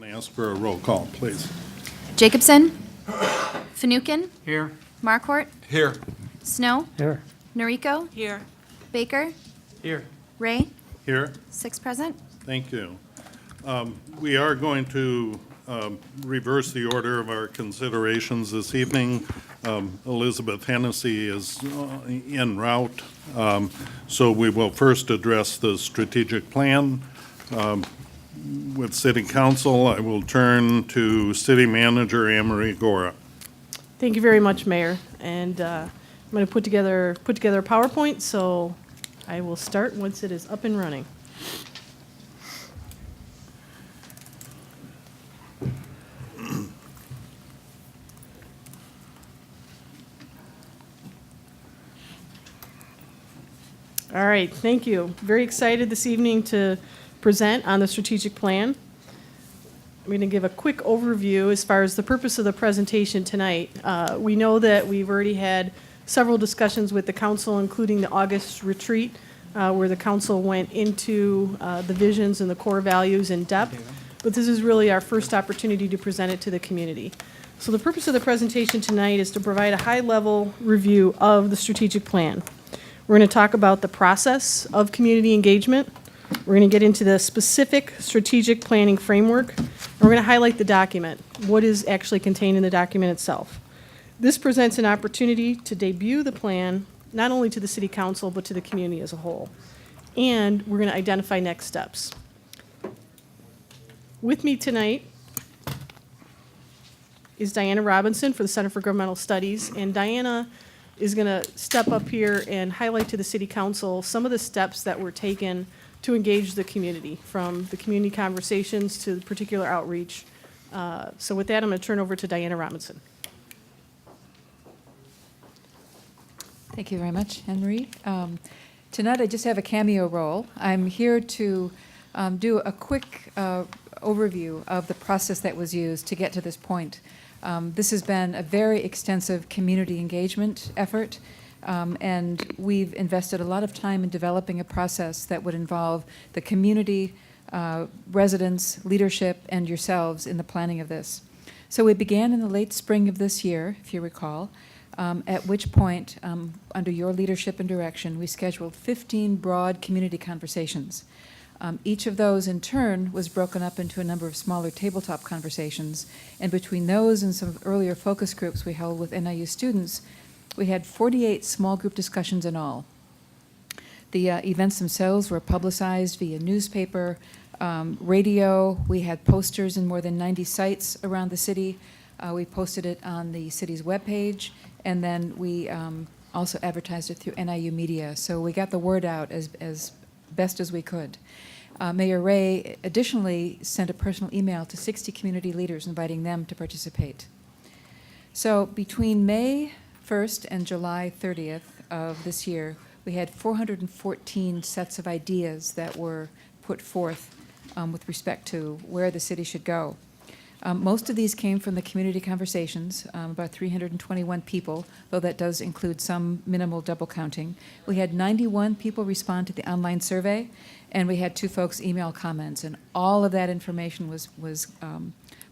And ask for a roll call, please. Jacobson. Fanouken. Here. Markwart. Here. Snow. Here. Noriko. Here. Baker. Here. Ray. Here, 6 present. thank you. We are going to reverse the order of our considerations this evening. Elizabeth Hennessy is en route, so we will first address the strategic plan. With City Council, I will turn to City Manager Anne-Marie Gora. Thank you very much, Mayor. And I'm going to put together a PowerPoint, so I will start once it is up and running. All right, thank you. Very excited this evening to present on the strategic plan. I'm going to give a quick overview as far as the purpose of the presentation tonight. We know that we've already had several discussions with the council, including the August retreat, where the council went into the visions and the core values in depth. But this is really our first opportunity to present it to the community. So the purpose of the presentation tonight is to provide a high-level review of the strategic plan. We're going to talk about the process of community engagement. We're going to get into the specific strategic planning framework. And we're going to highlight the document, what is actually contained in the document itself. This presents an opportunity to debut the plan, not only to the City Council, but to the community as a whole. And we're going to identify next steps. With me tonight is Diana Robinson for the Center for Governmental Studies. And Diana is going to step up here and highlight to the City Council some of the steps that were taken to engage the community, from the community conversations to the particular outreach. So with that, I'm going to turn over to Diana Robinson. Thank you very much, Anne-Marie. Tonight I just have a cameo role. I'm here to do a quick overview of the process that was used to get to this point. This has been a very extensive community engagement effort, and we've invested a lot of time in developing a process that would involve the community, residents, leadership, and yourselves in the planning of this. So we began in the late spring of this year, if you recall, at which point, under your leadership and direction, we scheduled 15 broad community conversations. Each of those, in turn, was broken up into a number of smaller tabletop conversations, and between those and some earlier focus groups we held with NIU students, we had 48 small group discussions in all. The events themselves were publicized via newspaper, radio. We had posters in more than 90 sites around the city. We posted it on the city's webpage, and then we also advertised it through NIU Media. So we got the word out as best as we could. Mayor Ray additionally sent a personal email to 60 community leaders inviting them to participate. So between May 1st and July 30th of this year, we had 414 sets of ideas that were put forth with respect to where the city should go. Most of these came from the community conversations, about 321 people, though that does include some minimal double counting. We had 91 people respond to the online survey, and we had 2 folks email comments, and all of that information was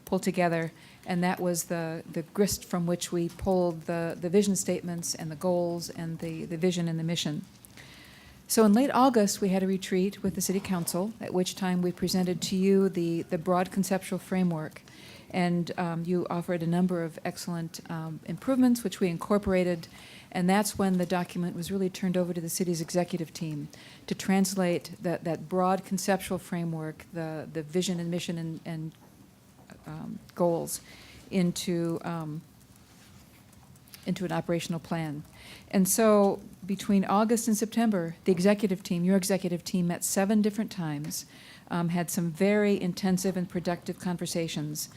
pulled together, and that was the grist from which we pulled the vision statements and the goals and the vision and the mission. So in late August, we had a retreat with the City Council, at which time we presented to you the broad conceptual framework. And you offered a number of excellent improvements, which we incorporated. And that's when the document was really turned over to the city's executive team to translate that broad conceptual framework, the vision and mission and goals into an operational plan. And so between August and September, the executive team, your executive team, met 7 different times, had some very intensive and productive conversations,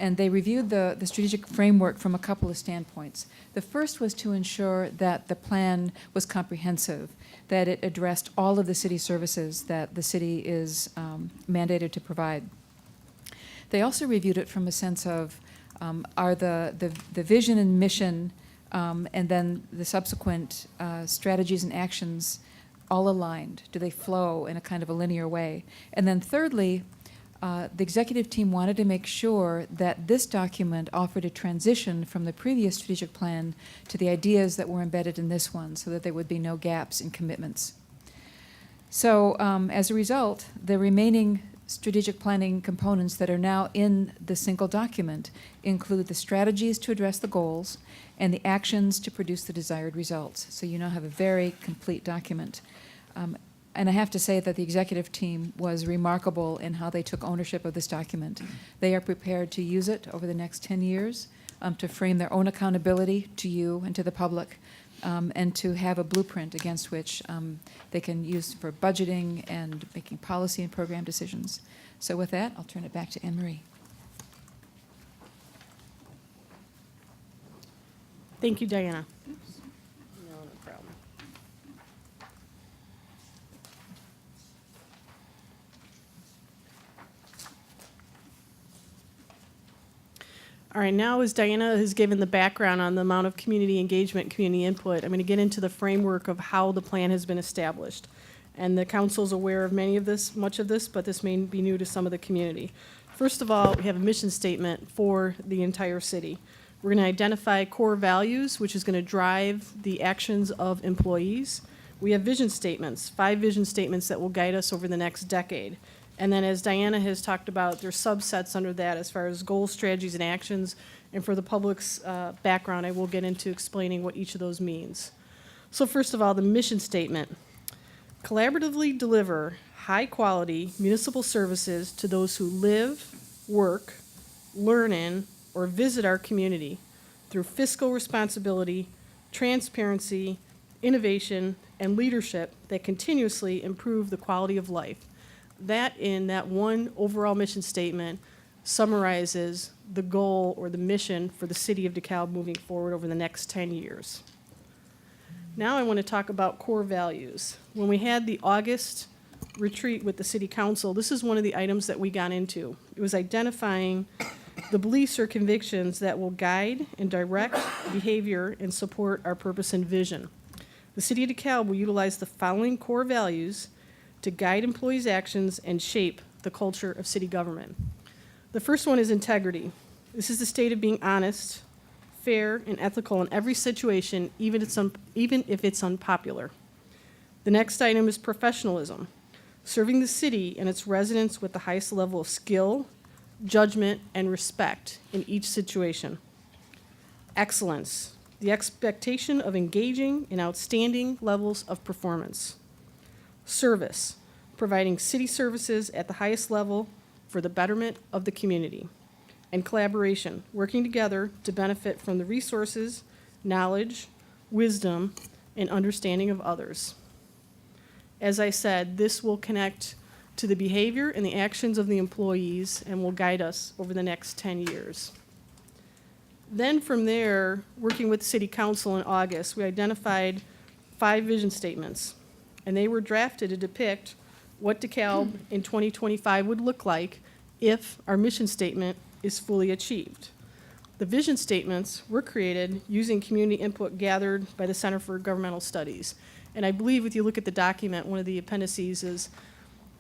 and they reviewed the strategic framework from a couple of standpoints. The first was to ensure that the plan was comprehensive, that it addressed all of the city services that the city is mandated to provide. They also reviewed it from a sense of, are the vision and mission and then the subsequent strategies and actions all aligned? Do they flow in a kind of a linear way? And then thirdly, The executive team wanted to make sure that this document offered a transition from the previous strategic plan to the ideas that were embedded in this one, so that there would be no gaps in commitments. So as a result, the remaining strategic planning components that are now in the single document include the strategies to address the goals and the actions to produce the desired results. So you now have a very complete document. And I have to say that the executive team was remarkable in how they took ownership of this document. They are prepared to use it over the next 10 years to frame their own accountability to you and to the public, and to have a blueprint against which they can use for budgeting and making policy and program decisions. So with that, I'll turn it back to Anne Marie. Thank you, Diana. No problem. All right, now as Diana has given the background on the amount of community engagement, community input, I'm going to get into the framework of how the plan has been established. And the council's aware of much of this, but this may be new to some of the community. First of all, we have a mission statement for the entire city. We're going to identify core values, which is going to drive the actions of employees. We have vision statements, 5 vision statements that will guide us over the next decade. And then as Diana has talked about, there's subsets under that as far as goals, strategies, and actions. And for the public's background, I will get into explaining what each of those means. So first of all, the mission statement. Collaboratively deliver high-quality municipal services to those who live, work, learn in, or visit our community through fiscal responsibility, transparency, innovation, and leadership that continuously improve the quality of life. That in that one overall mission statement summarizes the goal or the mission for the city of DeKalb moving forward over the next 10 years. Now I want to talk about core values. When we had the August retreat with the city council, this is one of the items that we got into. It was identifying the beliefs or convictions that will guide and direct behavior and support our purpose and vision. The city of DeKalb will utilize the following core values to guide employees' actions and shape the culture of city government. The first one is integrity. This is the state of being honest, fair, and ethical in every situation, even if it's unpopular. The next item is professionalism, serving the city and its residents with the highest level of skill, judgment, and respect in each situation. Excellence, the expectation of engaging in outstanding levels of performance. Service, providing city services at the highest level for the betterment of the community. And collaboration, working together to benefit from the resources, knowledge, wisdom, and understanding of others. As I said, this will connect to the behavior and the actions of the employees and will guide us over the next 10 years. Then from there, working with the City Council in August, we identified 5 vision statements, and they were drafted to depict what DeKalb in 2025 would look like if our mission statement is fully achieved. The vision statements were created using community input gathered by the Center for Governmental Studies. And I believe if you look at the document, one of the appendices is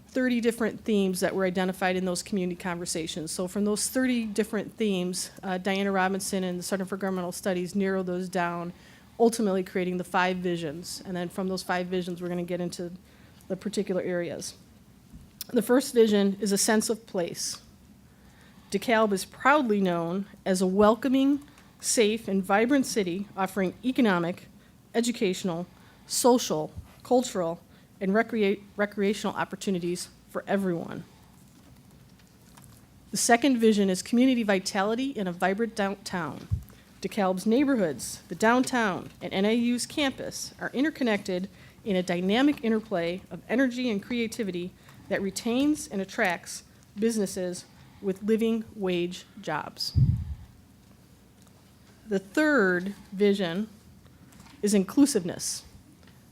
30 different themes that were identified in those community conversations. So from those 30 different themes, Diana Robinson and the Center for Governmental Studies narrowed those down, ultimately creating the 5 visions. And then from those 5 visions, we're going to get into the particular areas. The first vision is a sense of place. DeKalb is proudly known as a welcoming, safe, and vibrant city offering economic, educational, social, cultural, and recreational opportunities for everyone. The second vision is community vitality in a vibrant downtown. DeKalb's neighborhoods, the downtown, and NIU's campus are interconnected in a dynamic interplay of energy and creativity that retains and attracts businesses with living wage jobs. The third vision is inclusiveness.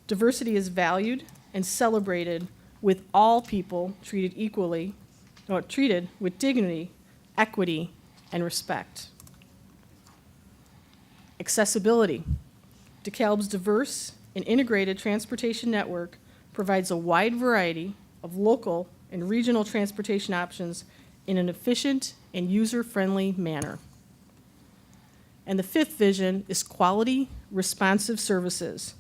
Diversity is valued and celebrated with all people treated equally, or treated with dignity, equity, and respect. Accessibility. DeKalb's diverse and integrated transportation network provides a wide variety of local and regional transportation options in an efficient and user-friendly manner. And the fifth vision is quality, responsive services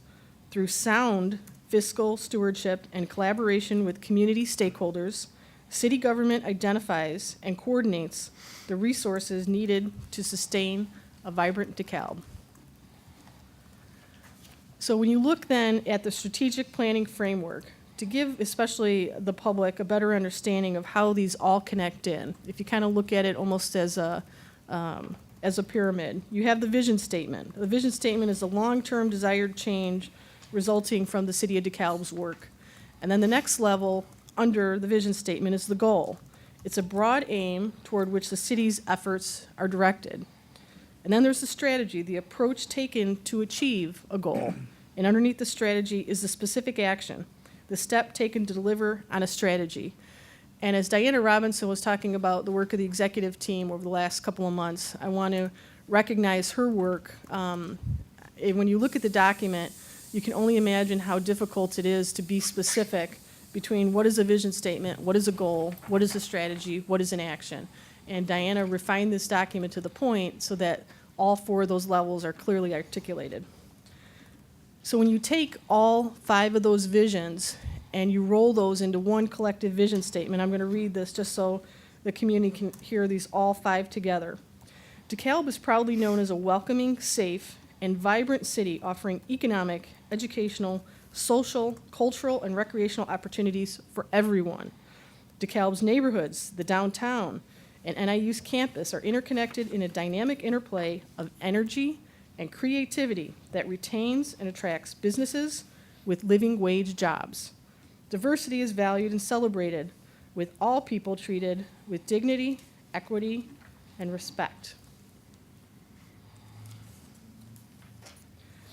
through sound fiscal stewardship and collaboration with community stakeholders. City government identifies and coordinates the resources needed to sustain a vibrant DeKalb. So when you look then at the strategic planning framework, to give especially the public a better understanding of how these all connect in, if you kind of look at it almost as a pyramid, you have the vision statement. The vision statement is a long-term desired change resulting from the City of DeKalb's work. And then the next level under the vision statement is the goal. It's a broad aim toward which the city's efforts are directed. And then there's the strategy, the approach taken to achieve a goal. And underneath the strategy is the specific action, the step taken to deliver on a strategy. And as Diana Robinson was talking about the work of the executive team over the last couple of months, I want to recognize her work. When you look at the document, you can only imagine how difficult it is to be specific between what is a vision statement, what is a goal, what is a strategy, what is an action. And Diana refined this document to the point so that all four of those levels are clearly articulated. So when you take all five of those visions and you roll those into one collective vision statement, I'm going to read this just so the community can hear these all five together. DeKalb is proudly known as a welcoming, safe, and vibrant city offering economic, educational, social, cultural, and recreational opportunities for everyone. DeKalb's neighborhoods, the downtown, and NIU's campus are interconnected in a dynamic interplay of energy and creativity that retains and attracts businesses with living wage jobs. Diversity is valued and celebrated, with all people treated with dignity, equity, and respect.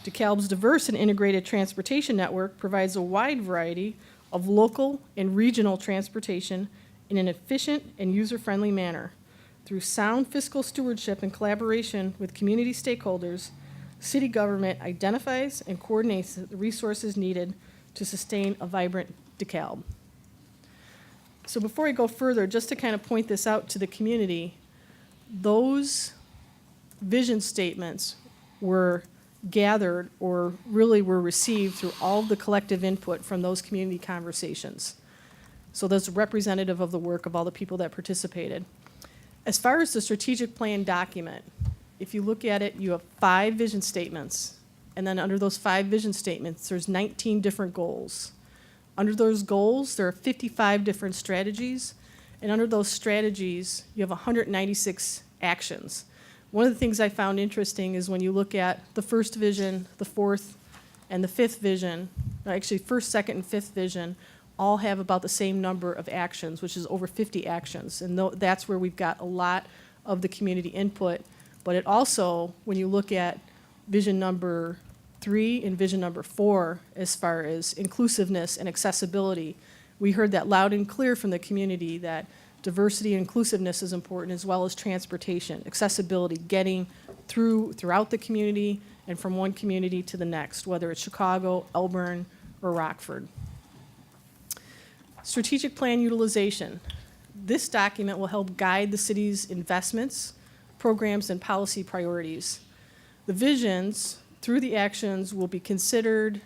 DeKalb's diverse and integrated transportation network provides a wide variety of local and regional transportation in an efficient and user-friendly manner. Through sound fiscal stewardship and collaboration with community stakeholders, city government identifies and coordinates the resources needed to sustain a vibrant DeKalb. So before I go further, just to kind of point this out to the community, those vision statements were gathered or really were received through all of the collective input from those community conversations. So that's representative of the work of all the people that participated. As far as the strategic plan document, if you look at it, you have 5 vision statements. And then under those 5 vision statements, there's 19 different goals. Under those goals, there are 55 different strategies. And under those strategies, you have 196 actions. One of the things I found interesting is when you look at the first vision, the fourth, and the fifth vision, actually first, second, and fifth vision, all have about the same number of actions, which is over 50 actions. And that's where we've got a lot of the community input. But it also, when you look at vision number 3 and vision number 4, as far as inclusiveness and accessibility, we heard that loud and clear from the community that diversity and inclusiveness is important, as well as transportation, accessibility, getting throughout the community and from one community to the next, whether it's Chicago, Elburn, or Rockford. Strategic plan utilization. This document will help guide the city's investments, programs, and policy priorities. The visions, through the actions, will be considered,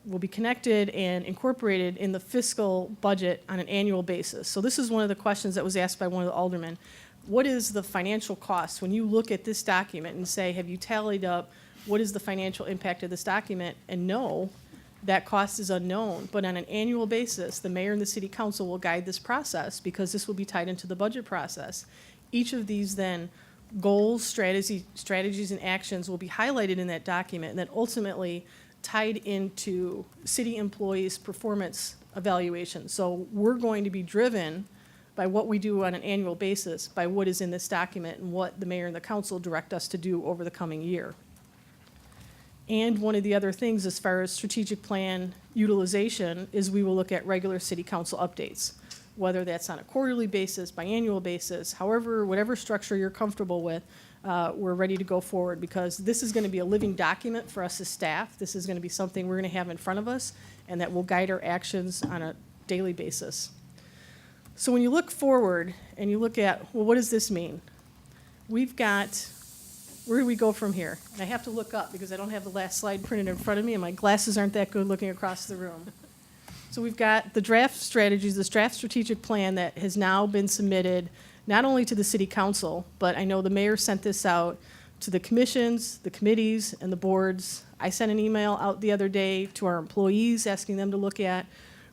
will be connected and incorporated in the fiscal budget on an annual basis. So this is one of the questions that was asked by one of the aldermen. What is the financial cost? When you look at this document and say, have you tallied up what is the financial impact of this document? And no, that cost is unknown. But on an annual basis, the mayor and the city council will guide this process because this will be tied into the budget process. Each of these then goals, strategies, and actions will be highlighted in that document and then ultimately tied into city employees' performance evaluation. So we're going to be driven by what we do on an annual basis, by what is in this document and what the mayor and the council direct us to do over the coming year. And one of the other things as far as strategic plan utilization is we will look at regular city council updates, whether that's on a quarterly basis, biannual basis, however, whatever structure you're comfortable with, we're ready to go forward because this is going to be a living document for us as staff. This is going to be something we're going to have in front of us and that will guide our actions on a daily basis. So when you look forward and you look at, well, what does this mean? We've got, where do we go from here? And I have to look up because I don't have the last slide printed in front of me and my glasses aren't that good looking across the room. So we've got the draft strategies, this draft strategic plan that has now been submitted not only to the city council, but I know the mayor sent this out to the commissions, the committees, and the boards. I sent an email out the other day to our employees asking them to look at.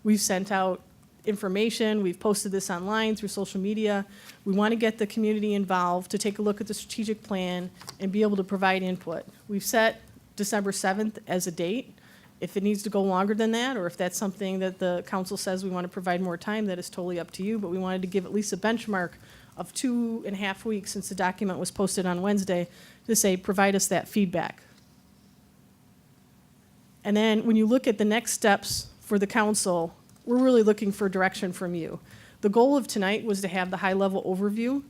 We've sent out information. We've posted this online through social media. We want to get the community involved to take a look at the strategic plan and be able to provide input. We've set December 7th as a date. If it needs to go longer than that, or if that's something that the council says we want to provide more time, that is totally up to you. But we wanted to give at least a benchmark of 2.5 weeks since the document was posted on Wednesday to say, provide us that feedback. And then when you look at the next steps for the council, we're really looking for direction from you. The goal of tonight was to have the high-level overview.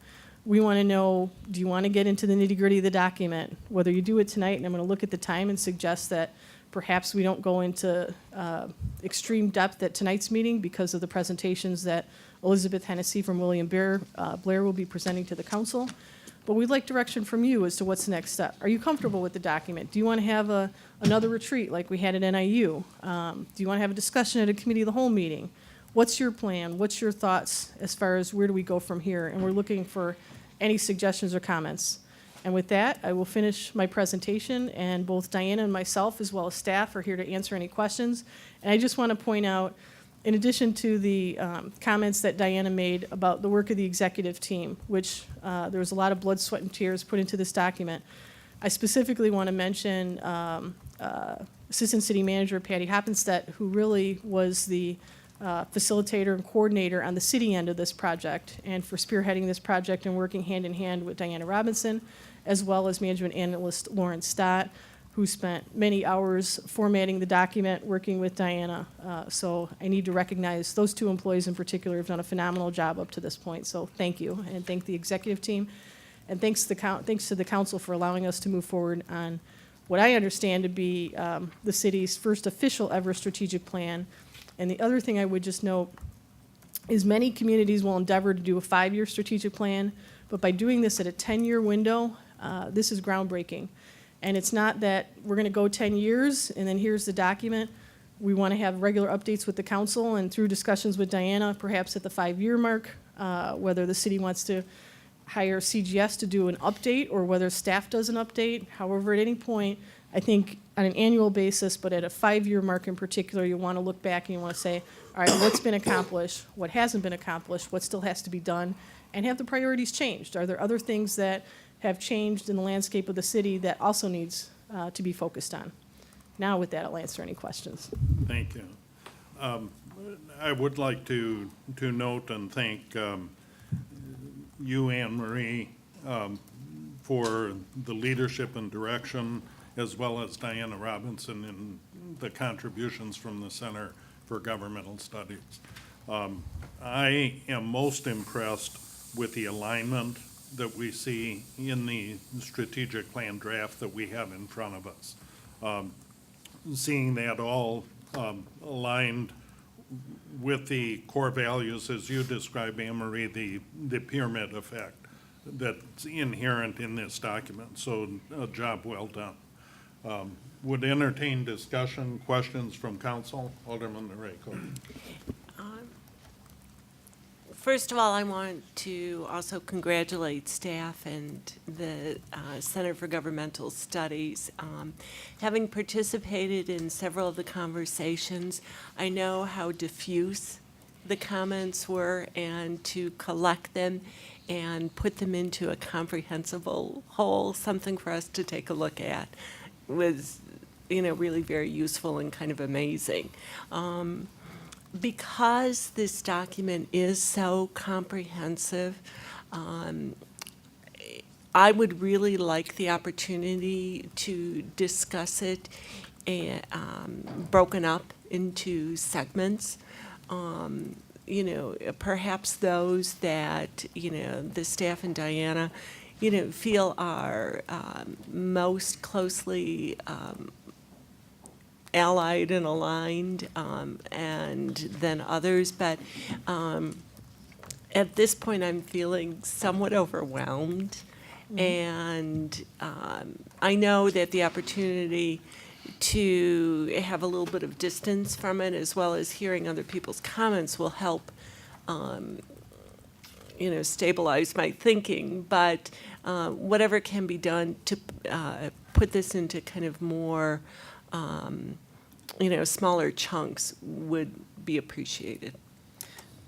We want to know, do you want to get into the nitty-gritty of the document? Whether you do it tonight, and I'm going to look at the time and suggest that perhaps we don't go into extreme depth at tonight's meeting because of the presentations that Elizabeth Hennessy from William Blair will be presenting to the council. But we'd like direction from you as to what's the next step. Are you comfortable with the document? Do you want to have another retreat like we had at NIU? Do you want to have a discussion at a committee of the whole meeting? What's your plan? What's your thoughts as far as where do we go from here? And we're looking for any suggestions or comments. And with that, I will finish my presentation, and both Diana and myself, as well as staff, are here to answer any questions. And I just want to point out, in addition to the comments that Diana made about the work of the executive team, which there was a lot of blood, sweat, and tears put into this document, I specifically want to mention Assistant City Manager Patty Hoppenstedt, who really was the facilitator and coordinator on the city end of this project, and for spearheading this project and working hand in hand with Diana Robinson, as well as management analyst Lauren Stott, who spent many hours formatting the document, working with Diana. So I need to recognize those two employees in particular have done a phenomenal job up to this point. So thank you, and thank the executive team, and thanks to the council for allowing us to move forward on what I understand to be the city's first official ever strategic plan. And the other thing I would just note is many communities will endeavor to do a 5-year strategic plan, but by doing this at a 10-year window, this is groundbreaking. And it's not that we're going to go 10 years and then here's the document. We want to have regular updates with the council and through discussions with Diana, perhaps at the 5-year mark, whether the city wants to hire CGS to do an update or whether staff does an update. However, at any point, I think on an annual basis, but at a 5-year mark in particular, you want to look back and you want to say, all right, what's been accomplished, what hasn't been accomplished, what still has to be done, and have the priorities changed? Are there other things that have changed in the landscape of the city that also needs to be focused on? Now with that, I'll answer any questions. Thank you. I would like to note and thank you, Anne Marie, for the leadership and direction, as well as Diana Robinson in the contributions from the Center for Governmental Studies. I am most impressed with the alignment that we see in the strategic plan draft that we have in front of us. Seeing that all aligned with the core values, as you described, Anne Marie, the pyramid effect that's inherent in this document. So a job well done. Would entertain discussion, questions from council. Alderman Noreyko. First of all, I want to also congratulate staff and the Center for Governmental Studies. Having participated in several of the conversations, I know how diffuse the comments were, and to collect them and put them into a comprehensible whole, something for us to take a look at, was, really very useful and kind of amazing. Because this document is so comprehensive, I would really like the opportunity to discuss it broken up into segments. Perhaps those that, the staff and Diana, feel are most closely allied and aligned, and then others, but at this point, I'm feeling somewhat overwhelmed. And I know that the opportunity to have a little bit of distance from it, as well as hearing other people's comments, will help, stabilize my thinking. But whatever can be done to put this into kind of more, smaller chunks would be appreciated.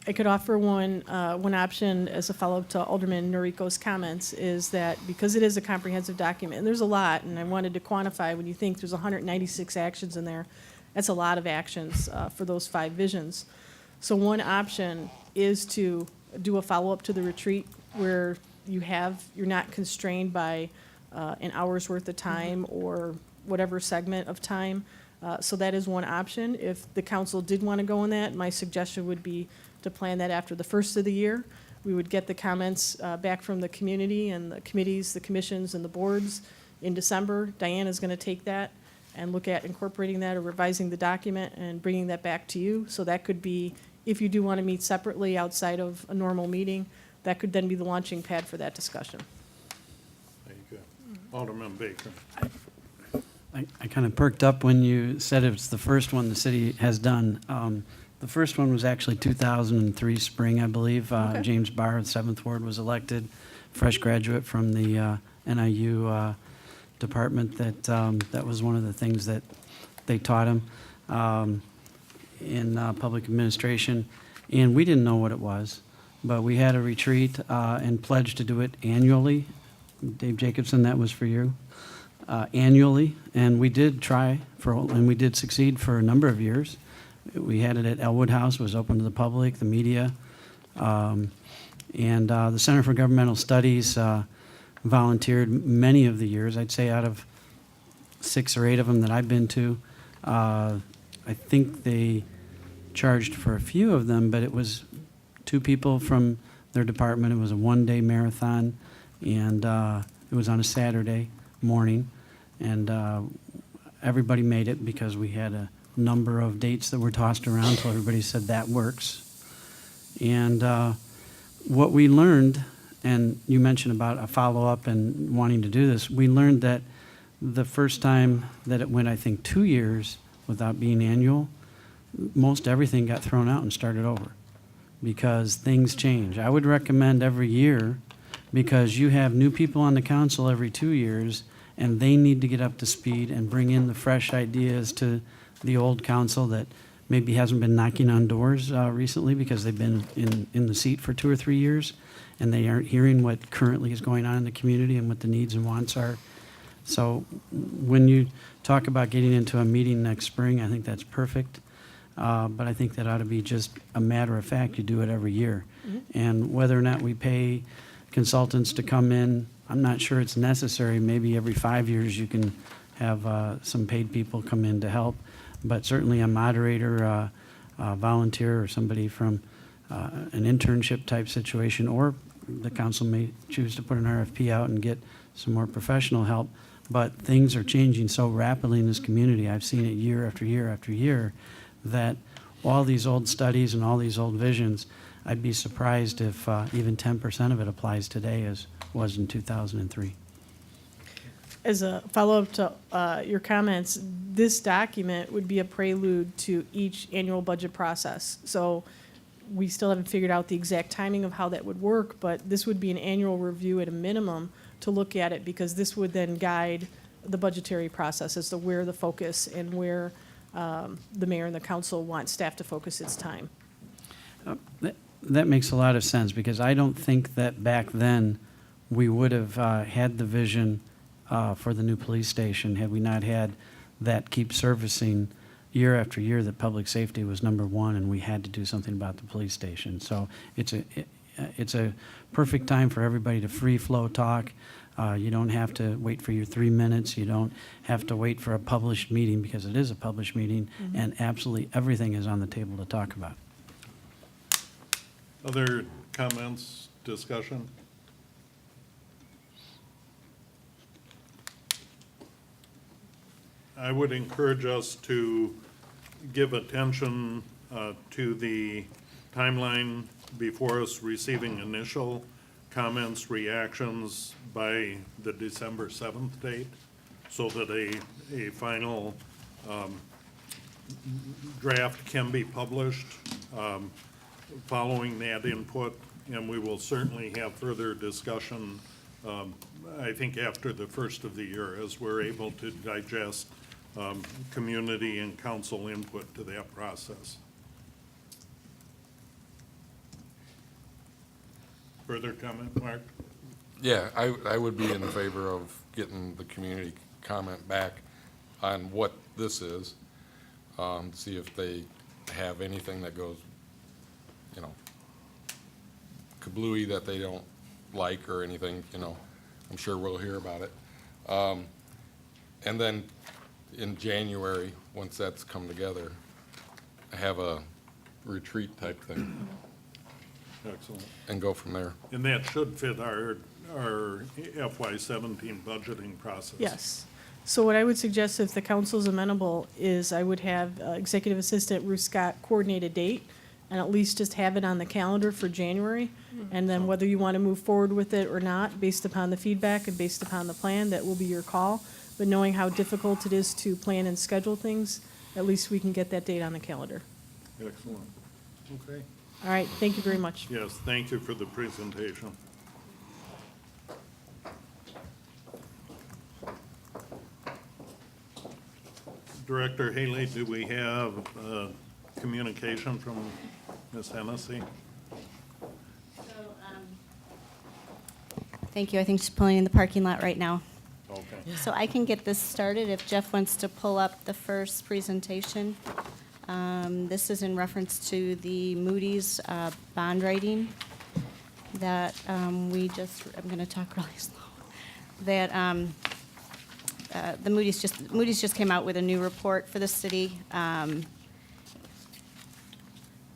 I could offer one option as a follow-up to Alderman Noriko's comments, is that because it is a comprehensive document, and there's a lot, and I wanted to quantify, when you think there's 196 actions in there, that's a lot of actions for those 5 visions. So one option is to do a follow-up to the retreat where you're not constrained by an hour's worth of time or whatever segment of time. So that is one option. If the council did want to go in that, my suggestion would be to plan that after the first of the year. We would get the comments back from the community and the committees, the commissions, and the boards in December. Diana's going to take that and look at incorporating that or revising the document and bringing that back to you. So that could be, if you do want to meet separately outside of a normal meeting, that could then be the launching pad for that discussion. Thank you. Alderman Baker. I kind of perked up when you said it's the first one the city has done. The first one was actually 2003 spring, I believe. Okay. James Barr, the 7th Ward, was elected, fresh graduate from the NIU department. That was one of the things that they taught him in public administration. And we didn't know what it was, but we had a retreat and pledged to do it annually. Dave Jacobson, that was for you. Annually, and we did try and we did succeed for a number of years. We had it at Elwood House, it was open to the public, the media, and the Center for Governmental Studies volunteered many of the years. I'd say out of 6 or 8 of them that I've been to, I think they charged for a few of them, but it was 2 people from their department. It was a 1-day marathon, and it was on a Saturday morning, and everybody made it because we had a number of dates that were tossed around until everybody said that works. And what we learned, and you mentioned about a follow-up and wanting to do this, we learned that the first time that it went, I think, 2 years without being annual, most everything got thrown out and started over because things change. I would recommend every year, because you have new people on the council every 2 years, and they need to get up to speed and bring in the fresh ideas to the old council that maybe hasn't been knocking on doors recently because they've been in the seat for 2 or 3 years, and they aren't hearing what currently is going on in the community and what the needs and wants are. So when you talk about getting into a meeting next spring, I think that's perfect. But I think that ought to be just a matter of fact. You do it every year. And whether or not we pay consultants to come in, I'm not sure it's necessary. Maybe every 5 years you can have some paid people come in to help. But certainly a moderator, volunteer, or somebody from an internship type situation, or the council may choose to put an RFP out and get some more professional help. But things are changing so rapidly in this community. I've seen it year after year after year, that all these old studies and all these old visions, I'd be surprised if even 10% of it applies today as was in 2003. As a follow-up to your comments, this document would be a prelude to each annual budget process. So we still haven't figured out the exact timing of how that would work, but this would be an annual review at a minimum to look at it, because this would then guide the budgetary process as to where the focus and where the mayor and the council want staff to focus its time. That makes a lot of sense, because I don't think that back then we would have had the vision for the new police station had we not had that keep surfacing year after year that public safety was #1 and we had to do something about the police station. So it's a perfect time for everybody to free flow talk. You don't have to wait for your 3 minutes. You don't have to wait for a published meeting, because it is a published meeting, and absolutely everything is on the table to talk about. Other comments, discussion? I would encourage us to give attention to the timeline before us, receiving initial comments, reactions by the December 7th date, so that a final draft can be published following that input, and we will certainly have further discussion, I think, after the first of the year, as we're able to digest community and council input to that process. Further comment, Mark? Yeah, I would be in favor of getting the community comment back on what this is, see if they have anything that goes, you know, kablooey that they don't like or anything, you know. I'm sure we'll hear about it. And then in January, once that's come together, have a retreat type thing Excellent. and go from there. And that should fit our FY17 budgeting process. Yes. So what I would suggest, if the council's amenable, is I would have Executive Assistant Ruth Scott coordinate a date and at least just have it on the calendar for January. And then whether you want to move forward with it or not, based upon the feedback and based upon the plan, that will be your call. But knowing how difficult it is to plan and schedule things, at least we can get that date on the calendar. Excellent. Okay. All right, thank you very much. Yes, thank you for the presentation. Director Haley, do we have communication from Ms. Hennessy? Thank you. I think she's pulling in the parking lot right now. Okay. So I can get this started if Jeff wants to pull up the first presentation. This is in reference to the Moody's bond rating that we just, I'm going to talk really slow, that the Moody's just came out with a new report for the city.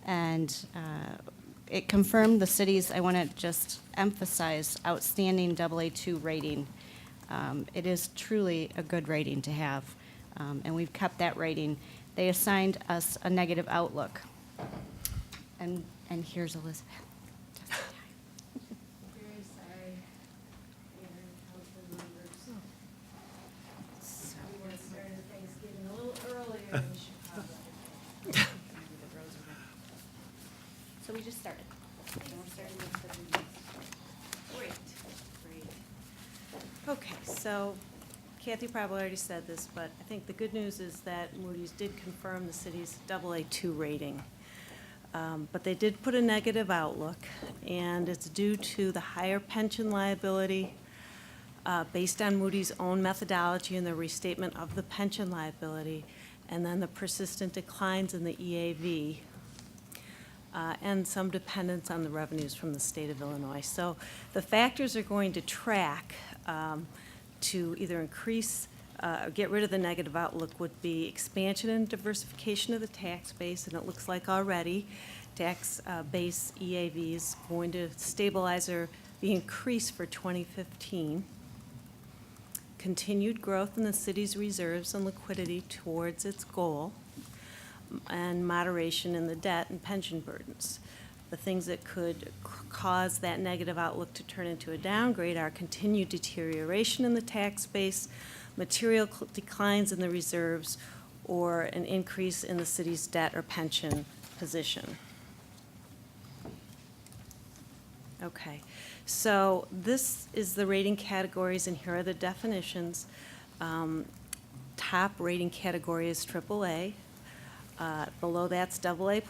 And it confirmed the city's, I want to just emphasize, outstanding AA2 rating. It is truly a good rating to have, and we've kept that rating. They assigned us a negative outlook. And here's Elizabeth. Very sorry. So we started Thanksgiving a little earlier in Chicago. So we just started. And we're starting with the Great, great. Okay, so Kathy probably already said this, but I think the good news is that Moody's did confirm the city's AA2 rating. But they did put a negative outlook, and it's due to the higher pension liability based on Moody's own methodology and the restatement of the pension liability, and then the persistent declines in the EAV, and some dependence on the revenues from the state of Illinois. So the factors are going to track to either increase or get rid of the negative outlook would be expansion and diversification of the tax base, and it looks like already tax base EAV is going to stabilize or be increased for 2015. Continued growth in the city's reserves and liquidity towards its goal, and moderation in the debt and pension burdens. The things that could cause that negative outlook to turn into a downgrade are continued deterioration in the tax base, material declines in the reserves, or an increase in the city's debt or pension position. Okay, so this is the rating categories, and here are the definitions. Top rating category is AAA. Below that's AA+,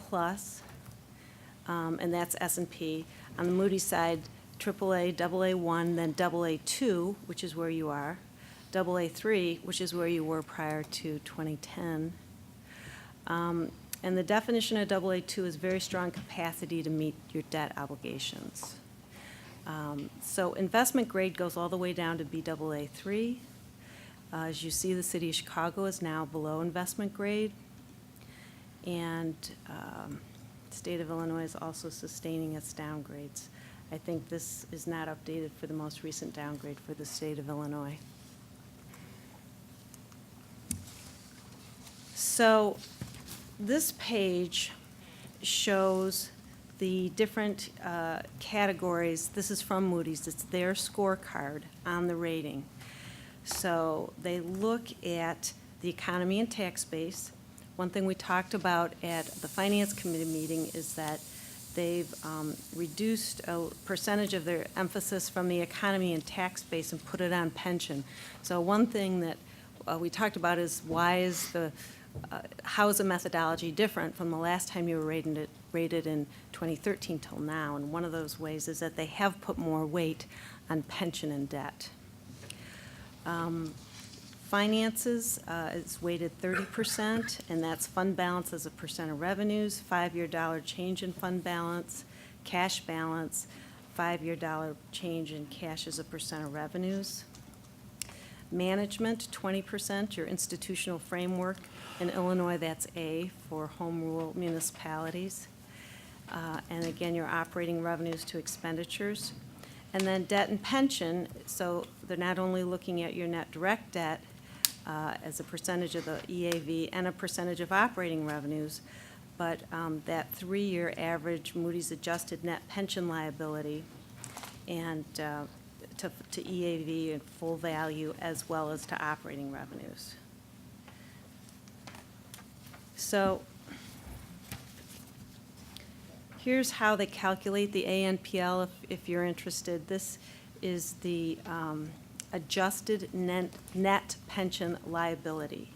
and that's S&P. On the Moody's side, AAA, AA1, then AA2, which is where you are, AA3, which is where you were prior to 2010. And the definition of AA2 is very strong capacity to meet your debt obligations. So investment grade goes all the way down to Baa3. As you see, the city of Chicago is now below investment grade. And state of Illinois is also sustaining its downgrades. I think this is not updated for the most recent downgrade for the state of Illinois. So this page shows the different categories, this is from Moody's, it's their scorecard on the rating. So they look at the economy and tax base. One thing we talked about at the Finance Committee meeting is that they've reduced a percentage of their emphasis from the economy and tax base and put it on pension. So one thing that we talked about is how is the methodology different from the last time you were rated in 2013 till now? And one of those ways is that they have put more weight on pension and debt. Finances is weighted 30%, and that's fund balance as a percent of revenues, 5-year dollar change in fund balance, cash balance, 5-year dollar change in cash as a percent of revenues. Management, 20%, your institutional framework. In Illinois, that's A for home rule municipalities. And again, your operating revenues to expenditures. And then debt and pension, so they're not only looking at your net direct debt as a percentage of the EAV and a percentage of operating revenues, but that 3-year average Moody's adjusted net pension liability and to EAV and full value as well as to operating revenues. So here's how they calculate the ANPL if you're interested. This is the adjusted net pension liability.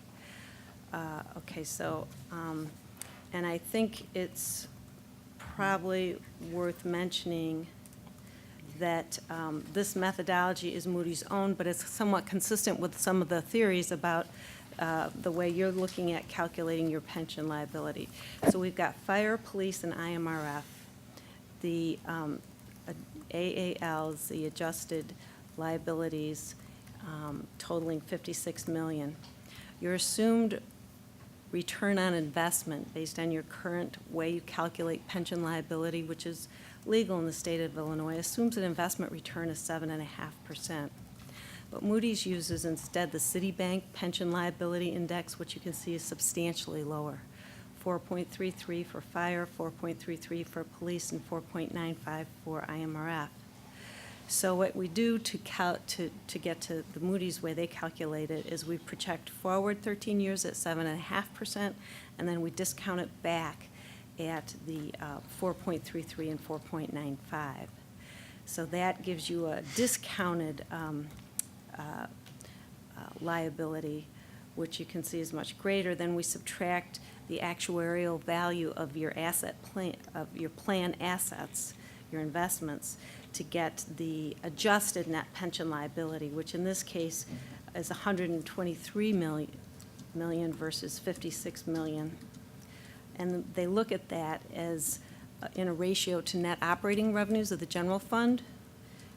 Okay, so, and I think it's probably worth mentioning that this methodology is Moody's own, but it's somewhat consistent with some of the theories about the way you're looking at calculating your pension liability. So we've got fire, police, and IMRF. The AALs, the adjusted liabilities, totaling $56 million. Your assumed return on investment based on your current way you calculate pension liability, which is legal in the state of Illinois, assumes an investment return of 7.5%. But Moody's uses instead the Citibank Pension Liability Index, which you can see is substantially lower. 4.33 for fire, 4.33 for police, and 4.95 for IMRF. So what we do to get to the Moody's way they calculate it is we project forward 13 years at 7.5%, and then we discount it back at the 4.33 and 4.95. So that gives you a discounted liability, which you can see is much greater. Then we subtract the actuarial value of your plan assets, your investments, to get the adjusted net pension liability, which in this case is $123 million versus $56 million. And they look at that as in a ratio to net operating revenues of the general fund.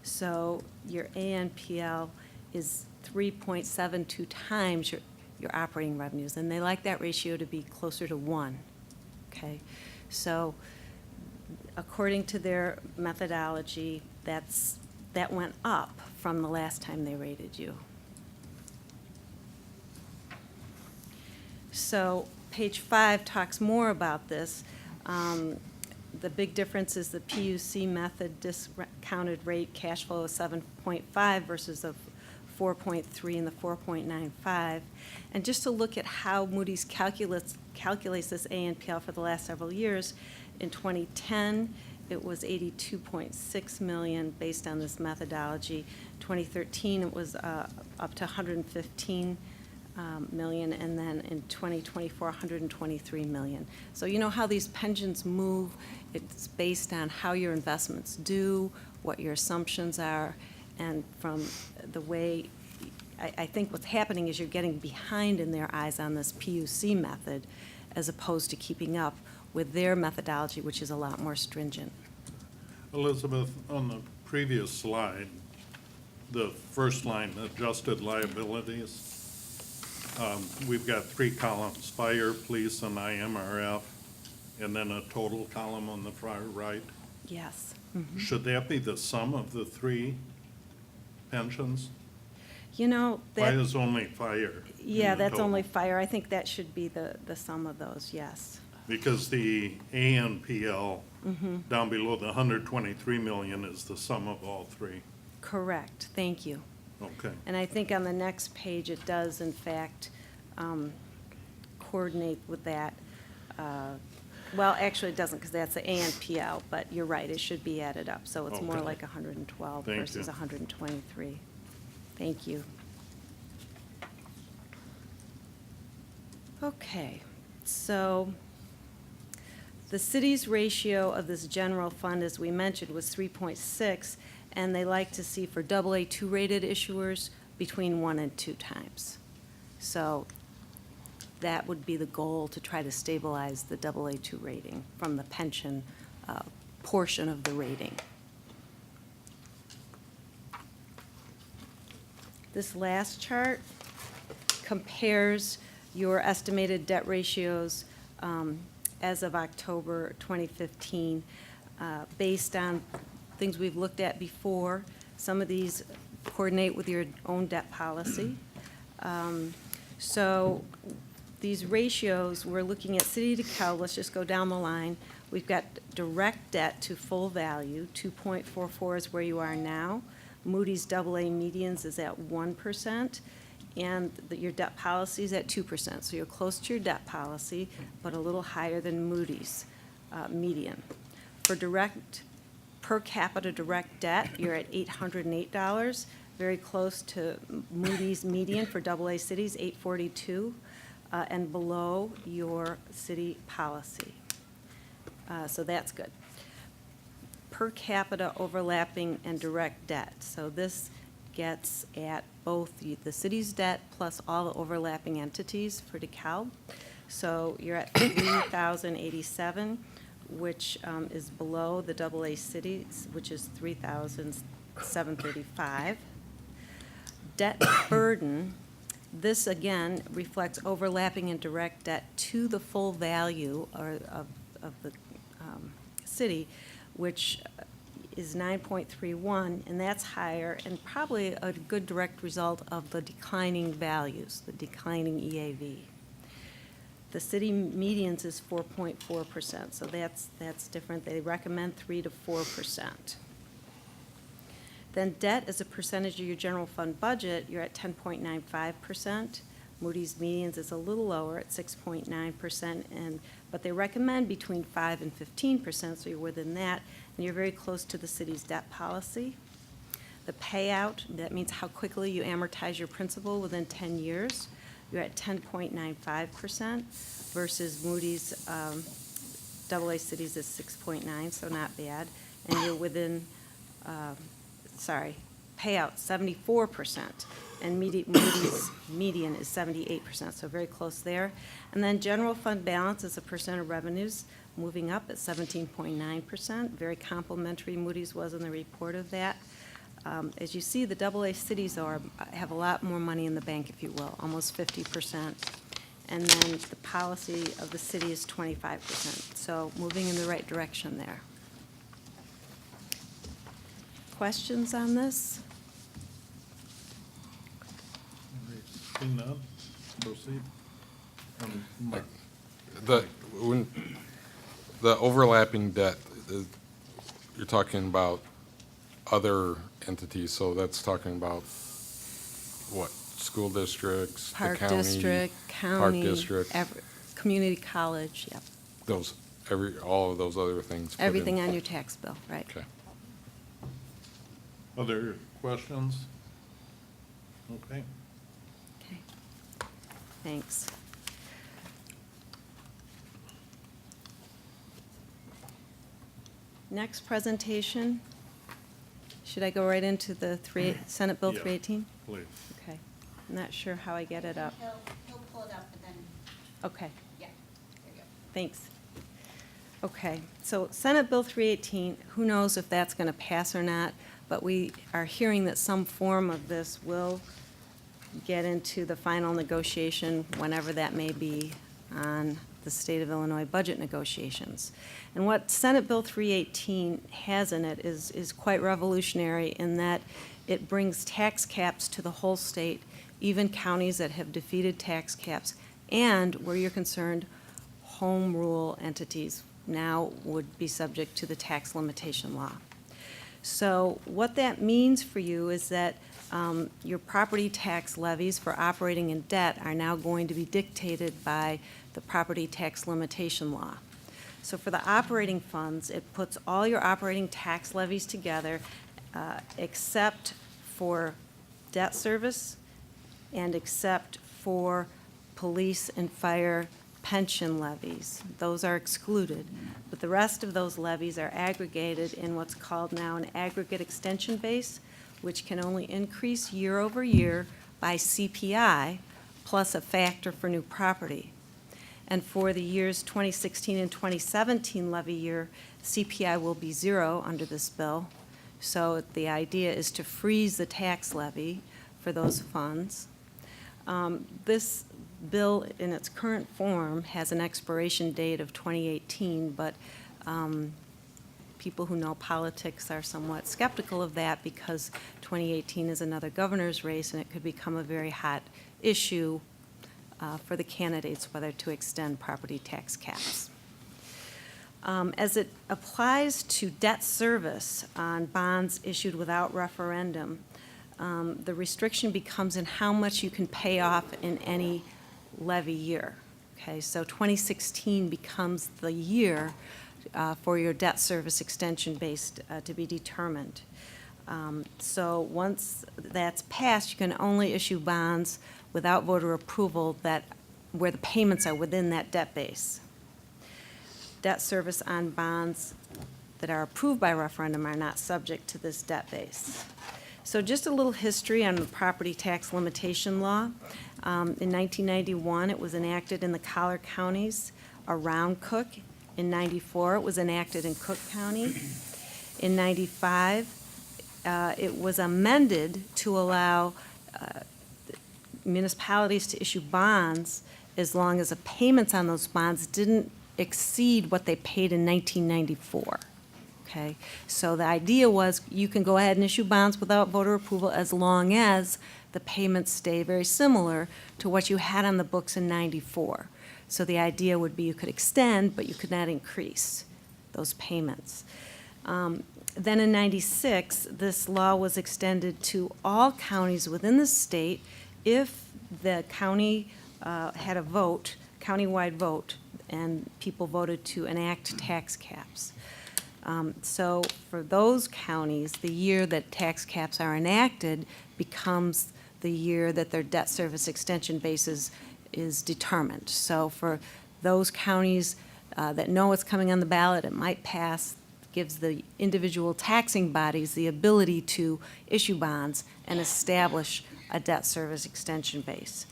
So your ANPL is 3.72 times your operating revenues, and they like that ratio to be closer to 1. Okay, so according to their methodology, that went up from the last time they rated you. So page 5 talks more about this. The big difference is the PUC method discounted rate cash flow of 7.5 versus the 4.3 and the 4.95. And just to look at how Moody's calculates this ANPL for the last several years, in 2010, it was $82.6 million based on this methodology. 2013, it was up to $115 million, and then in 2024, $123 million. So you know how these pensions move. It's based on how your investments do, what your assumptions are, and from the way, I think what's happening is you're getting behind in their eyes on this PUC method as opposed to keeping up with their methodology, which is a lot more stringent. Elizabeth, on the previous slide, the first line, adjusted liabilities, we've got 3 columns, fire, police, and IMRF, and then a total column on the far right. Yes. Should that be the sum of the 3 pensions? You know, Why that, is only fire? in yeah, the that's total? only fire. I think that should be the sum of those, yes. Because the ANPL, down below the 123 million is the sum of all three. Correct, thank you. Okay. And I think on the next page, it does in fact coordinate with that. Well, actually, it doesn't, because that's the ANPL, but you're right, it should be added up. So it's more Okay. like 112 Thank versus you. 123. Thank you. Okay, so the city's ratio of this general fund, as we mentioned, was 3.6, and they like to see for AA2 rated issuers between 1 and 2 times. So that would be the goal, to try to stabilize the AA2 rating from the pension portion of the rating. This last chart compares your estimated debt ratios as of October 2015, based on things we've looked at before. Some of these coordinate with your own debt policy. So these ratios, we're looking at City of DeKalb, let's just go down the line. We've got direct debt to full value, 2.44 is where you are now. Moody's AA medians is at 1%, and your debt policy is at 2%. So you're close to your debt policy, but a little higher than Moody's median. For per capita direct debt, you're at $808, very close to Moody's median for AA cities, $842, and below your city policy. So that's good. Per capita overlapping and direct debt. So this gets at both the city's debt plus all the overlapping entities for DeKalb. So you're at 3,087, which is below the AA cities, which is 3,735. Debt burden, this again reflects overlapping and direct debt to the full value of the city, which is 9.31, and that's higher and probably a good direct result of the declining values, the declining EAV. The city medians is 4.4%, so that's different. They recommend 3 to 4%. Then debt as a percentage of your general fund budget, you're at 10.95%. Moody's medians is a little lower at 6.9%, but they recommend between 5 and 15%, so you're within that, and you're very close to the city's debt policy. The payout, that means how quickly you amortize your principal within 10 years. You're at 10.95% versus Moody's AA cities is 6.9, so not bad. And you're within, payout 74%, and Moody's median is 78%, so very close there. And then general fund balance as a percent of revenues, moving up at 17.9%, very complimentary. Moody's was in the report of that. As you see, the AA cities have a lot more money in the bank, if you will, almost 50%. And then the policy of the city is 25%. So moving in the right direction there. Questions on this? Seeing none, proceed. Mark. The overlapping debt, you're talking about other entities, so that's talking about what? School districts, the Park county? district, Park county, district, community college, yep. all of those other things. put in. Everything on your tax bill, right. Okay. Other questions? Okay. Okay. Thanks. Next presentation. Should I go right into the Senate Bill Yeah. 318? Please. Okay. I'm not sure how I get it up. He'll pull it up, and then, Okay. yeah, there you go. Thanks. Okay, so Senate Bill 318, who knows if that's going to pass or not, but we are hearing that some form of this will get into the final negotiation, whenever that may be, on the state of Illinois budget negotiations. And what Senate Bill 318 has in it is quite revolutionary in that it brings tax caps to the whole state, even counties that have defeated tax caps, and, where you're concerned, home rule entities now would be subject to the tax limitation law. So what that means for you is that your property tax levies for operating in debt are now going to be dictated by the property tax limitation law. So for the operating funds, it puts all your operating tax levies together, except for debt service and except for police and fire pension levies. Those are excluded. But the rest of those levies are aggregated in what's called now an aggregate extension base, which can only increase year over year by CPI plus a factor for new property. And for the years 2016 and 2017 levy year, CPI will be 0 under this bill. So the idea is to freeze the tax levy for those funds. This bill in its current form has an expiration date of 2018, but people who know politics are somewhat skeptical of that because 2018 is another governor's race and it could become a very hot issue for the candidates whether to extend property tax caps. As it applies to debt service on bonds issued without referendum, the restriction becomes in how much you can pay off in any levy year. Okay, so 2016 becomes the year for your debt service extension base to be determined. So once that's passed, you can only issue bonds without voter approval where the payments are within that debt base. Debt service on bonds that are approved by referendum are not subject to this debt base. So just a little history on the property tax limitation law. In 1991, it was enacted in the collar counties around Cook. In 94, it was enacted in Cook County. In 95, it was amended to allow municipalities to issue bonds as long as the payments on those bonds didn't exceed what they paid in 1994. Okay, so the idea was you can go ahead and issue bonds without voter approval as long as the payments stay very similar to what you had on the books in 94. So the idea would be you could extend, but you could not increase those payments. Then in 96, this law was extended to all counties within the state if the county had a vote, countywide vote, and people voted to enact tax caps. So for those counties, the year that tax caps are enacted becomes the year that their debt service extension basis is determined. So for those counties that know what's coming on the ballot, it might pass, gives the individual taxing bodies the ability to issue bonds and establish a debt service extension base.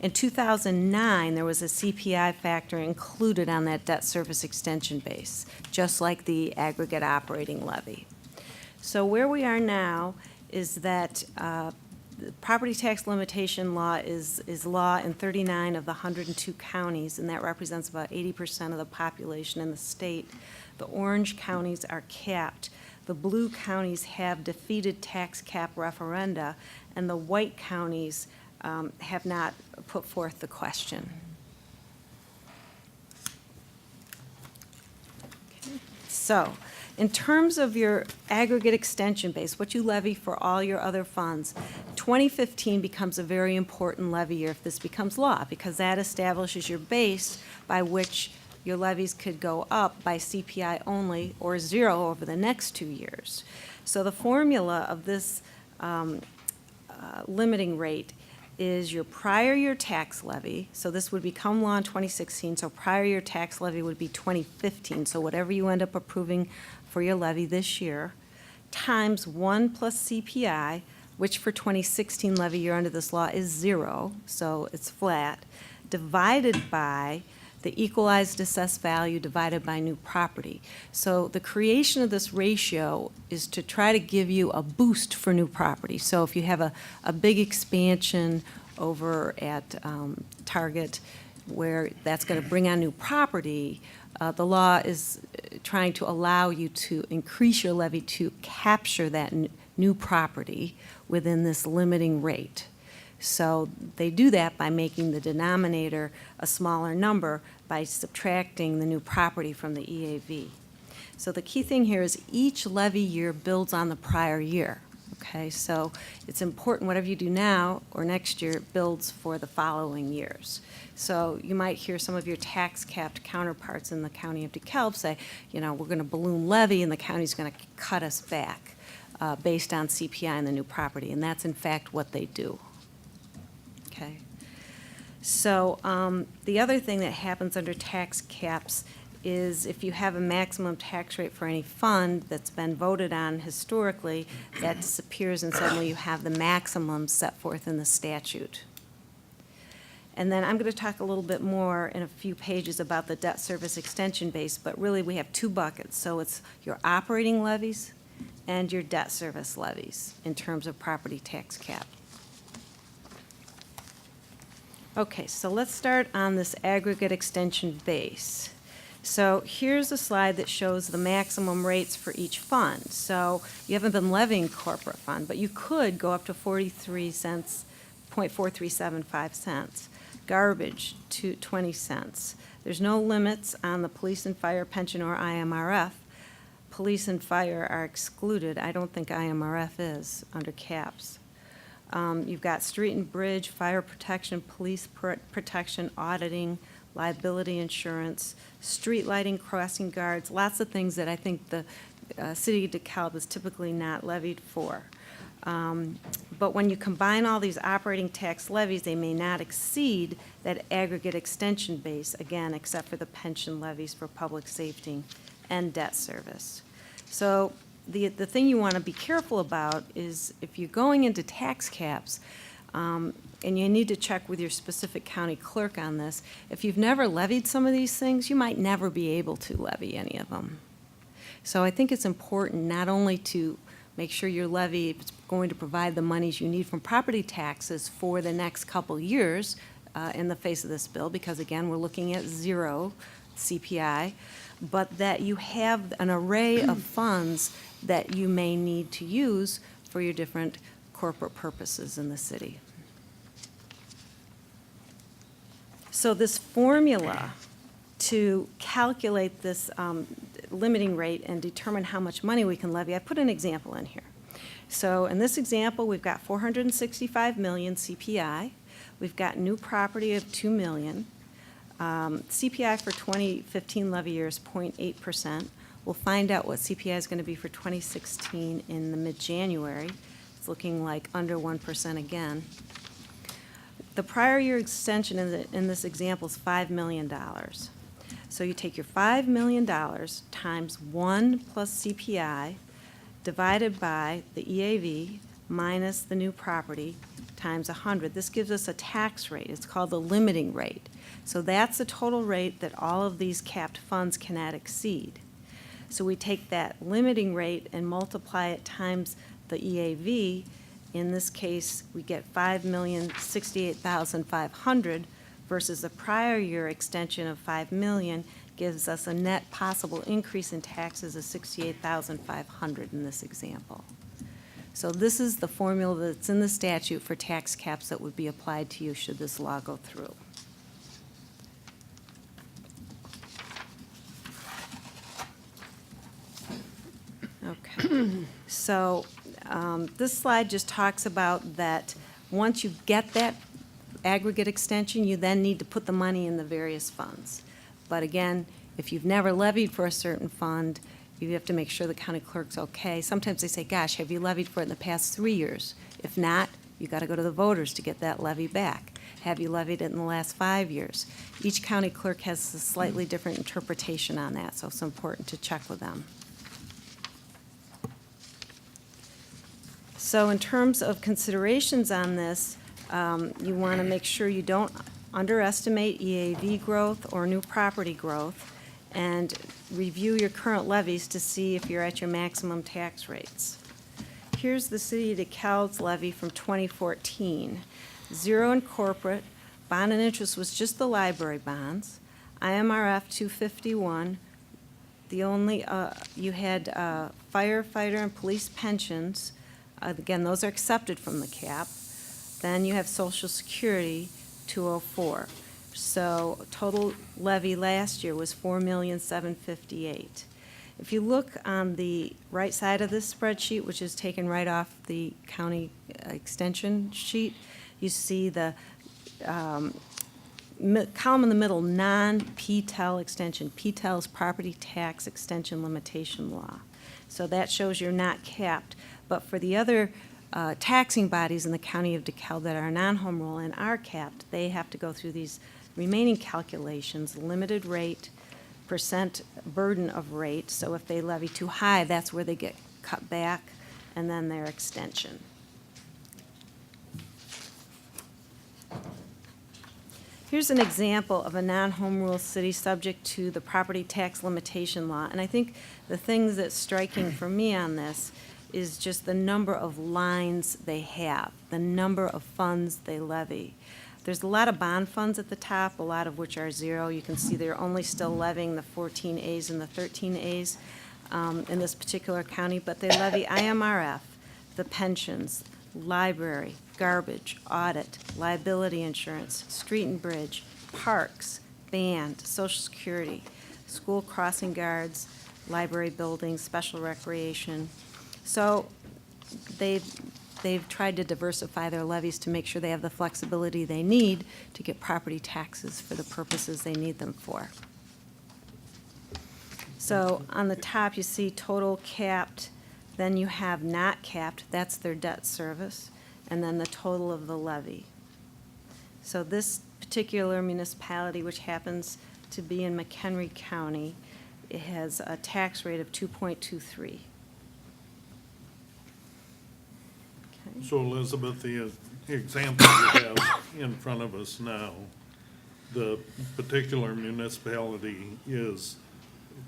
In 2009, there was a CPI factor included on that debt service extension base, just like the aggregate operating levy. So where we are now is that the property tax limitation law is law in 39 of the 102 counties, and that represents about 80% of the population in the state. The orange counties are capped. The blue counties have defeated tax cap referenda, and the white counties have not put forth the question. Okay. So, in terms of your aggregate extension base, what you levy for all your other funds, 2015 becomes a very important levy year if this becomes law, because that establishes your base by which your levies could go up by CPI only or 0 over the next 2 years. So the formula of this limiting rate is your prior year tax levy, so this would become law in 2016, so prior year tax levy would be 2015, so whatever you end up approving for your levy this year, times 1 plus CPI, which for 2016 levy year under this law is 0, so it's flat, divided by the equalized assessed value divided by new property. So the creation of this ratio is to try to give you a boost for new property. So if you have a big expansion over at Target where that's going to bring on new property, the law is trying to allow you to increase your levy to capture that new property within this limiting rate. So they do that by making the denominator a smaller number by subtracting the new property from the EAV. So the key thing here is each levy year builds on the prior year. Okay, so it's important whatever you do now or next year builds for the following years. So you might hear some of your tax capped counterparts in the county of DeKalb say, you know, we're going to balloon levy and the county's going to cut us back based on CPI and the new property, and that's in fact what they do. Okay. So the other thing that happens under tax caps is if you have a maximum tax rate for any fund that's been voted on historically, that disappears and suddenly you have the maximum set forth in the statute. And then I'm going to talk a little bit more in a few pages about the debt service extension base, but really we have two buckets. So it's your operating levies and your debt service levies in terms of property tax cap. Okay, so let's start on this aggregate extension base. So here's a slide that shows the maximum rates for each fund. So you haven't been levying corporate fund, but you could go up to 43 cents, 0.4375 cents. Garbage to 20 cents. There's no limits on the police and fire pension or IMRF. Police and fire are excluded. I don't think IMRF is under caps. You've got street and bridge, fire protection, police protection, auditing, liability insurance, street lighting, crossing guards, lots of things that I think the city of DeKalb is typically not levied for. But when you combine all these operating tax levies, they may not exceed that aggregate extension base, again, except for the pension levies for public safety and debt service. So the thing you want to be careful about is if you're going into tax caps, and you need to check with your specific county clerk on this. If you've never levied some of these things, you might never be able to levy any of them. So I think it's important not only to make sure your levy is going to provide the monies you need from property taxes for the next couple years in the face of this bill, because again, we're looking at zero CPI, but that you have an array of funds that you may need to use for your different corporate purposes in the city. So this formula to calculate this limiting rate and determine how much money we can levy, I put an example in here. So in this example, we've got 465 million CPI. We've got new property of 2 million. CPI for 2015 levy year is 0.8%. We'll find out what CPI is going to be for 2016 in the mid-January. It's looking like under 1% again. The prior year extension in this example is $5 million. So you take your $5 million times 1 plus CPI divided by the EAV minus the new property times 100. This gives us a tax rate. It's called the limiting rate. So that's the total rate that all of these capped funds cannot exceed. So we take that limiting rate and multiply it times the EAV. In this case, we get 5,068,500 versus the prior year extension of 5 million gives us a net possible increase in taxes of 68,500 in this example. So this is the formula that's in the statute for tax caps that would be applied to you should this law go through. Okay, so this slide just talks about that once you get that aggregate extension, you then need to put the money in the various funds. But again, if you've never levied for a certain fund, you have to make sure the county clerk's okay. Sometimes they say, gosh, have you levied for it in the past 3 years? If not, you got to go to the voters to get that levy back. Have you levied it in the last 5 years? Each county clerk has a slightly different interpretation on that, so it's important to check with them. So in terms of considerations on this, you want to make sure you don't underestimate EAV growth or new property growth, and review your current levies to see if you're at your maximum tax rates. Here's the City of DeKalb's levy from 2014. Zero in corporate, bond and interest was just the library bonds, IMRF 251, the only, you had firefighter and police pensions. Again, those are accepted from the cap. Then you have Social Security, 204. So total levy last year was $4,758,000. If you look on the right side of this spreadsheet, which is taken right off the county extension sheet, you see the column in the middle, non-PTEL extension. PTEL is Property Tax Extension Limitation Law. So that shows you're not capped. But for the other taxing bodies in the county of DeKalb that are non-home rule and are capped, they have to go through these remaining calculations, limited rate, percent burden of rate. So if they levy too high, that's where they get cut back, and then their extension. Here's an example of a non-home rule city subject to the property tax limitation law. And I think the thing that's striking for me on this is just the number of lines they have, the number of funds they levy. There's a lot of bond funds at the top, a lot of which are zero. You can see they're only still levying the 14As and the 13As in this particular county, but they levy IMRF, the pensions, library, garbage, audit, liability insurance, street and bridge, parks, band, social security, school crossing guards, library buildings, special recreation. So they've tried to diversify their levies to make sure they have the flexibility they need to get property taxes for the purposes they need them for. So on the top, you see total capped, then you have not capped, that's their debt service, and then the total of the levy. So this particular municipality, which happens to be in McHenry County, it has a tax rate of 2.23. So Elizabeth, the example you have in front of us now, the particular municipality is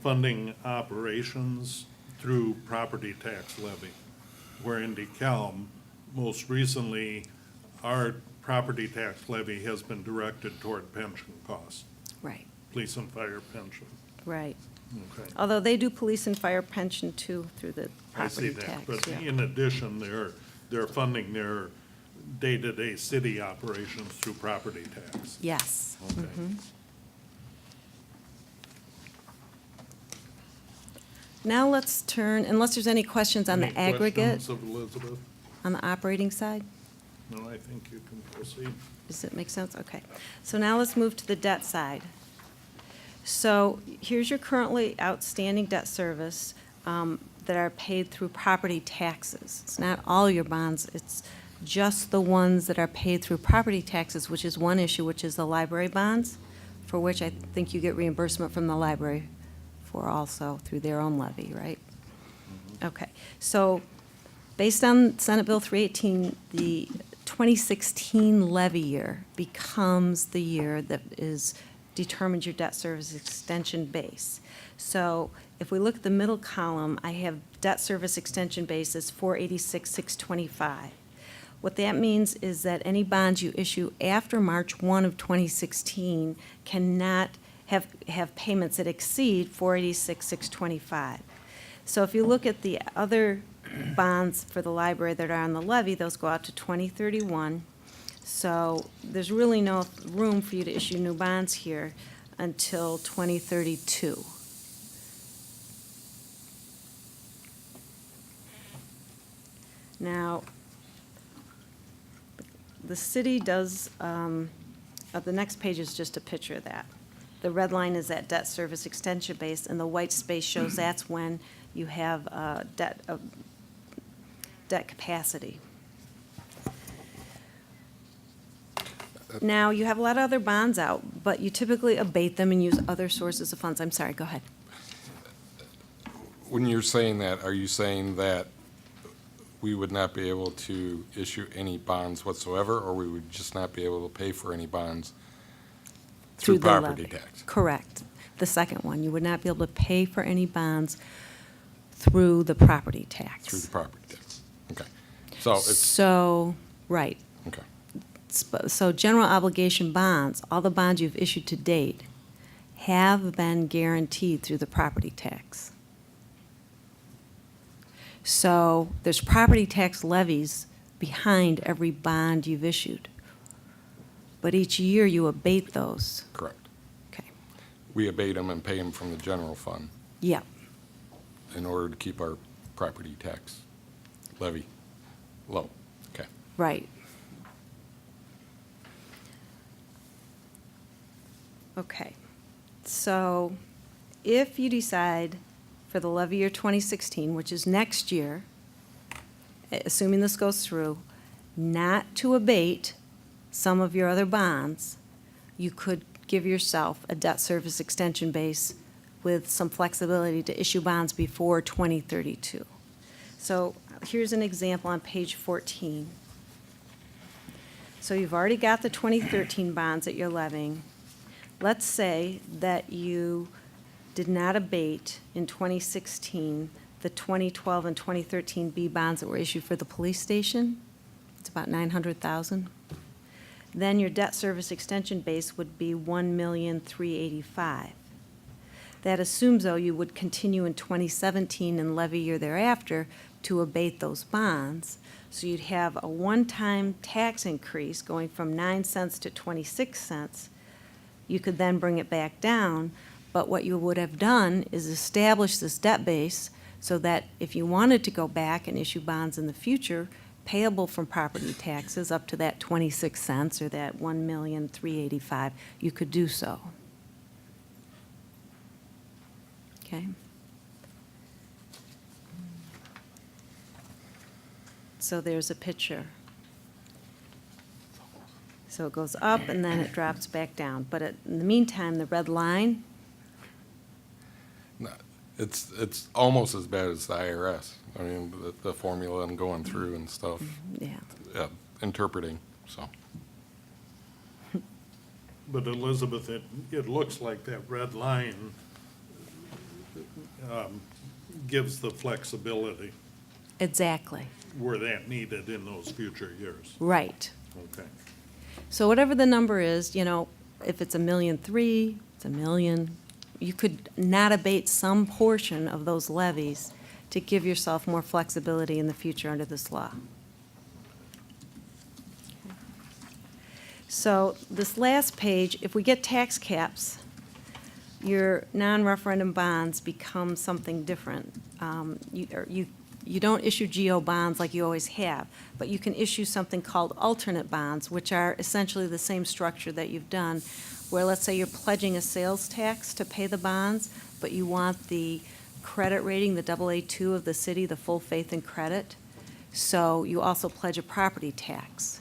funding operations through property tax levy, where in DeKalb, most recently, our property tax levy has been directed toward pension costs, Right, police and fire pension. right. Okay. Although they do police and fire pension too through the I see property tax. that, but yeah. in addition, they're funding their day-to-day city operations through property tax. Yes. Okay. Now let's turn, unless there's any questions on Any the aggregate, questions of Elizabeth? on the operating side? No, I think you can proceed. Does it make sense? Okay. So now let's move to the debt side. So here's your currently outstanding debt service that are paid through property taxes. It's not all your bonds, it's just the ones that are paid through property taxes, which is one issue, which is the library bonds, for which I think you get reimbursement from the library for also through their own levy, right? Okay. So based on Senate Bill 318, the 2016 levy year becomes the year that determines your debt service extension base. So if we look at the middle column, I have debt service extension base is 486,625. What that means is that any bonds you issue after March 1 of 2016 cannot have payments that exceed 486,625. So if you look at the other bonds for the library that are on the levy, those go out to 2031. So there's really no room for you to issue new bonds here until 2032. Now, the city does, the next page is just a picture of that. The red line is that debt service extension base, and the white space shows that's when you have debt capacity. Now, you have a lot of other bonds out, but you typically abate them and use other sources of funds. I'm sorry, go ahead. When you're saying that, are you saying that we would not be able to issue any bonds whatsoever, or we would just not be able to pay for any bonds through the property levy. tax? Correct. The second one, you would not be able to pay for any bonds through the property tax. Through the property tax, okay. So it's, So, right. okay. So general obligation bonds, all the bonds you've issued to date have been guaranteed through the property tax. So there's property tax levies behind every bond you've issued. But each year you abate those. Correct. Okay. We abate them and pay them from the general fund Yeah. in order to keep our property tax levy low. Okay. Right. Okay. So if you decide for the levy year 2016, which is next year, assuming this goes through, not to abate some of your other bonds, you could give yourself a debt service extension base with some flexibility to issue bonds before 2032. So here's an example on page 14. So you've already got the 2013 bonds that you're levying. Let's say that you did not abate in 2016 the 2012 and 2013 B bonds that were issued for the police station. It's about 900,000. Then your debt service extension base would be 1,385,000. That assumes, though, you would continue in 2017 and levy year thereafter to abate those bonds. So you'd have a one-time tax increase going from 9 cents to 26 cents. You could then bring it back down, but what you would have done is establish this debt base so that if you wanted to go back and issue bonds in the future, payable from property taxes up to that 26 cents or that 1,385,000, you could do so. Okay? So there's a picture. So it goes up and then it drops back down. But in the meantime, the red line, No, it's almost as bad as the IRS. I mean, the formula and going through and stuff, yeah. interpreting, so. But Elizabeth, it looks like that red line gives the flexibility Exactly. were that needed in those future years. Right. Okay. So whatever the number is, you know, if it's 1,300,000, it's 1,000,000, you could not abate some portion of those levies to give yourself more flexibility in the future under this law. So this last page, if we get tax caps, your non-referendum bonds become something different. You don't issue GO bonds like you always have, but you can issue something called alternate bonds, which are essentially the same structure that you've done, where let's say you're pledging a sales tax to pay the bonds, but you want the credit rating, the AA2 of the city, the full faith and credit. So you also pledge a property tax.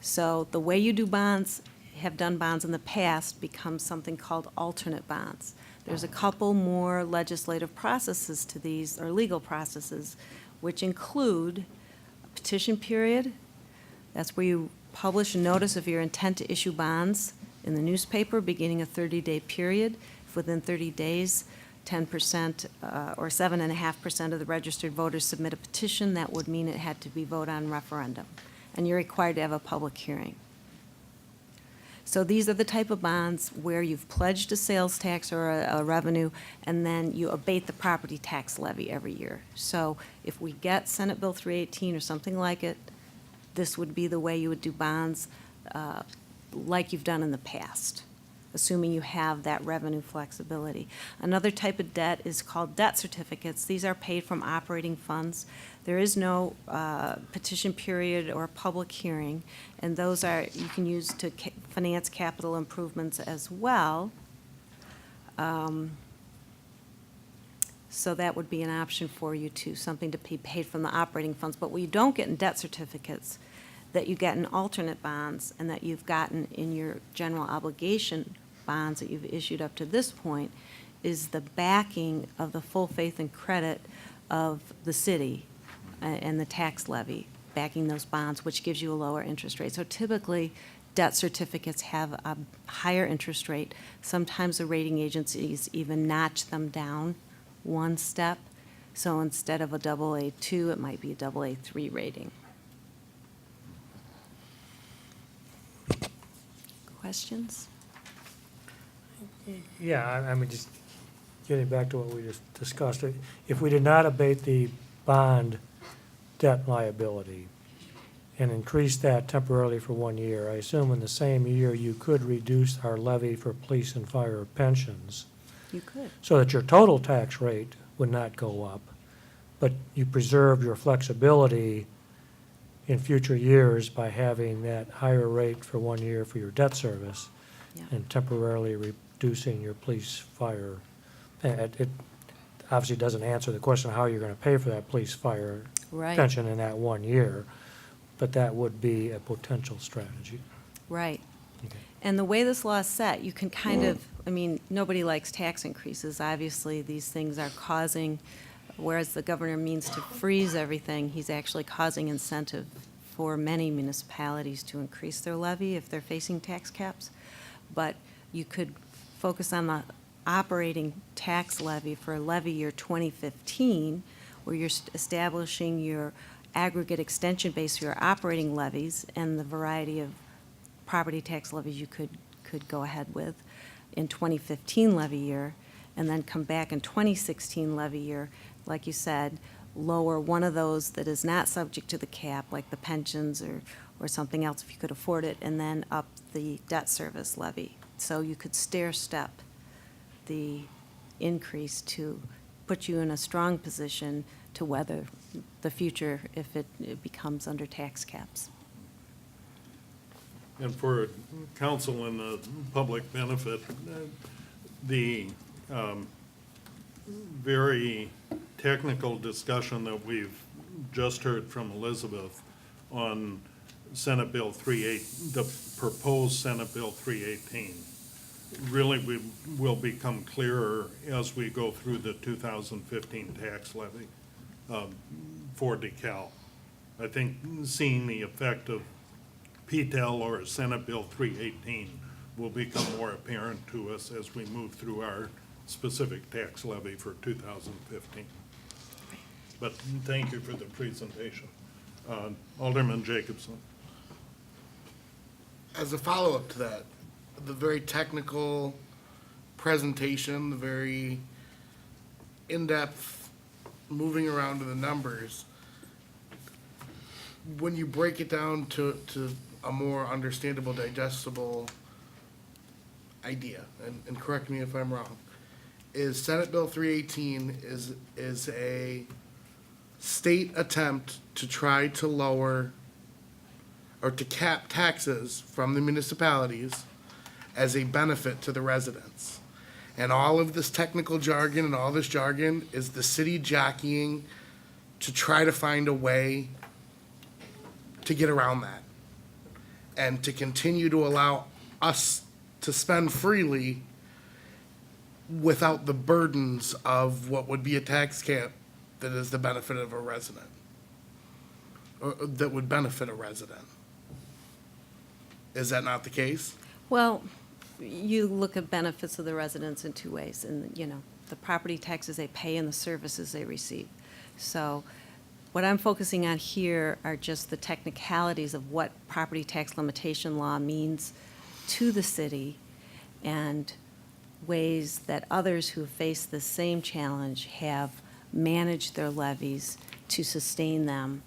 So the way you do bonds, have done bonds in the past, becomes something called alternate bonds. There's a couple more legislative processes to these, or legal processes, which include a petition period. That's where you publish a notice of your intent to issue bonds in the newspaper, beginning a 30-day period. If within 30 days, 10% or 7.5% of the registered voters submit a petition, that would mean it had to be voted on referendum. And you're required to have a public hearing. So these are the type of bonds where you've pledged a sales tax or a revenue, and then you abate the property tax levy every year. So if we get Senate Bill 318 or something like it, this would be the way you would do bonds like you've done in the past, assuming you have that revenue flexibility. Another type of debt is called debt certificates. These are paid from operating funds. There is no petition period or public hearing, and those are, you can use to finance capital improvements as well. So that would be an option for you too, something to be paid from the operating funds. But what you don't get in debt certificates, that you get in alternate bonds and that you've gotten in your general obligation bonds that you've issued up to this point, is the backing of the full faith and credit of the city and the tax levy, backing those bonds, which gives you a lower interest rate. So typically, debt certificates have a higher interest rate. Sometimes the rating agencies even notch them down one step. So instead of a AA2, it might be a AA3 rating. Questions? Yeah, I mean, just getting back to what we just discussed, if we did not abate the bond debt liability, and increase that temporarily for 1 year, I assume in the same year you could reduce our levy for police and fire pensions You could. so that your total tax rate would not go up, but you preserve your flexibility in future years by having that higher rate for 1 year for your debt service Yeah. and temporarily reducing your police, fire. It obviously doesn't answer the question of how you're going to pay for that police, fire Right. pension in that 1 year, but that would be a potential strategy. Right. Okay. And the way this law is set, you can kind of, I mean, nobody likes tax increases. Obviously, these things are causing, whereas the governor means to freeze everything, he's actually causing incentive for many municipalities to increase their levy if they're facing tax caps. But you could focus on the operating tax levy for levy year 2015, where you're establishing your aggregate extension base for your operating levies and the variety of property tax levies you could go ahead with in 2015 levy year, and then come back in 2016 levy year, like you said, lower one of those that is not subject to the cap, like the pensions or something else if you could afford it, and then up the debt service levy. So you could stair step the increase to put you in a strong position to weather the future if it becomes under tax caps. And for council and the public benefit, the very technical discussion that we've just heard from Elizabeth on Senate Bill the proposed Senate Bill 318, really will become clearer as we go through the 2015 tax levy for DeKalb. I think seeing the effect of PTEL or Senate Bill 318 will become more apparent to us as we move through our specific tax levy for 2015. But thank you for the presentation. Alderman Jacobson. As a follow-up to that, the very technical presentation, the very in-depth moving around to the numbers, when you break it down to a more understandable, digestible idea, and correct me if I'm wrong, is Senate Bill 318 is a state attempt to try to lower or to cap taxes from the municipalities as a benefit to the residents. And all of this technical jargon and all this jargon is the city jockeying to try to find a way to get around that and to continue to allow us to spend freely without the burdens of what would be a tax cap that is the benefit of a resident, or that would benefit a resident. Is that not the case? Well, you look at benefits of the residents in two ways, and, the property taxes they pay and the services they receive. So what I'm focusing on here are just the technicalities of what property tax limitation law means to the city and ways that others who face the same challenge have managed their levies to sustain them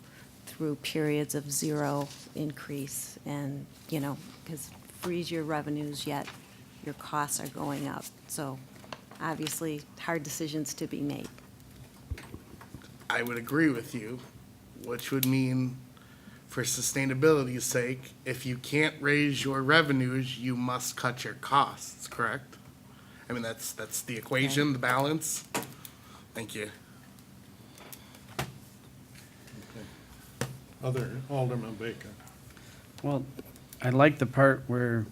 through periods of zero increase and, because freeze your revenues, yet your costs are going up. So obviously, hard decisions to be made. I would agree with you, which would mean, for sustainability's sake, if you can't raise your revenues, you must cut your costs, correct? I mean, that's the equation, the balance. Thank you. Other Alderman Baker. Well, I like the part where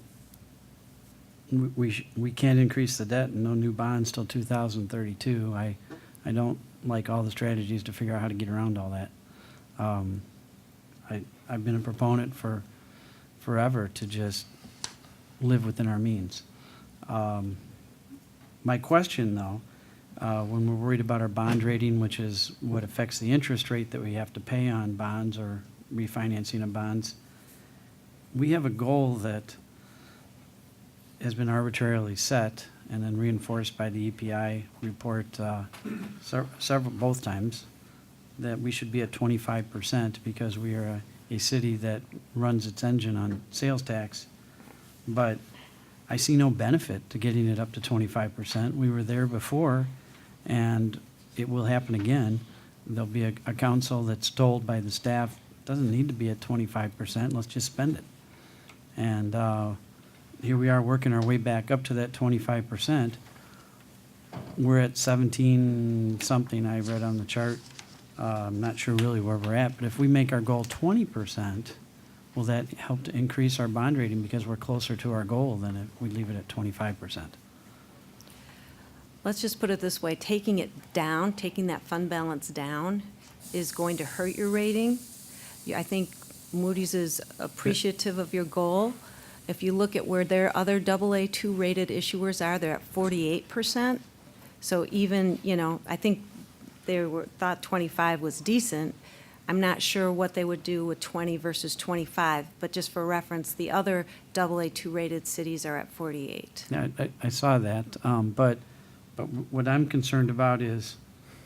we can't increase the debt and no new bonds till 2032. I don't like all the strategies to figure out how to get around all that. I've been a proponent for forever to just live within our means. My question, though, when we're worried about our bond rating, which is what affects the interest rate that we have to pay on bonds or refinancing of bonds, we have a goal that has been arbitrarily set and then reinforced by the EPI report both times, that we should be at 25% because we are a a city that runs its engine on sales tax, but I see no benefit to getting it up to 25%. We were there before, and it will happen again. There'll be a council that's told by the staff, doesn't need to be at 25%, let's just spend it. And here we are working our way back up to that 25%. We're at 17-something, I read on the chart. I'm not sure really where we're at, but if we make our goal 20%, will that help to increase our bond rating because we're closer to our goal than if we leave it at 25%? Let's just put it this way, taking it down, taking that fund balance down is going to hurt your rating. I think Moody's is appreciative of your goal. If you look at where their other AA2 rated issuers are, they're at 48%. So even, I think thought 25 was decent. I'm not sure what they would do with 20 versus 25, but just for reference, the other AA2 rated cities are at 48. Yeah, I saw that, but what I'm concerned about is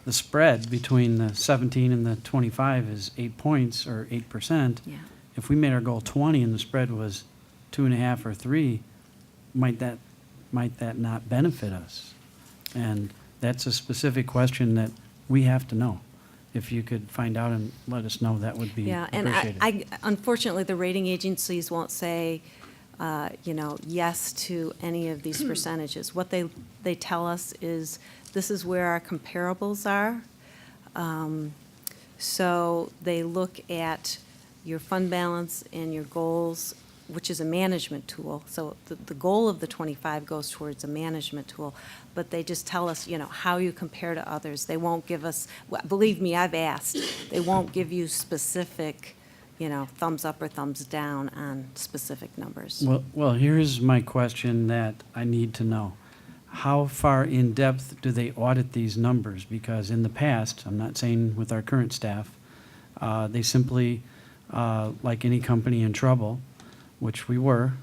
the spread between the 17 and the 25 is 8 points or 8%. Yeah. If we made our goal 20 and the spread was 2.5 or 3, might that not benefit us? And that's a specific question that we have to know. If you could find out and let us know, that would be Yeah, and appreciated. I unfortunately, the rating agencies won't say, yes to any of these percentages. What they tell us is, this is where our comparables are. So they look at your fund balance and your goals, which is a management tool. So the goal of the 25 goes towards a management tool, but they just tell us, how you compare to others. They won't give us, believe me, I've asked, they won't give you specific, thumbs up or thumbs down on specific numbers. Well, here's my question that I need to know. How far in depth do they audit these numbers? Because in the past, I'm not saying with our current staff, they simply, like any company in trouble, which we were,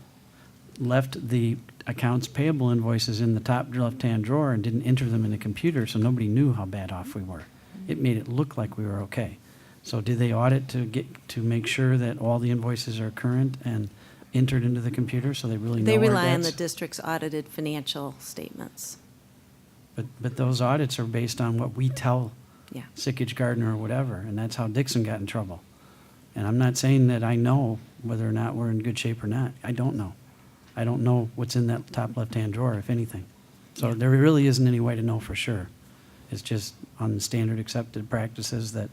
left the accounts payable invoices in the top left-hand drawer and didn't enter them in the computer, so nobody knew how bad off we were. It made it look like we were okay. So do they audit to make sure that all the invoices are current and entered into the computer so they really know They our rely on the debts? district's audited financial statements. But those audits are based on what we tell Yeah. Sickage Gardner or whatever, and that's how Dixon got in trouble. And I'm not saying that I know whether or not we're in good shape or not. I don't know. I don't know what's in that top left-hand drawer, if anything. So there really isn't any way to know for sure. It's just on the standard accepted practices that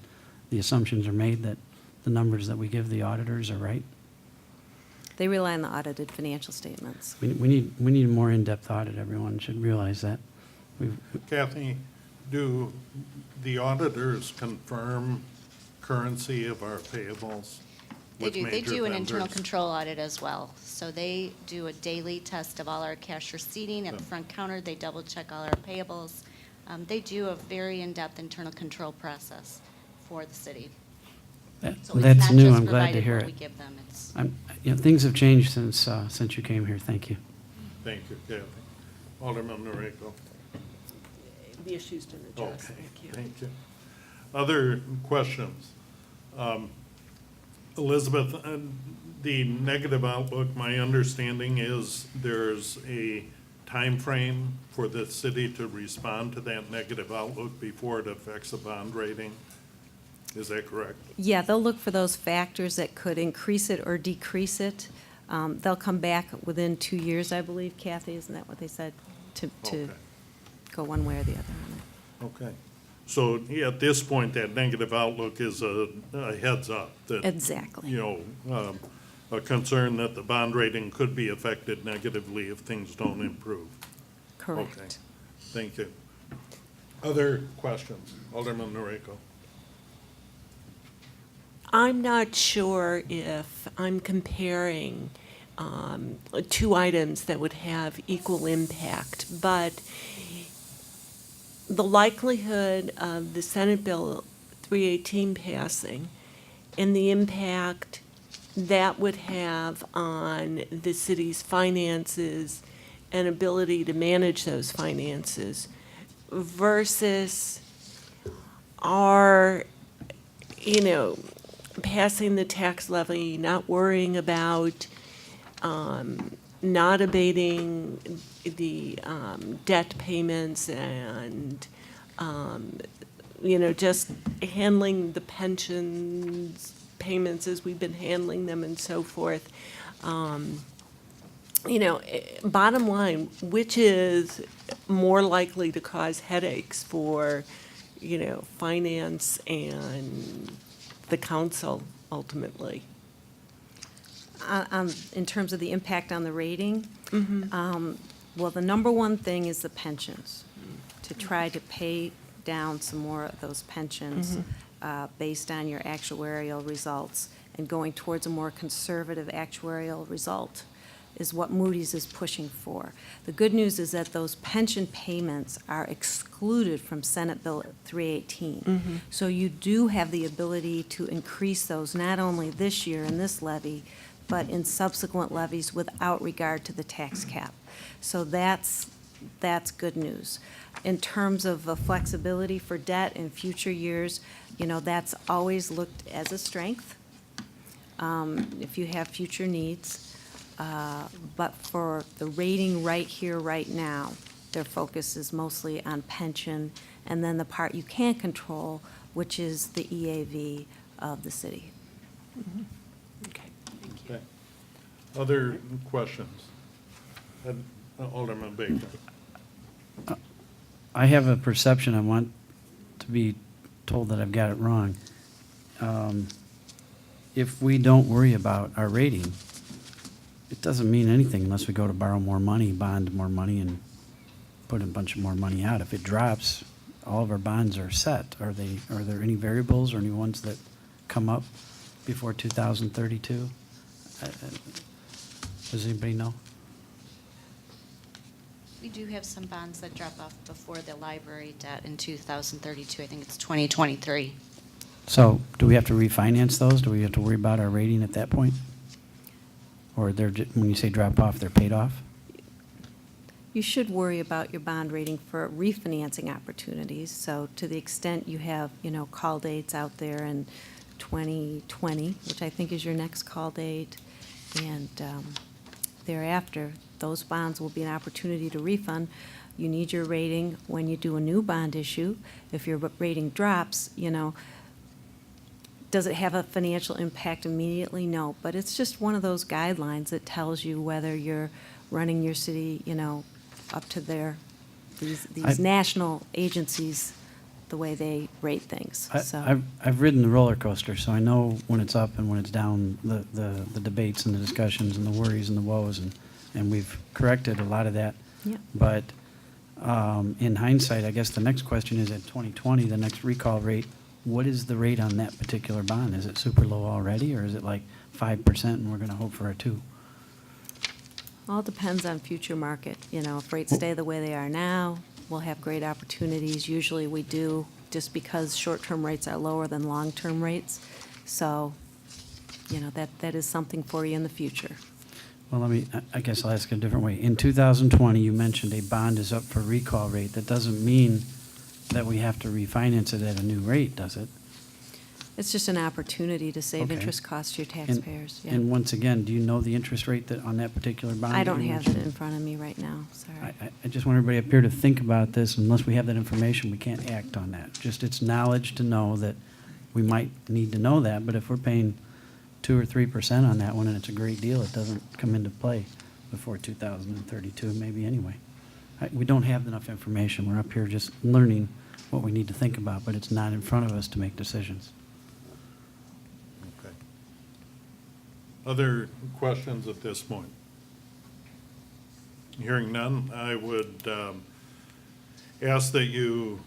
the assumptions are made that the numbers that we give the auditors are right. They rely on the audited financial statements. We need a more in-depth audit. Everyone should realize that. Kathy, do the auditors confirm currency of our payables? They with do. They major do an internal vendors? control audit as well. So they do a daily test of all our cash receipting at the front counter. They double check all our payables. They do a very in-depth internal control process for the city. So it's That's not new. just I'm glad to provided hear what it. we give them. It's Things have changed since you came here. Thank you. Thank you, Kathy. Alderman Noriko. The issue's been addressed, Okay, thank you. thank you. Other questions? Elizabeth, the negative outlook, my understanding is there's a time frame for the city to respond to that negative outlook before it affects the bond rating. Is that correct? Yeah, they'll look for those factors that could increase it or decrease it. They'll come back within 2 years, I believe, Kathy, isn't that what they said? To Okay. go one way or the other on it. Okay. So at this point, that negative outlook is a heads up that. Exactly. A concern that the bond rating could be affected negatively if things don't improve. Okay. Correct. Thank you. Other questions? Alderman Noriko. I'm not sure if I'm comparing two items that would have equal impact, but the likelihood of the Senate Bill 318 passing and the impact that would have on the city's finances and ability to manage those finances versus our, passing the tax levy, not worrying about not abating the debt payments and, just handling the pensions payments as we've been handling them and so forth. Bottom line, which is more likely to cause headaches for, finance and the council ultimately? In terms of the impact on the rating, well, the number one thing is the pensions, to try to pay down some more of those pensions based on your actuarial results and going towards a more conservative actuarial result is what Moody's is pushing for. The good news is that those pension payments are excluded from Senate Bill 318. So you do have the ability to increase those not only this year in this levy, but in subsequent levies without regard to the tax cap. So that's good news. In terms of the flexibility for debt in future years, that's always looked as a strength if you have future needs. But for the rating right here, right now, their focus is mostly on pension, and then the part you can't control, which is the EAV of the city. Okay, thank you. Okay. Other questions? Alderman Baker. I have a perception, I want to be told that I've got it wrong. If we don't worry about our rating, it doesn't mean anything unless we go to borrow more money, bond more money, and put a bunch of more money out. If it drops, all of our bonds are set. Are there any variables or any ones that come up before 2032? Does anybody know? We do have some bonds that drop off before the library debt in 2032. I think it's 2023. So do we have to refinance those? Do we have to worry about our rating at that point? Or when you say drop off, they're paid off? You should worry about your bond rating for refinancing opportunities. So to the extent you have, call dates out there in 2020, which I think is your next call date, and thereafter, those bonds will be an opportunity to refund. You need your rating when you do a new bond issue. If your rating drops, does it have a financial impact immediately? No, but it's just one of those guidelines that tells you whether you're running your city, up to these national agencies, the way they rate things. So I've ridden the roller coaster, so I know when it's up and when it's down, the debates and the discussions and the worries and the woes, and we've corrected a lot of that. Yeah. But in hindsight, I guess the next question is at 2020, the next recall rate, what is the rate on that particular bond? Is it super low already, or is it like 5% and we're going to hope for a 2? all depends on future market. If rates stay the way they are now, we'll have great opportunities. Usually we do, just because short-term rates are lower than long-term rates. So, that is something for you in the future. Well, I guess I'll ask it a different way. In 2020, you mentioned a bond is up for recall rate. That doesn't mean that we have to refinance it at a new rate, does it? It's just an opportunity to save Okay. interest costs to your And- taxpayers. Yeah. And once again, do you know the interest rate that, on that particular bond? I that don't you have it mentioned? in front of me right now, sorry. I just want everybody up here to think about this. Unless we have that information, we can't act on that. Just it's knowledge to know that we might need to know that, but if we're paying 2 or 3% on that one and it's a great deal, it doesn't come into play before 2032, maybe anyway. We don't have enough information. We're up here just learning what we need to think about, but it's not in front of us to make decisions. Okay. Other questions at this point? Hearing none, I would ask that you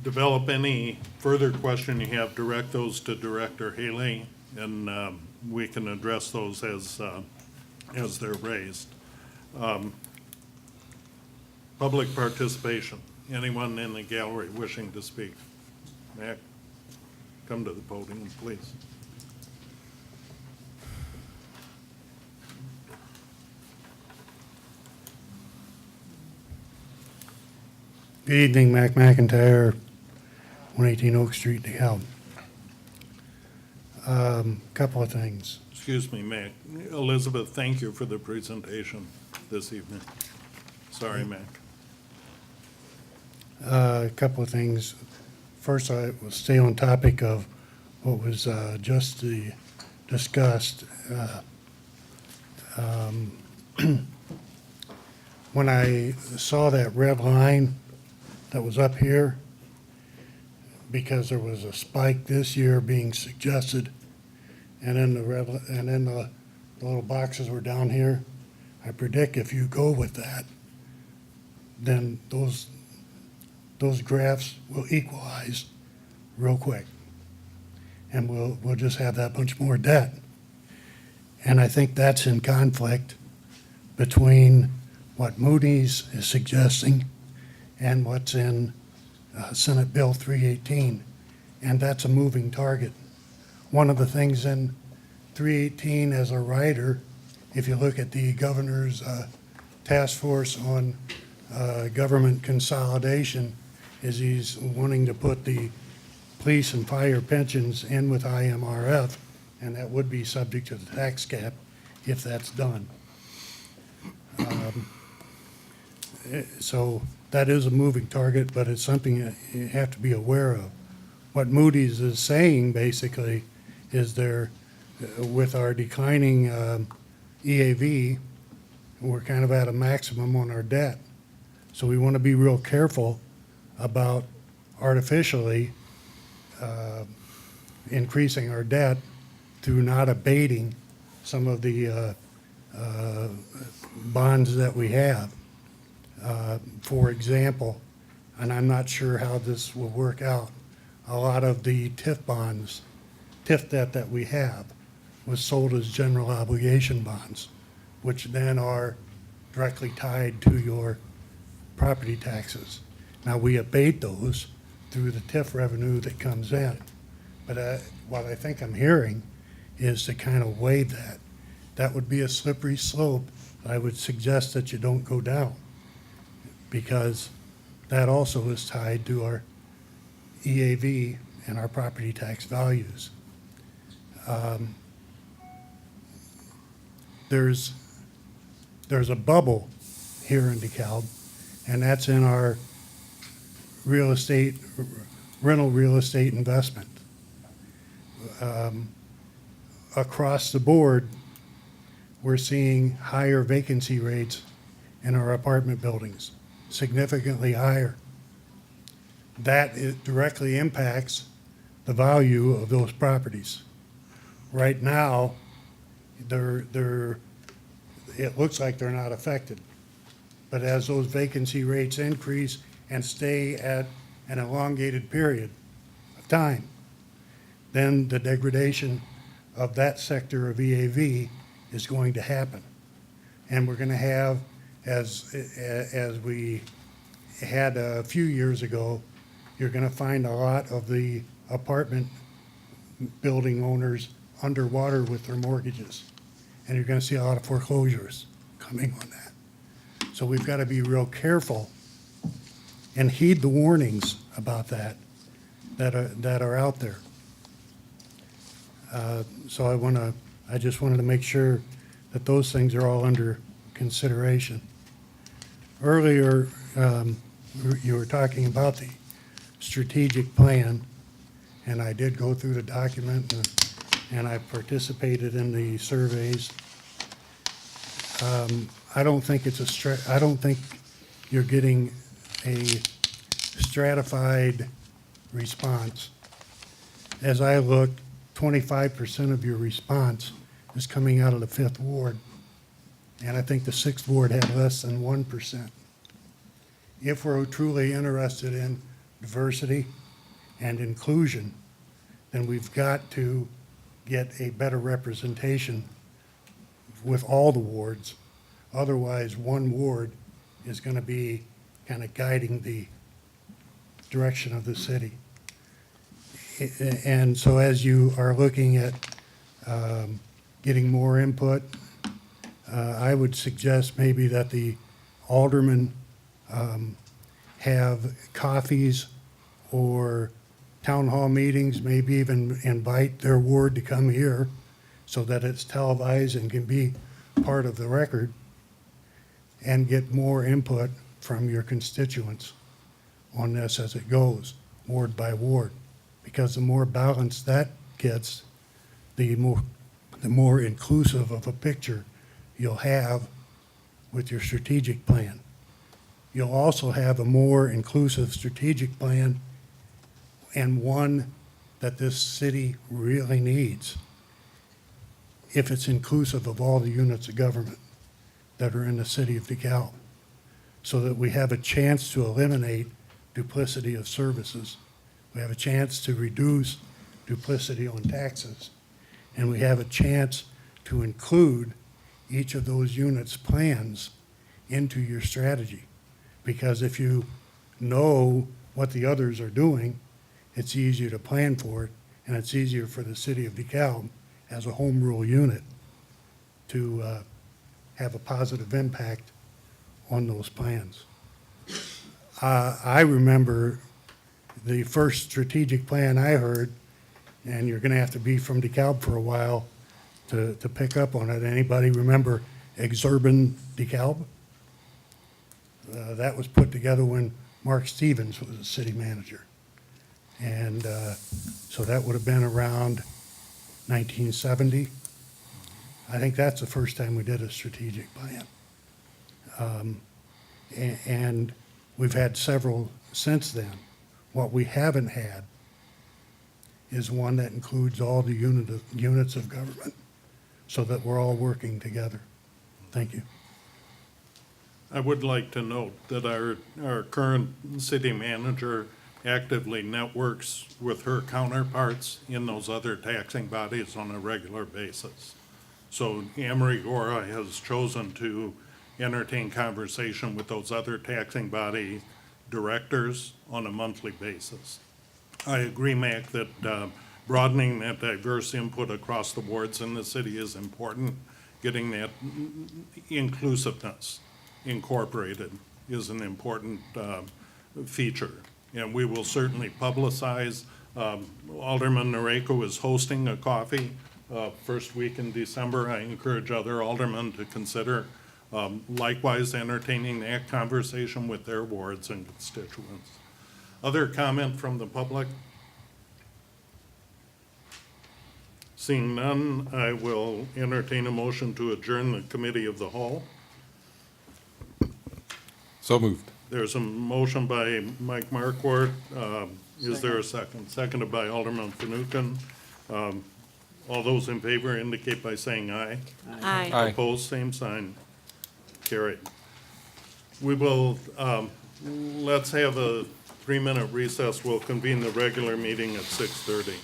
develop any further question you have, direct those to Director Haley, and we can address those as they're raised. Public participation. Anyone in the gallery wishing to speak? Mac, come to the podium, please. Good evening, Mac McIntyre, 118 Oak Street, DeKalb. Couple of things. Excuse me, Mac. Elizabeth, thank you for the presentation this evening. Sorry, Mac. A couple of things. First, I will stay on topic of what was just discussed. When I saw that red line that was up here, because there was a spike this year being suggested, and then the little boxes were down here, I predict if you go with that, then those graphs will equalize real quick. And we'll just have that much more debt. And I think that's in conflict between what Moody's is suggesting and what's in Senate Bill 318. And that's a moving target. One of the things in 318 as a rider, if you look at the governor's task force on government consolidation, is he's wanting to put the police and fire pensions in with IMRF, and that would be subject to the tax cap if that's done. So that is a moving target, but it's something that you have to be aware of. What Moody's is saying basically is with our declining EAV, we're kind of at a maximum on our debt. So we want to be real careful about artificially increasing our debt through not abating some of the bonds that we have. For example, and I'm not sure how this will work out, a lot of the TIF bonds, TIF debt that we have was sold as general obligation bonds, which then are directly tied to your property taxes. Now, we abate those through the TIF revenue that comes in. But what I think I'm hearing is to kind of waive that. That would be a slippery slope. I would suggest that you don't go down, because that also is tied to our EAV and our property tax values. There's a bubble here in DeKalb, and that's in our real estate, rental real estate investment. Across the board, we're seeing higher vacancy rates in our apartment buildings, significantly higher. That directly impacts the value of those properties. Right now, it looks like they're not affected. But as those vacancy rates increase and stay at an elongated period of time, then the degradation of that sector of EAV is going to happen. And we're going to have, as we had a few years ago, you're going to find a lot of the apartment building owners underwater with their mortgages. And you're going to see a lot of foreclosures coming on that. So we've got to be real careful and heed the warnings about that are out there. So I just wanted to make sure that those things are all under consideration. Earlier, you were talking about the strategic plan, and I did go through the document, and I participated in the surveys. I don't think I don't think you're getting a stratified response. As I look, 25% of your response is coming out of the 5th Ward, and I think the 6th Ward had less than 1%. If we're truly interested in diversity and inclusion, then we've got to get a better representation with all the wards. Otherwise, one ward is going to be kind of guiding the direction of the city. And so as you are looking at getting more input, I would suggest maybe that the aldermen have coffees or town hall meetings, maybe even invite their ward to come here so that it's televised and can be part of the record, and get more input from your constituents on this as it goes, ward by ward. Because the more balanced that gets, the more inclusive of a picture you'll have with your strategic plan. You'll also have a more inclusive strategic plan, and one that this city really needs, if it's inclusive of all the units of government that are in the city of DeKalb, so that we have a chance to eliminate duplicity of services. We have a chance to reduce duplicity on taxes, and we have a chance to include each of those units' plans into your strategy. Because if you know what the others are doing, it's easier to plan for it, and it's easier for the city of DeKalb as a home rule unit to have a positive impact on those plans. I remember the first strategic plan I heard, and you're gonna have to be from DeKalb for a while to pick up on it. Anybody remember Exurban DeKalb? That was put together when Mark Stevens was the city manager. And so that would have been around 1970. I think that's the first time we did a strategic plan. And we've had several since then. What we haven't had is one that includes all the units of government, so that we're all working together. Thank you. I would like to note that our current city manager actively networks with her counterparts in those other taxing bodies on a regular basis. So Amory Gora has chosen to entertain conversation with those other taxing body directors on a monthly basis. I agree, Mac, that broadening that diverse input across the boards in the city is important. Getting that inclusiveness incorporated is an important feature. And we will certainly publicize. Alderman Noreko is hosting a coffee first week in December. I encourage other aldermen to consider likewise entertaining that conversation with their wards and constituents. Other comment from the public? Seeing none, I will entertain a motion to adjourn the committee of the whole. So moved. There's a motion by Mike Markwart. Is there a second? Seconded by Alderman Fanouken. All those in favor indicate by saying aye. Aye. Aye. Opposed, same sign. Carried. We will, let's have a 3-minute recess. We'll convene the regular meeting at 6:30.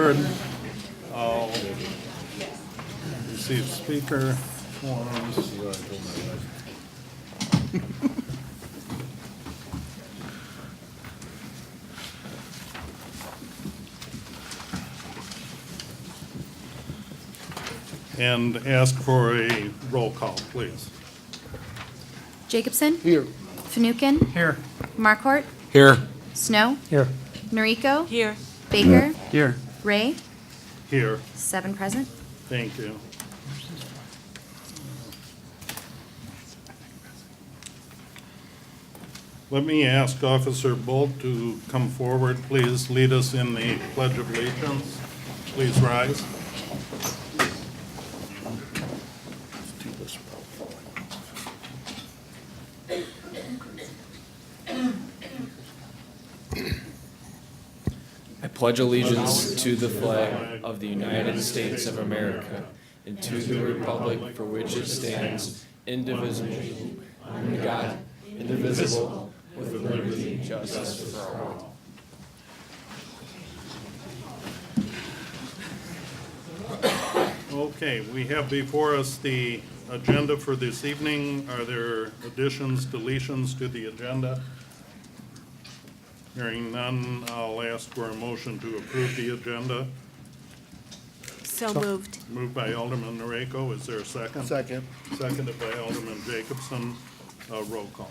adjourn. I'll receive speaker forms. And ask for a roll call, please. Jacobson? Here. Fanouken? Here. Markort? Here. Snow? Here. Noriko? Here. Baker? Here. Ray? Here. 7 present. Thank you. Let me ask Officer Bolt to come forward, please lead us in the Pledge of Allegiance. Please rise. I pledge allegiance to the flag of the United States of America and to the republic for which it stands, indivisible, under God, indivisible, with liberty and justice for all. Okay, we have before us the agenda for this evening. Are there additions, deletions to the agenda? Hearing none, I'll ask for a motion to approve the agenda. So moved. Moved by Alderman Noriko. Is there a second? Second. Seconded by Alderman Jacobson. Roll call.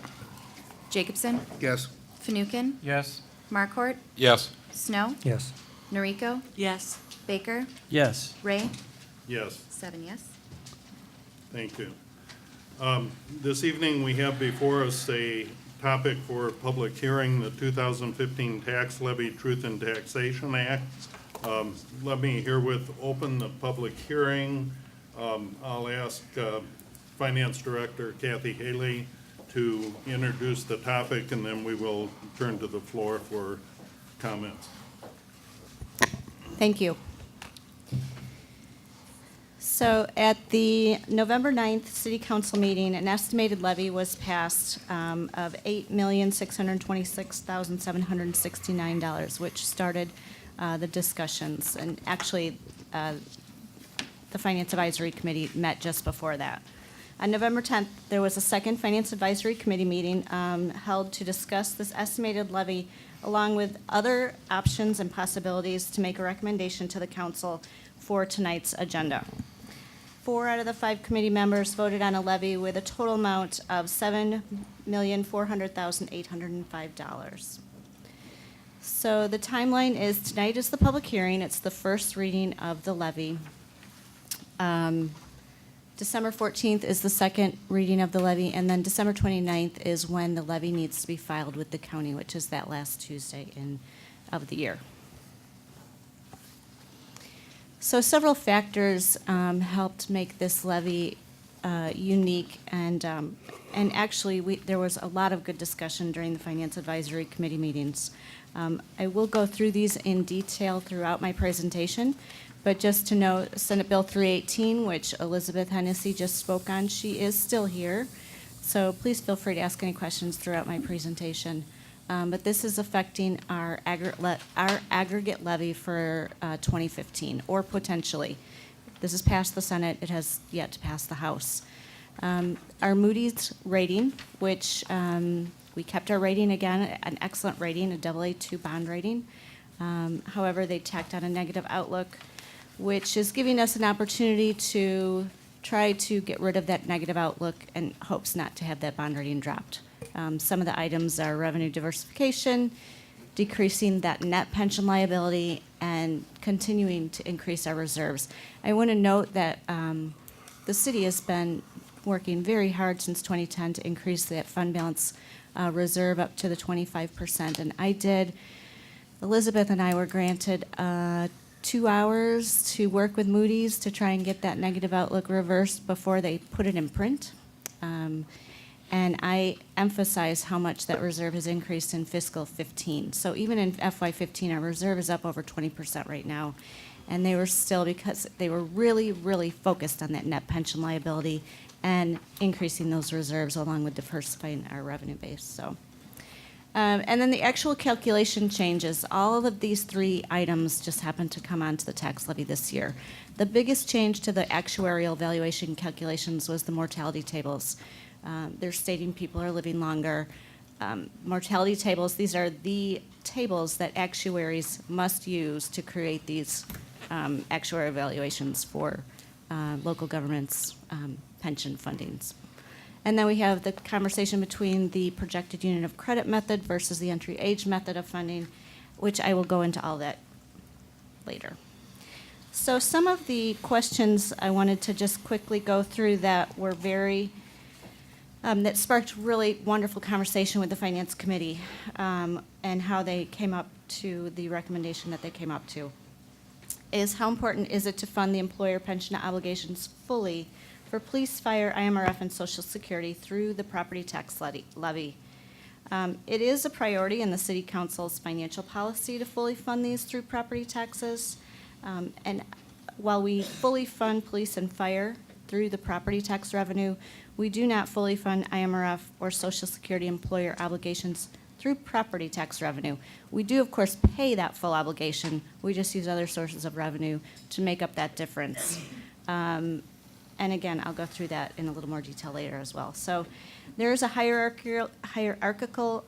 Jacobson? Yes. Fanouken? Yes. Markort? Yes. Snow? Yes. Noriko? Yes. Baker? Yes. Ray? Yes. 7 yes. Thank you. This evening, we have before us a topic for public hearing, the 2015 Tax Levy Truth in Taxation Act. Let me herewith open the public hearing. I'll ask Finance Director Kathy Haley to introduce the topic, and then we will turn to the floor for comments. Thank you. So at the November 9th City Council meeting, an estimated levy was passed of $8,626,769, which started the discussions. And actually, the Finance Advisory Committee met just before that. On November 10th, there was a second Finance Advisory Committee meeting held to discuss this estimated levy along with other options and possibilities to make a recommendation to the council for tonight's agenda. 4 out of the 5 committee members voted on a levy with a total amount of $7,400,805. So the timeline is, tonight is the public hearing. It's the first reading of the levy. December 14th is the second reading of the levy, and then December 29th is when the levy needs to be filed with the county, which is that last Tuesday of the year. So several factors helped make this levy unique, and actually there was a lot of good discussion during the Finance Advisory Committee meetings. I will go through these in detail throughout my presentation, but just to note, Senate Bill 318, which Elizabeth Hennessy just spoke on, she is still here, so please feel free to ask any questions throughout my presentation. But this is affecting our aggregate levy for 2015, or potentially. This has passed the Senate. It has yet to pass the House. Our Moody's rating, which we kept our rating again, an excellent rating, a AA2 bond rating. However, they tacked on a negative outlook, which is giving us an opportunity to try to get rid of that negative outlook in hopes not to have that bond rating dropped. Some of the items are revenue diversification, decreasing that net pension liability, and continuing to increase our reserves. I want to note that the city has been working very hard since 2010 to increase that fund balance reserve up to the 25%. And Elizabeth and I were granted 2 hours to work with Moody's to try and get that negative outlook reversed before they put it in print. And I emphasize how much that reserve has increased in fiscal 15. So even in FY 15, our reserve is up over 20% right now. And they were still, because they were really, really focused on that net pension liability and increasing those reserves along with diversifying our revenue base. So And then the actual calculation changes. All of these three items just happen to come onto the tax levy this year. The biggest change to the actuarial valuation calculations was the mortality tables. They're stating people are living longer. Mortality tables, these are the tables that actuaries must use to create these actuarial valuations for local governments' pension fundings. And then we have the conversation between the projected unit of credit method versus the entry age method of funding, which I will go into all that later. So some of the questions I wanted to just quickly go through that were that sparked really wonderful conversation with the Finance Committee and how they came up to the recommendation that they came up to is how important is it to fund the employer pension obligations fully for police, fire, IMRF, and Social Security through the property tax levy. It is a priority in the City Council's financial policy to fully fund these through property taxes. And while we fully fund police and fire through the property tax revenue, we do not fully fund IMRF or Social Security employer obligations through property tax revenue. We do, of course, pay that full obligation. We just use other sources of revenue to make up that difference. And again, I'll go through that in a little more detail later as well. So there is a hierarchical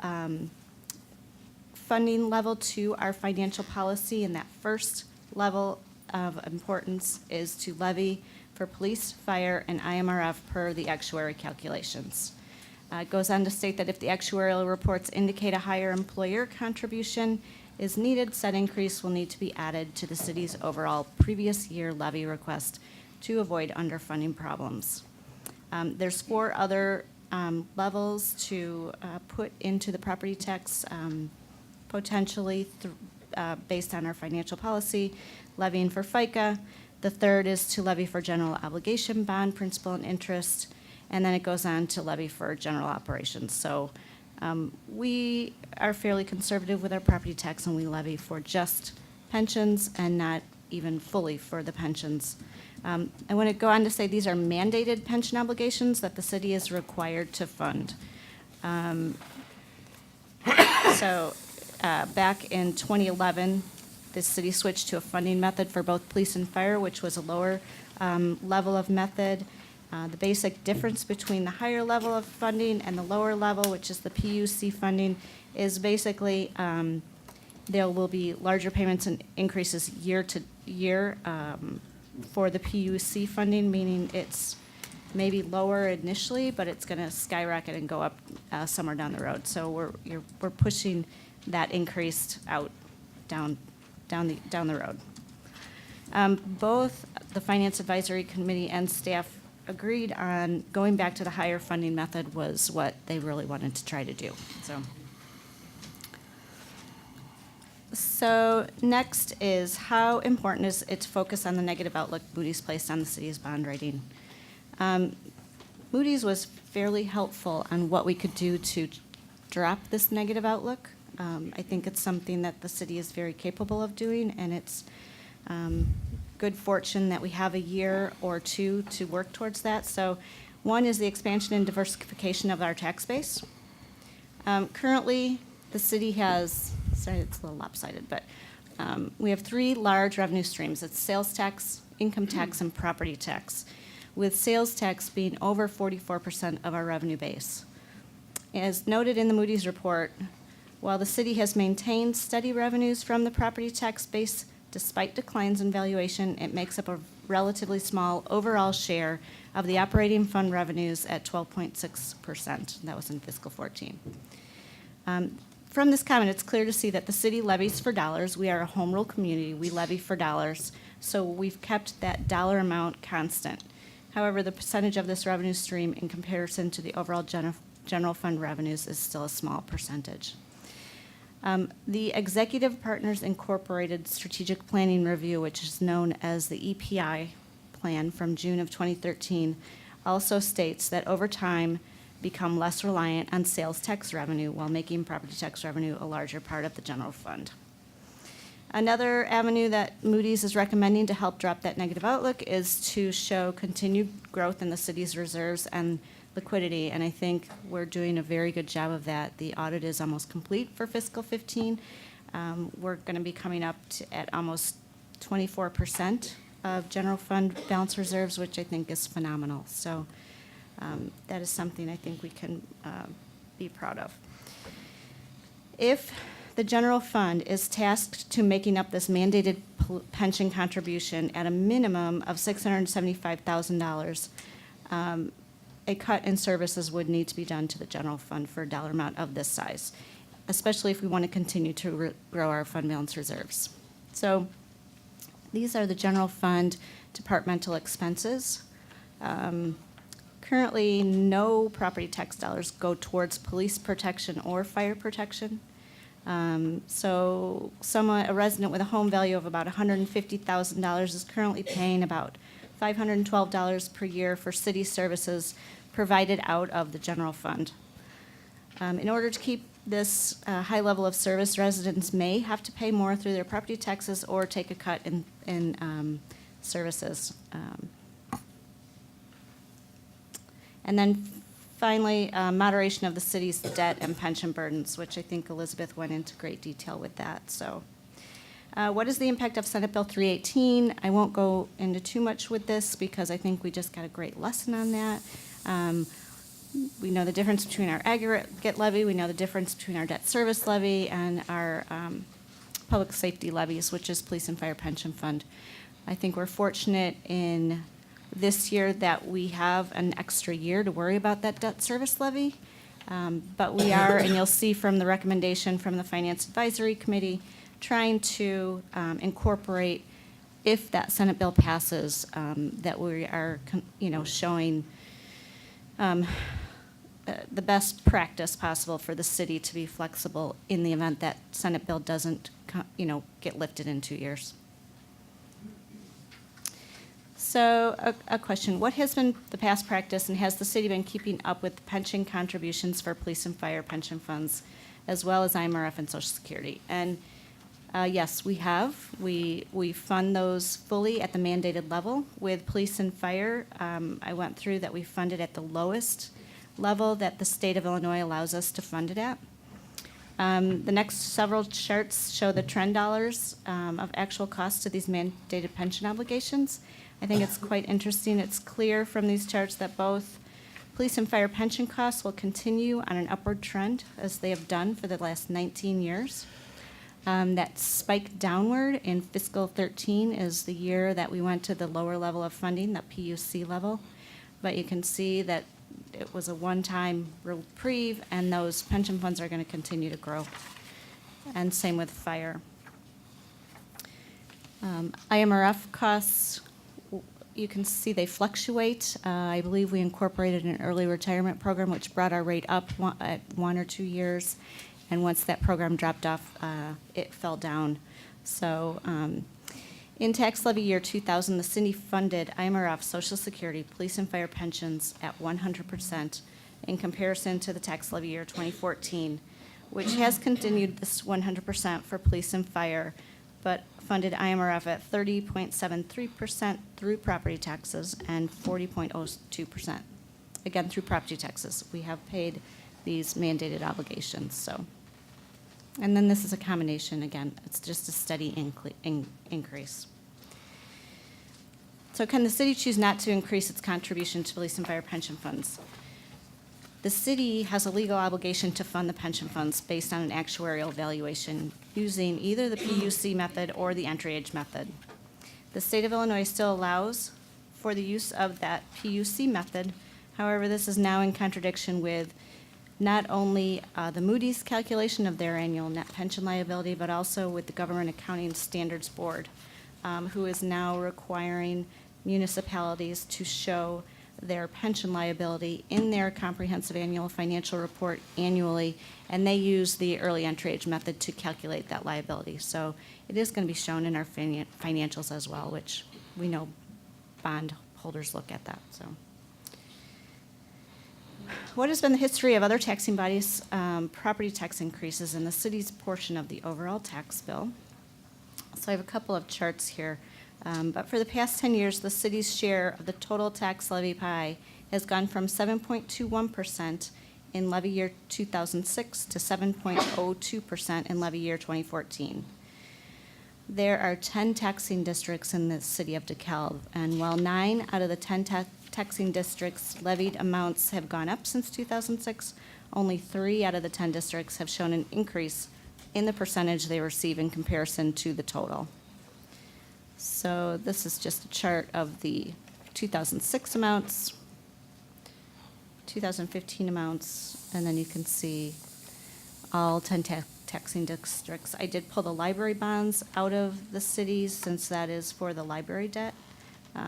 funding level to our financial policy, and that first level of importance is to levy for police, fire, and IMRF per the actuary calculations. It goes on to state that if the actuarial reports indicate a higher employer contribution is needed, said increase will need to be added to the city's overall previous year levy request to avoid underfunding problems. There's 4 other levels to put into the property tax potentially based on our financial policy, levying for FICA. The third is to levy for general obligation bond, principal and interest, and then it goes on to levy for general operations. So we are fairly conservative with our property tax, and we levy for just pensions and not even fully for the pensions. I want to go on to say these are mandated pension obligations that the city is required to fund. Back in 2011, the city switched to a funding method for both police and fire, which was a lower level of method. The basic difference between the higher level of funding and the lower level, which is the PUC funding, is basically there will be larger payments and increases year to year for the PUC funding, meaning it's maybe lower initially, but it's going to skyrocket and go up somewhere down the road. So we're pushing that increased out down the road. Both the Finance Advisory Committee and staff agreed on going back to the higher funding method was what they really wanted to try to do. So next is how important is it to focus on the negative outlook Moody's placed on the city's bond rating. Moody's was fairly helpful on what we could do to drop this negative outlook. I think it's something that the city is very capable of doing, and it's good fortune that we have a year or two to work towards that. So one is the expansion and diversification of our tax base. Currently, the city has, sorry, it's a little lopsided, but we have 3 large revenue streams. It's sales tax, income tax, and property tax, with sales tax being over 44% of our revenue base. As noted in the Moody's report, while the city has maintained steady revenues from the property tax base, despite declines in valuation, it makes up a relatively small overall share of the operating fund revenues at 12.6%. That was in fiscal 14. From this comment, it's clear to see that the city levies for dollars. We are a home rule community. We levy for dollars. So we've kept that dollar amount constant. However, the percentage of this revenue stream in comparison to the overall general fund revenues is still a small percentage. The Executive Partners Incorporated Strategic Planning Review, which is known as the EPI plan from June of 2013, also states that over time, become less reliant on sales tax revenue while making property tax revenue a larger part of the general fund. Another avenue that Moody's is recommending to help drop that negative outlook is to show continued growth in the city's reserves and liquidity, and I think we're doing a very good job of that. The audit is almost complete for fiscal 15. We're going to be coming up at almost 24% of general fund balance reserves, which I think is phenomenal. So that is something I think we can be proud of. If the general fund is tasked to making up this mandated pension contribution at a minimum of $675,000, a cut in services would need to be done to the general fund for a dollar amount of this size, especially if we want to continue to grow our fund balance reserves. So these are the general fund departmental expenses. Currently, no property tax dollars go towards police protection or fire protection. So a resident with a home value of about $150,000 is currently paying about $512 per year for city services provided out of the general fund. In order to keep this high level of service, residents may have to pay more through their property taxes or take a cut in services. And then finally, moderation of the city's debt and pension burdens, which I think Elizabeth went into great detail with that. So what is the impact of Senate Bill 318? I won't go into too much with this because I think we just got a great lesson on that. We know the difference between our aggregate levy, we know the difference between our debt service levy and our public safety levies, which is police and fire pension fund. I think we're fortunate in this year that we have an extra year to worry about that debt service levy. But we are, and you'll see from the recommendation from the Finance Advisory Committee, trying to incorporate, if that Senate bill passes, that we are, showing the best practice possible for the city to be flexible in the event that Senate bill doesn't, get lifted in 2 years. So a question, what has been the past practice and has the city been keeping up with pension contributions for police and fire pension funds as well as IMRF and Social Security? And yes, we have. We fund those fully at the mandated level. With police and fire, I went through that we funded at the lowest level that the state of Illinois allows us to fund it at. The next several charts show the trend dollars of actual costs to these mandated pension obligations. I think it's quite interesting. It's clear from these charts that both police and fire pension costs will continue on an upward trend as they have done for the last 19 years. That spike downward in fiscal 13 is the year that we went to the lower level of funding, the PUC level. But you can see that it was a one-time reprieve, and those pension funds are going to continue to grow. And same with fire. IMRF costs, you can see they fluctuate. I believe we incorporated an early retirement program, which brought our rate up at 1 or 2 years. And once that program dropped off, it fell down. So in tax levy year 2000, the city funded IMRF, Social Security, police and fire pensions at 100% in comparison to the tax levy year 2014, which has continued this 100% for police and fire, but funded IMRF at 30.73% through property taxes and 40.02%, again, through property taxes. We have paid these mandated obligations, so. And then this is a combination, again, it's just a steady increase. So can the city choose not to increase its contribution to police and fire pension funds? The city has a legal obligation to fund the pension funds based on an actuarial valuation using either the PUC method or the entry age method. The state of Illinois still allows for the use of that PUC method. However, this is now in contradiction with not only the Moody's calculation of their annual net pension liability, but also with the Government Accounting Standards Board, who is now requiring municipalities to show their pension liability in their comprehensive annual financial report annually, and they use the early entry age method to calculate that liability. So it is going to be shown in our financials as well, which we know bond holders look at that. So, what has been the history of other taxing bodies' property tax increases in the city's portion of the overall tax bill? So I have a couple of charts here. But for the past 10 years, the city's share of the total tax levy pie has gone from 7.21% in levy year 2006 to 7.02% in levy year 2014. There are 10 taxing districts in the city of DeKalb, and while 9 out of the 10 taxing districts' levied amounts have gone up since 2006, only 3 out of the 10 districts have shown an increase in the percentage they receive in comparison to the total. So this is just a chart of the 2006 amounts, 2015 amounts, and then you can see all 10 taxing districts. I did pull the library bonds out of the cities since that is for the library debt,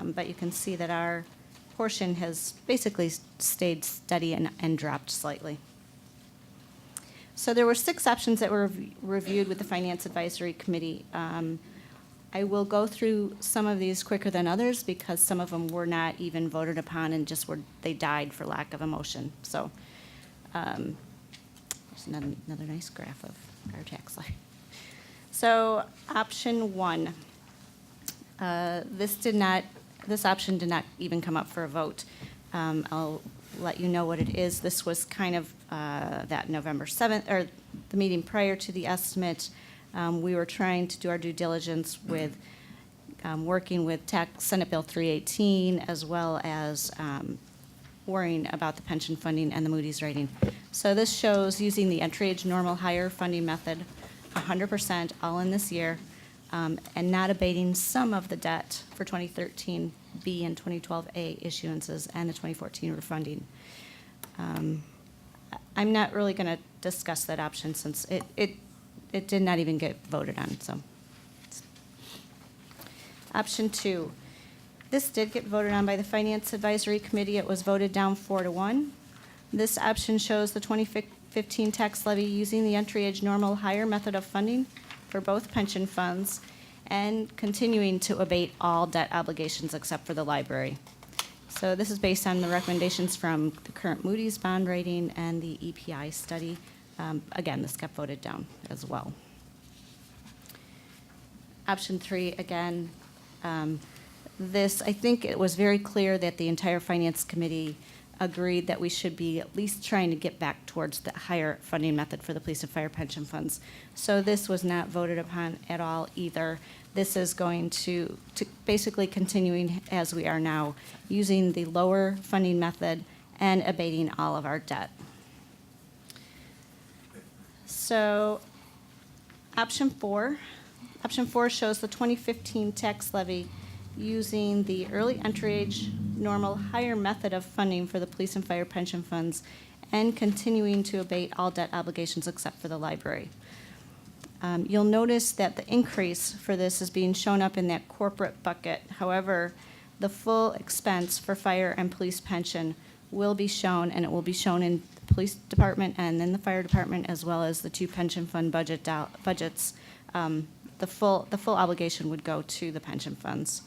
but you can see that our portion has basically stayed steady and dropped slightly. So there were 6 options that were reviewed with the Finance Advisory Committee. I will go through some of these quicker than others because some of them were not even voted upon and they died for lack of a motion. So there's another nice graph of our tax levy. So option 1, this option did not even come up for a vote. I'll let you know what it is. This was kind of that November 7th, or the meeting prior to the estimate. We were trying to do our due diligence with working with Senate Bill 318, as well as worrying about the pension funding and the Moody's rating. So this shows using the entry age normal higher funding method, 100% all in this year, and not abating some of the debt for 2013 B and 2012 A issuances and the 2014 refunding. I'm not really going to discuss that option since it did not even get voted on. So, option 2. This did get voted on by the Finance Advisory Committee. It was voted down 4-1. This option shows the 2015 tax levy using the entry age normal higher method of funding for both pension funds and continuing to abate all debt obligations except for the library. So this is based on the recommendations from the current Moody's bond rating and the EPI study. Again, this got voted down as well. Option 3, again, I think it was very clear that the entire Finance Committee agreed that we should be at least trying to get back towards the higher funding method for the police and fire pension funds. So this was not voted upon at all either. This is going to basically continuing as we are now, using the lower funding method and abating all of our debt. So option 4 shows the 2015 tax levy using the early entry age normal higher method of funding for the police and fire pension funds and continuing to abate all debt obligations except for the library. You'll notice that the increase for this is being shown up in that corporate bucket. However, the full expense for fire and police pension will be shown, and it will be shown in the police department and then the fire department, as well as the 2 pension fund budgets. The full obligation would go to the pension funds.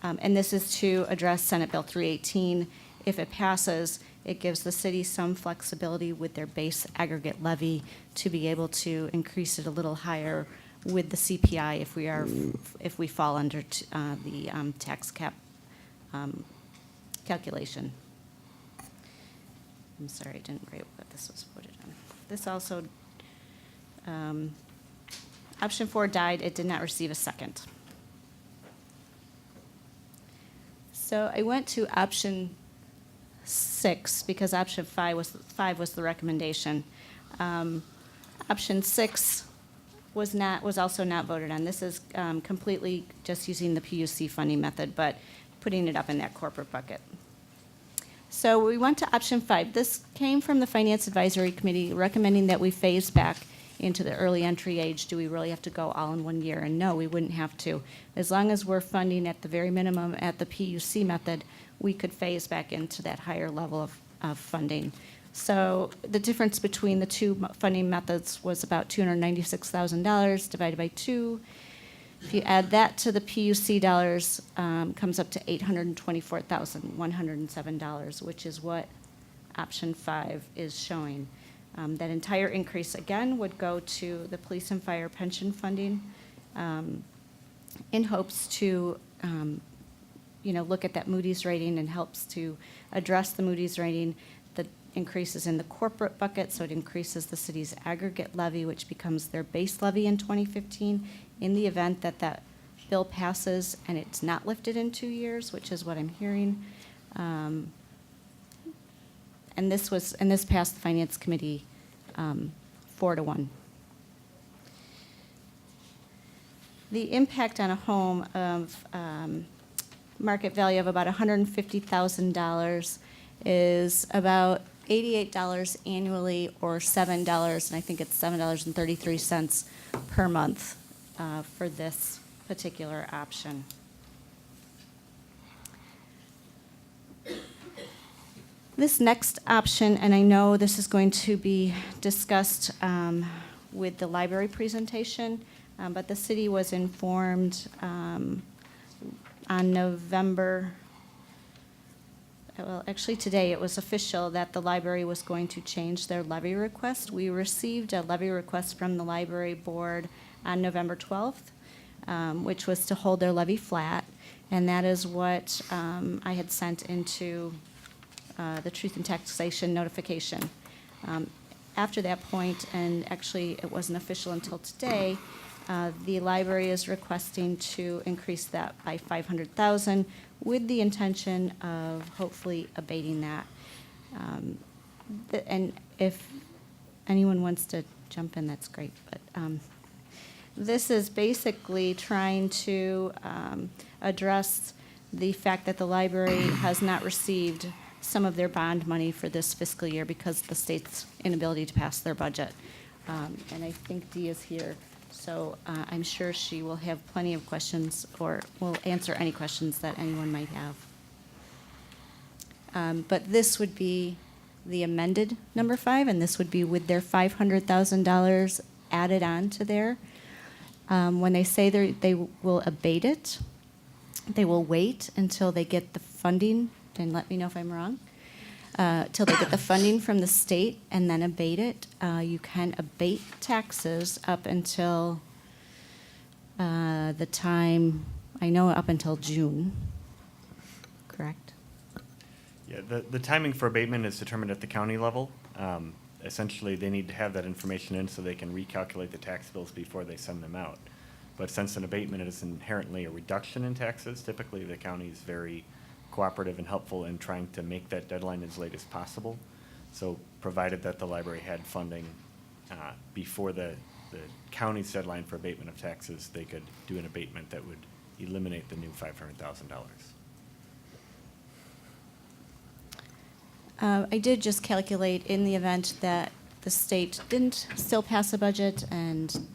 And this is to address Senate Bill 318. If it passes, it gives the city some flexibility with their base aggregate levy to be able to increase it a little higher with the CPI if we fall under the tax cap calculation. I'm sorry, I didn't write what this was voted on. This also, option 4 died. It did not receive a second. So I went to option 6 because option 5 was the recommendation. Option 6 was also not voted on. This is completely just using the PUC funding method, but putting it up in that corporate bucket. So we went to option 5. This came from the Finance Advisory Committee recommending that we phase back into the early entry age. Do we really have to go all in 1 year? And no, we wouldn't have to. As long as we're funding at the very minimum at the PUC method, we could phase back into that higher level of funding. So the difference between the 2 funding methods was about $296,000 divided by 2. If you add that to the PUC dollars, comes up to $824,107, which is what option 5 is showing. That entire increase, again, would go to the police and fire pension funding in hopes to look at that Moody's rating and helps to address the Moody's rating. The increases in the corporate bucket, so it increases the city's aggregate levy, which becomes their base levy in 2015, in the event that that bill passes and it's not lifted in 2 years, which is what I'm hearing. And this passed the Finance Committee 4-1. The impact on a home of market value of about $150,000 is about $88 annually, or $7, and I think it's $7.33 per month for this particular option. This next option, and I know this is going to be discussed with the library presentation, but the city was informed on November, well, actually today it was official that the library was going to change their levy request. We received a levy request from the library board on November 12th, which was to hold their levy flat, and that is what I had sent into the Truth and Taxation notification. After that point, and actually it wasn't official until today, the library is requesting to increase that by $500,000 with the intention of hopefully abating that. And if anyone wants to jump in, that's great. But this is basically trying to address the fact that the library has not received some of their bond money for this fiscal year because of the state's inability to pass their budget. And I think Dee is here, so I'm sure she will have plenty of questions or will answer any questions that anyone might have. But this would be the amended number 5, and this would be with their $500,000 added on to there. When they say they will abate it, they will wait until they get the funding, and let me know if I'm wrong, till they get the funding from the state and then abate it. You can abate taxes up until the time, I know up until June, correct? Yeah, the timing for abatement is determined at the county level. Essentially, they need to have that information in so they can recalculate the tax bills before they send them out. But since an abatement is inherently a reduction in taxes, typically the county is very cooperative and helpful in trying to make that deadline as late as possible. So provided that the library had funding before the county's deadline for abatement of taxes, they could do an abatement that would eliminate the new $500,000. I did just calculate in the event that the state didn't still pass a budget and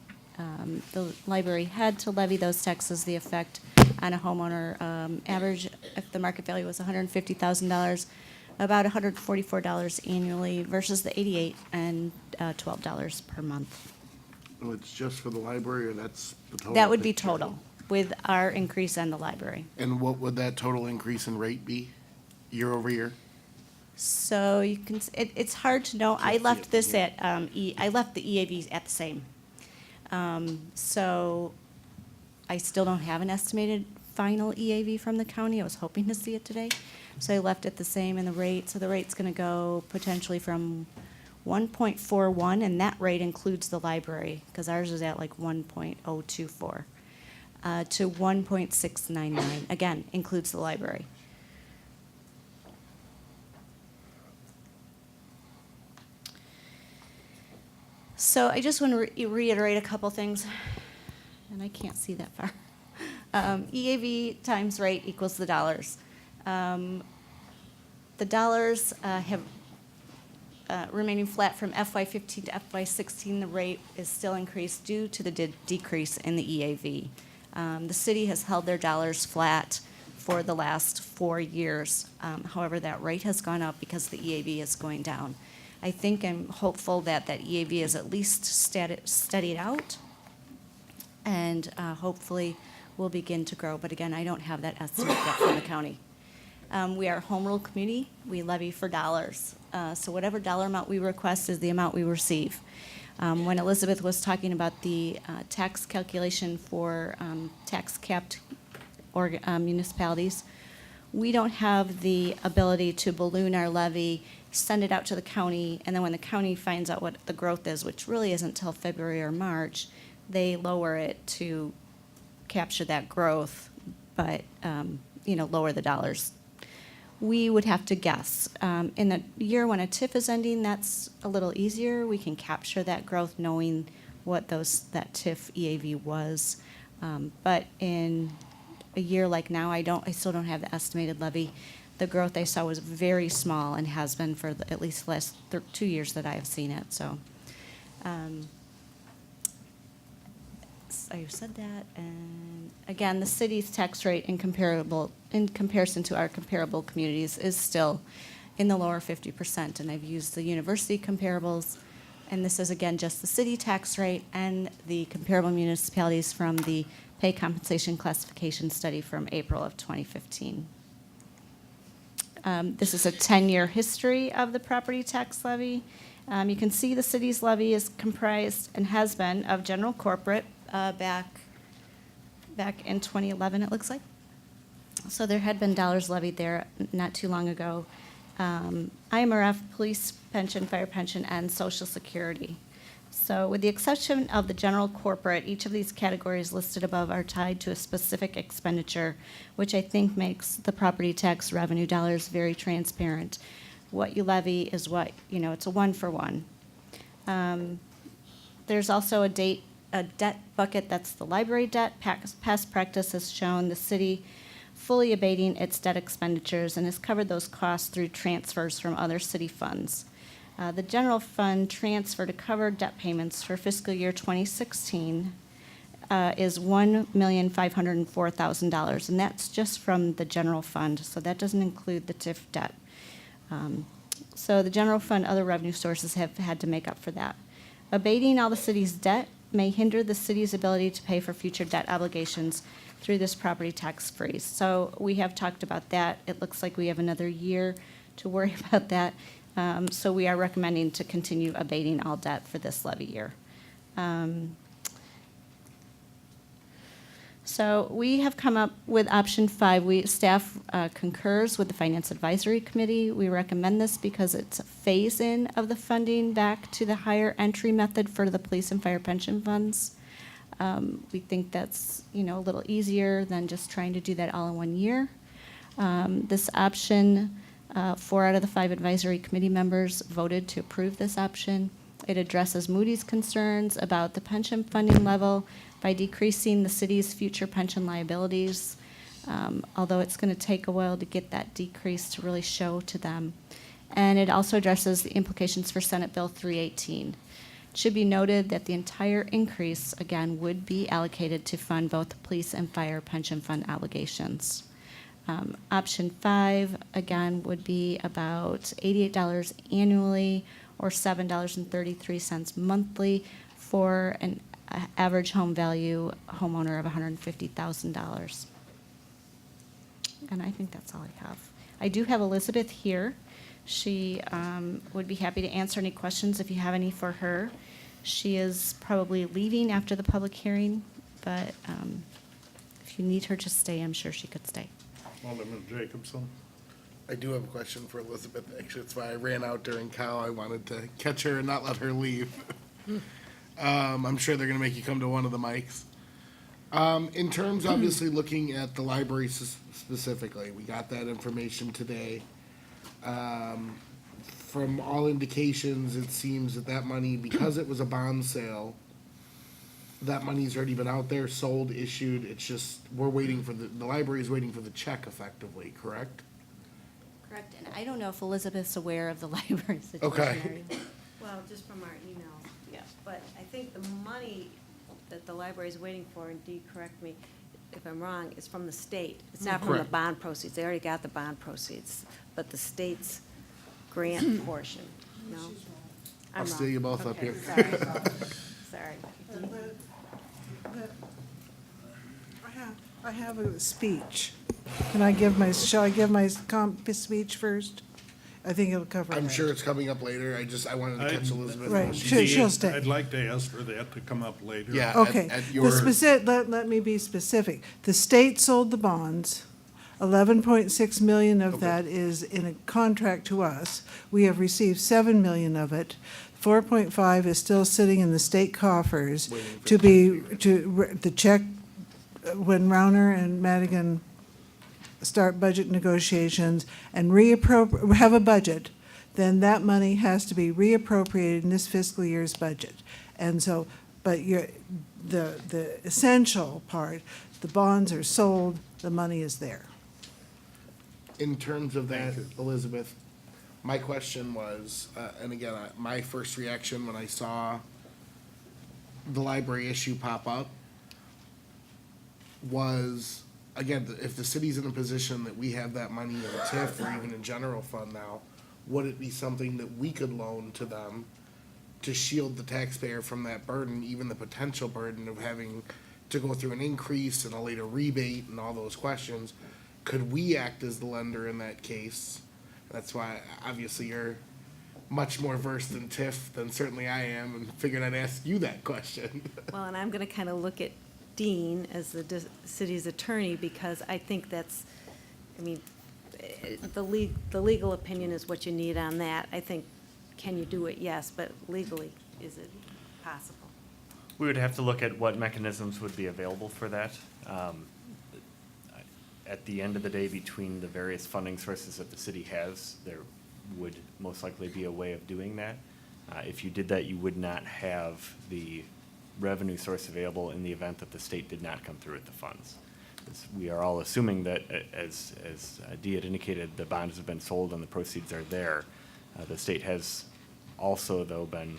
the library had to levy those taxes, the effect on a homeowner average, if the market value was $150,000, about $144 annually versus the $88 and $12 per month. Oh, it's just for the library, or that's the total? That would be picture? total, with our increase and the library. And what would that total increase in rate be, year over year? So you can, it's hard to know. I left this at, I left the EAVs at the same. So I still don't have an estimated final EAV from the county. I was hoping to see it today. So I left it the same in the rate. So the rate's going to go potentially from 1.41, and that rate includes the library, because ours is at like 1.024, to 1.699. Again, includes the library. So I just want to reiterate a couple things, and I can't see that far. EAV times rate equals the dollars. The dollars have remaining flat from FY15 to FY16. The rate is still increased due to the decrease in the EAV. The city has held their dollars flat for the last 4 years. However, that rate has gone up because the EAV is going down. I think I'm hopeful that that EAV is at least steadied out, and hopefully will begin to grow. But again, I don't have that estimate yet from the county. We are a home rule community. We levy for dollars. So whatever dollar amount we request is the amount we receive. When Elizabeth was talking about the tax calculation for tax-capped municipalities, we don't have the ability to balloon our levy, send it out to the county, and then when the county finds out what the growth is, which really isn't until February or March, they lower it to capture that growth, but, lower the dollars. We would have to guess. In the year when a TIF is ending, that's a little easier. We can capture that growth knowing what that TIF EAV was. But in a year like now, I still don't have the estimated levy. The growth I saw was very small and has been for at least the last 2 years that I have seen it, so. I said that, and again, the city's tax rate in comparison to our comparable communities is still in the lower 50%, and I've used the university comparables, and this is again just the city tax rate and the comparable municipalities from the pay compensation classification study from April of 2015. This is a 10-year history of the property tax levy. You can see the city's levy is comprised and has been of general corporate back in 2011, it looks like. So there had been dollars levied there not too long ago. IMRF, police pension, fire pension, and Social Security. So with the exception of the general corporate, each of these categories listed above are tied to a specific expenditure, which I think makes the property tax revenue dollars very transparent. What you levy is what, it's a one-for-one. There's also a debt bucket, that's the library debt. Past practice has shown the city fully abating its debt expenditures and has covered those costs through transfers from other city funds. The general fund transfer to cover debt payments for fiscal year 2016 is $1,504,000, and that's just from the general fund, so that doesn't include the TIF debt. So the general fund, other revenue sources have had to make up for that. Abating all the city's debt may hinder the city's ability to pay for future debt obligations through this property tax freeze. So we have talked about that. It looks like we have another year to worry about that. So we are recommending to continue abating all debt for this levy year. So we have come up with option 5. Staff concurs with the Finance Advisory Committee. We recommend this because it's a phase-in of the funding back to the higher entry method for the police and fire pension funds. We think that's, a little easier than just trying to do that all in 1 year. This option, 4 out of the 5 advisory committee members voted to approve this option. It addresses Moody's concerns about the pension funding level by decreasing the city's future pension liabilities, although it's going to take a while to get that decrease to really show to them. And it also addresses the implications for Senate Bill 318. It should be noted that the entire increase, again, would be allocated to fund both the police and fire pension fund obligations. Option 5, again, would be about $88 annually or $7.33 monthly for an average home value homeowner of $150,000. And I think that's all I have. I do have Elizabeth here. She would be happy to answer any questions if you have any for her. She is probably leaving after the public hearing, but if you need her to stay, I'm sure she could stay. Alderman Jacobson. I do have a question for Elizabeth. Actually, that's why I ran out during Cal. I wanted to catch her and not let her leave. I'm sure they're going to make you come to one of the mics. In terms, obviously, looking at the library specifically, we got that information today. From all indications, it seems that money, because it was a bond sale, that money's already been out there, sold, issued. It's just, we're waiting for the library's waiting for the check effectively, correct? Correct, and I don't know if Elizabeth's aware of the library situation. Okay. Are you? Well, just from our emails, yes. But I think the money that the library is waiting for, and Dee, correct me if I'm wrong, is from the state. It's not from the Correct. bond proceeds. They already got the bond proceeds, but the state's grant portion, no? I'm I'll steal wrong. you both up Okay, here. Sorry. I have a speech. Shall I give my speech first? I think it'll cover that. I'm sure it's coming up later. I wanted to catch Elizabeth. Right. while she's- She'll stay. I'd like to ask for that to come up later. Yeah. Okay, at the your- let me be specific. The state sold the bonds. 11.6 million of Okay. that is in a contract to us. We have received 7 million of it. 4.5 is still sitting in the state coffers Waiting for to be, the check, when Rauner and Madigan start budget negotiations and have a budget, then that money has to be reappropriated in this fiscal year's budget. And so, but the essential part, the bonds are sold, the money is there. In terms of that, Elizabeth, my question was, and again, my first reaction when I saw the library issue pop up was, again, if the city's in a position that we have that money in TIF or even in general fund now, would it be something that we could loan to them to shield the taxpayer from that burden, even the potential burden of having to go through an increase and a later rebate and all those questions? Could we act as the lender in that case? That's why, obviously, you're much more versed in TIF than certainly I am, and figured I'd ask you that question. Well, and I'm going to kind of look at Dean as the city's attorney, because I think that's, I mean, the legal opinion is what you need on that. I think, can you do it? Yes, but legally, is it possible? We would have to look at what mechanisms would be available for that. At the end of the day, between the various funding sources that the city has, there would most likely be a way of doing that. If you did that, you would not have the revenue source available in the event that the state did not come through with the funds. We are all assuming that, as Dee had indicated, the bonds have been sold and the proceeds are there. The state has also, though, been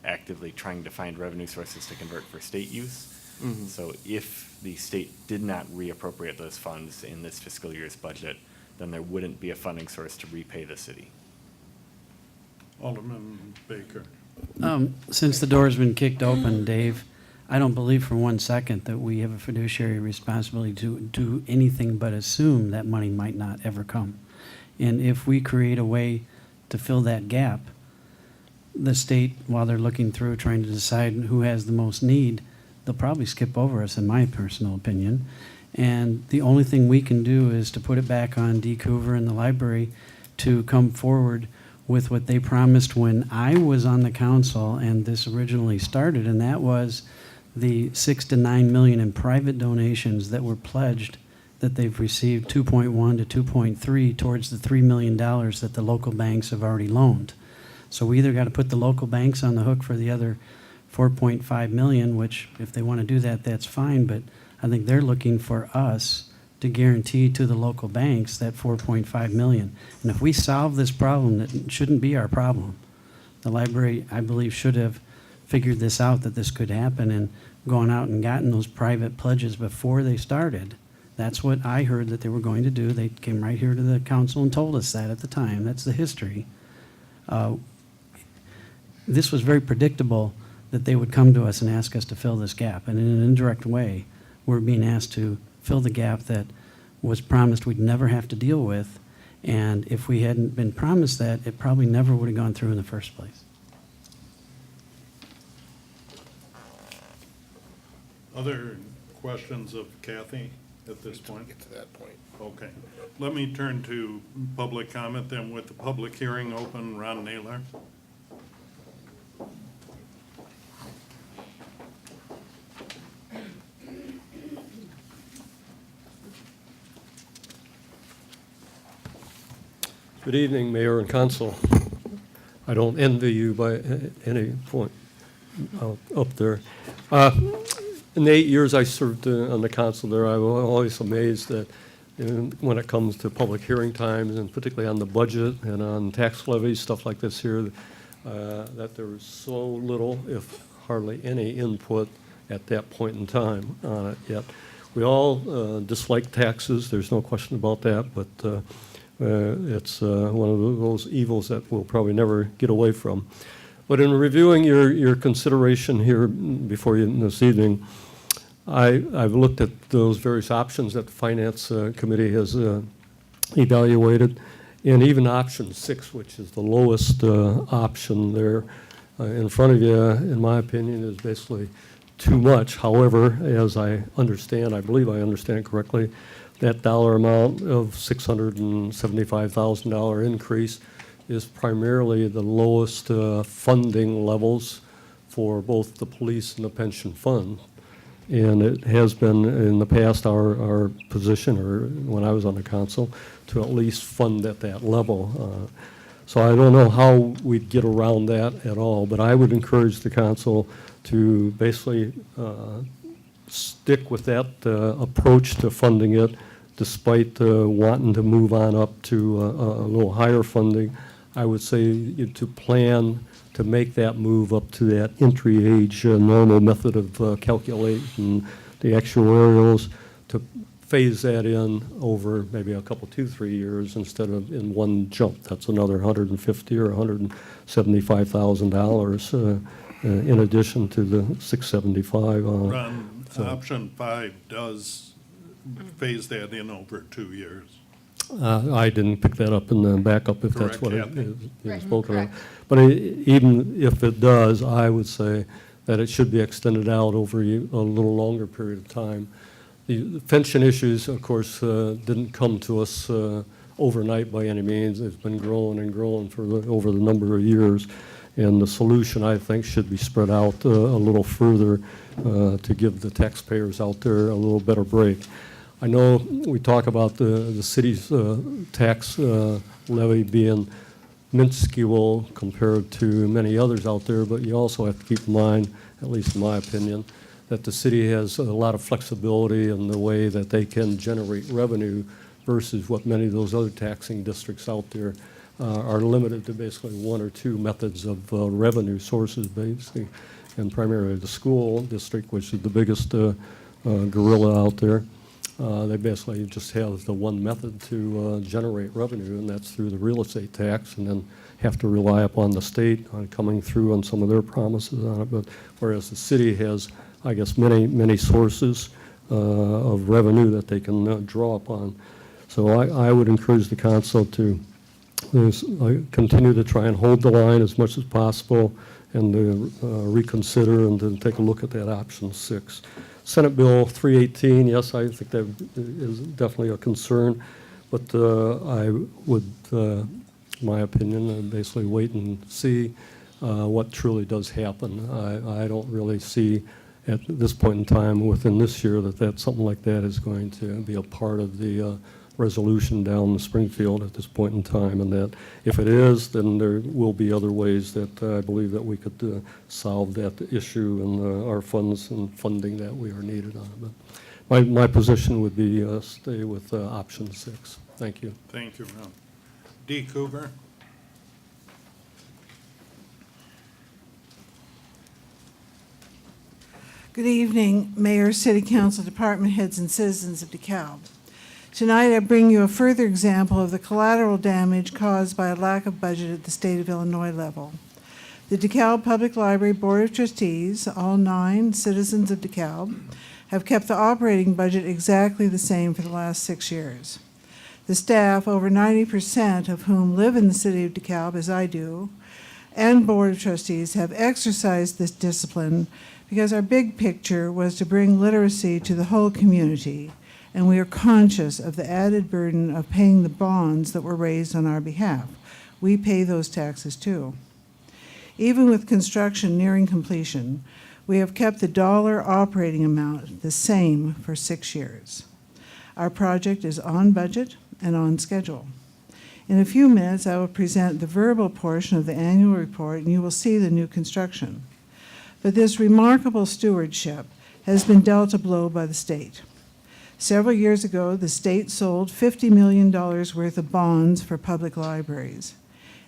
actively trying to find revenue sources to convert for state use. Mhm. So if the state did not reappropriate those funds in this fiscal year's budget, then there wouldn't be a funding source to repay the city. Alderman Baker. Since the door's been kicked open, Dave, I don't believe for 1 second that we have a fiduciary responsibility to do anything but assume that money might not ever come. And if we create a way to fill that gap, the state, while they're looking through trying to decide who has the most need, they'll probably skip over us, in my personal opinion. And the only thing we can do is to put it back on Dee Coover and the library to come forward with what they promised when I was on the council and this originally started, and that was the 6 to 9 million in private donations that were pledged, that they've received 2.1 to 2.3 towards the $3 million that the local banks have already loaned. So we either got to put the local banks on the hook for the other 4.5 million, which if they want to do that, that's fine, but I think they're looking for us to guarantee to the local banks that 4.5 million. And if we solve this problem, that shouldn't be our problem. The library, I believe, should have figured this out, that this could happen, and gone out and gotten those private pledges before they started. That's what I heard that they were going to do. They came right here to the council and told us that at the time. That's the history. This was very predictable that they would come to us and ask us to fill this gap. And in an indirect way, we're being asked to fill the gap that was promised we'd never have to deal with. And if we hadn't been promised that, it probably never would have gone through in the first place. Other questions of Kathy at this point? Get to that point. Okay. Let me turn to public comment then, with the public hearing open. Ron Naylor. Good evening, Mayor and Council. I don't envy you by any point up there. In the 8 years I served on the council there, I was always amazed that when it comes to public hearing times, and particularly on the budget and on tax levies, stuff like this here, that there was so little, if hardly any, input at that point in time on it yet. We all dislike taxes, there's no question about that, but it's one of those evils that we'll probably never get away from. But in reviewing your consideration here before you this evening, I've looked at those various options that the Finance Committee has evaluated, and even option 6, which is the lowest option there in front of you, in my opinion, is basically too much. However, as I understand, I believe I understand correctly, that dollar amount of $675,000 increase is primarily the lowest funding levels for both the police and the pension fund. And it has been in the past our position, or when I was on the council, to at least fund at that level. So I don't know how we'd get around that at all, but I would encourage the council to basically stick with that approach to funding it, despite wanting to move on up to a little higher funding. I would say to plan to make that move up to that entry age normal method of calculating the actuarials, to phase that in over maybe a couple, 2-3 years instead of in one jump. That's another $150,000 or $175,000 in addition to the $675,000. Ron, option 5 does phase that in over 2 years. I didn't pick that up in the backup, if that's Correct, what it Kathy. is spoken of. But even if it does, I would say that it should be extended out over a little longer period of time. The pension issues, of course, didn't come to us overnight by any means. It's been growing and growing for over the number of years. And the solution, I think, should be spread out a little further to give the taxpayers out there a little better break. I know we talk about the city's tax levy being minuscule compared to many others out there, but you also have to keep in mind, at least in my opinion, that the city has a lot of flexibility in the way that they can generate revenue versus what many of those other taxing districts out there are limited to basically one or two methods of revenue sources, basically, and primarily the school district, which is the biggest gorilla out there. They basically just have the one method to generate revenue, and that's through the real estate tax, and then have to rely upon the state on coming through on some of their promises on it. But whereas the city has, I guess, many sources of revenue that they can draw upon. So I would encourage the council to continue to try and hold the line as much as possible, and to reconsider and to take a look at that option 6. Senate Bill 318, yes, I think that is definitely a concern, but I would, in my opinion, basically wait and see what truly does happen. I don't really see at this point in time within this year that something like that is going to be a part of the resolution down in Springfield at this point in time, and that if it is, then there will be other ways that I believe that we could solve that issue and our funds and funding that we are needed on. But my position would be stay with option 6. Thank you. Thank you, Ron. Dee Cooper? Good evening, Mayor, City Council, Department heads, and citizens of DeKalb. Tonight, I bring you a further example of the collateral damage caused by a lack of budget at the state of Illinois level. The DeKalb Public Library Board of Trustees, all 9 citizens of DeKalb, have kept the operating budget exactly the same for the last 6 years. The staff, over 90% of whom live in the city of DeKalb, as I do, and Board of Trustees have exercised this discipline because our big picture was to bring literacy to the whole community, and we are conscious of the added burden of paying the bonds that were raised on our behalf. We pay those taxes too. Even with construction nearing completion, we have kept the dollar operating amount the same for 6 years. Our project is on budget and on schedule. In a few minutes, I will present the verbal portion of the annual report, and you will see the new construction. But this remarkable stewardship has been dealt a blow by the state. Several years ago, the state sold $50 million worth of bonds for public libraries.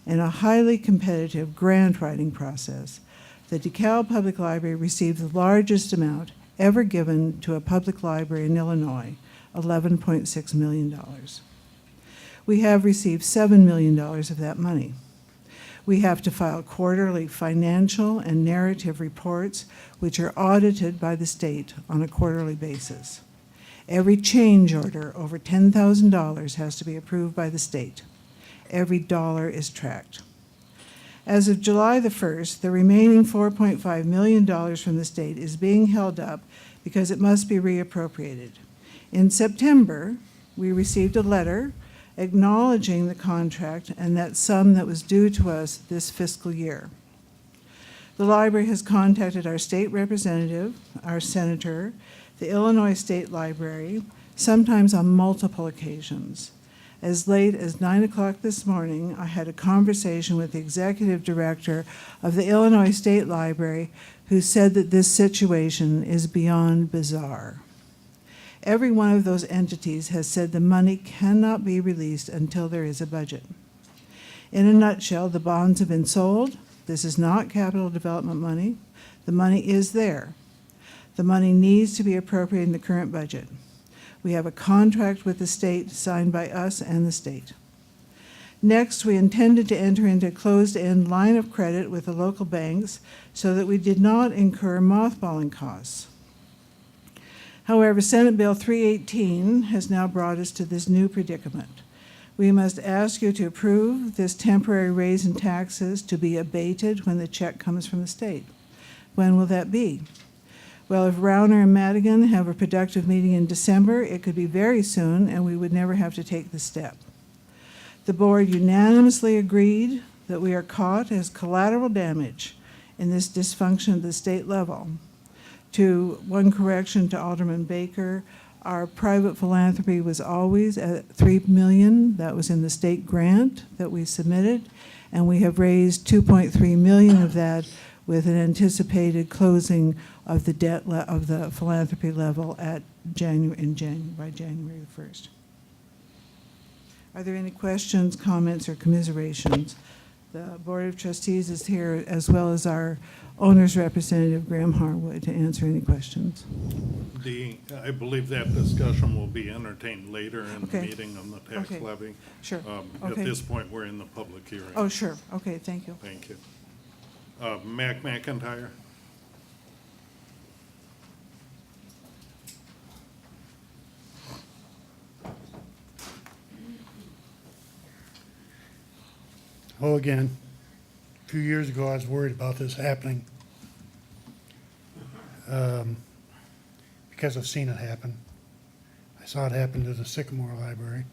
In a highly competitive grant writing process, the DeKalb Public Library received the largest amount ever given to a public library in Illinois, $11.6 million. We have received $7 million of that money. We have to file quarterly financial and narrative reports, which are audited by the state on a quarterly basis. Every change order over $10,000 has to be approved by the state. Every dollar is tracked. As of July the 1st, the remaining $4.5 million from the state is being held up because it must be reappropriated. In September, we received a letter acknowledging the contract and that sum that was due to us this fiscal year. The library has contacted our state representative, our senator, the Illinois State Library, sometimes on multiple occasions. As late as 9 o'clock this morning, I had a conversation with the executive director of the Illinois State Library, who said that this situation is beyond bizarre. Every one of those entities has said the money cannot be released until there is a budget. In a nutshell, the bonds have been sold. This is not capital development money. The money is there. The money needs to be appropriated in the current budget. We have a contract with the state signed by us and the state. Next, we intended to enter into a closed-end line of credit with the local banks so that we did not incur mothballing costs. However, Senate Bill 318 has now brought us to this new predicament. We must ask you to approve this temporary raise in taxes to be abated when the check comes from the state. When will that be? Well, if Rauner and Madigan have a productive meeting in December, it could be very soon, and we would never have to take the step. The board unanimously agreed that we are caught as collateral damage in this dysfunction at the state level. To one correction to Alderman Baker, our private philanthropy was always at $3 million. That was in the state grant that we submitted, and we have raised $2.3 million of that with an anticipated closing of the debt of the philanthropy level at by January the 1st. Are there any questions, comments, or commiserations? The Board of Trustees is here, as well as our owner's representative, Graham Harwood, to answer any questions. I believe that discussion will be entertained later in the Okay. meeting on the tax Okay. levy. Sure. At Okay. this point, we're in the public hearing. Oh, sure. Okay, thank you. Thank you. Mac McIntyre? Oh, again, a few years ago, I was worried about this happening because I've seen it happen. I saw it happen to the Sycamore Library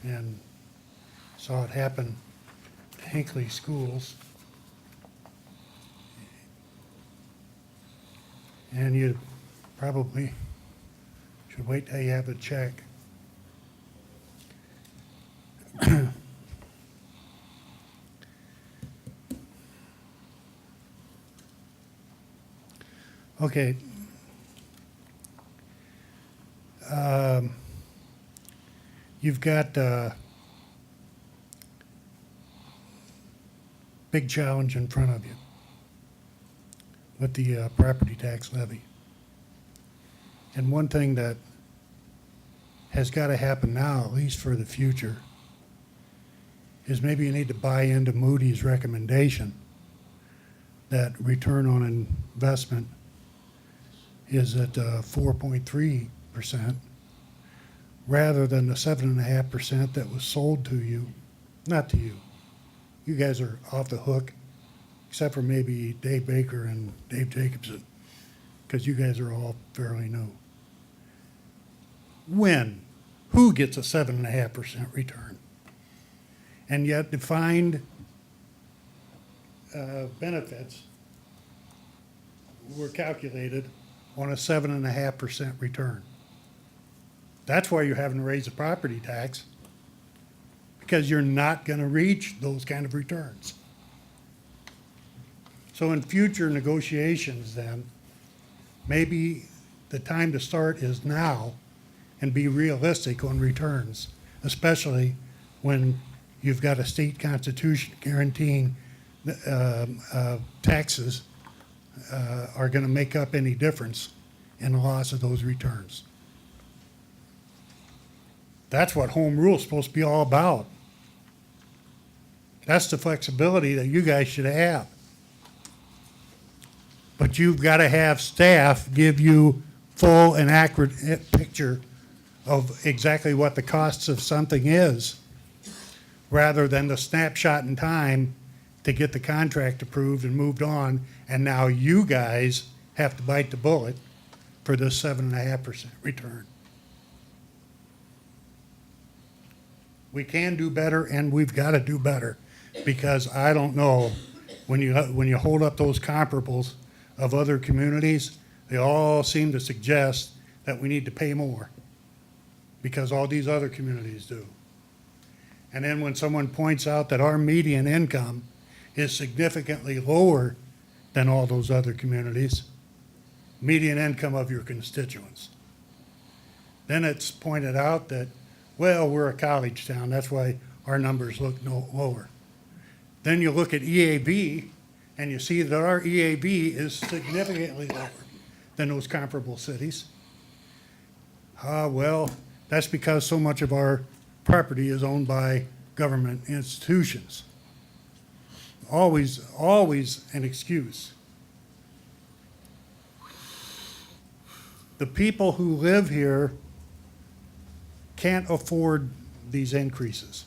and saw it happen to Hinckley Schools. And you probably should wait till you have a check. Okay. You've got big challenge in front of you with the property tax levy. And one thing that has got to happen now, at least for the future, is maybe you need to buy into Moody's recommendation that return on investment is at 4.3%, rather than the 7.5% that was sold to you, not to you. You guys are off the hook, except for maybe Dave Baker and Dave Jacobson, because you guys are all fairly new. Who gets a 7.5% return? And yet defined benefits were calculated on a 7.5% return. That's why you're having to raise the property tax, because you're not going to reach those kind of returns. So in future negotiations then, maybe the time to start is now and be realistic on returns, especially when you've got a state constitution guaranteeing taxes are going to make up any difference in the loss of those returns. That's what home rule is supposed to be all about. That's the flexibility that you guys should have. But you've got to have staff give you full and accurate picture of exactly what the costs of something is, rather than the snapshot in time to get the contract approved and moved on, and now you guys have to bite the bullet for this 7.5% return. We can do better, and we've got to do better, because I don't know, when you hold up those comparables of other communities, they all seem to suggest that we need to pay more, because all these other communities do. And then when someone points out that our median income is significantly lower than all those other communities, median income of your constituents, then it's pointed out that, well, we're a college town, that's why our numbers look lower. Then you look at EAB, and you see that our EAB is significantly lower than those comparable cities. Well, that's because so much of our property is owned by government institutions. Always an excuse. The people who live here can't afford these increases.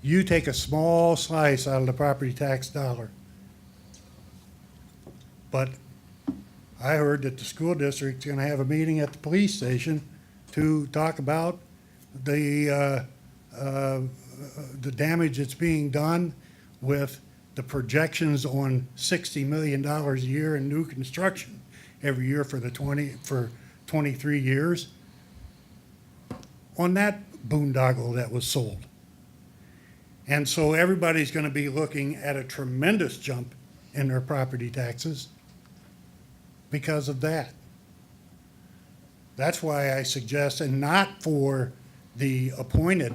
You take a small slice out of the property tax dollar. But I heard that the school district's gonna have a meeting at the police station to talk about the damage that's being done with the projections on $60 million a year in new construction every year for 23 years on that boondoggle that was sold. And so everybody's gonna be looking at a tremendous jump in their property taxes because of that. That's why I suggest, and not for the appointed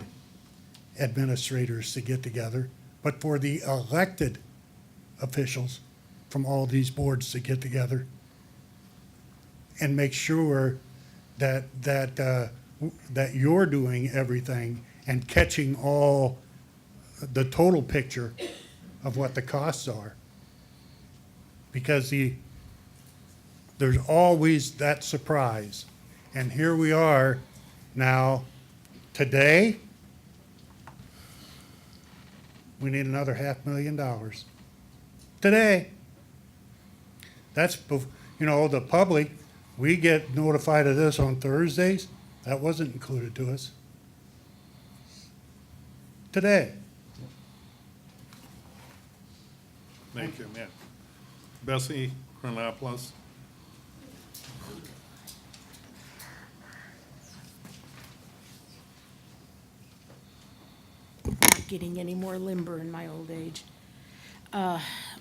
administrators to get together, but for the elected officials from all these boards to get together and make sure that you're doing everything and catching all the total picture of what the costs are. Because there's always that surprise. And here we are now, today, we need another $500,000. Today. That's, the public, we get notified of this on Thursdays. That wasn't included to us. Today. Thank you, Matt. Bessie Chronopoulos. Not getting any more limber in my old age.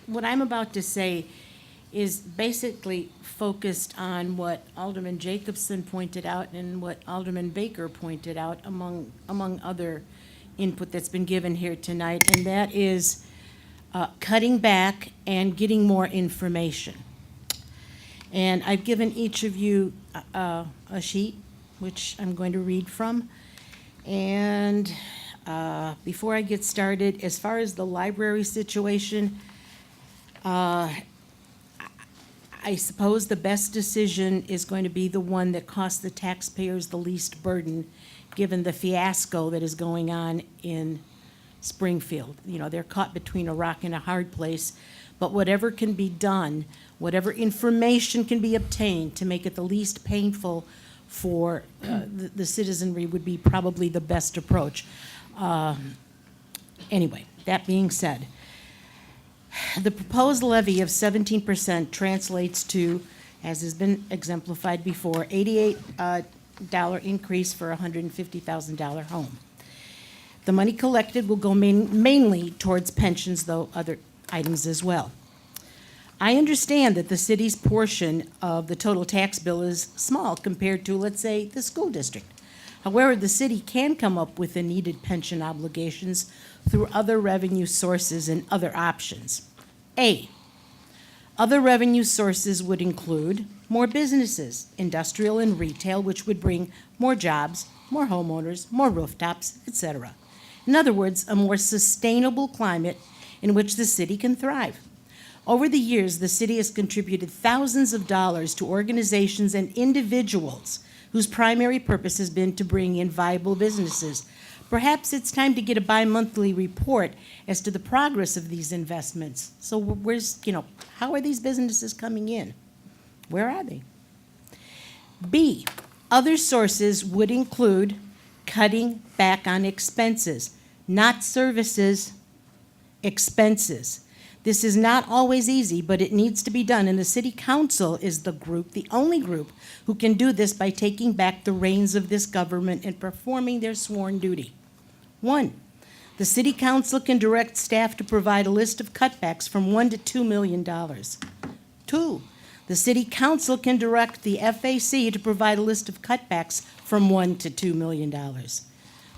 What I'm about to say is basically focused on what Alderman Jacobson pointed out and what Alderman Baker pointed out, among other input that's been given here tonight, and that is cutting back and getting more information. And I've given each of you a sheet, which I'm going to read from. And before I get started, as far as the library situation, I suppose the best decision is going to be the one that costs the taxpayers the least burden, given the fiasco that is going on in Springfield. They're caught between a rock and a hard place, but whatever can be done, whatever information can be obtained to make it the least painful for the citizenry would be probably the best approach. Anyway, that being said, the proposed levy of 17% translates to, as has been exemplified before, $88 increase for a $150,000 home. The money collected will go mainly towards pensions, though other items as well. I understand that the city's portion of the total tax bill is small compared to, let's say, the school district. However, the city can come up with the needed pension obligations through other revenue sources and other options. A, other revenue sources would include more businesses, industrial and retail, which would bring more jobs, more homeowners, more rooftops, etc. In other words, a more sustainable climate in which the city can thrive. Over the years, the city has contributed thousands of dollars to organizations and individuals whose primary purpose has been to bring in viable businesses, Perhaps it's time to get a bi-monthly report as to the progress of these investments. So where's, how are these businesses coming in? Where are they? B, other sources would include cutting back on expenses, not services, expenses. This is not always easy, but it needs to be done, and the city council is the group, the only group, who can do this by taking back the reins of this government and performing their sworn duty. 1, the city council can direct staff to provide a list of cutbacks from $1 to $2 million. 2, the city council can direct the FAC to provide a list of cutbacks from $1 to $2 million.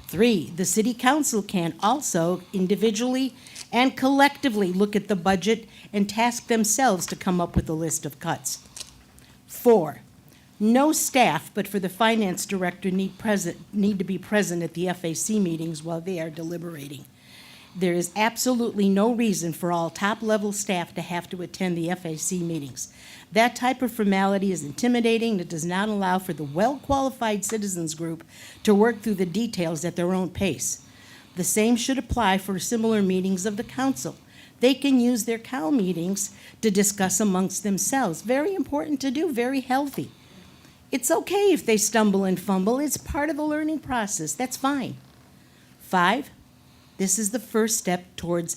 3, the city council can also individually and collectively look at the budget and task themselves to come up with a list of cuts. 4, no staff but for the finance director need to be present at the FAC meetings while they are deliberating. There is absolutely no reason for all top-level staff to have to attend the FAC meetings. That type of formality is intimidating. It does not allow for the well-qualified citizens group to work through the details at their own pace. The same should apply for similar meetings of the council. They can use their COW meetings to discuss amongst themselves. Very important to do, very healthy. It's okay if they stumble and fumble. It's part of the learning process. That's fine. 5, this is the first step towards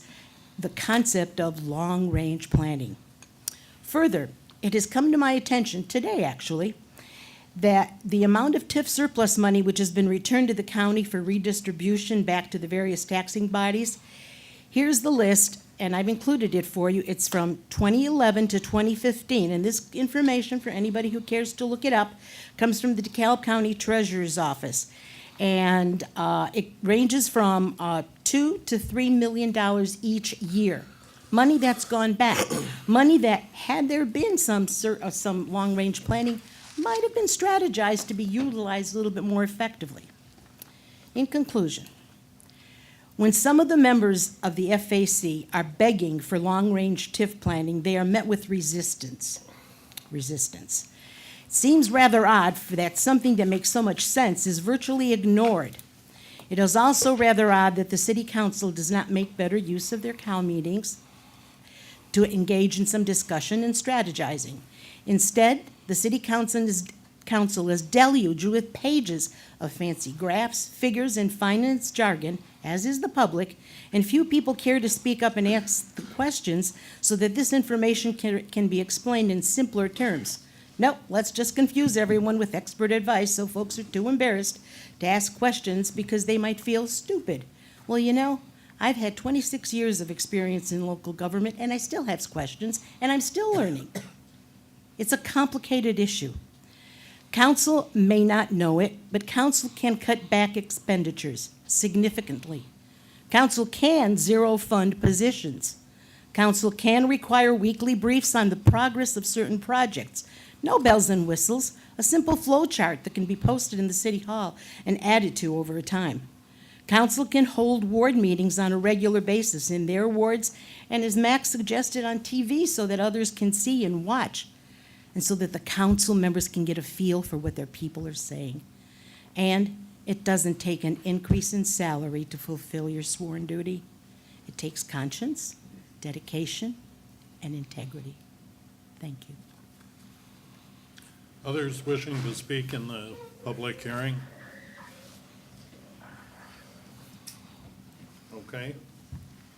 the concept of long-range planning. Further, it has come to my attention today, actually, that the amount of TIF surplus money which has been returned to the county for redistribution back to the various taxing bodies, here's the list, and I've included it for you. It's from 2011 to 2015, and this information, for anybody who cares to look it up, comes from the DeKalb County Treasurer's Office. And it ranges from $2 to $3 million each year. Money that's gone back. Money that, had there been some long-range planning, might have been strategized to be utilized a little bit more effectively. In conclusion, when some of the members of the FAC are begging for long-range TIF planning, they are met with resistance. It seems rather odd for that something that makes so much sense is virtually ignored. It is also rather odd that the city council does not make better use of their COW meetings to engage in some discussion and strategizing. Instead, the city council is deluged with pages of fancy graphs, figures, and finance jargon, as is the public, and few people care to speak up and ask the questions so that this information can be explained in simpler terms. Nope, let's just confuse everyone with expert advice so folks are too embarrassed to ask questions because they might feel stupid. Well, I've had 26 years of experience in local government, and I still have questions, and I'm still learning. It's a complicated issue. Council may not know it, but council can cut back expenditures significantly. Council can zero fund positions. Council can require weekly briefs on the progress of certain projects. No bells and whistles, a simple flow chart that can be posted in the city hall and added to over time. Council can hold ward meetings on a regular basis in their wards and, as Max suggested, on TV so that others can see and watch, and so that the council members can get a feel for what their people are saying. And it doesn't take an increase in salary to fulfill your sworn duty. It takes conscience, dedication, and integrity. Thank you. Others wishing to speak in the public hearing? Okay.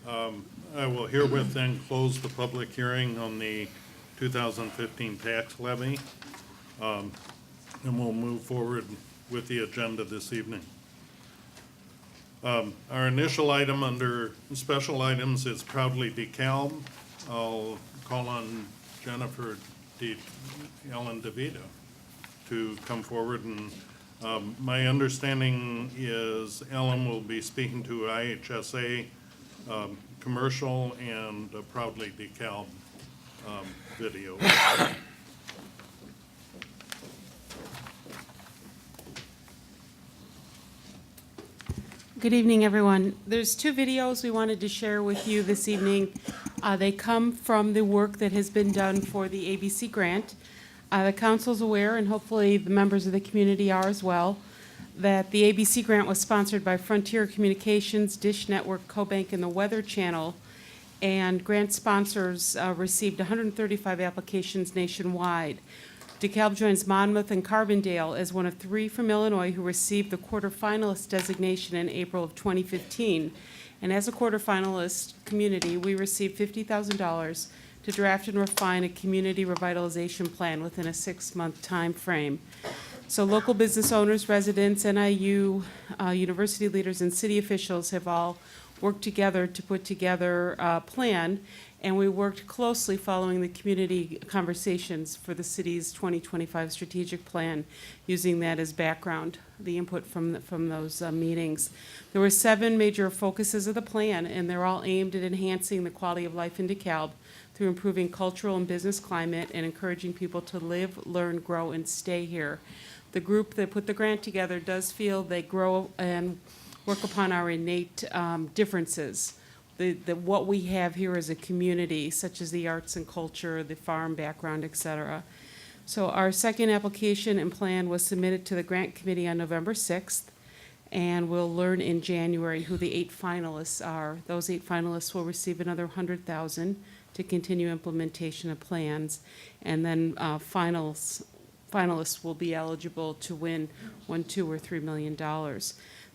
I will herewith then close the public hearing on the 2015 tax levy, and we'll move forward with the agenda this evening. Our initial item under special items is Proudly DeKalb. I'll call on Jennifer Ellen DeVito to come forward, and my understanding is Ellen will be speaking to IHSA commercial and Proudly DeKalb video. Good evening, everyone. There's two videos we wanted to share with you this evening. They come from the work that has been done for the ABC grant. The council's aware, and hopefully the members of the community are as well, that the ABC grant was sponsored by Frontier Communications, Dish Network, CoBank, and the Weather Channel. And grant sponsors received 135 applications nationwide. DeKalb joins Monmouth and Carbondale as one of 3 from Illinois who received the quarterfinalist designation in April of 2015. And as a quarterfinalist community, we received $50,000 to draft and refine a community revitalization plan within a 6-month time frame. So local business owners, residents, NIU, university leaders, and city officials have all worked together to put together a plan, and we worked closely following the community conversations for the city's 2025 strategic plan, using that as background, the input from those meetings. There were 7 major focuses of the plan, and they're all aimed at enhancing the quality of life in DeKalb through improving cultural and business climate and encouraging people to live, learn, grow, and stay here. The group that put the grant together does feel they grow and work upon our innate differences. What we have here as a community, such as the arts and culture, the farm background, et cetera. So our second application and plan was submitted to the grant committee on November 6th, and we'll learn in January who the 8 finalists are. Those 8 finalists will receive another $100,000 to continue implementation of plans, and then finalists will be eligible to win $1, $2, or $3 million.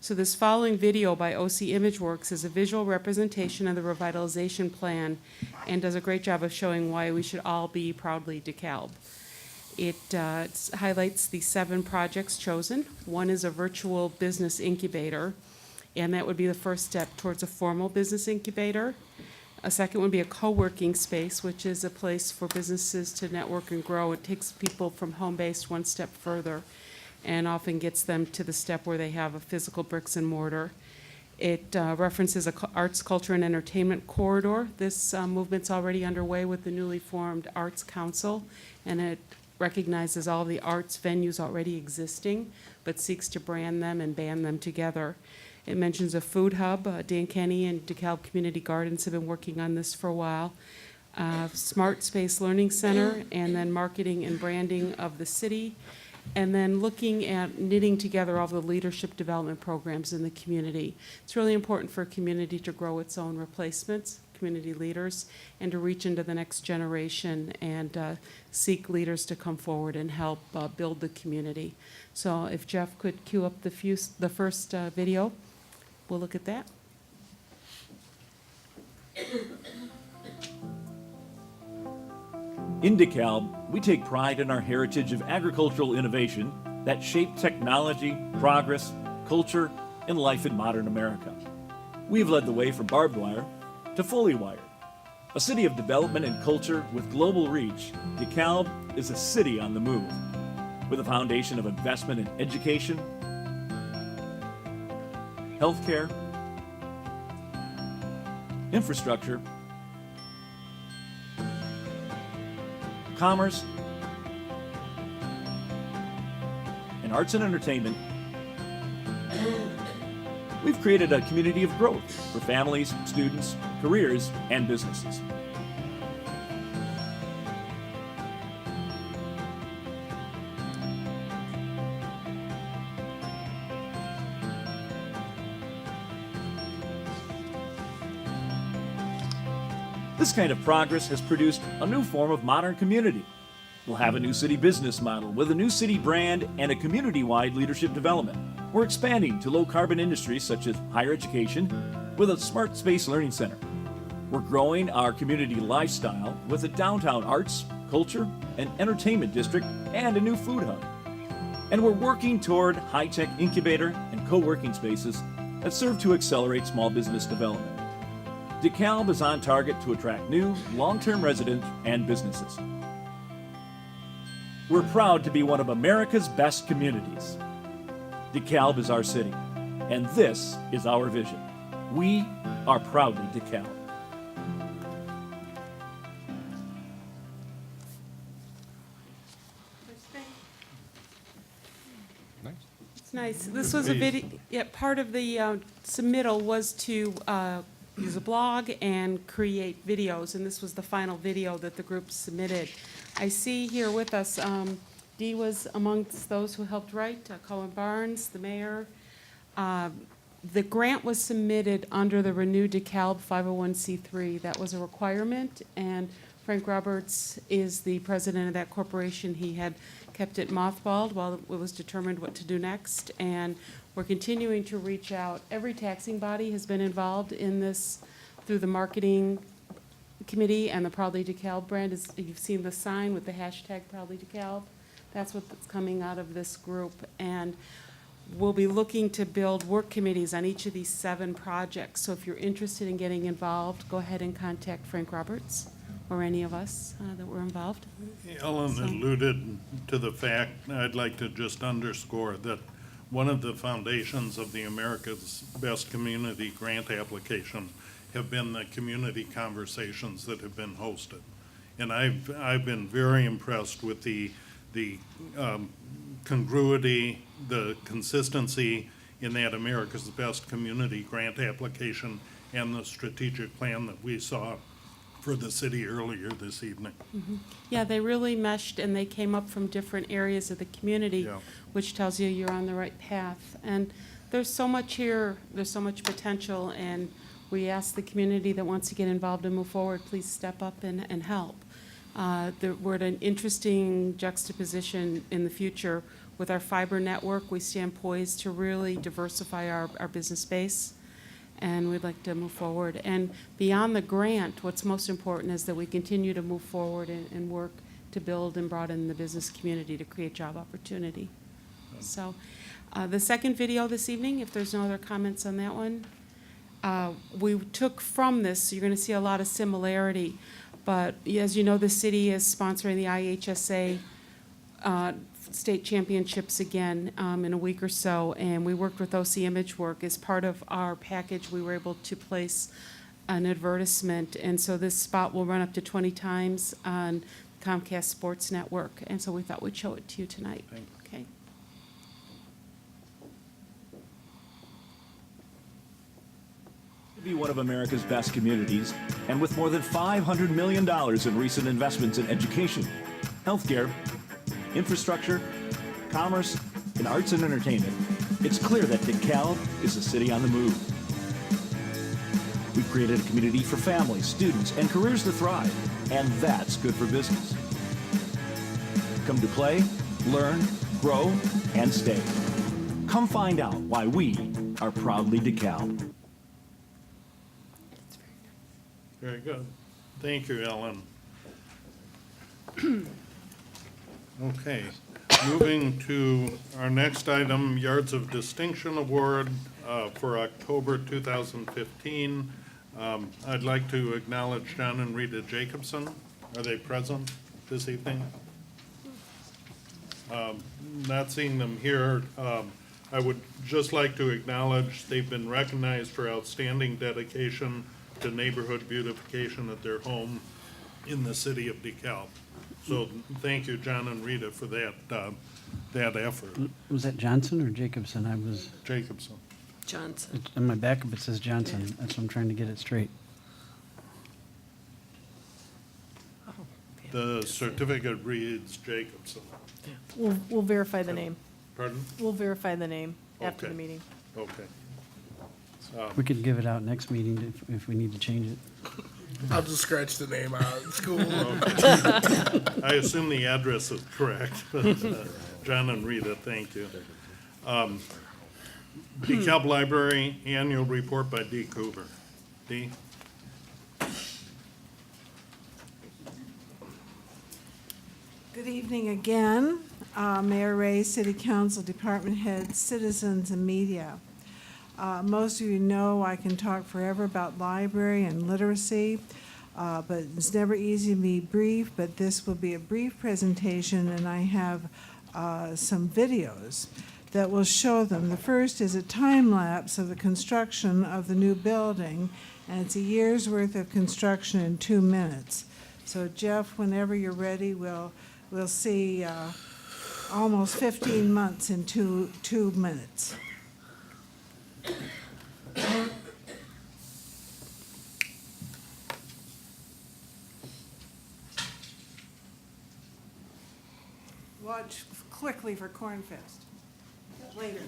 So this following video by OC ImageWorks is a visual representation of the revitalization plan and does a great job of showing why we should all be proudly DeKalb. It highlights the 7 projects chosen. One is a virtual business incubator, and that would be the first step towards a formal business incubator. A second would be a co-working space, which is a place for businesses to network and grow. It takes people from home-based one step further and often gets them to the step where they have a physical bricks and mortar. It references a arts, culture, and entertainment corridor. This movement's already underway with the newly formed Arts Council, and it recognizes all the arts venues already existing, but seeks to brand them and band them together. It mentions a food hub. Dan Kenny and DeKalb Community Gardens have been working on this for a while. Smart Space Learning Center, and then marketing and branding of the city, and then looking at knitting together all the leadership development programs in the community. It's really important for a community to grow its own replacements, community leaders, and to reach into the next generation and seek leaders to come forward and help build the community. So if Jeff could cue up the first video, we'll look at that. In DeKalb, we take pride in our heritage of agricultural innovation that shaped technology, progress, culture, and life in modern America. We've led the way from barbed wire to fully wired. A city of development and culture with global reach, DeKalb is a city on the move, with a foundation of investment in education, healthcare, infrastructure, commerce, and arts and entertainment. We've created a community of growth for families, students, careers, and businesses. This kind of progress has produced a new form of modern community. We'll have a new city business model with a new city brand and a community-wide leadership development. We're expanding to low-carbon industries such as higher education with a Smart Space Learning Center. We're growing our community lifestyle with a downtown arts, culture, and entertainment district and a new food hub. And we're working toward high-tech incubator and co-working spaces that serve to accelerate small business development. DeKalb is on target to attract new, long-term residents and businesses. We're proud to be one of America's best communities. DeKalb is our city, and this is our vision. We are proudly DeKalb. It's nice. This was a video, part of the submittal was to use a blog and create videos, and this was the final video that the group submitted. I see here with us Dee was amongst those who helped write, Cohen Barnes, the mayor. The grant was submitted under the Renew DeKalb 501c3. That was a requirement, and Frank Roberts is the president of that corporation. He had kept it mothballed while it was determined what to do next, and we're continuing to reach out. Every taxing body has been involved in this through the marketing committee and the Proudly DeKalb brand. You've seen the sign with the hashtag Proudly DeKalb. That's what's coming out of this group, and we'll be looking to build work committees on each of these 7 projects. So if you're interested in getting involved, go ahead and contact Frank Roberts or any of us that were involved. Ellen So- alluded to the fact, I'd like to just underscore that one of the foundations of the America's Best Community Grant application have been the community conversations that have been hosted. And I've been very impressed with the congruity, the consistency in that America's Best Community Grant application and the strategic plan that we saw for the city earlier this evening. Yeah, they really meshed and they came up from different areas of the community, Yeah. which tells you you're on the right path. And there's so much here, there's so much potential, and we ask the community that wants to get involved and move forward, please step up and help. We're at an interesting juxtaposition in the future. With our fiber network, we stand poised to really diversify our business base, and we'd like to move forward. And beyond the grant, what's most important is that we continue to move forward and work to build and broaden the business community to create job opportunity. So the second video this evening, if there's no other comments on that one, we took from this, so you're going to see a lot of similarity. But as you know, the city is sponsoring the IHSA state championships again in a week or so, and we worked with OC Imagework. As part of our package, we were able to place an advertisement, and so this spot will run up to 20 times on Comcast Sports Network, and so we thought we'd show it to you tonight. Okay. To be one of America's best communities, and with more than $500 million in recent investments in education, healthcare, infrastructure, commerce, and arts and entertainment, it's clear that DeKalb is a city on the move. We've created a community for families, students, and careers to thrive, and that's good for business. Come to play, learn, grow, and stay. Come find out why we are proudly DeKalb. Very good. Thank you, Ellen. Okay, moving to our next item, Yards of Distinction Award for October 2015. I'd like to acknowledge John and Rita Jacobson. Are they present this evening? Not seeing them here, I would just like to acknowledge they've been recognized for outstanding dedication to neighborhood beautification at their home in the city of DeKalb. So thank you, John and Rita, for that effort. Was that Johnson or Jacobson? I was, Jacobson. Johnson. in my backup it says Johnson. That's what I'm trying to get it straight. The certificate reads Jacobson. We'll verify the name. Pardon? We'll verify the name after the Okay. meeting. Okay. We could give it out next meeting if we need to change it. I'll just scratch the name out of school. I assume the address is correct, but John and Rita, thank you. DeKalb Library Annual Report by Dee Cooper. Dee? Good evening again, Mayor Ray, City Council, Department Heads, citizens, and media. Most of you know I can talk forever about library and literacy, but it's never easy to be brief, but this will be a brief presentation, and I have some videos that will show them. The first is a time lapse of the construction of the new building, and it's a year's worth of construction in 2 minutes. So Jeff, whenever you're ready, we'll see almost 15 months in two minutes. watch quickly for Corn Fest later.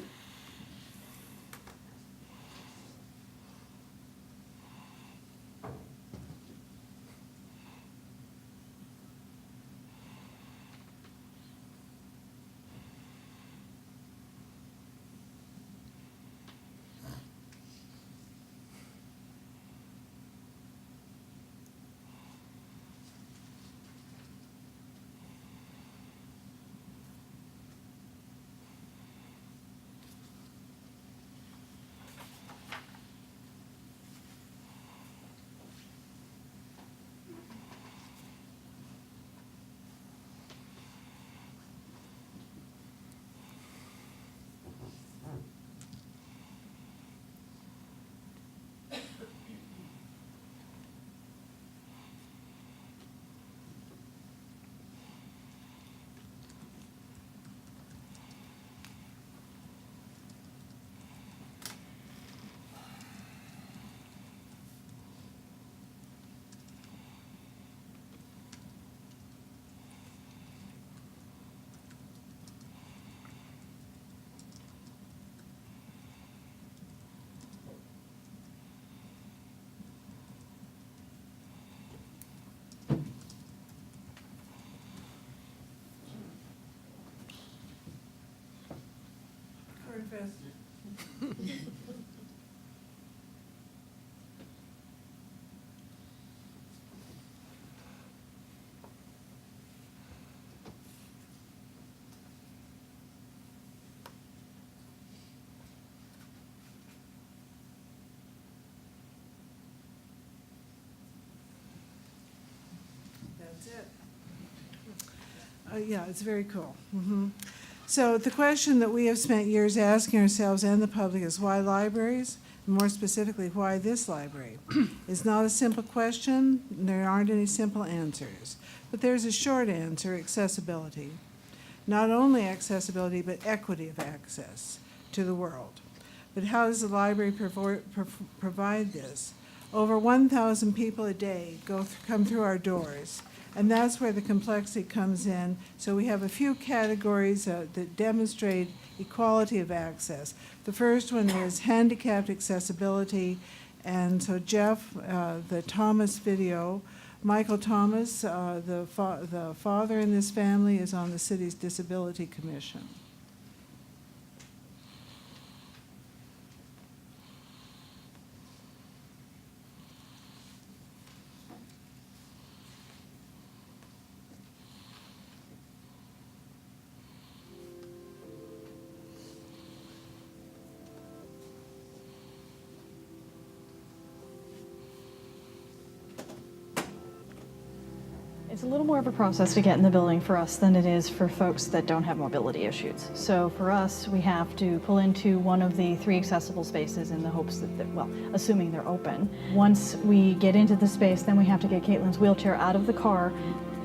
Corn Fest. That's it. Yeah, it's very cool. So the question that we have spent years asking ourselves and the public is why libraries? And more specifically, why this library? It's not a simple question. There aren't any simple answers. But there's a short answer, accessibility. Not only accessibility, but equity of access to the world. But how does the library provide this? Over 1,000 people a day come through our doors. And that's where the complexity comes in. So we have a few categories that demonstrate equality of access. The first one is handicapped accessibility. And so Jeff, the Thomas video, Michael Thomas, the father in this family, is on the city's Disability Commission. It's a little more of a process to get in the building for us than it is for folks that don't have mobility issues. So for us, we have to pull into one of the 3 accessible spaces in the hopes that, well, assuming they're open. Once we get into the space, then we have to get Caitlin's wheelchair out of the car.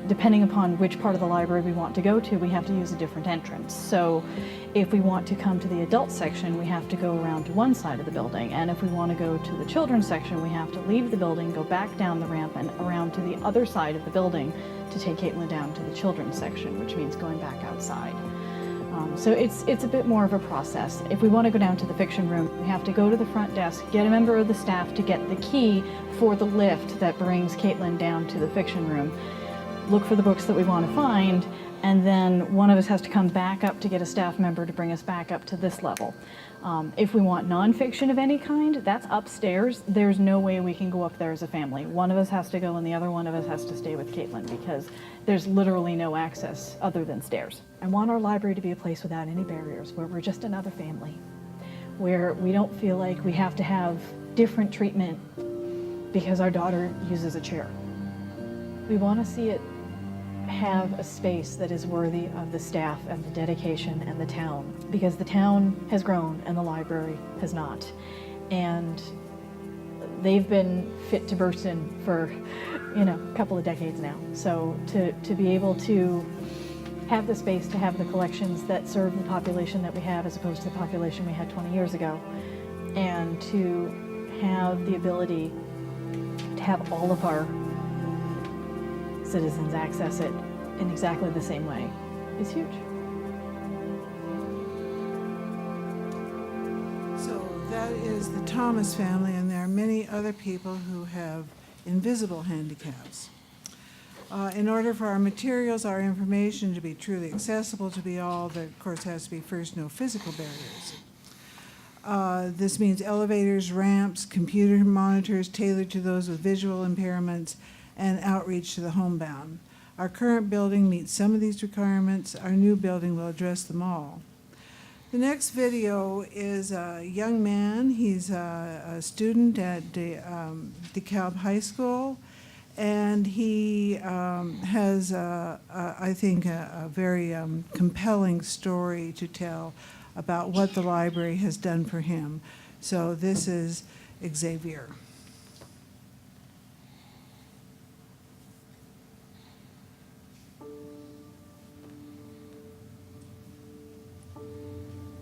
Depending upon which part of the library we want to go to, we have to use a different entrance. So if we want to come to the adult section, we have to go around to one side of the building. And if we want to go to the children's section, we have to leave the building, go back down the ramp and around to the other side of the building to take Caitlin down to the children's section, which means going back outside. So it's a bit more of a process. If we want to go down to the fiction room, we have to go to the front desk, get a member of the staff to get the key for the lift that brings Caitlin down to the fiction room. Look for the books that we want to find, and then one of us has to come back up to get a staff member to bring us back up to this level. If we want nonfiction of any kind, that's upstairs. There's no way we can go up there as a family. One of us has to go and the other one of us has to stay with Caitlin because there's literally no access other than stairs. I want our library to be a place without any barriers, where we're just another family, where we don't feel like we have to have different treatment because our daughter uses a chair. We want to see it have a space that is worthy of the staff and the dedication and the town, because the town has grown and the library has not. And they've been fit to burst in for, a couple of decades now. So to be able to have the space to have the collections that serve the population that we have as opposed to the population we had 20 years ago, and to have the ability to have all of our citizens access it in exactly the same way is huge. So that is the Thomas family, and there are many other people who have invisible handicaps. In order for our materials, our information to be truly accessible to be all, there of course has to be first no physical barriers. This means elevators, ramps, computer monitors tailored to those with visual impairments, and outreach to the homebound. Our current building meets some of these requirements. Our new building will address them all. The next video is a young man. He's a student at DeKalb High School, and he has, I think, a very compelling story to tell about what the library has done for him. So this is Xavier.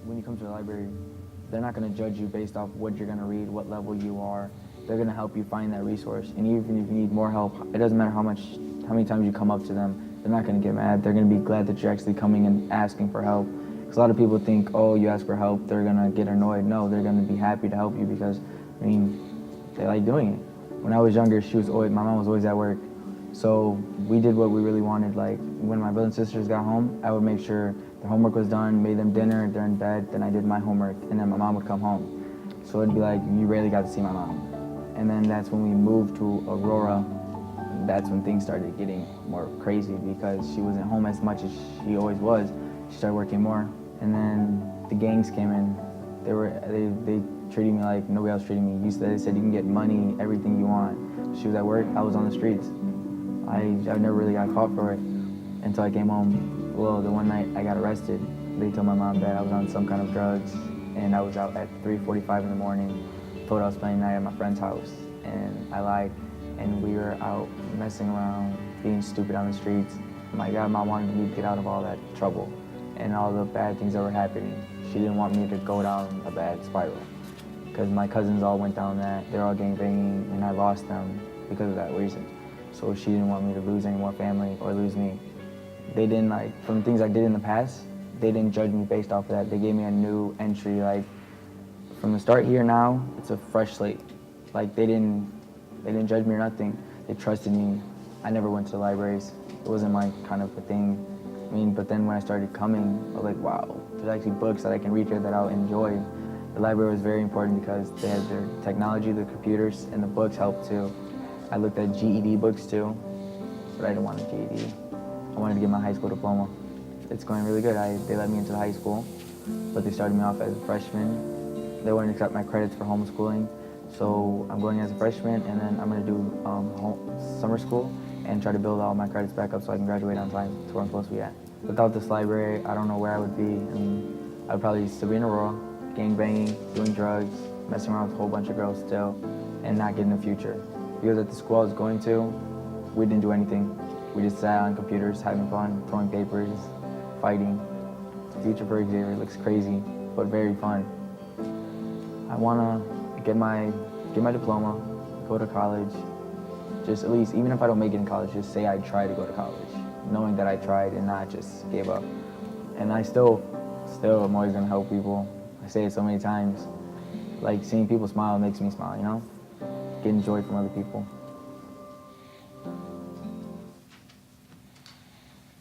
When you come to the library, they're not going to judge you based off what you're going to read, what level you are. They're going to help you find that resource. And even if you need more help, it doesn't matter how many times you come up to them, they're not going to get mad. They're going to be glad that you're actually coming and asking for help. Because a lot of people think, oh, you ask for help, they're going to get annoyed. No, they're going to be happy to help you because, I mean, they like doing it. When I was younger, my mom was always at work. So we did what we really wanted. Like, when my brothers and sisters got home, I would make sure their homework was done, made them dinner, they're in bed, then I did my homework, and then my mom would come home. So it'd be like, you rarely got to see my mom. And then that's when we moved to Aurora. That's when things started getting more crazy because she wasn't home as much as she always was. She started working more. And then the gangs came in. They treated me like nobody else treated me. They said you can get money, everything you want. She was at work, I was on the streets. I never really got caught for it until I came home. Well, the one night I got arrested, they told my mom that I was on some kind of drugs, and I was out at 3:45 in the morning, told I was spending the night at my friend's house, and I lied, and we were out messing around, being stupid on the streets. My God, Mom wanted me to get out of all that trouble and all the bad things that were happening. She didn't want me to go down a bad spiral, because my cousins all went down that, they're all gangbanging, and I lost them because of that reason. So she didn't want me to lose any more family or lose me. They didn't, from the things I did in the past, they didn't judge me based off of that. They gave me a new entry, from the start here now, it's a fresh slate. They didn't judge me or nothing. They trusted me. I never went to the libraries. It wasn't my kind of a thing. I mean, but then when I started coming, I was like, wow, there's actually books that I can read here that I'll enjoy. The library was very important because they had their technology, the computers, and the books helped too. I looked at GED books too, but I didn't want a GED. I wanted to get my high school diploma. It's going really good. They let me into the high school, but they started me off as a freshman. They wouldn't accept my credits for homeschooling, so I'm going as a freshman, and then I'm going to do summer school and try to build all my credits back up so I can graduate on time to where I'm supposed to be at. Without this library, I don't know where I would be. I mean, I'd probably still be in Aurora, gangbanging, doing drugs, messing around with a whole bunch of girls still, and not getting a future. Because at the school I was going to, we didn't do anything. We just sat on computers, having fun, throwing papers, fighting. The future for Xavier looks crazy, but very fun. I want to get my diploma, go to college, just at least, even if I don't make it in college, just say I tried to go to college, knowing that I tried and not just gave up. And I still am always going to help people. I say it so many times. Seeing people smile makes me smile, you know? Getting joy from other people.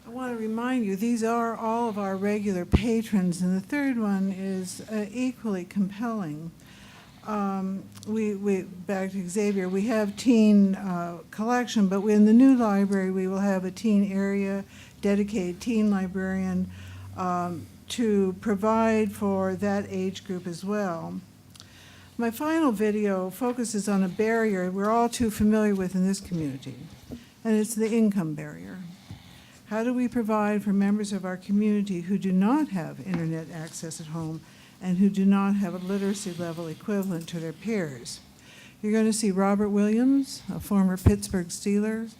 I want to remind you, these are all of our regular patrons, and the third one is equally compelling. Back to Xavier, we have teen collection, but in the new library, we will have a teen area, dedicated teen librarian to provide for that age group as well. My final video focuses on a barrier we're all too familiar with in this community, and it's the income barrier. How do we provide for members of our community who do not have internet access at home and who do not have a literacy level equivalent to their peers? You're going to see Robert Williams, a former Pittsburgh Steeler,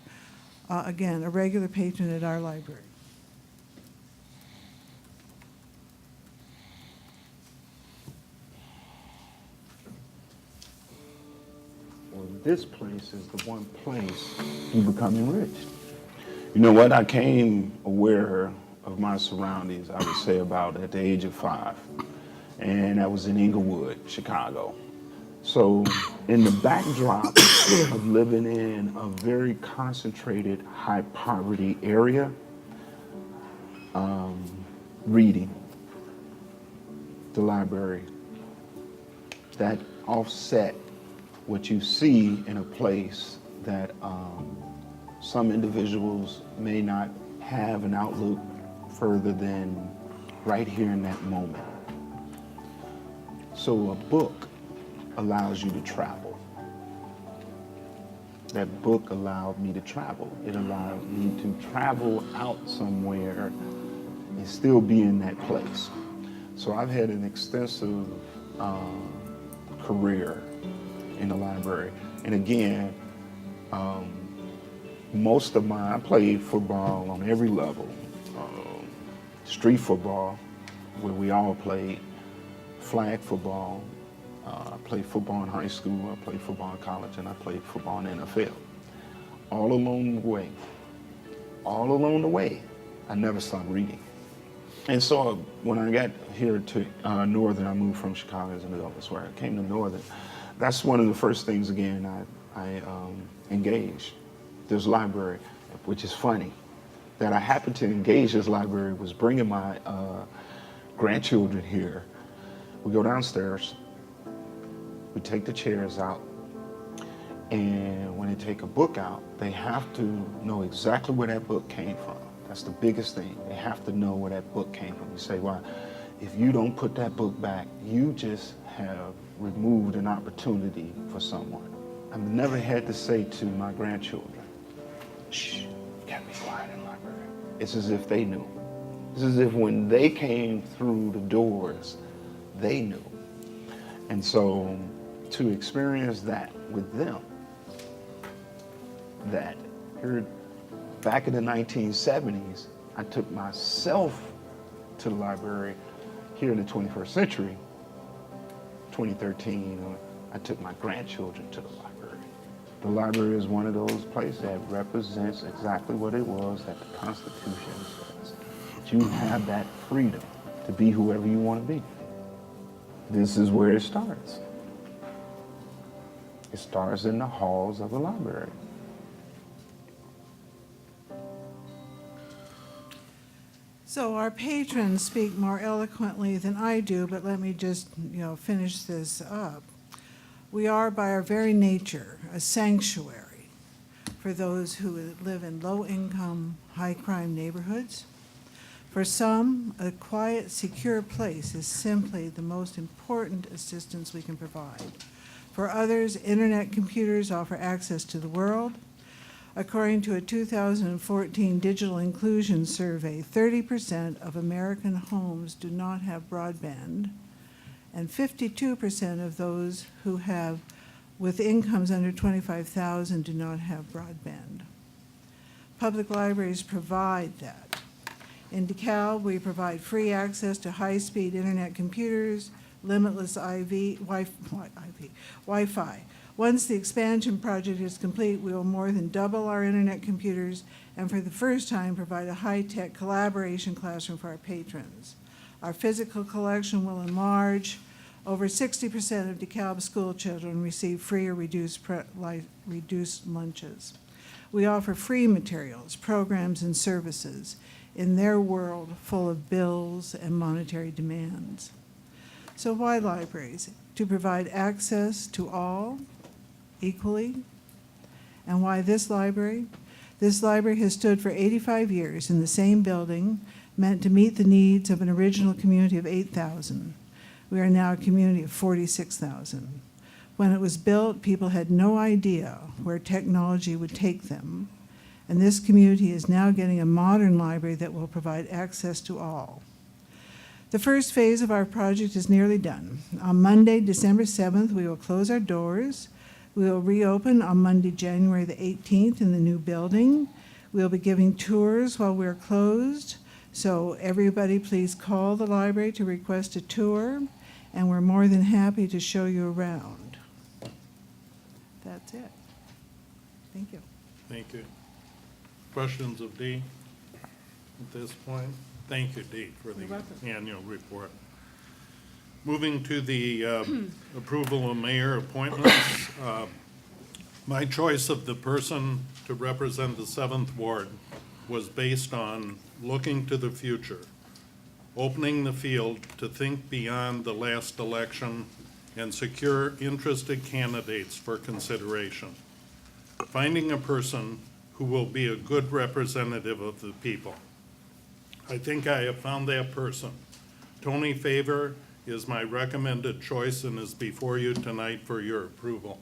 again, a regular patron at our library. Well, this place is the one place you become enriched. You know what? I came aware of my surroundings, I would say about at the age of 5. And I was in Inglewood, Chicago. So in the backdrop of living in a very concentrated, high poverty area, reading, the library, that offset what you see in a place that some individuals may not have an outlook further than right here in that moment. So a book allows you to travel. That book allowed me to travel. It allowed me to travel out somewhere and still be in that place. So I've had an extensive career in the library. And again, I played football on every level. Street football, where we all played, flag football. I played football in high school, I played football in college, and I played football in the NFL. All along the way, I never stopped reading. And so when I got here to Northern, I moved from Chicago as an adult. That's where I came to Northern. That's one of the first things, again, I engaged. This library, which is funny, that I happened to engage this library was bringing my grandchildren here. We go downstairs, we take the chairs out, and when they take a book out, they have to know exactly where that book came from. That's the biggest thing. They have to know where that book came from. You say, well, if you don't put that book back, you just have removed an opportunity for someone. I've never had to say to my grandchildren, shh, you gotta be quiet in the library. It's as if they knew. It's as if when they came through the doors, they knew. And so to experience that with them, that here back in the 1970s, I took myself to the library. Here in the 21st century, 2013, I took my grandchildren to the library. The library is one of those places that represents exactly what it was that the Constitution says. That you have that freedom to be whoever you want to be. This is where it starts. It starts in the halls of the library. So our patrons speak more eloquently than I do, but let me just, finish this up. We are, by our very nature, a sanctuary for those who live in low-income, high-crime neighborhoods. For some, a quiet, secure place is simply the most important assistance we can provide. For others, internet computers offer access to the world. According to a 2014 Digital Inclusion Survey, 30% of American homes do not have broadband, and 52% of those who have with incomes under $25,000 do not have broadband. Public libraries provide that. In DeKalb, we provide free access to high-speed internet computers, limitless Wi-Fi. Once the expansion project is complete, we will more than double our internet computers and for the first time provide a high-tech collaboration classroom for our patrons. Our physical collection will enlarge. Over 60% of DeKalb school children receive free or reduced lunches. We offer free materials, programs, and services in their world full of bills and monetary demands. So why libraries? To provide access to all equally. And why this library? This library has stood for 85 years in the same building, meant to meet the needs of an original community of 8,000. We are now a community of 46,000. When it was built, people had no idea where technology would take them, and this community is now getting a modern library that will provide access to all. The first phase of our project is nearly done. On Monday, December 7th, we will close our doors. We will reopen on Monday, January the 18th in the new building. We'll be giving tours while we're closed, so everybody please call the library to request a tour, and we're more than happy to show you around. That's it. Thank you. Thank you. Questions of Dee at this point? Thank you, Dee, for the You're welcome. annual report. Moving to the approval of mayor appointments, my choice of the person to represent the 7th Ward was based on looking to the future, opening the field to think beyond the last election and secure interested candidates for consideration. Finding a person who will be a good representative of the people. I think I have found that person. Tony Favor is my recommended choice and is before you tonight for your approval.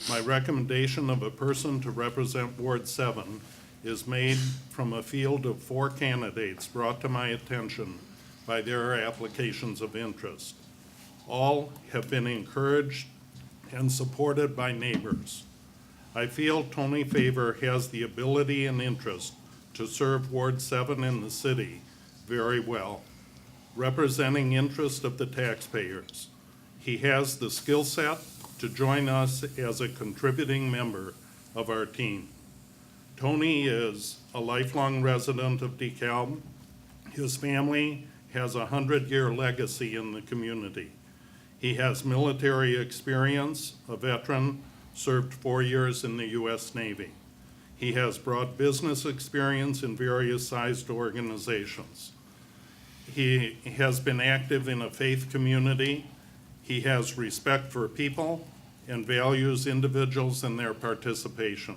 My recommendation of a person to represent Ward 7 is made from a field of 4 candidates brought to my attention by their applications of interest. All have been encouraged and supported by neighbors. I feel Tony Favor has the ability and interest to serve Ward 7 in the city very well, representing interest of the taxpayers. He has the skill set to join us as a contributing member of our team. Tony is a lifelong resident of DeKalb. His family has a 100-year legacy in the community. He has military experience, a veteran, served 4 years in the U.S. Navy. He has broad business experience in various sized organizations. He has been active in a faith community. He has respect for people and values individuals and their participation.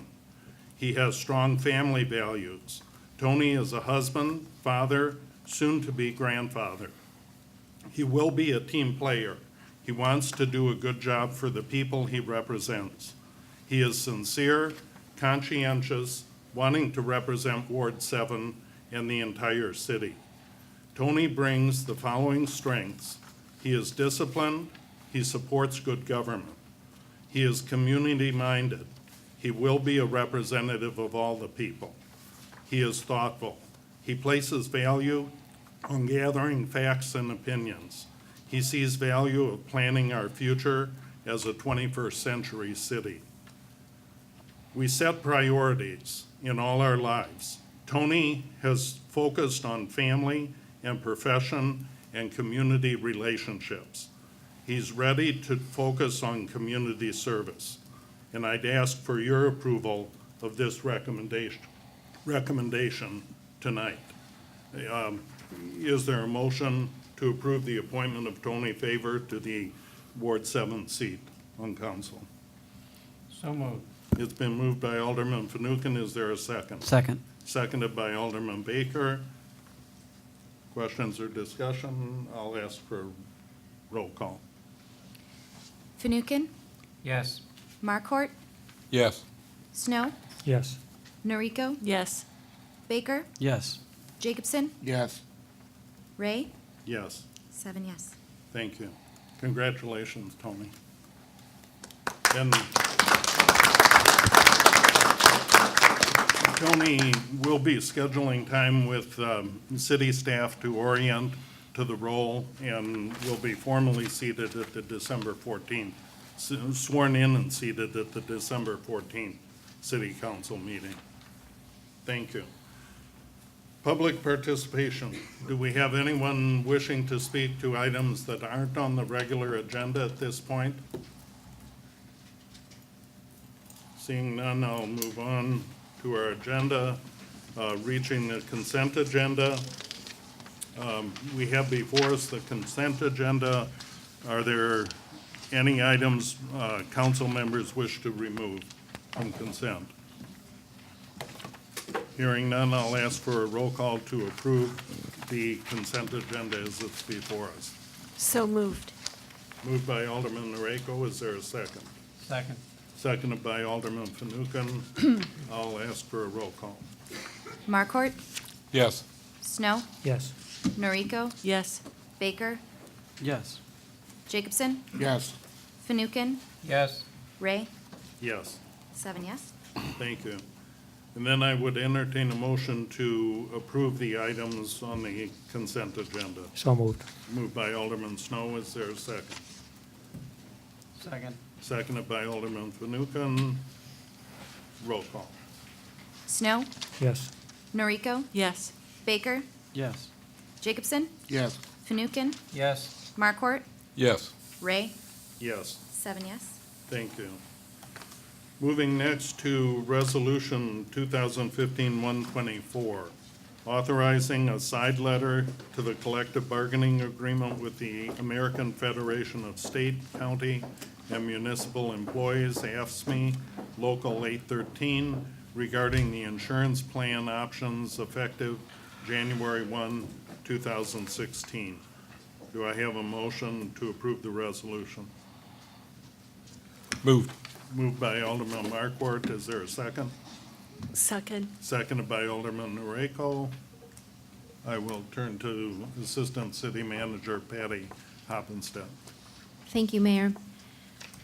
He has strong family values. Tony is a husband, father, soon-to-be grandfather. He will be a team player. He wants to do a good job for the people he represents. He is sincere, conscientious, wanting to represent Ward 7 and the entire city. Tony brings the following strengths. He is disciplined. He supports good government. He is community-minded. He will be a representative of all the people. He is thoughtful. He places value on gathering facts and opinions. He sees value of planning our future as a 21st century city. We set priorities in all our lives. Tony has focused on family and profession and community relationships. He's ready to focus on community service. And I'd ask for your approval of this recommendation tonight. Is there a motion to approve the appointment of Tony Favor to the Ward 7 seat on council? So moved. It's been moved by Alderman Fanouken. Is there a second? Second. Seconded by Alderman Baker. Questions or discussion? I'll ask for a roll call. Fanouken, Yes. Markort, Yes. Snow, Yes. Noriko, Yes. Baker, Yes. Jacobson, Yes. Ray, Yes, 7 yes. thank you. Congratulations, Tony. And Tony will be scheduling time with city staff to orient to the role and will be formally seated at the December 14th, sworn in and seated at the December 14th city council meeting. Thank you. Public participation. Do we have anyone wishing to speak to items that aren't on the regular agenda at this point? Seeing none, I'll move on to our agenda, reaching the consent agenda. We have before us the consent agenda. Are there any items council members wish to remove from consent? Hearing none, I'll ask for a roll call to approve the consent agenda as it's before us. So moved. Moved by Alderman Noriko. Is there a second? Second. Seconded by Alderman Fanouken. I'll ask for a roll call. Markort, Yes. Snow, Yes. Noriko, Yes. Baker, Yes. Jacobson, Yes. Fanouken, Yes. Ray, Yes, 7 yes. thank you. And then I would entertain a motion to approve the items on the consent agenda. So moved. Moved by Alderman Snow. Is there a second? Second. Seconded by Alderman Fanouken. Roll call. Snow, Yes. Noriko, Yes. Baker, Yes. Jacobson, Yes. Fanouken, Yes. Markwart, Yes. Ray, Yes. 7 yes. Thank you. Moving next to Resolution 2015-124, authorizing a side letter to the collective bargaining agreement with the American Federation of State, County, and Municipal Employees, AFSCME, Local 813, regarding the insurance plan options effective January 1, 2016. Do I have a motion to approve the resolution? Moved. Moved by Alderman Markwart. Is there a second? Second. Seconded by Alderman Noriko. I will turn to Assistant City Manager Patty Hoppenstedt. Thank you, Mayor.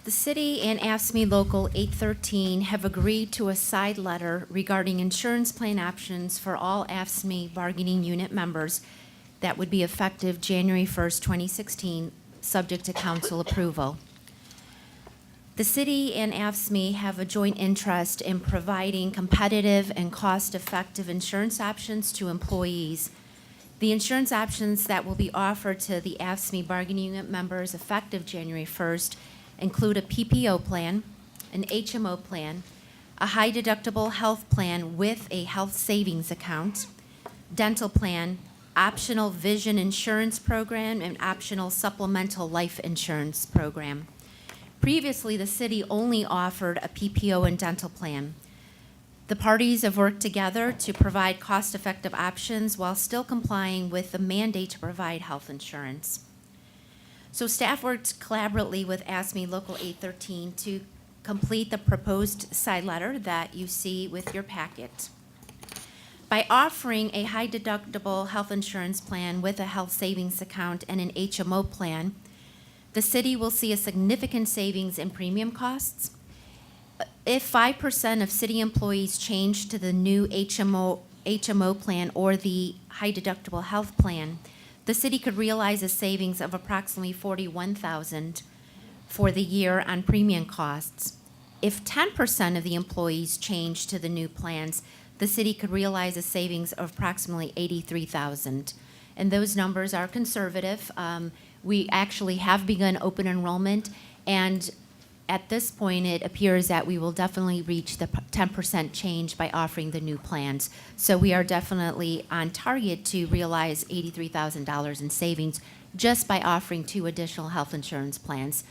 The city and AFSCME Local 813 have agreed to a side letter regarding insurance plan options for all AFSCME bargaining unit members that would be effective January 1st, 2016, subject to council approval. The city and AFSCME have a joint interest in providing competitive and cost-effective insurance options to employees. The insurance options that will be offered to the AFSCME bargaining unit members effective January 1st include a PPO plan, an HMO plan, a high-deductible health plan with a health savings account, dental plan, optional vision insurance program, and optional supplemental life insurance program. Previously, the city only offered a PPO and dental plan. The parties have worked together to provide cost-effective options while still complying with the mandate to provide health insurance. So staff worked collaboratively with AFSCME Local 813 to complete the proposed side letter that you see with your packet. By offering a high-deductible health insurance plan with a health savings account and an HMO plan, the city will see a significant savings in premium costs. If 5% of city employees change to the new HMO plan or the high-deductible health plan, the city could realize a savings of approximately $41,000 for the year on premium costs. If 10% of the employees change to the new plans, the city could realize a savings of approximately $83,000. And those numbers are conservative. We actually have begun open enrollment, and at this point, it appears that we will definitely reach the 10% change by offering the new plans. So we are definitely on target to realize $83,000 in savings just by offering 2 additional health insurance plans.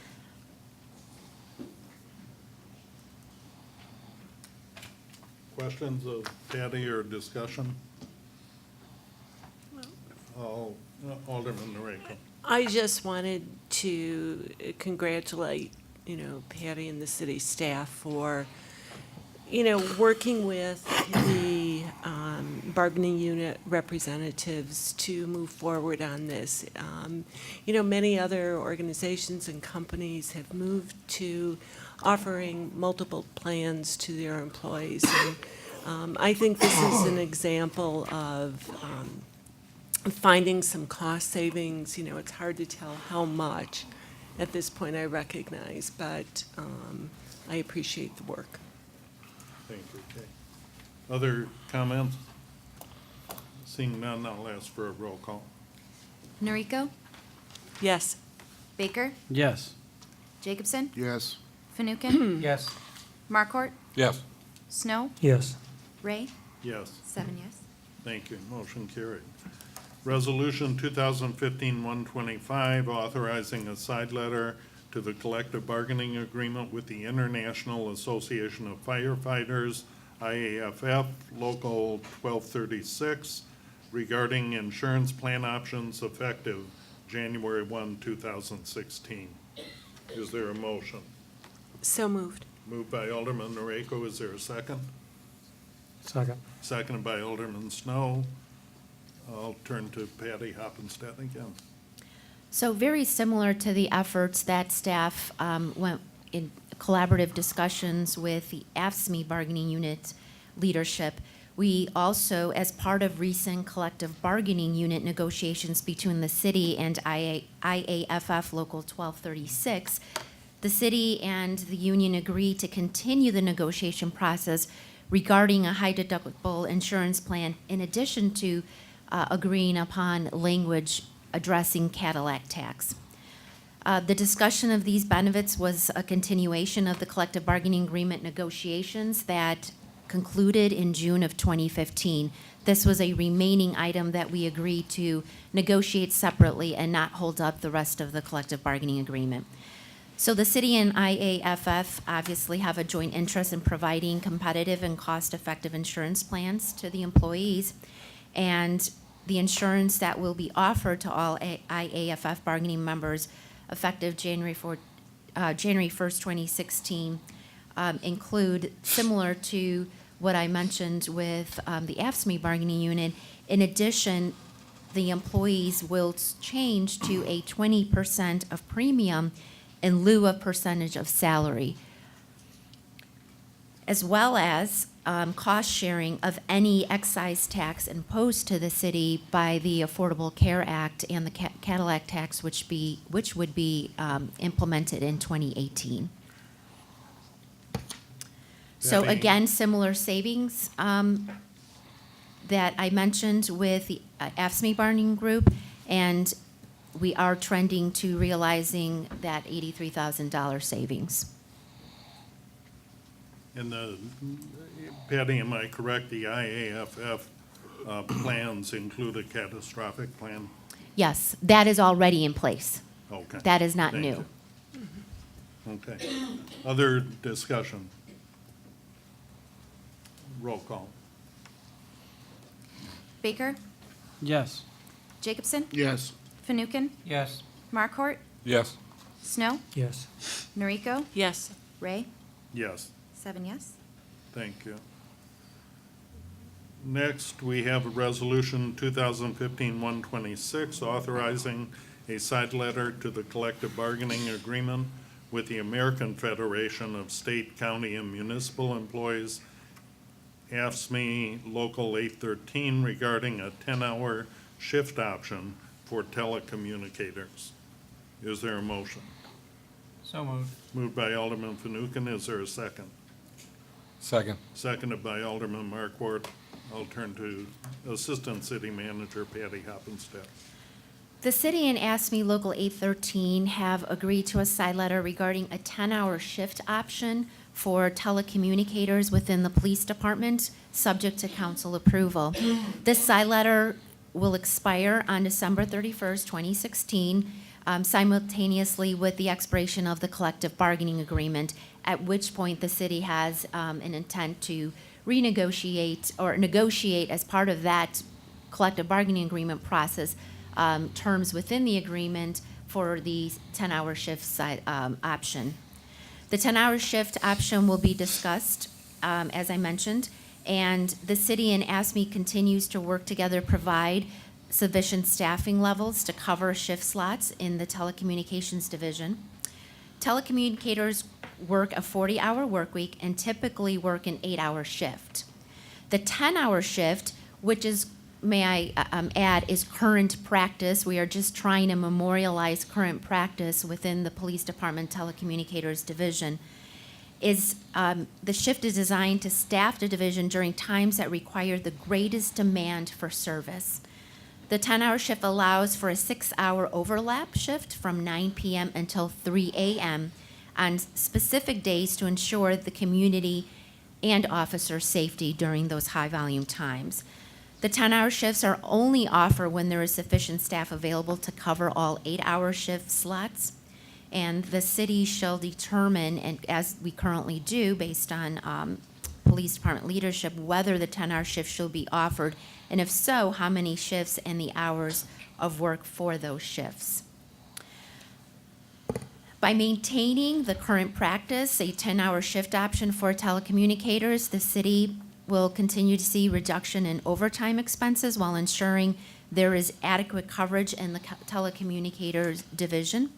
Questions of Patty or discussion? Alderman Noriko. I just wanted to congratulate, Patty and the city staff for, working with the bargaining unit representatives to move forward on this. Many other organizations and companies have moved to offering multiple plans to their employees. And I think this is an example of finding some cost savings. It's hard to tell how much at this point, I recognize, but I appreciate the work. Thank you, Kay. Other comments? Seeing none, I'll ask for a roll call. Noriko, Yes. Baker, Yes. Jacobson, Yes. Fanouken, Yes. Markwart, Yes. Snow, Yes. Ray, Yes. 7 yes. Thank you. Motion carried. Resolution 2015-125, authorizing a side letter to the collective bargaining agreement with the International Association of Firefighters, IAFF, Local 1236, regarding insurance plan options effective January 1, 2016. Is there a motion? So moved. Moved by Alderman Noriko. Is there a second? Second. Seconded by Alderman Snow. I'll turn to Patty Hoppenstedt again. So very similar to the efforts that staff went in collaborative discussions with the AFSCME bargaining unit leadership, we also, as part of recent collective bargaining unit negotiations between the city and IAFF Local 1236, the city and the union agreed to continue the negotiation process regarding a high deductible insurance plan in addition to agreeing upon language addressing Cadillac tax. The discussion of these benefits was a continuation of the collective bargaining agreement negotiations that concluded in June of 2015. This was a remaining item that we agreed to negotiate separately and not hold up the rest of the collective bargaining agreement. So the city and IAFF obviously have a joint interest in providing competitive and cost-effective insurance plans to the employees. And the insurance that will be offered to all IAFF bargaining members effective January 1st, 2016, include, similar to what I mentioned with the AFSCME bargaining unit. In addition, the employees will change to a 20% of premium in lieu of percentage of salary, as well as cost sharing of any excise tax imposed to the city by the Affordable Care Act and the Cadillac tax, which would be implemented in 2018. So Debbie? again, similar savings that I mentioned with the AFSCME bargaining group, and we are trending to realizing that $83,000 savings. And Patty, am I correct, the IAFF plans include a catastrophic plan? Yes, that is already in place. Okay. That is not Thank new. you. Okay. Other discussion? Roll call. Baker? Yes. Jacobson? Yes. Fanouken? Yes. Markort? Yes. Snow? Yes. Noriko? Yes. Ray? Yes. 7 yes. Thank you. Next, we have a resolution 2015-126 authorizing a side letter to the collective bargaining agreement with the American Federation of State, County, and Municipal Employees, AFSCME Local 813, regarding a 10-hour shift option for telecommunicators. Is there a motion? So moved. Moved by Alderman Fanouken. Is there a second? Second. Seconded by Alderman Markwart. I'll turn to Assistant City Manager Patty Hoppenstedt. The city and AFSCME Local 813 have agreed to a side letter regarding a 10-hour shift option for telecommunicators within the police department, subject to council approval. This side letter will expire on December 31st, 2016, simultaneously with the expiration of the collective bargaining agreement, at which point the city has an intent to renegotiate or negotiate as part of that collective bargaining agreement process terms within the agreement for the 10-hour shift side, option. The 10-hour shift option will be discussed, as I mentioned, and the city and AFSCME continues to work together to provide sufficient staffing levels to cover shift slots in the telecommunications division. Telecommunicators work a 40-hour work week and typically work an 8-hour shift. The 10-hour shift, which is, may I add, is current practice. We are just trying to memorialize current practice within the police department telecommunicators division. The shift is designed to staff the division during times that require the greatest demand for service. The 10-hour shift allows for a 6-hour overlap shift from 9 p.m. until 3 a.m. on specific days to ensure the community and officer safety during those high-volume times. The 10-hour shifts are only offered when there is sufficient staff available to cover all 8-hour shift slots, and the city shall determine, and as we currently do, based on police department leadership, whether the 10-hour shift shall be offered, and if so, how many shifts and the hours of work for those shifts. By maintaining the current practice, a 10-hour shift option for telecommunicators, the city will continue to see reduction in overtime expenses while ensuring there is adequate coverage in the telecommunicators division.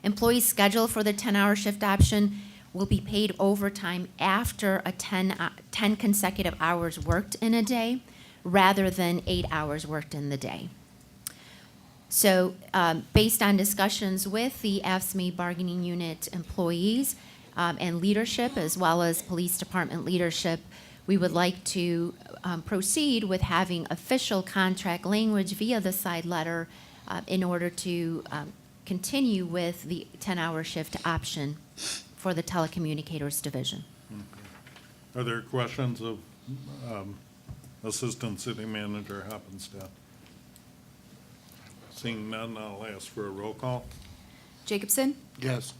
Employees scheduled for the 10-hour shift option will be paid overtime after a 10 consecutive hours worked in a day rather than 8 hours worked in the day. So based on discussions with the AFSCME bargaining unit employees and leadership, as well as police department leadership, we would like to proceed with having official contract language via the side letter in order to continue with the 10-hour shift option for the telecommunicators division. Are there questions of Assistant City Manager Hoppenstadt? Seeing none, I'll ask for a roll call. Jacobson? Yes.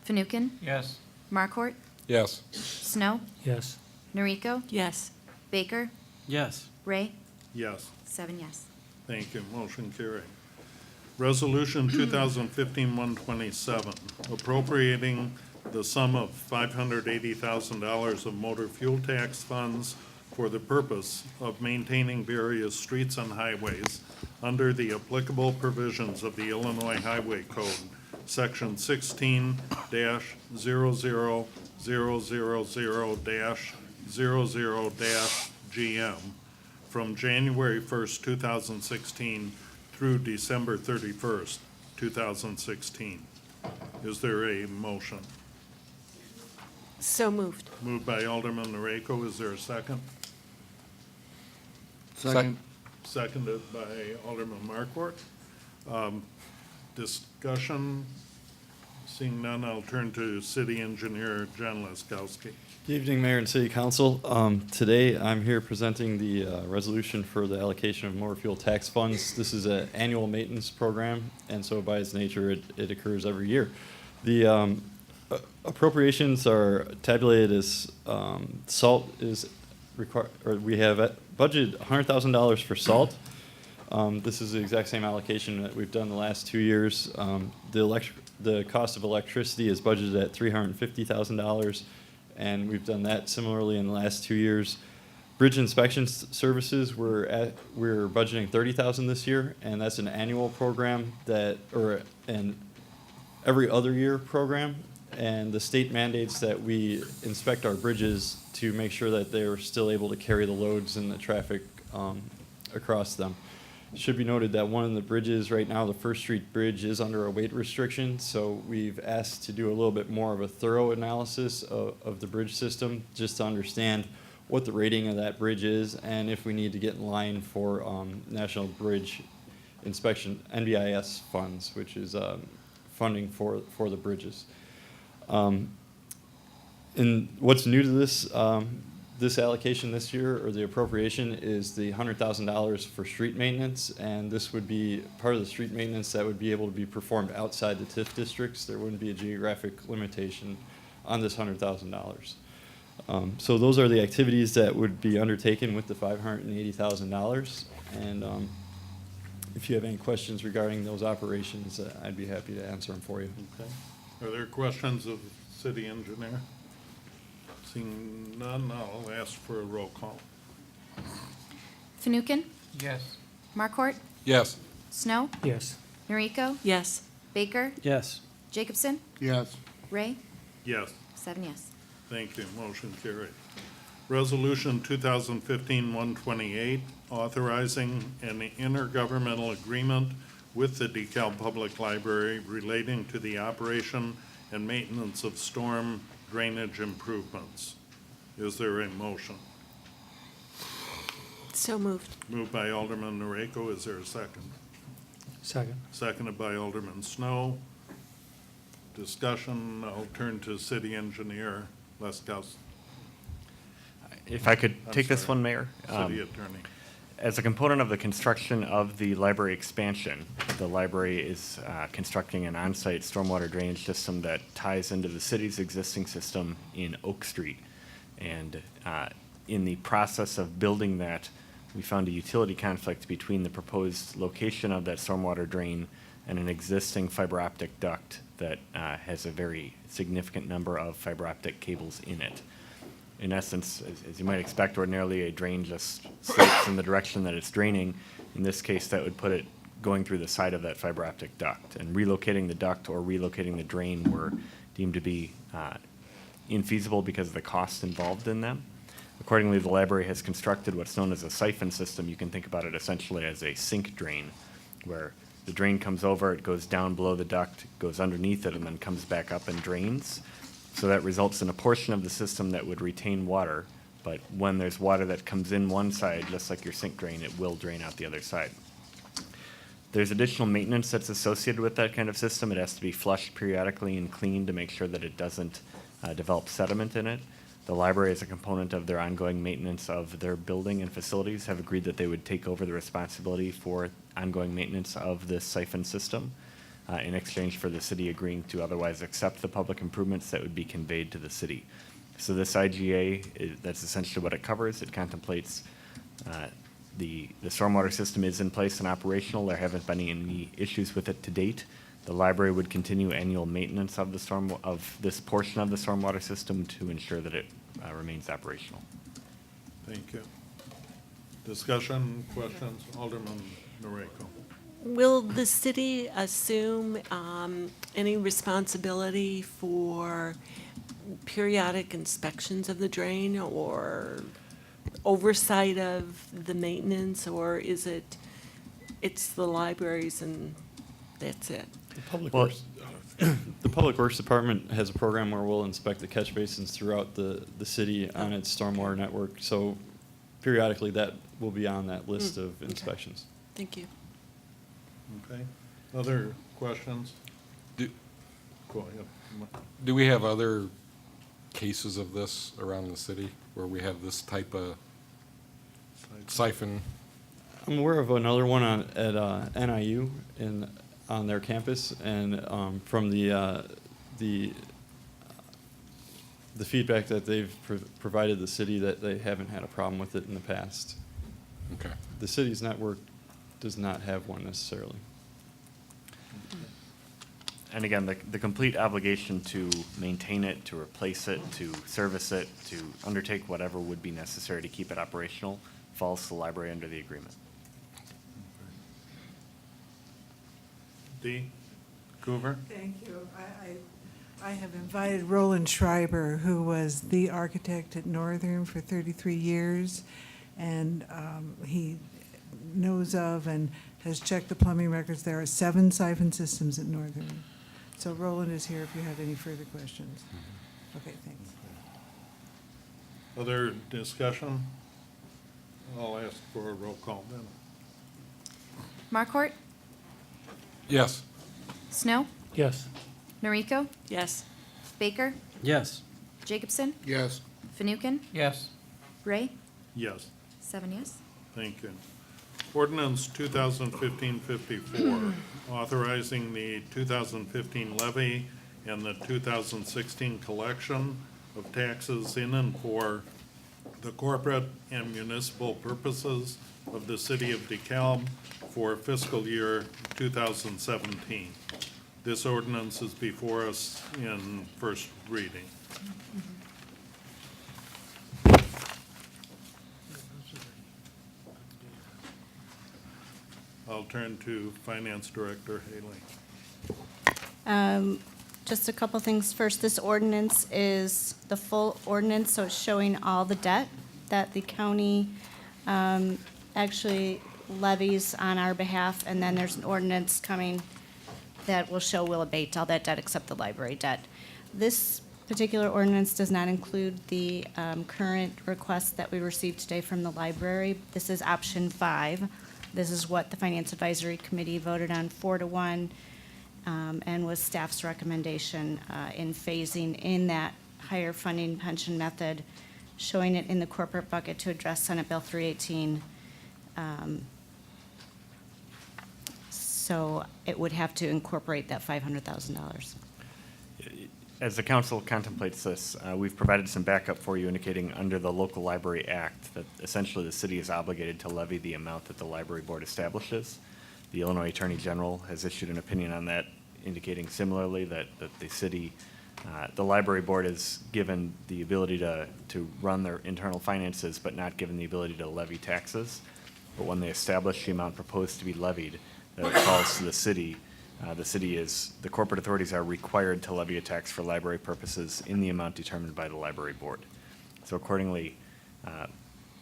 Fanouken? Yes. Markort? Yes. Snow? Yes. Noriko? Yes. Baker? Yes. Ray? Yes. 7 yes. Thank you. Motion carried. Resolution 2015-127, appropriating the sum of $580,000 of motor fuel tax funds for the purpose of maintaining various streets and highways under the applicable provisions of the Illinois Highway Code, Section 16-00000-00-GM, from January 1st, 2016 through December 31st, 2016. Is there a motion? So moved. Moved by Alderman Noriko. Is there a second? Second. Seconded by Alderman Markwart. Discussion? Seeing none, I'll turn to City Engineer John Laskowski. Good evening, Mayor and City Council. Today, I'm here presenting the resolution for the allocation of motor fuel tax funds. This is an annual maintenance program, and so by its nature, it occurs every year. The appropriations are tabulated as salt is required, or we have budgeted $100,000 for salt. This is the exact same allocation that we've done the last 2 years. The cost of electricity is budgeted at $350,000. And we've done that similarly in the last 2 years. Bridge inspection services, we're budgeting $30,000 this year, and that's an annual program an every other year program. And the state mandates that we inspect our bridges to make sure that they're still able to carry the loads and the traffic across them. It should be noted that one of the bridges right now, the First Street Bridge, is under a weight restriction, so we've asked to do a little bit more of a thorough analysis of the bridge system, just to understand what the rating of that bridge is, and if we need to get in line for National Bridge Inspection, NBIS funds, which is funding for the bridges. And what's new to this allocation this year, or the appropriation, is the $100,000 for street maintenance, and this would be part of the street maintenance that would be able to be performed outside the TIF districts. There wouldn't be a geographic limitation on this $100,000. So those are the activities that would be undertaken with the $580,000, and if you have any questions regarding those operations, I'd be happy to answer them for you. Okay. Are there questions of City Engineer? Seeing none, I'll ask for a roll call. Fanouken? Yes. Markort? Yes. Snow? Yes. Noriko? Yes. Baker? Yes. Jacobson? Yes. Ray? Yes. 7 yes. Thank you. Motion carried. Resolution 2015-128, authorizing an intergovernmental agreement with the DeKalb Public Library relating to the operation and maintenance of storm drainage improvements. Is there a motion? So moved. Moved by Alderman Noriko. Is there a second? Second. Seconded by Alderman Snow. Discussion. I'll turn to City Engineer Laskowski. If I could I'm take this sorry. one, Mayor. City Attorney. As a component of the construction of the library expansion, the library is constructing an on-site stormwater drainage system that ties into the city's existing system in Oak Street. And in the process of building that, we found a utility conflict between the proposed location of that stormwater drain and an existing fiber optic duct that has a very significant number of fiber optic cables in it. In essence, as you might expect, ordinarily a drain just slopes in the direction that it's draining. In this case, that would put it going through the side of that fiber optic duct. And relocating the duct or relocating the drain were deemed to be infeasible because of the cost involved in them. Accordingly, the library has constructed what's known as a siphon system. You can think about it essentially as a sink drain, where the drain comes over, it goes down below the duct, goes underneath it, and then comes back up and drains. So that results in a portion of the system that would retain water But when there's water that comes in one side, just like your sink drain, it will drain out the other side. There's additional maintenance that's associated with that kind of system. It has to be flushed periodically and cleaned to make sure that it doesn't develop sediment in it. The library, as a component of their ongoing maintenance of their building and facilities, have agreed that they would take over the responsibility for ongoing maintenance of this siphon system in exchange for the city agreeing to otherwise accept the public improvements that would be conveyed to the city. So this IGA, that's essentially what it covers. It contemplates the stormwater system is in place and operational. There haven't been any issues with it to date. The library would continue annual maintenance of this portion of the stormwater system to ensure that it remains operational. Thank you. Discussion, questions? Alderman Noriko. Will the city assume any responsibility for periodic inspections of the drain or oversight of the maintenance, or is it's the libraries and that's it? The Public Works Department has a program where we'll inspect the catch basins throughout the city on its stormwater network. So periodically, that will be on that list of inspections. Thank you. Okay. Other questions? Do Go ahead. do we have other cases of this around the city where we have this type of siphon? I'm aware of another one at NIU on their campus, and from the feedback that they've provided the city, that they haven't had a problem with it in the past. Okay. The city's network does not have one necessarily. And again, the complete obligation to maintain it, to replace it, to service it, to undertake whatever would be necessary to keep it operational falls to the library under the agreement. Dee? Coover? Thank you. I have invited Roland Schreiber, who was the architect at Northern for 33 years, and he knows of and has checked the plumbing records. There are 7 siphon systems at Northern. So Roland is here if you have any further questions. Okay, thanks. Other discussion? I'll ask for a roll call then. Markwart, Yes. Snow, Yes. Noriko, Yes. Baker, Yes. Jacobson, Yes. Fanouken, Yes. Ray, Yes. 7 yes. Thank you. Ordinance 2015-54, authorizing the 2015 levy and the 2016 collection of taxes in and for the corporate and municipal purposes of the city of DeKalb for fiscal year 2017. This ordinance is before us in first reading. I'll turn to Finance Director Haley. Just a couple things. First, this ordinance is the full ordinance, so it's showing all the debt that the county actually levies on our behalf, and then there's an ordinance coming that will show will abate all that debt except the library debt. This particular ordinance does not include the current request that we received today from the library. This is option 5. This is what the Finance Advisory Committee voted on 4-1, and was staff's recommendation in phasing in that higher funding pension method, showing it in the corporate bucket to address Senate Bill 318. So it would have to incorporate that $500,000. As the council contemplates this, we've provided some backup for you indicating under the Local Library Act that essentially the city is obligated to levy the amount that the library board establishes. The Illinois Attorney General has issued an opinion on that indicating similarly that the city, the library board is given the ability to run their internal finances but not given the ability to levy taxes. But when they establish the amount proposed to be levied, that it falls to the city the corporate authorities are required to levy a tax for library purposes in the amount determined by the library board. So accordingly,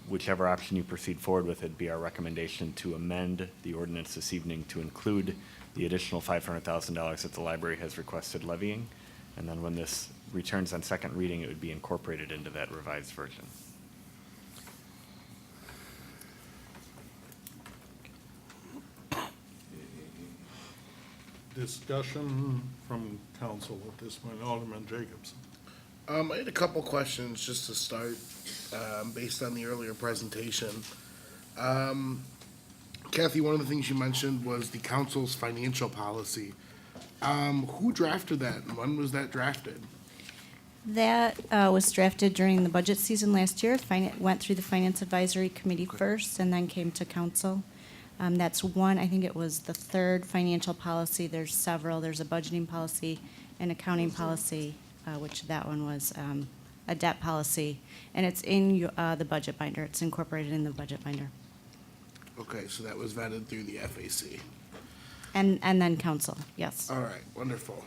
whichever option you proceed forward with, it'd be our recommendation to amend the ordinance this evening to include the additional $500,000 that the library has requested levying. And then when this returns on second reading, it would be incorporated into that revised version. Discussion from council at this point. Alderman Jacobson. I had a couple questions just to start, based on the earlier presentation. Kathy, one of the things you mentioned was the council's financial policy. Who drafted that and when was that drafted? That was drafted during the budget season last year. Went through the Finance Advisory Committee first and then came to council. That's one, I think it was the third financial policy. There's several. There's a budgeting policy, an accounting policy, which that one was a debt policy. And it's in the budget binder. It's incorporated in the budget binder. Okay, so that was vetted through the FAC. And then council, yes. All right, wonderful.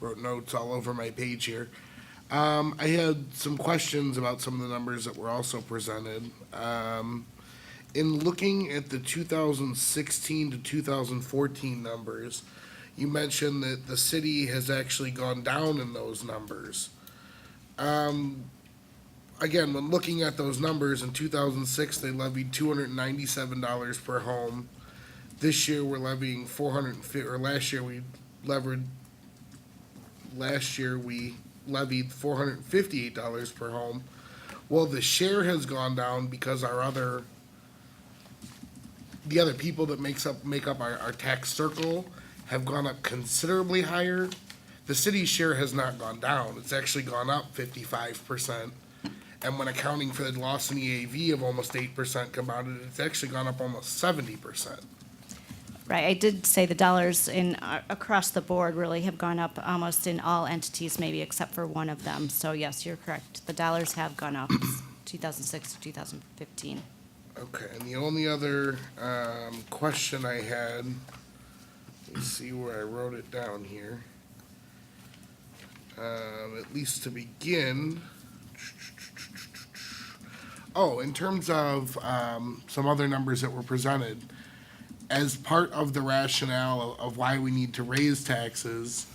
Wrote notes all over my page here. I had some questions about some of the numbers that were also presented. In looking at the 2016 to 2014 numbers, you mentioned that the city has actually gone down in those numbers. Again, when looking at those numbers, in 2006, they levied $297 per home. This year, we're levying last year we levied $458 per home. Well, the share has gone down because the other people that make up our tax circle have gone up considerably higher. The city's share has not gone down. It's actually gone up 55%. And when accounting for the loss in EAV of almost 8% compounded, it's actually gone up almost 70%. Right, I did say the dollars across the board really have gone up almost in all entities, maybe except for one of them. So yes, you're correct. The dollars have gone up 2006 to 2015. Okay, and the only other question I had, let me see where I wrote it down here. At least to begin. Oh, in terms of some other numbers that were presented, as part of the rationale of why we need to raise taxes,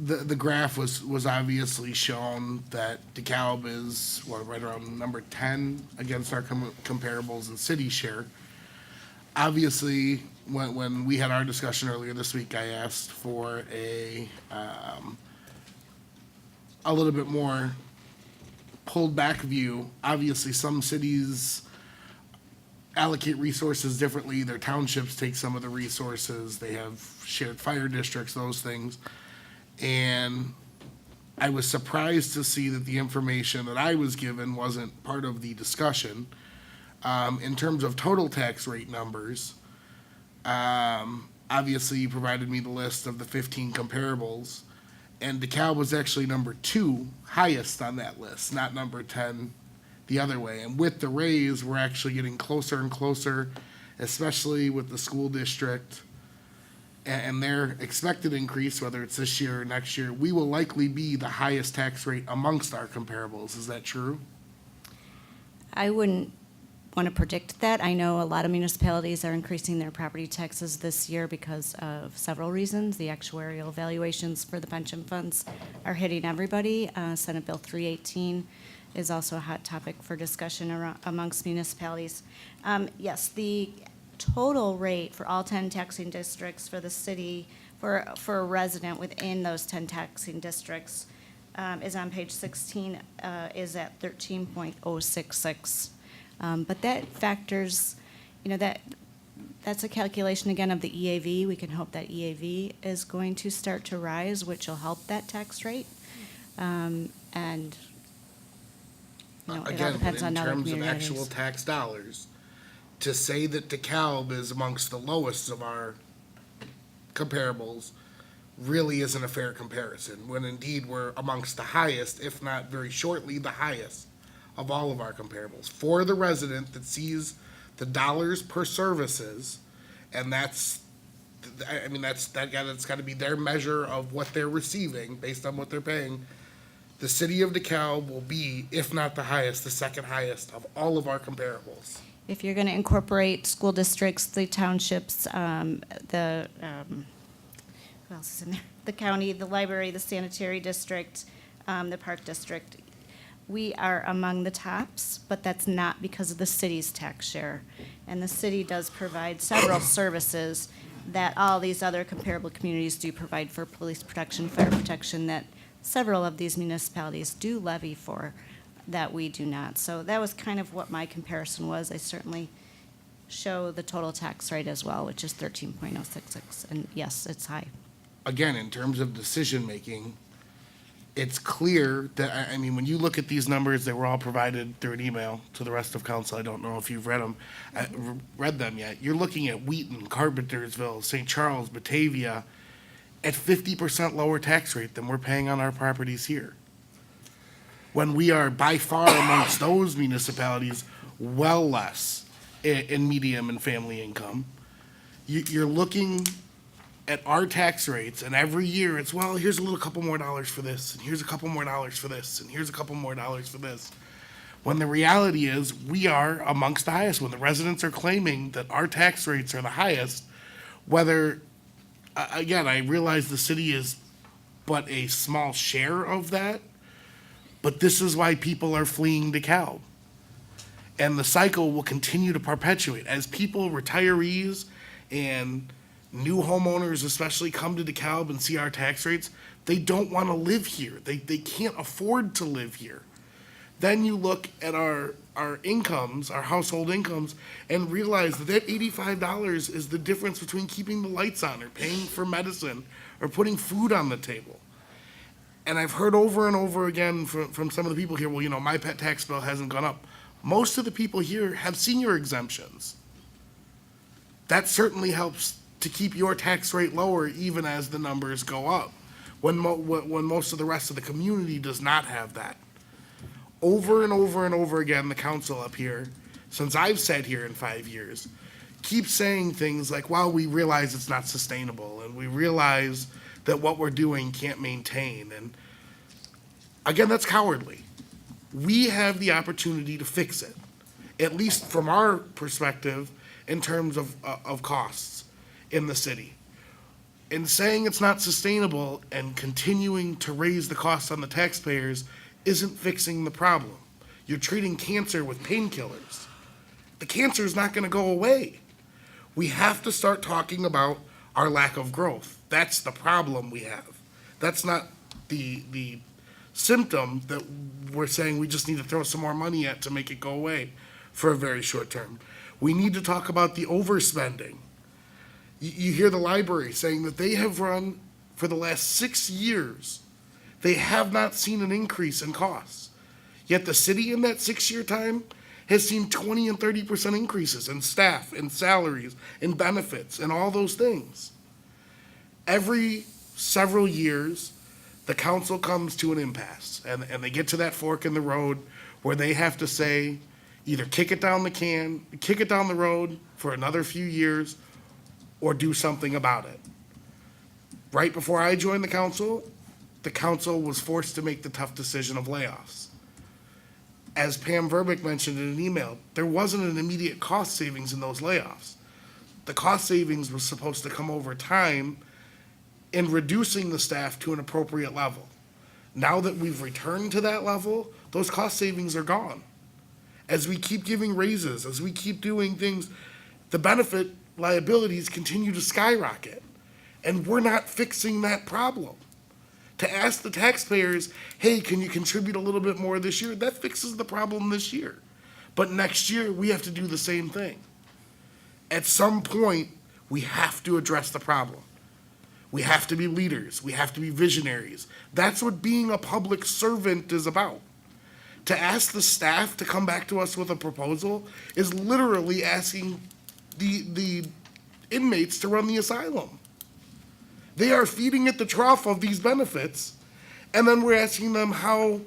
the graph was obviously shown that DeKalb is, right around number 10 against our comparables in city share. Obviously, when we had our discussion earlier this week, I asked for a little bit more pulled back view. Obviously, some cities allocate resources differently. Their townships take some of the resources. They have shared fire districts, those things. And I was surprised to see that the information that I was given wasn't part of the discussion. In terms of total tax rate numbers, obviously you provided me the list of the 15 comparables, and DeKalb was actually number 2 highest on that list, not number 10 the other way. And with the raise, we're actually getting closer and closer, especially with the school district and their expected increase, whether it's this year or next year. We will likely be the highest tax rate amongst our comparables. Is that true? I wouldn't want to predict that. I know a lot of municipalities are increasing their property taxes this year because of several reasons. The actuarial valuations for the pension funds are hitting everybody. Senate Bill 318 is also a hot topic for discussion amongst municipalities. Yes, the total rate for all 10 taxing districts for the city, for a resident within those 10 taxing districts, is on page 16, is at 13.066. But that factors, that's a calculation again of the EAV. We can hope that EAV is going to start to rise, which will help that tax rate. And it all Again, depends but on in other terms of communities. actual tax dollars, to say that DeKalb is amongst the lowest of our comparables really isn't a fair comparison, when indeed we're amongst the highest, if not very shortly the highest of all of our comparables. For the resident that sees the dollars per services, and that's got to be their measure of what they're receiving based on what they're paying. The city of DeKalb will be, if not the highest, the second highest of all of our comparables. If you're going to incorporate school districts, the townships, who else is in there? The county, the library, the sanitary district, the park district, we are among the tops, but that's not because of the city's tax share. And the city does provide several services that all these other comparable communities do provide for police protection, fire protection, that several of these municipalities do levy for, that we do not. So that was kind of what my comparison was. I certainly show the total tax rate as well, which is 13.066, and yes, it's high. Again, in terms of decision-making, it's clear that, I mean, when you look at these numbers, they were all provided through an email to the rest of council. I don't know if you've read them yet. You're looking at Wheaton, Carpentersville, St. Charles, Batavia, at 50% lower tax rate than we're paying on our properties here. When we are by far amongst those municipalities, well less in medium and family income. You're looking at our tax rates, and every year it's, well, here's a little couple more dollars for this, and here's a couple more dollars for this, and here's a couple more dollars for this. When the reality is, we are amongst the highest. When the residents are claiming that our tax rates are the highest, whether, again, I realize the city is but a small share of that, but this is why people are fleeing DeKalb. And the cycle will continue to perpetuate. As people, retirees, and new homeowners especially come to DeKalb and see our tax rates, they don't want to live here. They can't afford to live here. Then you look at our incomes, our household incomes, and realize that $85 is the difference between keeping the lights on or paying for medicine or putting food on the table. And I've heard over and over again from some of the people here, well, you know, my pet tax bill hasn't gone up. Most of the people here have senior exemptions. That certainly helps to keep your tax rate lower even as the numbers go up, when most of the rest of the community does not have that. Over and over and over again, the council up here, since I've sat here in 5 years, keeps saying things like, well, we realize it's not sustainable, and we realize that what we're doing can't maintain. And again, that's cowardly. We have the opportunity to fix it, at least from our perspective, in terms of costs in the city. In saying it's not sustainable and continuing to raise the costs on the taxpayers isn't fixing the problem. You're treating cancer with painkillers. The cancer is not going to go away. We have to start talking about our lack of growth. That's the problem we have. That's not the symptom that we're saying we just need to throw some more money at to make it go away for a very short term. We need to talk about the overspending. You hear the library saying that they have run for the last 6 years. They have not seen an increase in costs. Yet the city in that 6-year time has seen 20 and 30% increases in staff, in salaries, in benefits, and all those things. Every several years, the council comes to an impasse, and they get to that fork in the road where they have to say, either kick it down the road for another few years, or do something about it. Right before I joined the council was forced to make the tough decision of layoffs. As Pam Verbeek mentioned in an email, there wasn't an immediate cost savings in those layoffs. The cost savings was supposed to come over time in reducing the staff to an appropriate level. Now that we've returned to that level, those cost savings are gone. As we keep giving raises, as we keep doing things, the benefit liabilities continue to skyrocket. And we're not fixing that problem. To ask the taxpayers, hey, can you contribute a little bit more this year? That fixes the problem this year. But next year, we have to do the same thing. At some point, we have to address the problem. We have to be leaders. We have to be visionaries. That's what being a public servant is about. To ask the staff to come back to us with a proposal is literally asking the inmates to run the asylum. They are feeding at the trough of these benefits, and then we're asking them how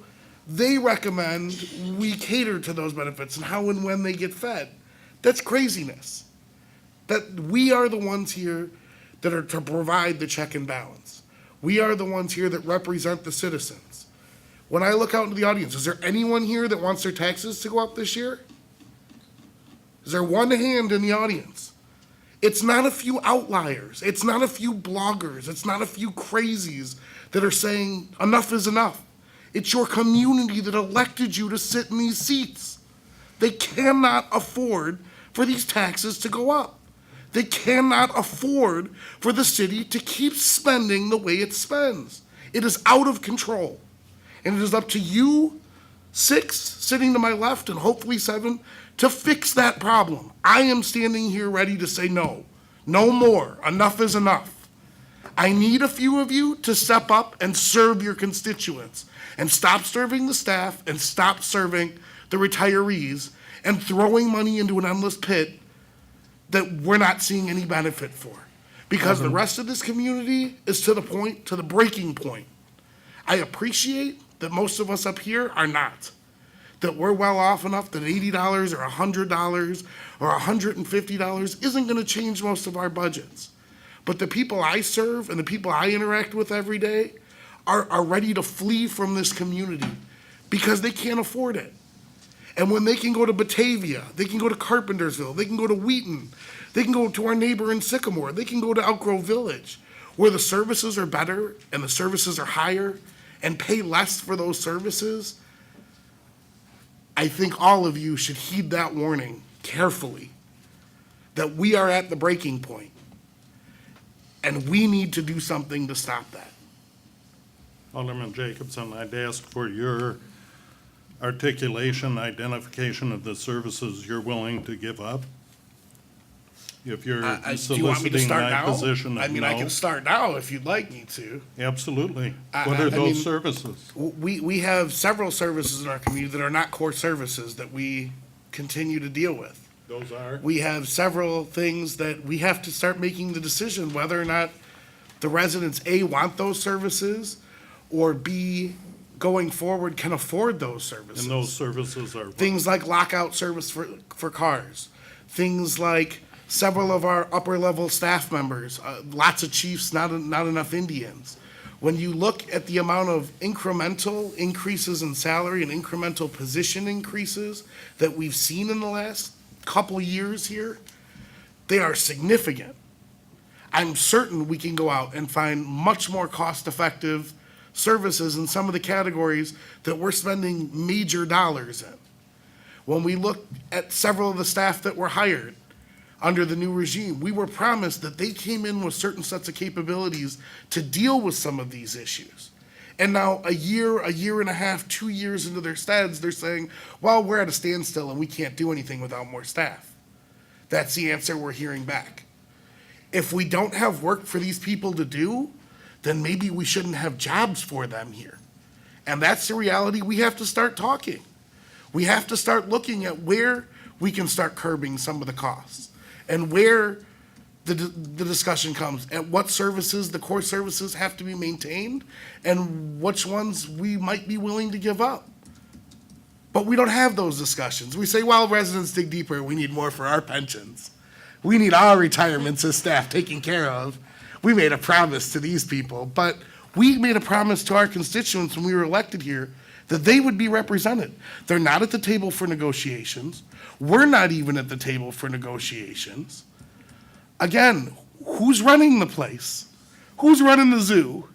they recommend we cater to those benefits and how and when they get fed. That's craziness. That we are the ones here that are to provide the check and balance. We are the ones here that represent the citizens. When I look out into the audience, is there anyone here that wants their taxes to go up this year? Is there one hand in the audience? It's not a few outliers. It's not a few bloggers. It's not a few crazies that are saying enough is enough. It's your community that elected you to sit in these seats. They cannot afford for these taxes to go up. They cannot afford for the city to keep spending the way it spends. It is out of control. And it is up to you, 6 sitting to my left and hopefully 7, to fix that problem. I am standing here ready to say no. No more. Enough is enough. I need a few of you to step up and serve your constituents and stop serving the staff and stop serving the retirees and throwing money into an endless pit that we're not seeing any benefit for. Because the rest of this community is to the breaking point. I appreciate that most of us up here are not. That we're well off enough that $80 or $100 or $150 isn't gonna change most of our budgets. But the people I serve and the people I interact with every day are ready to flee from this community because they can't afford it. And when they can go to Batavia, they can go to Carpentersville, they can go to Wheaton, they can go to our neighbor in Sycamore, they can go to Elk Grove Village, where the services are better and the services are higher and pay less for those services, I think all of you should heed that warning carefully, that we are at the breaking point, and we need to do something to stop that. Alderman Jacobson, I'd ask for your articulation, identification of the services you're willing to give up. If you're Do you want me to soliciting start my now? position I of mean, I no. can start now if you'd like me to. Absolutely. I What are those mean, services? We have several services in our community that are not core services that we continue to deal with. Those are? We have several things that we have to start making the decision whether or not the residents, A, want those services, or B, going forward, can afford those services. And those services are what? Things like lockout service for cars. Things like several of our upper-level staff members, lots of chiefs, not enough Indians. When you look at the amount of incremental increases in salary and incremental position increases that we've seen in the last couple years here, they are significant. I'm certain we can go out and find much more cost-effective services in some of the categories that we're spending major dollars in. When we look at several of the staff that were hired under the new regime, we were promised that they came in with certain sets of capabilities to deal with some of these issues. And now a year and a half, 2 years into their steads, they're saying, well, we're at a standstill and we can't do anything without more staff. That's the answer we're hearing back. If we don't have work for these people to do, then maybe we shouldn't have jobs for them here. And that's the reality. We have to start talking. We have to start looking at where we can start curbing some of the costs and where the discussion comes at what services, the core services have to be maintained and which ones we might be willing to give up. But we don't have those discussions. We say, well, residents dig deeper. We need more for our pensions. We need our retirements as staff taken care of. We made a promise to these people, but we made a promise to our constituents when we were elected here that they would be represented. They're not at the table for negotiations. We're not even at the table for negotiations. Again, who's running the place? Who's running the zoo?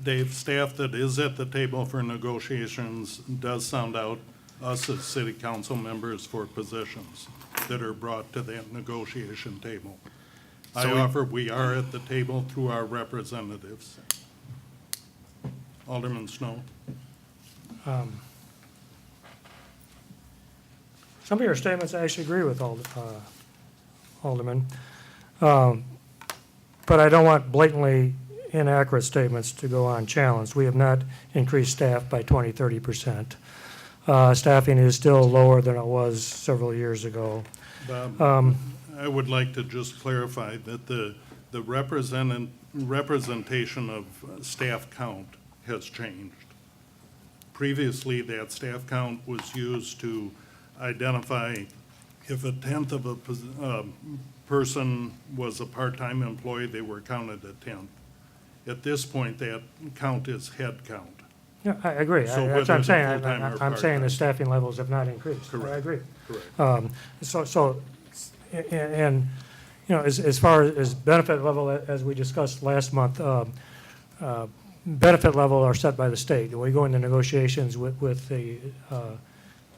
Dave, staff that is at the table for negotiations does sound out us as city council members for positions that are brought to that negotiation table. We are at the table through our representatives. Alderman Snow. Some of your statements I actually agree with, Alderman. But I don't want blatantly inaccurate statements to go unchallenged. We have not increased staff by 30%. Staffing is still lower than it was several years ago. Bob, I would like to just clarify that the representation of staff count has changed. Previously, that staff count was used to identify if a tenth of a person was a part-time employee, they were counted a tenth. At this point, that count is head count. Yeah, I agree. So That's what I'm whether saying. they're full-time or I'm saying part-time. the staffing levels have not increased. I Correct. agree. Correct. And, you know, as far as benefit level, as we discussed last month, benefit level are set by the state. When we go into negotiations with the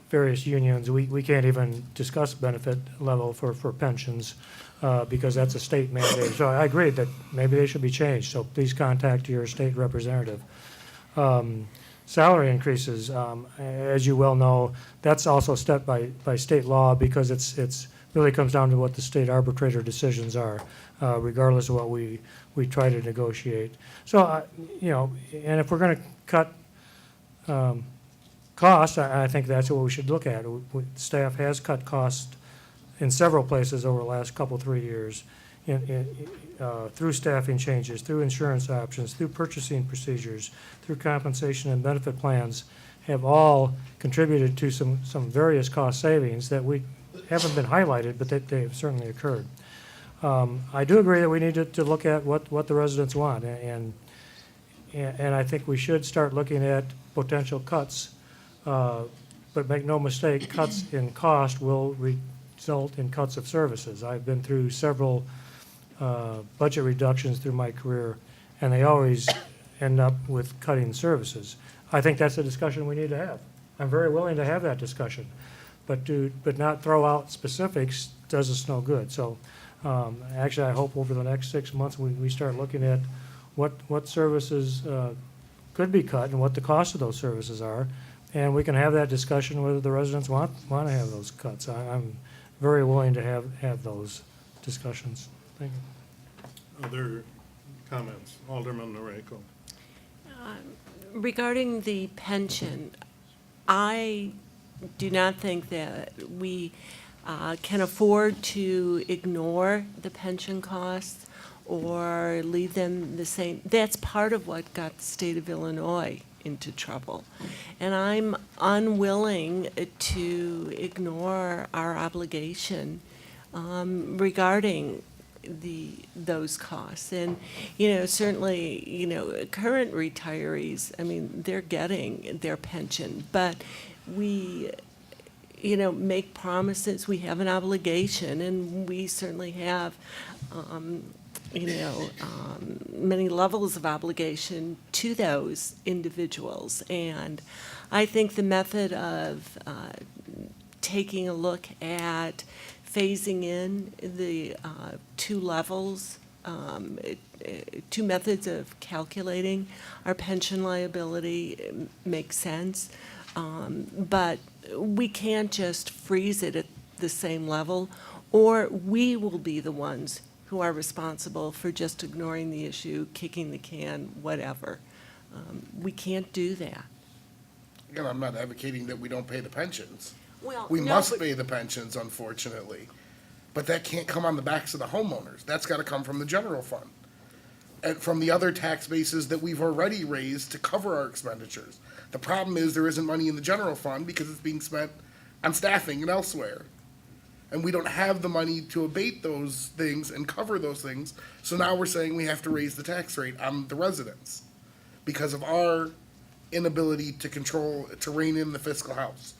various unions, we can't even discuss benefit level for pensions because that's a state mandate. So I agree that maybe they should be changed, so please contact your state representative. Salary increases, as you well know, that's also set by state law because it's really comes down to what the state arbitrator decisions are, regardless of what we try to negotiate. So, you know, and if we're going to cut costs, I think that's what we should look at. Staff has cut costs in several places over the last couple, 3 years, through staffing changes, through insurance options, through purchasing procedures, through compensation and benefit plans, have all contributed to some various cost savings that we haven't been highlighted, but that they have certainly occurred. I do agree that we need to look at what the residents want, and I think we should start looking at potential cuts, but make no mistake, cuts in cost will result in cuts of services. I've been through several budget reductions through my career, and they always end up with cutting services. I think that's a discussion we need to have. I'm very willing to have that discussion, but not throw out specifics does us no good. So actually, I hope over the next 6 months we start looking at what services could be cut and what the cost of those services are, and we can have that discussion whether the residents want to have those cuts. I'm very willing to have those discussions. Thank you. Other comments? Alderman Noriko. Regarding the pension, I do not think that we can afford to ignore the pension costs or leave them the same. That's part of what got the state of Illinois into trouble. And I'm unwilling to ignore our obligation regarding those costs. And, you know, certainly, you know, current retirees, I mean, they're getting their pension, but we, you know, make promises, we have an obligation, and we certainly have, many levels of obligation to those individuals. And I think the method of taking a look at phasing in the two levels, two methods of calculating our pension liability makes sense. But we can't just freeze it at the same level, or we will be the ones who are responsible for just ignoring the issue, kicking the can, whatever. We can't do that. Again, I'm not advocating that we don't pay the pensions. Well, We no, must but- pay the pensions, unfortunately. But that can't come on the backs of the homeowners. That's got to come from the general fund and from the other tax bases that we've already raised to cover our expenditures. The problem is there isn't money in the general fund because it's being spent on staffing and elsewhere. And we don't have the money to abate those things and cover those things. So now we're saying we have to raise the tax rate on the residents because of our inability to control, to rein in the fiscal house.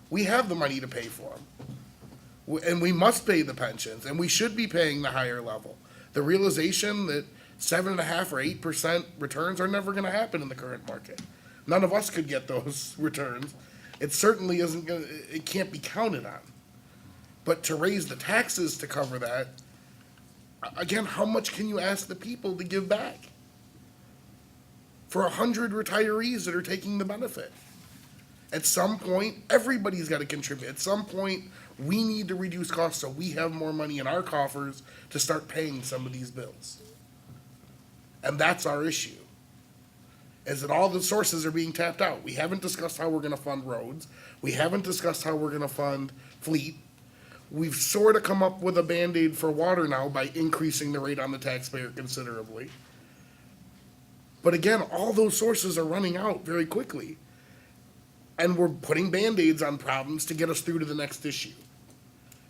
We have the money to pay for them. And we must pay the pensions, and we should be paying the higher level. The realization that 7.5% or 8% returns are never gonna happen in the current market. None of us could get those returns. It certainly isn't gonna, it can't be counted on. But to raise the taxes to cover that, again, how much can you ask the people to give back? For 100 retirees that are taking the benefit. At some point, everybody's gotta contribute. At some point, we need to reduce costs so we have more money in our coffers to start paying some of these bills. And that's our issue, is that all the sources are being tapped out. We haven't discussed how we're gonna fund roads. We haven't discussed how we're gonna fund fleet. We've sort of come up with a Band-Aid for water now by increasing the rate on the taxpayer considerably. But again, all those sources are running out very quickly. And we're putting Band-Aids on problems to get us through to the next issue.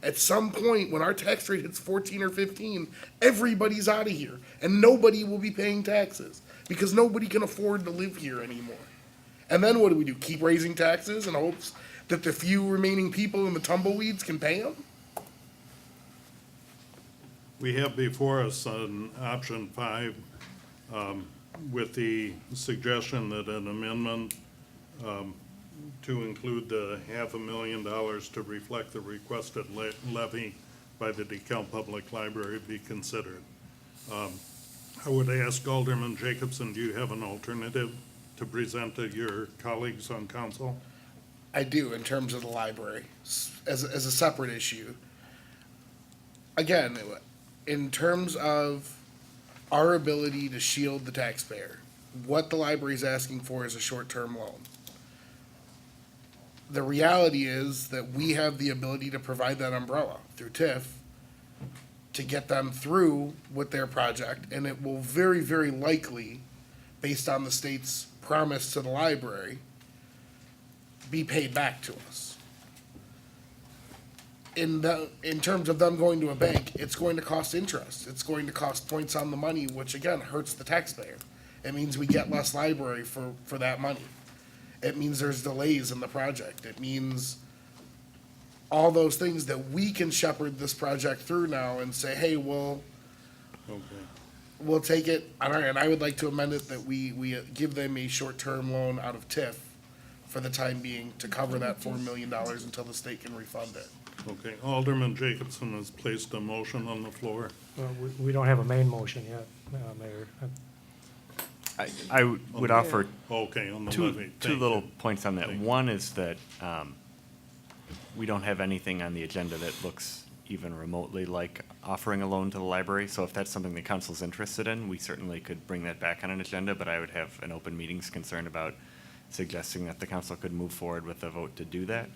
At some point, when our tax rate hits 14 or 15, everybody's out of here, and nobody will be paying taxes, because nobody can afford to live here anymore. And then what do? Keep raising taxes in hopes that the few remaining people in the tumbleweeds can pay them? We have before us on option 5, with the suggestion that an amendment to include the $500,000 to reflect the requested levy by the DeKalb Public Library be considered. I would ask Alderman Jacobson, do you have an alternative to present to your colleagues on council? I do, in terms of the library, as a separate issue. Again, in terms of our ability to shield the taxpayer, what the library is asking for is a short-term loan. The reality is that we have the ability to provide that umbrella through TIF to get them through with their project, and it will very, very likely, based on the state's promise to the library, be paid back to us. In terms of them going to a bank, it's going to cost interest. It's going to cost points on the money, which again hurts the taxpayer. It means we get less library for that money. It means there's delays in the project. It means all those things that we can shepherd this project through now and say, hey, we'll take it. And I would like to amend it that we give them a short-term loan out of TIF for the time being to cover that $4 million until the state can refund it. Okay, Alderman Jacobson has placed a motion on the floor. We don't have a main motion yet, Mayor. I would offer Okay, on the two levy. two Thank little you. points on that. One is that we don't have anything on the agenda that looks even remotely like offering a loan to the library. So if that's something the council's interested in, we certainly could bring that back on an agenda, but I would have an open meetings concern about suggesting that the council could move forward with a vote to do that.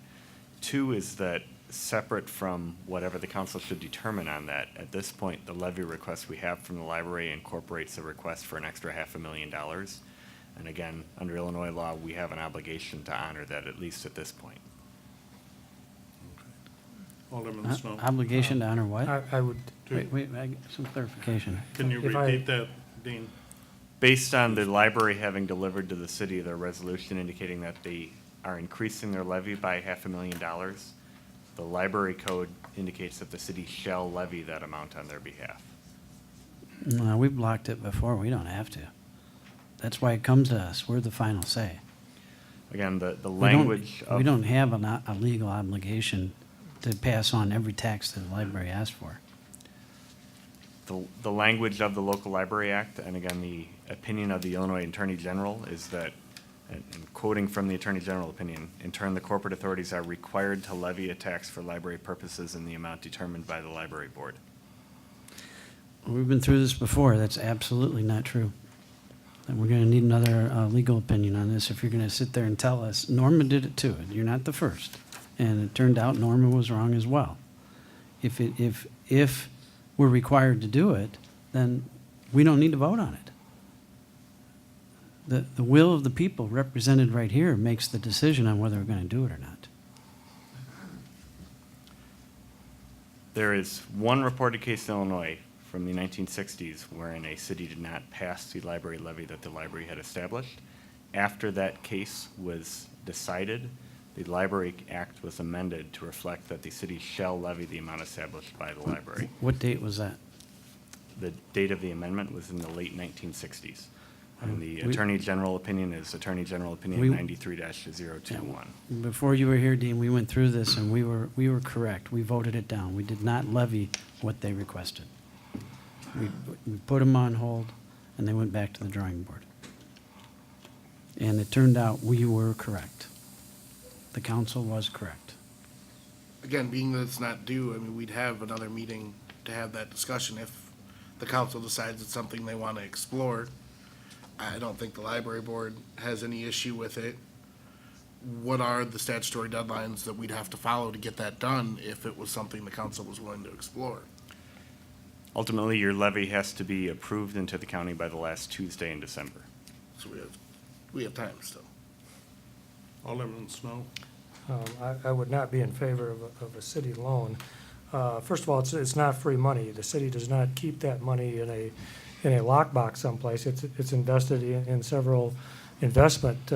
Two is that separate from whatever the council should determine on that, at this point, the levy request we have from the library incorporates a request for an extra $500,000. And again, under Illinois law, we have an obligation to honor that, at least at this point. Alderman Snow. Obligation to honor what? I would, Wait, I get some clarification. Can you if I- repeat that, Dean? Based on the library having delivered to the city their resolution indicating that they are increasing their levy by $500,000, the library code indicates that the city shall levy that amount on their behalf. No, we blocked it before. We don't have to. That's why it comes to us. We're the final say. Again, the We don't- language of. We don't have a legal obligation to pass on every tax that the library asks for. The language of the Local Library Act, and again, the opinion of the Illinois Attorney General is that, and quoting from the Attorney General opinion, in turn, the corporate authorities are required to levy a tax for library purposes in the amount determined by the library board. We've been through this before. That's absolutely not true. And we're going to need another legal opinion on this if you're going to sit there and tell us. Norma did it too. You're not the first. And it turned out Norma was wrong as well. If we're required to do it, then we don't need to vote on it. The will of the people represented right here makes the decision on whether we're going to do it or not. There is one reported case in Illinois from the 1960s wherein a city did not pass the library levy that the library had established. After that case was decided, the Library Act was amended to reflect that the city shall levy the amount established by the library. What date was that? The date of the amendment was in the late 1960s. And the We- Attorney General opinion is Attorney General Opinion We- 93-021. Before you were here, Dean, we went through this and we were correct. We voted it down. We did not levy what they requested. We put them on hold and they went back to the drawing board. And it turned out we were correct. The council was correct. Again, being that it's not due, I mean, we'd have another meeting to have that discussion if the council decides it's something they want to explore. I don't think the library board has any issue with it. What are the statutory deadlines that we'd have to follow to get that done if it was something the council was willing to explore? Ultimately, your levy has to be approved into the county by the last Tuesday in December. So we have time still. Alderman Snow. I would not be in favor of a city loan. First of all, it's not free money. The city does not keep that money in a lockbox someplace. It's invested in several investment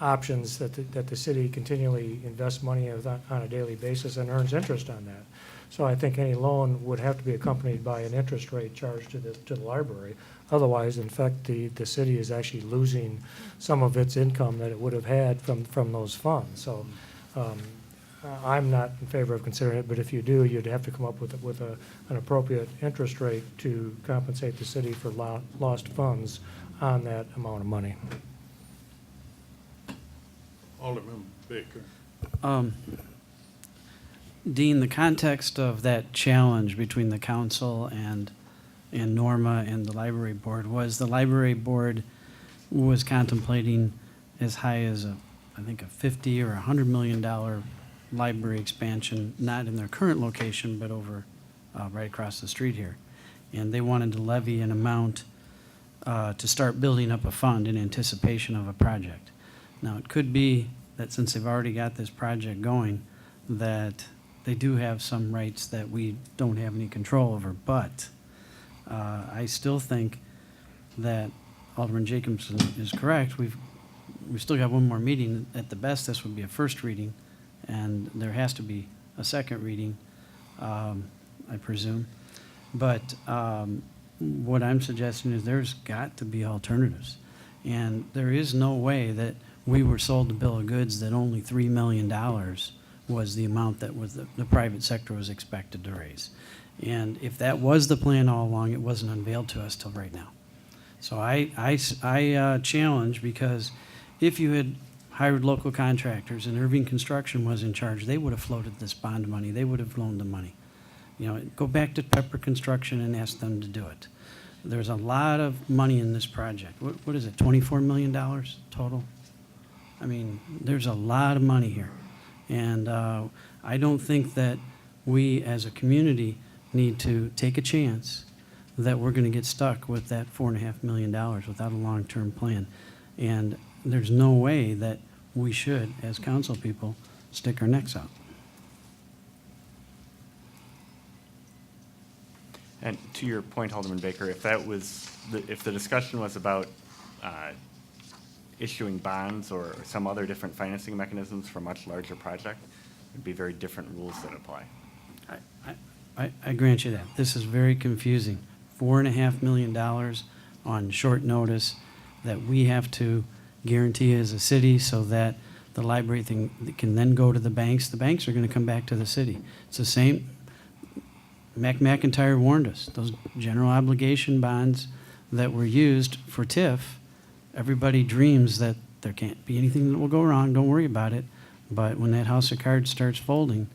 options that the city continually invests money on a daily basis and earns interest on that. So I think any loan would have to be accompanied by an interest rate charged to the library. Otherwise, in fact, the city is actually losing some of its income that it would have had from those funds. So I'm not in favor of considering it, but if you do, you'd have to come up with an appropriate interest rate to compensate the city for lost funds on that amount of money. Alderman Baker. Dean, the context of that challenge between the council and Norma and the library board was the library board was contemplating as high as I think a $50 or $100 million library expansion, not in their current location, but over right across the street here. And they wanted to levy an amount to start building up a fund in anticipation of a project. Now, it could be that since they've already got this project going, that they do have some rights that we don't have any control over, but I still think that Alderman Jacobson is correct. We've still got one more meeting. At the best, this would be a first reading, and there has to be a second reading, I presume. But what I'm suggesting is there's got to be alternatives. And there is no way that we were sold a bill of goods that only $3 million was the amount that was the private sector was expected to raise. And if that was the plan all along, it wasn't unveiled to us till right now. So I challenge, because if you had hired local contractors and Irving Construction was in charge, they would have floated this bond money. They would have loaned the money. You know, go back to Pepper Construction and ask them to do it. There's a lot of money in this project. What is it, $24 million total? I mean, there's a lot of money here. And I don't think that we as a community need to take a chance that we're going to get stuck with that $4.5 million without a long-term plan. And there's no way that we should, as council people, stick our necks out. And to your point, Alderman Baker, if the discussion was about issuing bonds or some other different financing mechanisms for a much larger project, it'd be very different rules that apply. I grant you that. This is very confusing. $4.5 million on short notice that we have to guarantee as a city so that the library thing can then go to the banks. The banks are going to come back to the city. It's the same. McIntyre warned us. Those general obligation bonds that were used for TIF, everybody dreams that there can't be anything that will go wrong. Don't worry about it. But when that house of cards starts folding,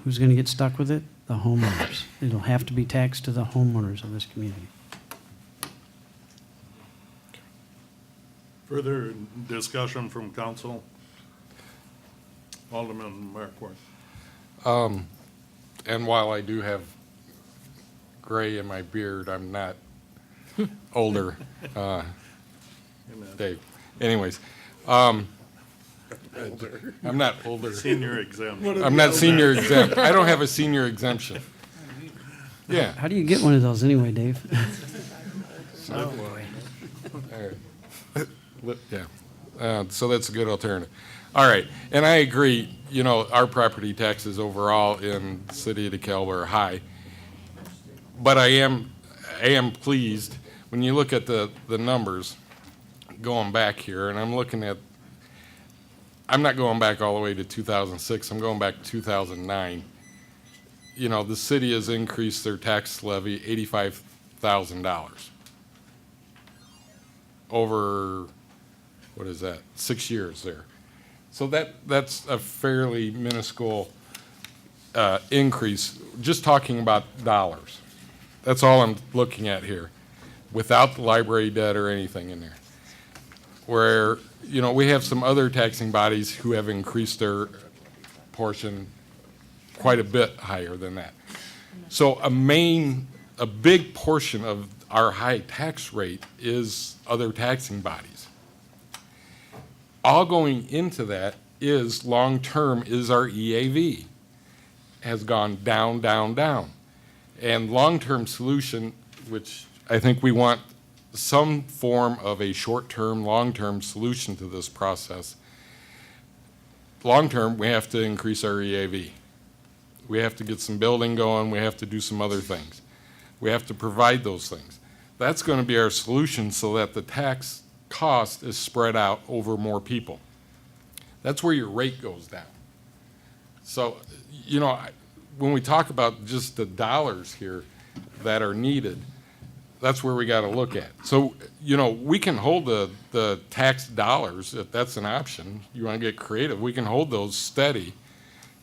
who's going to get stuck with it? The homeowners. It'll have to be taxed to the homeowners of this community. Further discussion from council? Alderman Markworth. And while I do have gray in my beard, I'm not older. Dave. Anyways, I'm not older. Senior exempt. I'm not senior exempt. I don't have a senior exemption. Yeah. How do you get one of those anyway, Dave? Oh, boy. Yeah. So that's a good alternative. All right. And I agree, you know, our property taxes overall in the city of DeKalb are high. But I am pleased when you look at the numbers going back here, and I'm not going back all the way to 2006. I'm going back to 2009. You know, the city has increased their tax levy $85,000 over, what is that, 6 years there. So that's a fairly minuscule increase, just talking about dollars. That's all I'm looking at here, without the library debt or anything in there. Where, you know, we have some other taxing bodies who have increased their portion quite a bit higher than that. So a big portion of our high tax rate is other taxing bodies. All going into that is long-term is our EAV has gone down, down, down. And long-term solution, which I think we want some form of a short-term, long-term solution to this process. Long-term, we have to increase our EAV. We have to get some building going. We have to do some other things. We have to provide those things. That's going to be our solution so that the tax cost is spread out over more people. That's where your rate goes down. So, you know, when we talk about just the dollars here that are needed, that's where we got to look at. So, you know, we can hold the tax dollars, if that's an option. You want to get creative, we can hold those steady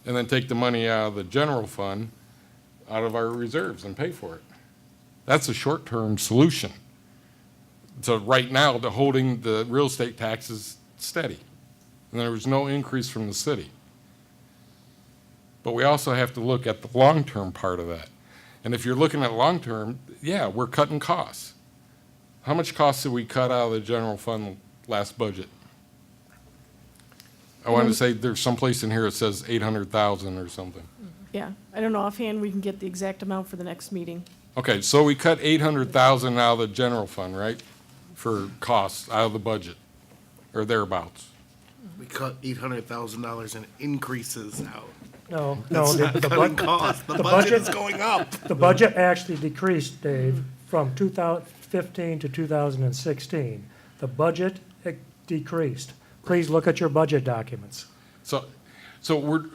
and then take the money out of the general fund, out of our reserves and pay for it. That's a short-term solution. So right now, the holding the real estate taxes steady. And there was no increase from the city. But we also have to look at the long-term part of that. And if you're looking at long-term, yeah, we're cutting costs. How much costs did we cut out of the general fund last budget? I wanted to say there's someplace in here it says 800,000 or something. Yeah, I don't know offhand, we can get the exact amount for the next meeting. Okay, so we cut 800,000 out of the general fund, right? For costs out of the budget, or thereabouts. We cut $800,000 in increases out. No, That's no, not cutting costs. The budget is going up. The budget actually decreased, Dave, from 2015 to 2016. The budget decreased. Please look at your budget documents. So we're,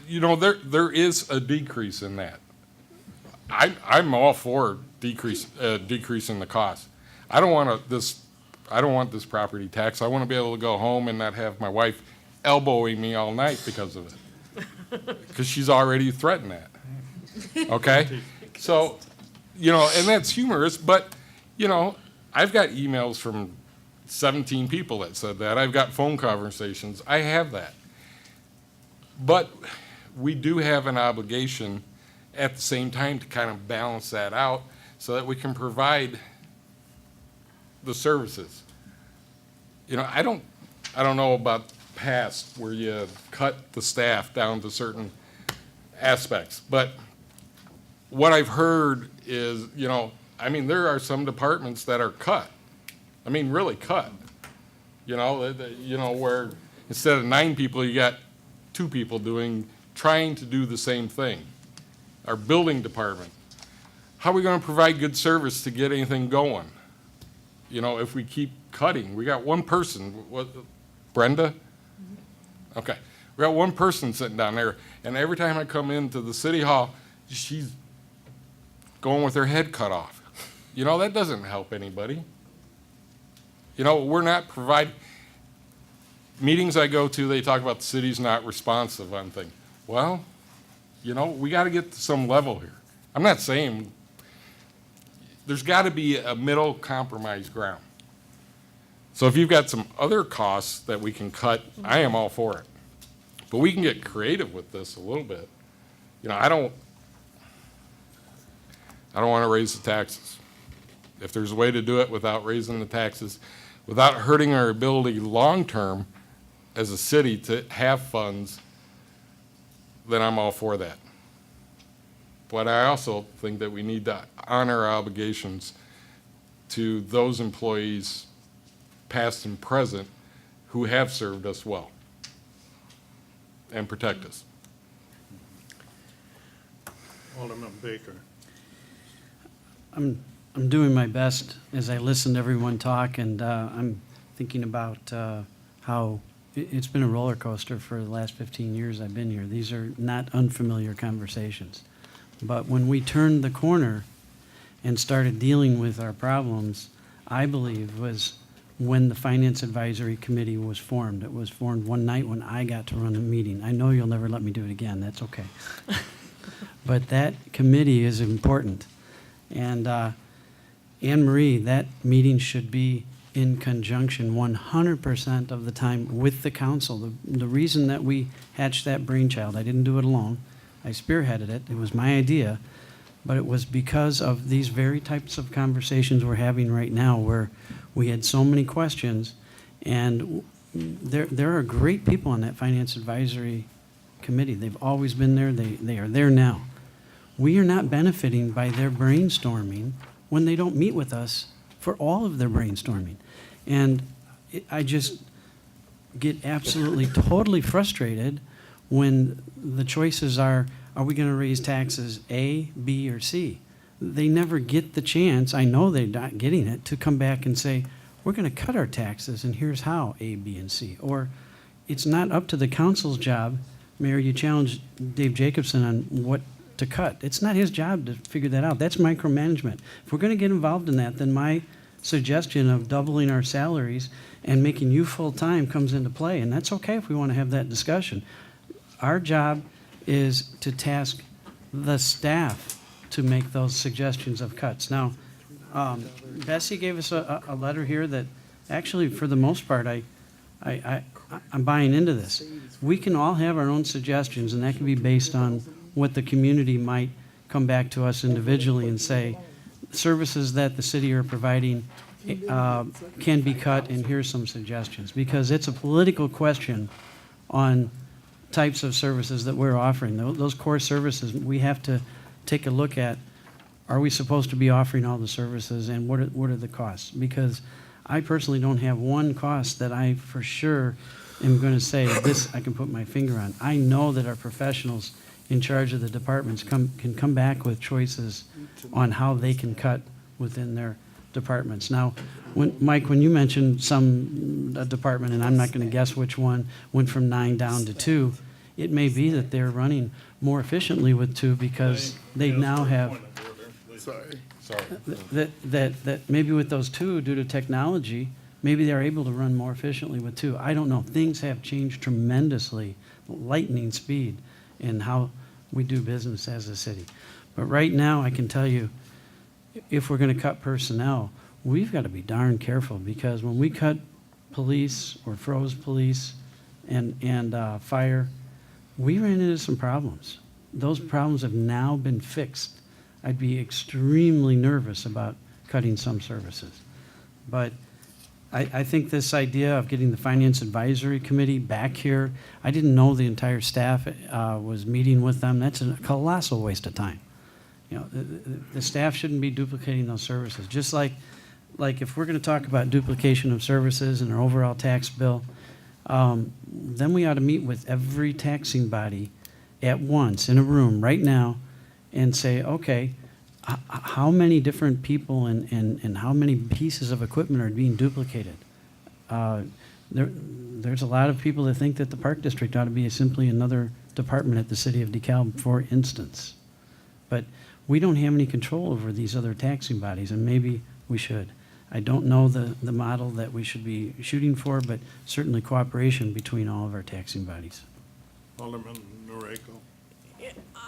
you know, there is a decrease in that. I'm all for decreasing the cost. I don't want this property tax. I want to be able to go home and not have my wife elbowing me all night because of it. Because she's already threatened that. Okay? So, you know, and that's humorous, but, you know, I've got emails from 17 people that said that. I've got phone conversations. I have that. But we do have an obligation at the same time to kind of balance that out so that we can provide the services. You know, I don't know about past where you cut the staff down to certain aspects, but what I've heard is, you know, I mean, there are some departments that are cut. I mean, really cut. You know, where instead of 9 people, you got 2 people trying to do the same thing. Our building department. How are we going to provide good service to get anything going? You know, if we keep cutting, we got one person, what, Brenda? Okay, we got one person sitting down there, and every time I come into the city hall, she's going with her head cut off. You know, that doesn't help anybody. You know, we're not providing, meetings I go to, they talk about the city's not responsive on things. Well, you know, we got to get to some level here. I'm not saying, there's got to be a middle compromise ground. So if you've got some other costs that we can cut, I am all for it. But we can get creative with this a little bit. You know, I don't want to raise the taxes. If there's a way to do it without raising the taxes, without hurting our ability long-term as a city to have funds, then I'm all for that. But I also think that we need to honor our obligations to those employees, past and present, who have served us well and protect us. Alderman Baker. I'm doing my best as I listen to everyone talk, and I'm thinking about how it's been a roller coaster for the last 15 years I've been here. These are not unfamiliar conversations. But when we turned the corner and started dealing with our problems, I believe was when the Finance Advisory Committee was formed. It was formed one night when I got to run the meeting. I know you'll never let me do it again. That's okay. But that committee is important. And Anne Marie, that meeting should be in conjunction 100% of the time with the council. The reason that we hatched that brainchild, I didn't do it alone. I spearheaded it. It was my idea. But it was because of these very types of conversations we're having right now where we had so many questions. And there are great people on that Finance Advisory Committee. They've always been there. They are there now. We are not benefiting by their brainstorming when they don't meet with us for all of their brainstorming. And I just get absolutely, totally frustrated when the choices are we going to raise taxes A, B, or C? They never get the chance, I know they're not getting it, to come back and say, we're going to cut our taxes, and here's how, A, B, and C. Or it's not up to the council's job. Mayor, you challenged Dave Jacobson on what to cut. It's not his job to figure that out. That's micromanagement. If we're going to get involved in that, then my suggestion of doubling our salaries and making you full-time comes into play, and that's okay if we want to have that discussion. Our job is to task the staff to make those suggestions of cuts. Now, Bessie gave us a letter here that actually, for the most part, I'm buying into this. We can all have our own suggestions, and that can be based on what the community might come back to us individually and say, services that the city are providing can be cut, and here's some suggestions. Because it's a political question on types of services that we're offering. Those core services, we have to take a look at, are we supposed to be offering all the services, and what are the costs? Because I personally don't have one cost that I for sure am going to say, this I can put my finger on. I know that our professionals in charge of the departments can come back with choices on how they can cut within their departments. Now, Mike, when you mentioned some department, and I'm not going to guess which one, went from 9 down to 2, it may be that they're running more efficiently with 2 because they now have, Sorry. that maybe with those 2, due to technology, maybe they're able to run more efficiently with 2. I don't know. Things have changed tremendously, lightning speed, in how we do business as a city. But right now, I can tell you, if we're going to cut personnel, we've got to be darn careful, because when we cut police or froze police and fire, we ran into some problems. Those problems have now been fixed. I'd be extremely nervous about cutting some services. But I think this idea of getting the Finance Advisory Committee back here, I didn't know the entire staff was meeting with them. That's a colossal waste of time. You know, the staff shouldn't be duplicating those services. Just like if we're going to talk about duplication of services and our overall tax bill, then we ought to meet with every taxing body at once in a room right now and say, okay, how many different people and how many pieces of equipment are being duplicated? There's a lot of people that think that the Park District ought to be simply another department at the city of DeKalb, for instance. But we don't have any control over these other taxing bodies, and maybe we should. I don't know the model that we should be shooting for, but certainly cooperation between all of our taxing bodies. Alderman Noreko.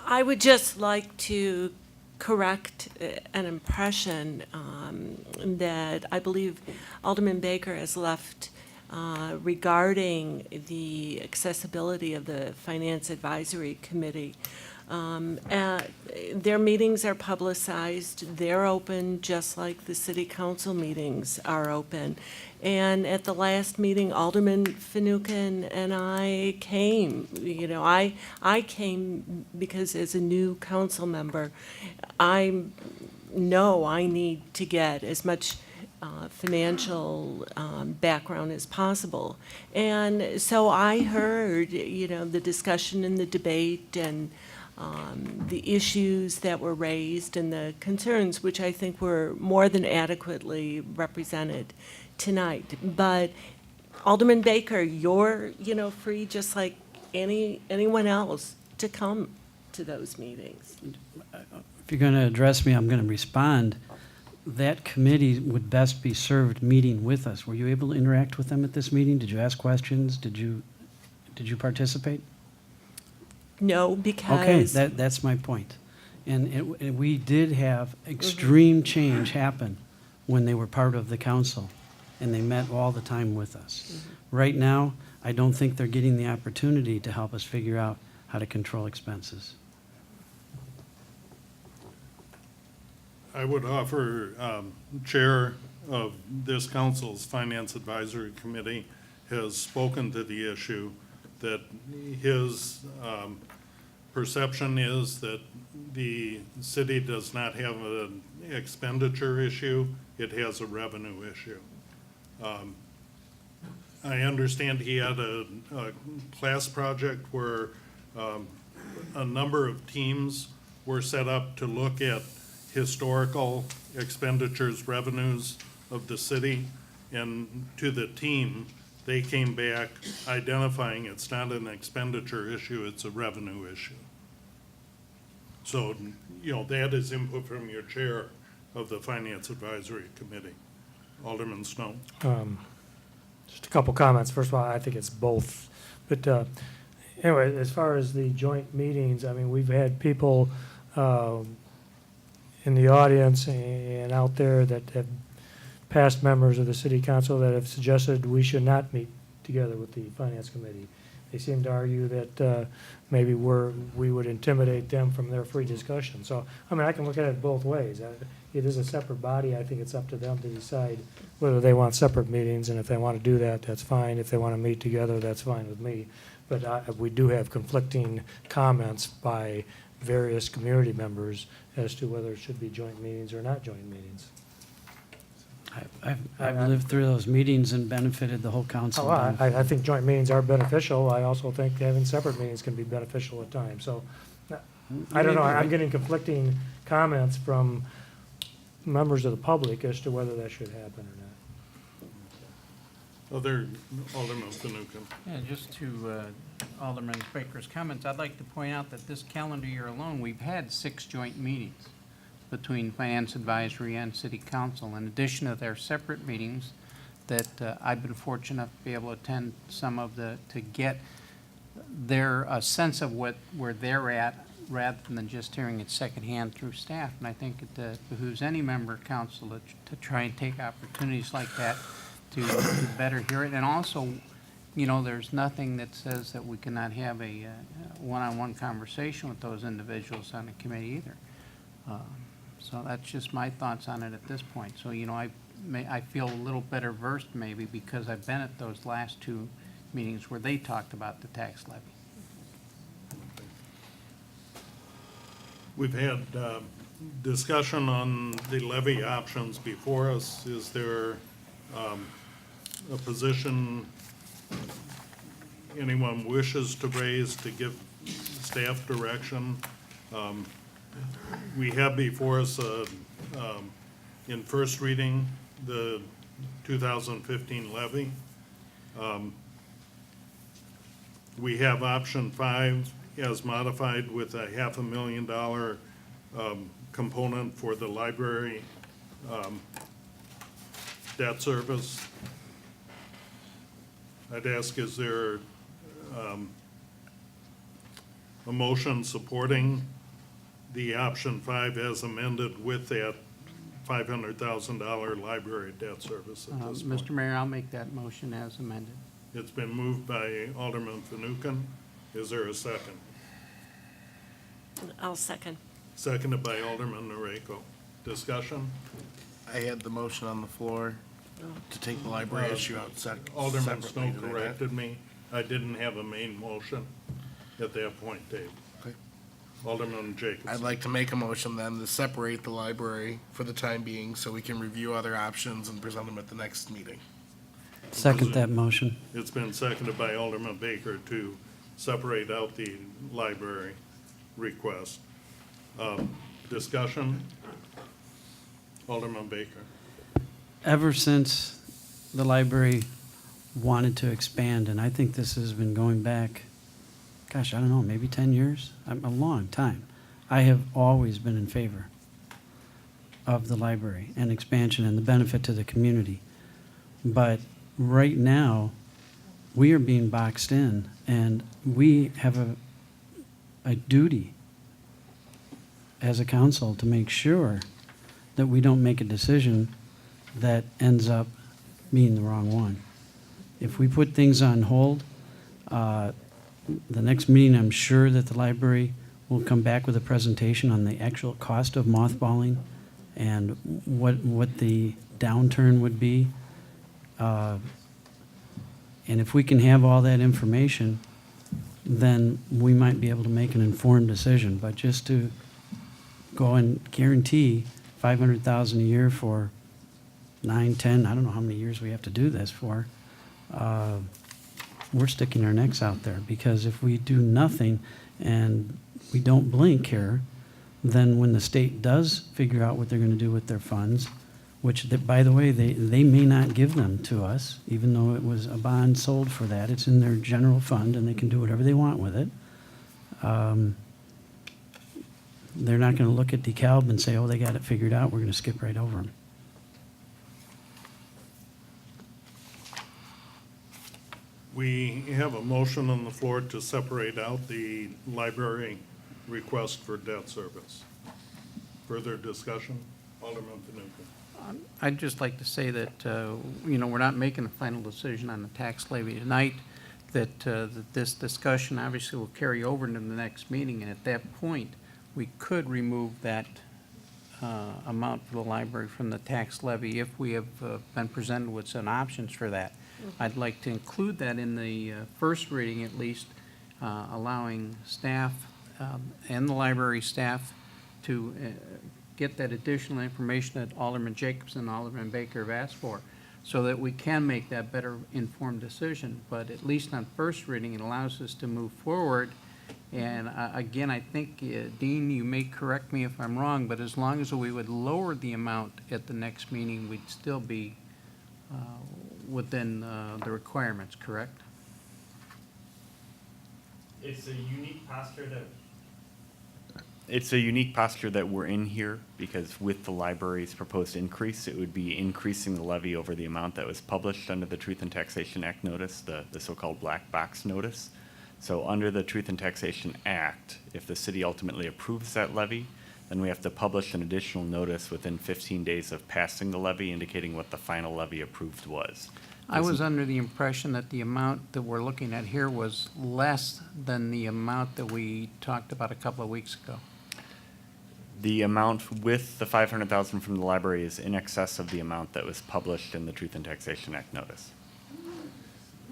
I would just like to correct an impression that I believe Alderman Baker has left regarding the accessibility of the Finance Advisory Committee. Their meetings are publicized. They're open just like the city council meetings are open. And at the last meeting, Alderman Finucane and I came. You know, I came because as a new council member, I know I need to get as much financial background as possible. And so I heard, you know, the discussion and the debate and the issues that were raised and the concerns, which I think were more than adequately represented tonight. But Alderman Baker, you're, you know, free just like anyone else to come to those meetings. If you're going to address me, I'm going to respond. That committee would best be served meeting with us. Were you able to interact with them at this meeting? Did you ask questions? Did you participate? No, because Okay, that's my point. And we did have extreme change happen when they were part of the council, and they met all the time with us. Right now, I don't think they're getting the opportunity to help us figure out how to control expenses. I would offer, Chair of this council's Finance Advisory Committee has spoken to the issue, that his perception is that the city does not have expenditure issue, it has a revenue issue. I understand he had a class project where a number of teams were set up to look at historical expenditures, revenues of the city, and to the team, they came back identifying it's not an expenditure issue, it's a revenue issue. So, you know, that is input from your chair of the Finance Advisory Committee. Alderman Snow. Just a couple comments. First of all, I think it's both. But anyway, as far as the joint meetings, I mean, we've had people in the audience and out there that have past members of the city council that have suggested we should not meet together with the finance committee. They seem to argue that maybe we would intimidate them from their free discussion. So, I mean, I can look at it both ways. It is a separate body. I think it's up to them to decide whether they want separate meetings, and if they want to do that, that's fine. If they want to meet together, that's fine with me. But we do have conflicting comments by various community members as to whether it should be joint meetings or not joint meetings. I've lived through those meetings and benefited the whole council. Oh, I think joint meetings are beneficial. I also think having separate meetings can be beneficial at times. So, I don't know, I'm getting conflicting comments from members of the public as to whether that should happen or not. Alderman Fanouken. Yeah, just to Alderman Baker's comments, I'd like to point out that this calendar year alone, we've had 6 joint meetings between Finance Advisory and City Council, in addition to their separate meetings that I've been fortunate enough to be able to attend some of to get their sense of where they're at, rather than just hearing it secondhand through staff. And I think it behooves any member of council to try and take opportunities like that to better hear it. And also, you know, there's nothing that says that we cannot have a one-on-one conversation with those individuals on the committee either. So that's just my thoughts on it at this point. So, you know, I feel a little better versed maybe because I've been at those last 2 meetings where they talked about the tax levy. We've had discussion on the levy options before us. Is there a position anyone wishes to raise to give staff direction? We have before us, in first reading, the 2015 levy. We have option 5 as modified with a $500,000 component for the library debt service. I'd ask, is there a motion supporting the option 5 as amended with that $500,000 library debt service at this point? Mr. Mayor, I'll make that motion as amended. It's been moved by Alderman Fanouken. Is there a second? I'll second. Seconded by Alderman Noriko. Discussion? I had the motion on the floor to take the library issue out Alderman separately. Snow corrected me. I didn't have a main motion at that point, Dave. Okay. Alderman Jacobson. I'd like to make a motion then to separate the library for the time being so we can review other options and present them at the next meeting. Second that motion. It's been seconded by Alderman Baker to separate out the library request. Discussion? Alderman Baker. Ever since the library wanted to expand, and I think this has been going back, gosh, I don't know, maybe 10 years, a long time, I have always been in favor of the library and expansion and the benefit to the community. But right now, we are being boxed in, and we have a duty as a council to make sure that we don't make a decision that ends up being the wrong one. If we put things on hold, the next meeting, I'm sure that the library will come back with a presentation on the actual cost of mothballing and what the downturn would be. And if we can have all that information, then we might be able to make an informed decision. But just to go and guarantee $500,000 a year for 9, 10, I don't know how many years we have to do this for, we're sticking our necks out there, because if we do nothing and we don't blink here, then when the state does figure out what they're going to do with their funds, which, by the way, they may not give them to us, even though it was a bond sold for that. It's in their general fund, and they can do whatever they want with it. They're not going to look at DeKalb and say, oh, they got it figured out, we're going to skip right over them. We have a motion on the floor to separate out the library request for debt service. Further discussion? Alderman Fanouken. I'd just like to say that, we're not making a final decision on the tax levy tonight, that this discussion obviously will carry over into the next meeting, and at that point, we could remove that amount for the library from the tax levy if we have been presented with some options for that. I'd like to include that in the first reading at least, allowing staff and the library staff to get that additional information that Alderman Jacobson and Alderman Baker have asked for, so that we can make that better informed decision. But at least on first reading, it allows us to move forward. And again, I think, Dean, you may correct me if I'm wrong, but as long as we would lower the amount at the next meeting, we'd still be within the requirements, correct? It's a unique posture that we're in here, because with the library's proposed increase, it would be increasing the levy over the amount that was published under the Truth and Taxation Act notice, the so-called black box notice. So under the Truth and Taxation Act, if the city ultimately approves that levy, then we have to publish an additional notice within 15 days of passing the levy, indicating what the final levy approved was. I was under the impression that the amount that we're looking at here was less than the amount that we talked about a couple of weeks ago. The amount with the $500,000 from the library is in excess of the amount that was published in the Truth and Taxation Act notice.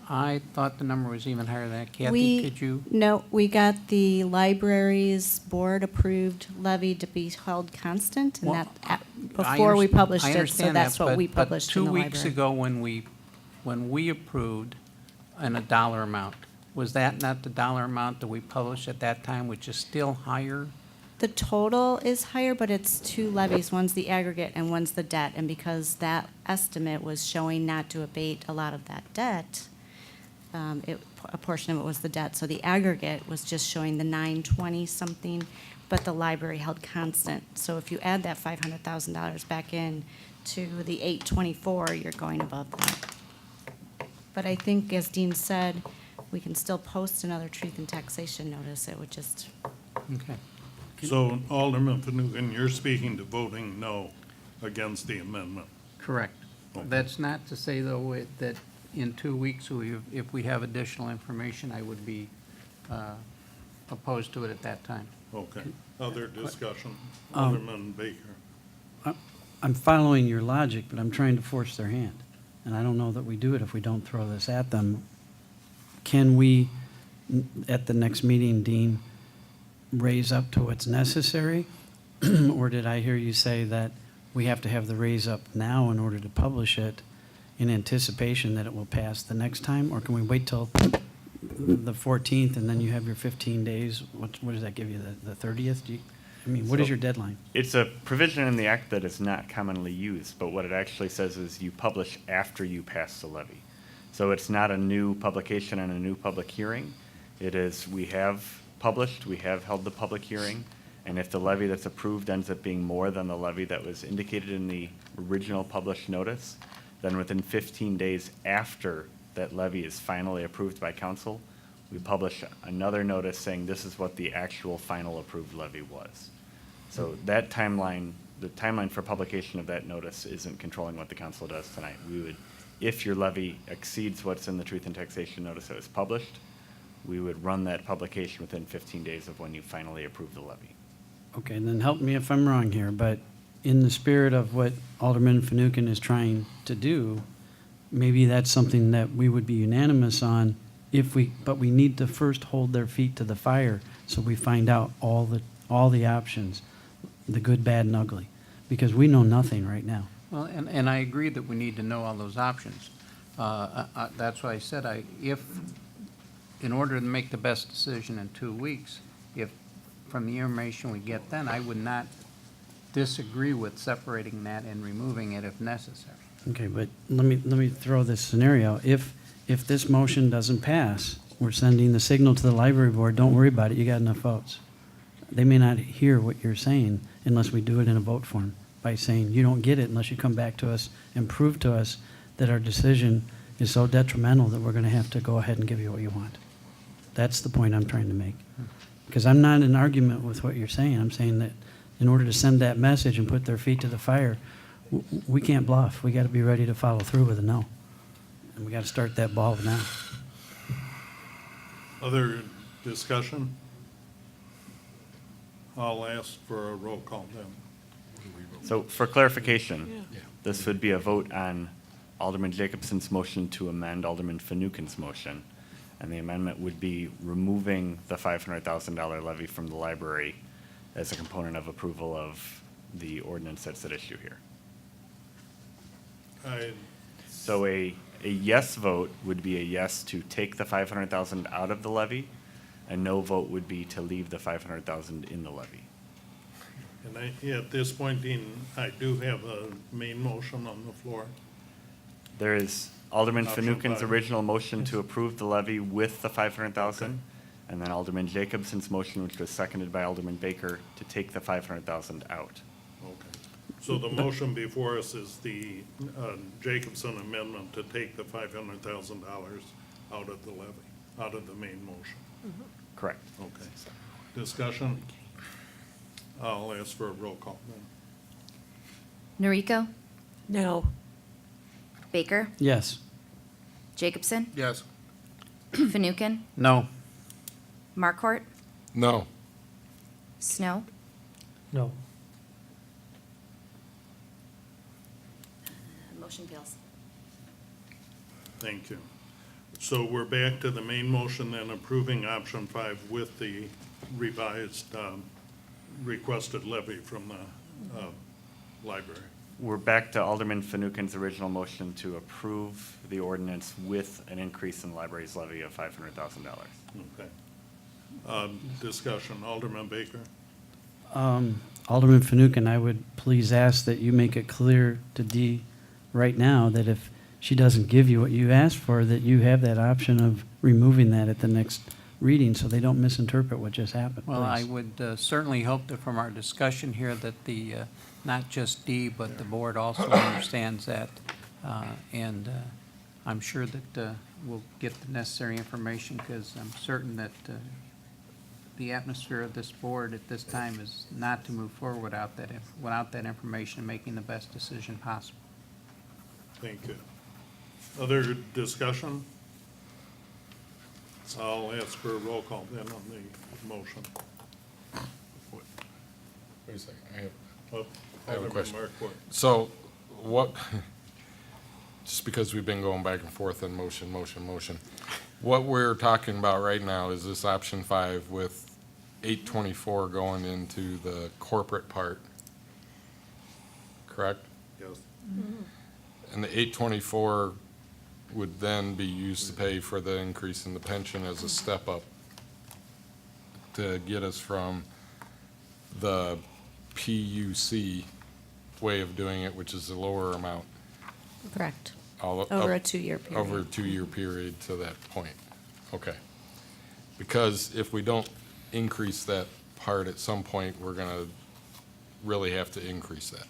I thought the number was even higher than that. Kathy, could you? No, we got the library's board-approved levy to be held constant, and Well, before we published I it, so understand that's that, what but- we published in the But 2 library. weeks ago, when we approved a dollar amount, was that not the dollar amount that we published at that time, which is still higher? The total is higher, but it's two levies. One's the aggregate and one's the debt. And because that estimate was showing not to abate a lot of that debt, a portion of it was the debt. So the aggregate was just showing the 920 something, but the library held constant. So if you add that $500,000 back in to the 824, you're going above that. But I think, as Dean said, we can still post another truth and taxation notice. It would just. Okay. So Alderman Fanouken, you're speaking to voting no against the amendment. Correct. That's not to say, though, that in 2 weeks, if we have additional information, I would be opposed to it at that time. Okay. Other discussion? Alderman Baker. I'm following your logic, but I'm trying to force their hand. And I don't know that we do it if we don't throw this at them. Can we, at the next meeting, Dean, raise up to what's necessary? Or did I hear you say that we have to have the raise up now in order to publish it in anticipation that it will pass the next time? Or can we wait till the 14th and then you have your 15 days? What does that give you, the 30th? What is your deadline? It's a provision in the act that is not commonly used, but what it actually says is you publish after you pass the levy. So it's not a new publication and a new public hearing. It is, we have published, we have held the public hearing, and if the levy that's approved ends up being more than the levy that was indicated in the original published notice, then within 15 days after that levy is finally approved by council, we publish another notice saying this is what the actual final approved levy was. So that timeline, the timeline for publication of that notice isn't controlling what the council does tonight. We would, if your levy exceeds what's in the Truth and Taxation notice that was published, we would run that publication within 15 days of when you finally approve the levy. Okay, and then help me if I'm wrong here, but in the spirit of what Alderman Fanouken is trying to do, maybe that's something that we would be unanimous on but we need to first hold their feet to the fire so we find out all the options, the good, bad, and ugly. because we know nothing right now. Well, and I agree that we need to know all those options. That's why I said in order to make the best decision in 2 weeks, if, from the information we get then, I would not disagree with separating that and removing it if necessary. Okay, but let me throw this scenario. If this motion doesn't pass, we're sending the signal to the library board, don't worry about it, you got enough votes. They may not hear what you're saying unless we do it in a vote form by saying, you don't get it unless you come back to us and prove to us that our decision is so detrimental that we're going to have to go ahead and give you what you want. That's the point I'm trying to make. Because I'm not in argument with what you're saying. I'm saying that in order to send that message and put their feet to the fire, we can't bluff. We got to be ready to follow through with a no. And we got to start that ball now. Other discussion? I'll ask for a roll call then. So for clarification, this would be a vote on Alderman Jacobson's motion to amend Alderman Fanouken's motion. And the amendment would be removing the $500,000 levy from the library as a component of approval of the ordinance that's at issue here. So a yes vote would be a yes to take the $500,000 out of the levy. A no vote would be to leave the $500,000 in the levy. And at this point, Dean, I do have a main motion on the floor. There is Alderman Option Fanouken's 5. original motion to approve the levy with the $500,000, and then Alderman Jacobson's motion, which was seconded by Alderman Baker, to take the $500,000 out. Okay. So the motion before us is the Jacobson amendment to take the $500,000 out of the levy, out of the main motion. Correct. Okay. Discussion? I'll ask for a roll call then. Noriko? No. Baker? Yes. Jacobson? Yes. Fanouken? No. Markwart? No. Snow? No. Motion fails. Thank you. So we're back to the main motion then, approving option 5 with the revised requested levy from the library. We're back to Alderman Fanouken's original motion to approve the ordinance with an increase in the library's levy of $500,000. Okay. Discussion, Alderman Baker? Alderman Fanouken, I would please ask that you make it clear to Dee right now that if she doesn't give you what you asked for, that you have that option of removing that at the next reading so they don't misinterpret what just happened. Well, I please. would certainly hope that from our discussion here that the, not just Dee, but the board also understands that. And I'm sure that we'll get the necessary information because I'm certain that the atmosphere of this board at this time is not to move forward without that information and making the best decision possible. Thank you. Other discussion? I'll ask for a roll call then on the motion. Wait a second, I have a Alderman question. Markwart. So what, just because we've been going back and forth on motion, what we're talking about right now is this option 5 with 824 going into the corporate part, correct? Yes. And the 824 would then be used to pay for the increase in the pension as a step up to get us from the PUC way of doing it, which is a lower amount. Correct. Over Over a 2-year period. Over a 2-year period to that point. Okay. Because if we don't increase that part at some point, we're gonna really have to increase that.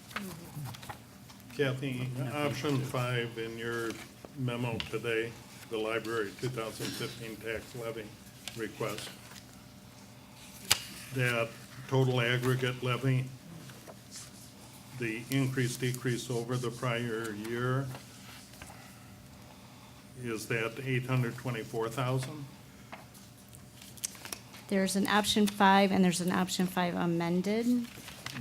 Kathy, option 5 in your memo today, the library 2015 tax levy request, that total aggregate levy, the increase decrease over the prior year, is that 824,000? There's an option 5 and there's an option 5 amended.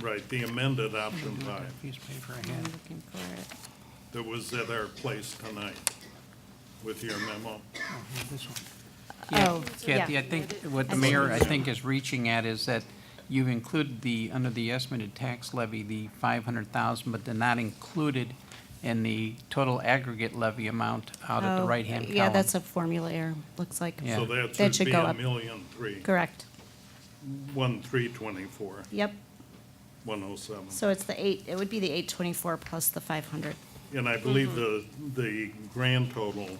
Right, the amended option 5 Piece of paper I I'm had. looking for it. that was at our place tonight with your memo. This one. Oh, yeah. Kathy, I think what the mayor, I think, is reaching at is that you've included under the estimated tax levy, the 500,000, but they're not included in the total aggregate levy amount out at the Oh, right-hand column. Yeah, that's a formula error, looks like. Yeah. So that should be go a up. million three. Correct. 1,324, Yep. 107. So it's it would be the 824 plus the 500. And I believe the grand total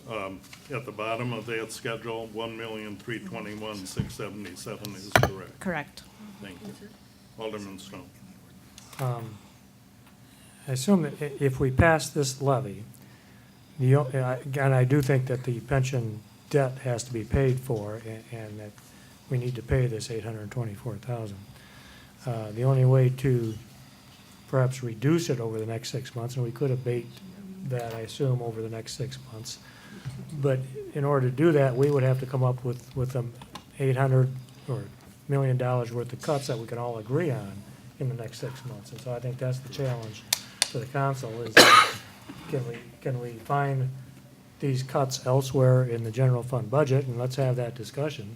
at the bottom of that schedule, 1,321,677 is correct. Correct. Thank you. Alderman Snow. I assume that if we pass this levy, and I do think that the pension debt has to be paid for, and that we need to pay this $824,000. The only way to perhaps reduce it over the next 6 months, and we could abate that, I assume, over the next 6 months. But in order to do that, we would have to come up with $800 or $1 million worth of cuts that we can all agree on in the next 6 months. And so I think that's the challenge for the council is can we find these cuts elsewhere in the general fund budget, and let's have that discussion.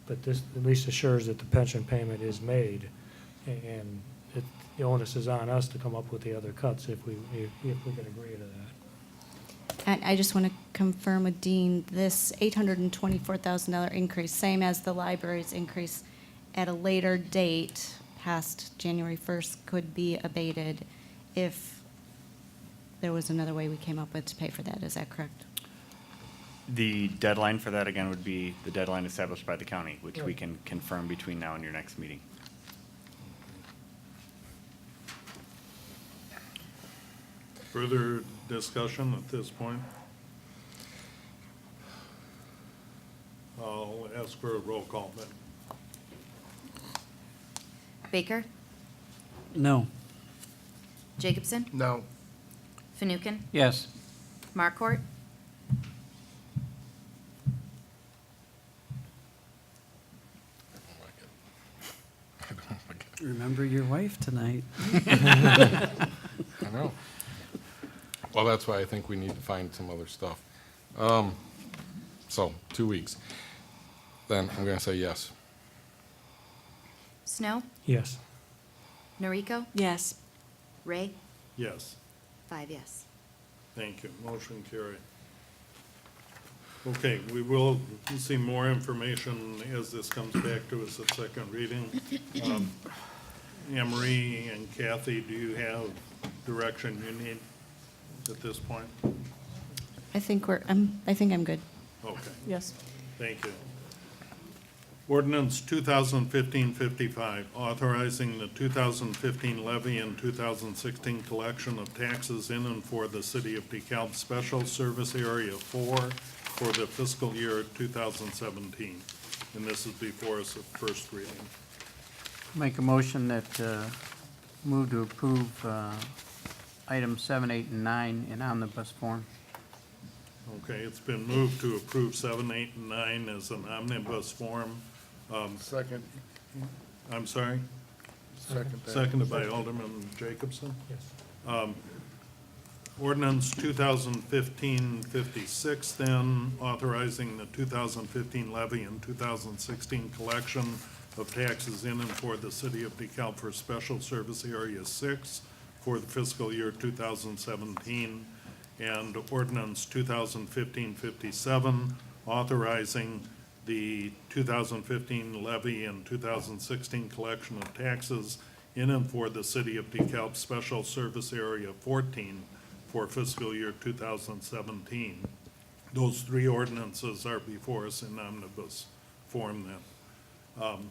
But this at least assures that the pension payment is made, and the onus is on us to come up with the other cuts if we can agree to that. And I just want to confirm with Dean, this $824,000 increase, same as the library's increase at a later date, past January 1st, could be abated if there was another way we came up with to pay for that. Is that correct? The deadline for that, again, would be the deadline established by the county, which we can confirm between now and your next meeting. Further discussion at this point? I'll ask for a roll call then. Baker? No. Jacobson? No. Fanouken? Yes. Markort? Remember your wife tonight. I know. Well, that's why I think we need to find some other stuff. So, 2 weeks. Then I'm gonna say yes. Snow? Yes. Noriko? Yes. Ray? Yes, 5 yes. thank you. Motion carried. Okay, we will see more information as this comes back to us at second reading. Emery and Kathy, do you have direction you need at this point? I think I'm good. Okay, Yes. thank you. Ordinance 2015-55, authorizing the 2015 levy and 2016 collection of taxes in and for the City of DeKalb Special Service Area 4 for the fiscal year 2017. And this is before us at first reading. Make a motion that, move to approve items 7, 8, and 9 in omnibus form. Okay, it's been moved to approve 7, 8, and 9 as an omnibus form. Second. I'm sorry? Second. Seconded by Alderman Jacobson. Yes. Ordinance 2015-56 then, authorizing the 2015 levy and 2016 collection of taxes in and for the City of DeKalb for Special Service Area 6 for the fiscal year 2017. And ordinance 2015-57, authorizing the 2015 levy and 2016 collection of taxes in and for the City of DeKalb Special Service Area 14 for fiscal year 2017. Those three ordinances are before us in omnibus form then.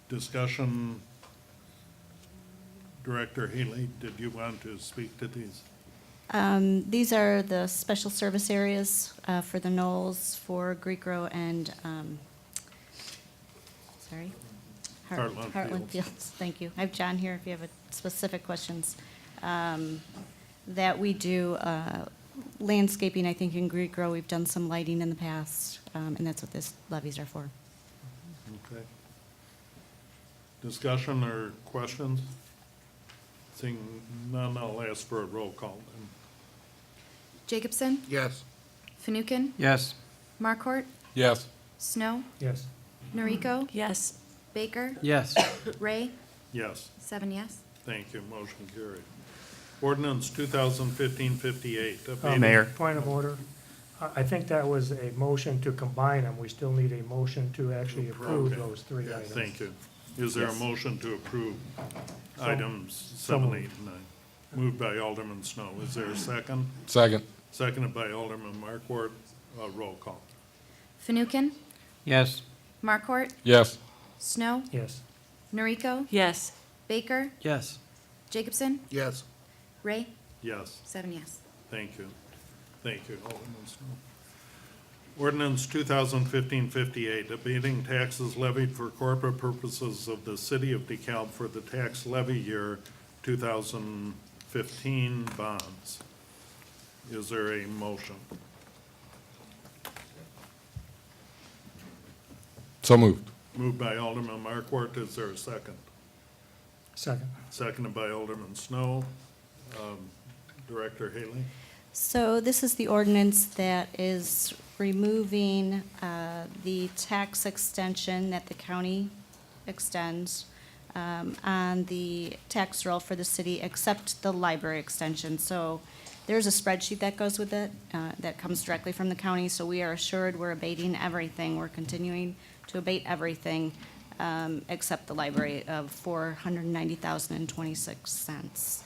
Discussion, Director Haley, did you want to speak to these? These are the special service areas for the Knolls, for Greek Row, and, Heartland Heartland Fields. Fields. Thank you. I have John here if you have specific questions. That we do landscaping, I think, in Greek Row. We've done some lighting in the past, and that's what this levies are for. Okay. Discussion or questions? Seeing none, I'll ask for a roll call then. Jacobson? Yes. Fanouken? Yes. Markort? Yes. Snow? Yes. Noriko? Yes. Baker? Yes. Ray? Yes. 7 yes. Thank you. Motion carried. Ordinance 2015-58. Mayor. Point of order. I think that was a motion to combine them. We still need a motion to actually approve Okay. those three items. Thank you. Is there a Yes. motion to approve So- items so 7, moved. 8, and 9? Moved by Alderman Snow. Is there a second? Second. Seconded by Alderman Markwart. Roll call. Fanouken? Yes. Markwart? Yes. Snow? Yes. Noriko? Yes. Baker? Yes. Jacobson? Yes. Ray? Yes. 7 yes. Thank you. Thank you, Alderman Snow. Ordinance 2015-58, abating taxes levied for corporate purposes of the city of DeKalb for the tax levy year 2015 bonds. Is there a motion? So moved. Moved by Alderman Markwart. Is there a second? Second. Seconded by Alderman Snow. Director Haley? So this is the ordinance that is removing the tax extension that the county extends on the tax roll for the city, except the library extension. So there's a spreadsheet that goes with it that comes directly from the county, so we are assured we're abating everything. We're continuing to abate everything except the library of $490,026.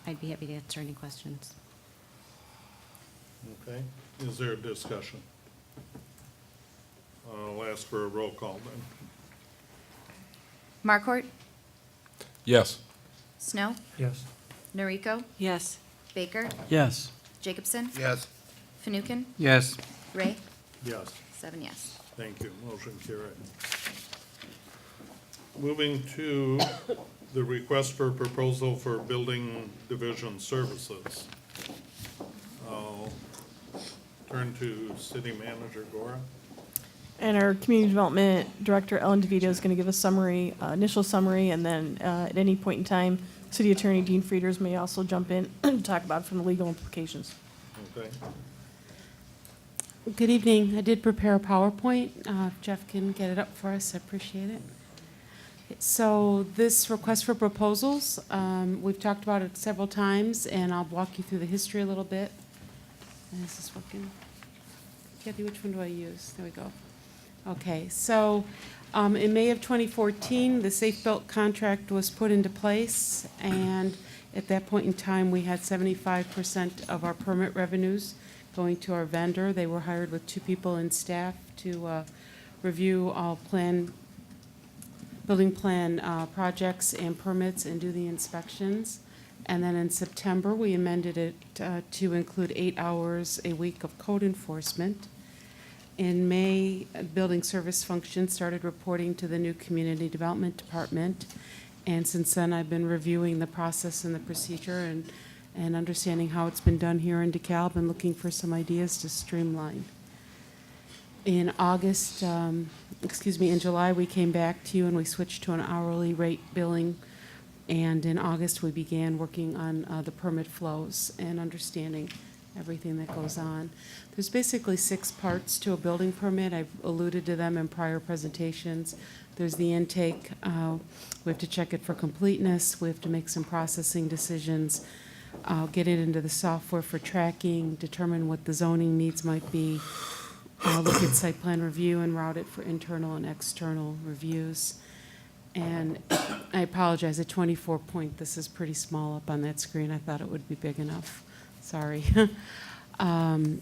I'd be happy to answer any questions. Okay. Is there a discussion? I'll ask for a roll call then. Markwart? Yes. Snow? Yes. Noriko? Yes. Baker? Yes. Jacobson? Yes. Fanouken? Yes. Ray? Yes. 7 yes. Thank you. Motion carried. Moving to the request for proposal for building division services. I'll turn to City Manager Gora. And our Community Development Director, Ellen DeVito, is going to give a summary, initial summary, and then at any point in time, City Attorney Dean Frieders may also jump in and talk about it from the legal implications. Okay. Good evening. I did prepare a PowerPoint. If Jeff can get it up for us, I appreciate it. So this request for proposals, we've talked about it several times, and I'll walk you through the history a little bit. Is this working? Kathy, which one do I use? There we go. Okay, so in May of 2014, the Safe Built contract was put into place, and at that point in time, we had 75% of our permit revenues going to our vendor. They were hired with 2 people in staff to review all building plan projects and permits and do the inspections. And then in September, we amended it to include 8 hours a week of code enforcement. In May, building service functions started reporting to the new Community Development Department. And since then, I've been reviewing the process and the procedure and understanding how it's been done here in DeKalb and looking for some ideas to streamline. In August, in July, we came back to you and we switched to an hourly rate billing. And in August, we began working on the permit flows and understanding everything that goes on. There's basically 6 parts to a building permit. I've alluded to them in prior presentations. There's the intake. We have to check it for completeness. We have to make some processing decisions, get it into the software for tracking, determine what the zoning needs might be, look at site plan review and route it for internal and external reviews. And I apologize, at 24 point, this is pretty small up on that screen. I thought it would be big enough. Sorry. And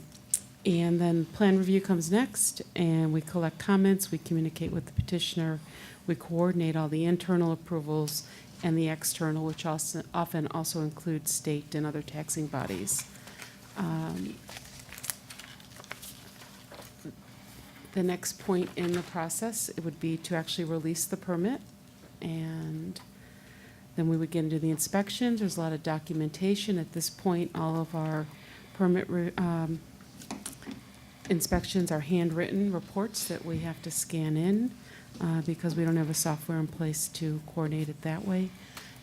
then plan review comes next, and we collect comments, we communicate with the petitioner, we coordinate all the internal approvals and the external, which also often also includes state and other taxing bodies. The next point in the process, it would be to actually release the permit, and then we would get into the inspections. There's a lot of documentation. At this point, all of our permit inspections are handwritten reports that we have to scan in because we don't have a software in place to coordinate it that way.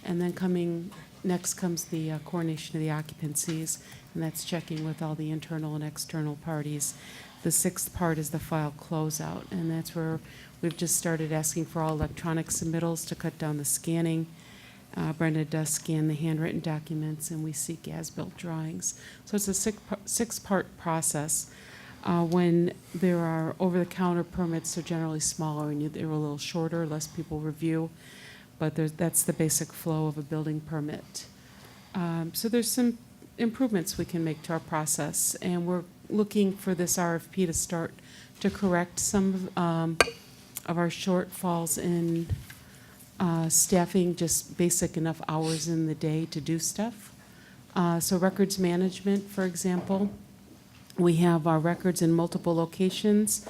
And then next comes the coordination of the occupancies, and that's checking with all the internal and external parties The sixth part is the file closeout, and that's where we've just started asking for all electronic submittals to cut down the scanning. Brenda does scan the handwritten documents, and we seek as-built drawings. So it's a six-part process. When there are over-the-counter permits, they're generally smaller, and they're a little shorter, less people review, but that's the basic flow of a building permit. So there's some improvements we can make to our process, and we're looking for this RFP to start to correct some of our shortfalls in staffing, just basic enough hours in the day to do stuff. So records management, for example, we have our records in multiple locations.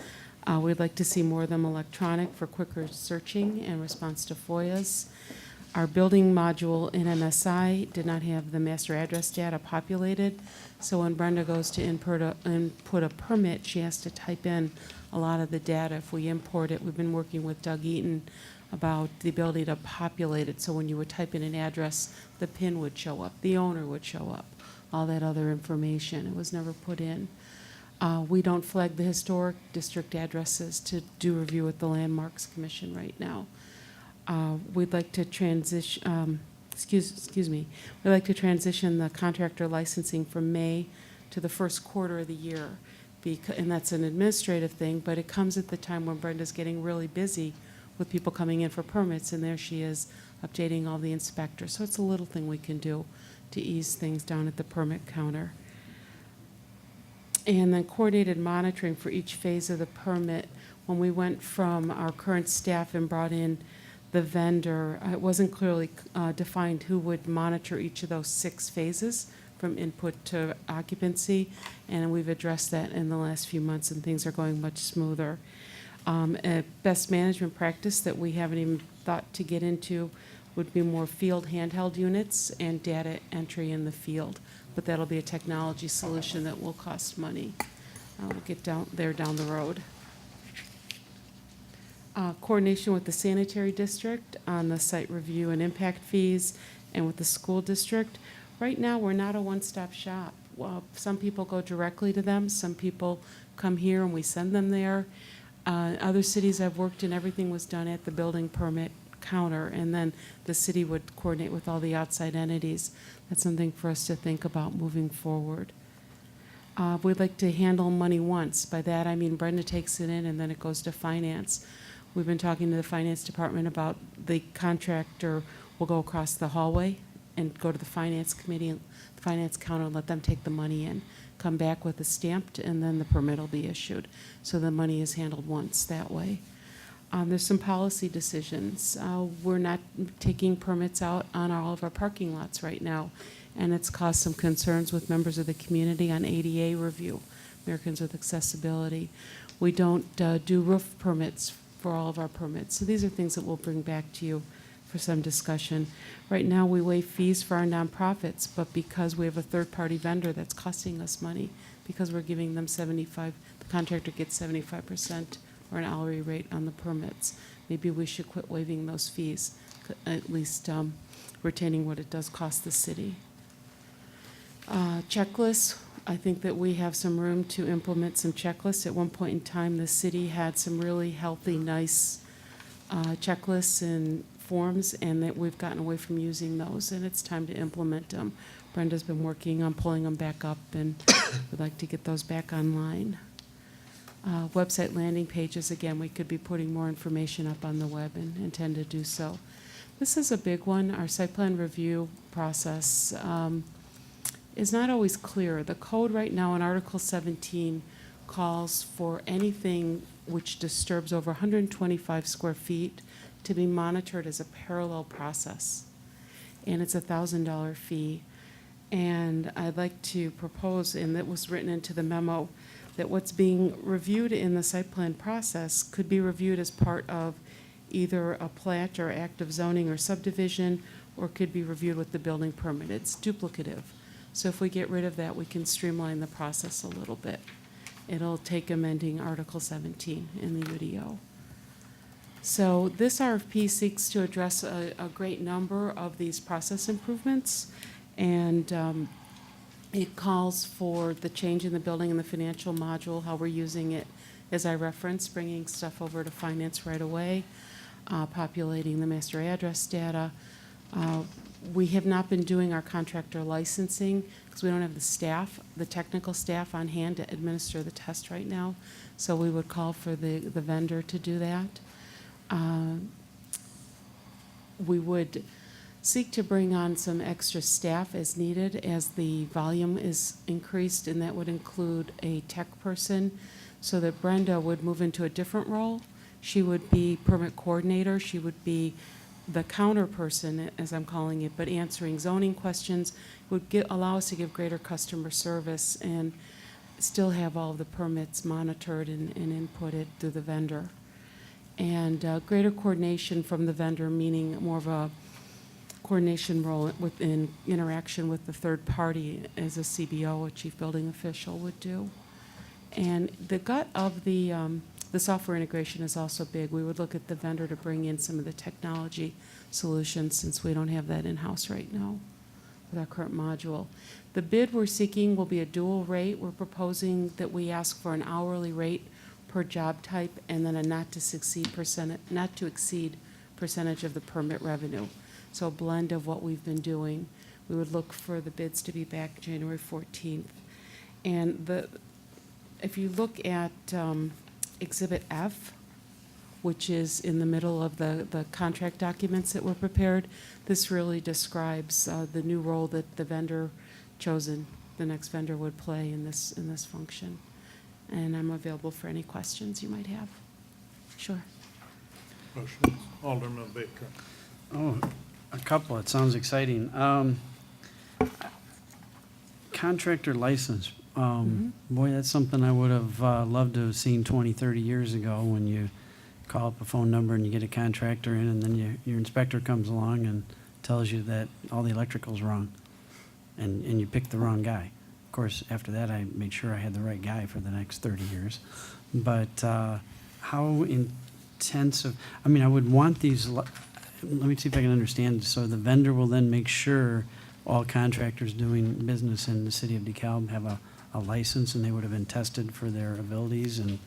We'd like to see more of them electronic for quicker searching and response to FOIAs. Our building module in MSI did not have the master address data populated, so when Brenda goes to input a permit, she has to type in a lot of the data. If we import it, we've been working with Doug Eaton about the ability to populate it, so when you would type in an address, the PIN would show up, the owner would show up, all that other information. It was never put in. We don't flag the historic district addresses to do review with the Landmarks Commission right now. We'd like to transition, excuse me, we'd like to transition the contractor licensing from May to the first quarter of the year. And that's an administrative thing, but it comes at the time when Brenda's getting really busy with people coming in for permits, and there she is updating all the inspectors. So it's a little thing we can do to ease things down at the permit counter. And then coordinated monitoring for each phase of the permit. When we went from our current staff and brought in the vendor, it wasn't clearly defined who would monitor each of those 6 phases from input to occupancy, and we've addressed that in the last few months, and things are going much smoother. A best management practice that we haven't even thought to get into would be more field handheld units and data entry in the field, but that'll be a technology solution that will cost money. We'll get down the road. Coordination with the sanitary district on the site review and impact fees, and with the school district. Right now, we're not a one-stop shop. Well, some people go directly to them, some people come here and we send them there. Other cities I've worked in, everything was done at the building permit counter, and then the city would coordinate with all the outside entities. That's something for us to think about moving forward. We'd like to handle money once. By that, I mean Brenda takes it in and then it goes to finance. We've been talking to the finance department about the contractor will go across the hallway and go to the finance committee, the finance counter, and let them take the money in, come back with a stamped, and then the permit will be issued. So the money is handled once that way. There's some policy decisions. We're not taking permits out on all of our parking lots right now, and it's caused some concerns with members of the community on ADA review, Americans with Accessibility. We don't do roof permits for all of our permits. So these are things that we'll bring back to you for some discussion. Right now, we waive fees for our nonprofits, but because we have a third-party vendor that's costing us money, because we're giving them the contractor gets 75% or an hourly rate on the permits. Maybe we should quit waiving those fees, at least retaining what it does cost the city. Checklists, I think that we have some room to implement some checklists. At one point in time, the city had some really healthy, nice checklists and forms, and that we've gotten away from using those, and it's time to implement them. Brenda's been working on pulling them back up, and would like to get those back online. Website landing pages, again, we could be putting more information up on the web and intend to do so. This is a big one. Our site plan review process is not always clear. The code right now in Article 17 calls for anything which disturbs over 125 square feet to be monitored as a parallel process. And it's a $1,000 fee. And I'd like to propose, and that was written into the memo, that what's being reviewed in the site plan process could be reviewed as part of either a plat or active zoning or subdivision, or could be reviewed with the building permit. It's duplicative. So if we get rid of that, we can streamline the process a little bit. It'll take amending Article 17 in the UDO. So this RFP seeks to address a great number of these process improvements, and It calls for the change in the building and the financial module, how we're using it, as I referenced, bringing stuff over to finance right away, populating the master address data. We have not been doing our contractor licensing because we don't have the staff, the technical staff on hand to administer the test right now. So we would call for the vendor to do that. We would seek to bring on some extra staff as needed as the volume is increased, and that would include a tech person so that Brenda would move into a different role. She would be permit coordinator. She would be the counter person, as I'm calling it, but answering zoning questions would allow us to give greater customer service and still have all of the permits monitored and inputted through the vendor. And greater coordination from the vendor, meaning more of a coordination role within interaction with the third party as a CBO, a chief building official, would do. And the gut of the software integration is also big. We would look at the vendor to bring in some of the technology solutions since we don't have that in-house right now with our current module. The bid we're seeking will be a dual rate. We're proposing that we ask for an hourly rate per job type and then a not to exceed percentage of the permit revenue. So a blend of what we've been doing. We would look for the bids to be back January 14th. And if you look at Exhibit F, which is in the middle of the contract documents that were prepared, this really describes the new role that the vendor chosen, the next vendor would play in this function. And I'm available for any questions you might have. Sure. Motions. Alderman Baker. Oh, a couple. It sounds exciting. Contractor license. Boy, that's something I would have loved to have seen 20, 30 years ago when you call up a phone number and you get a contractor in and then your inspector comes along and tells you that all the electrical's wrong and you pick the wrong guy. Of course, after that, I made sure I had the right guy for the next 30 years. But how intensive, I mean, I would want these, let me see if I can understand. So the vendor will then make sure all contractors doing business in the city of DeKalb have a license and they would have been tested for their abilities and,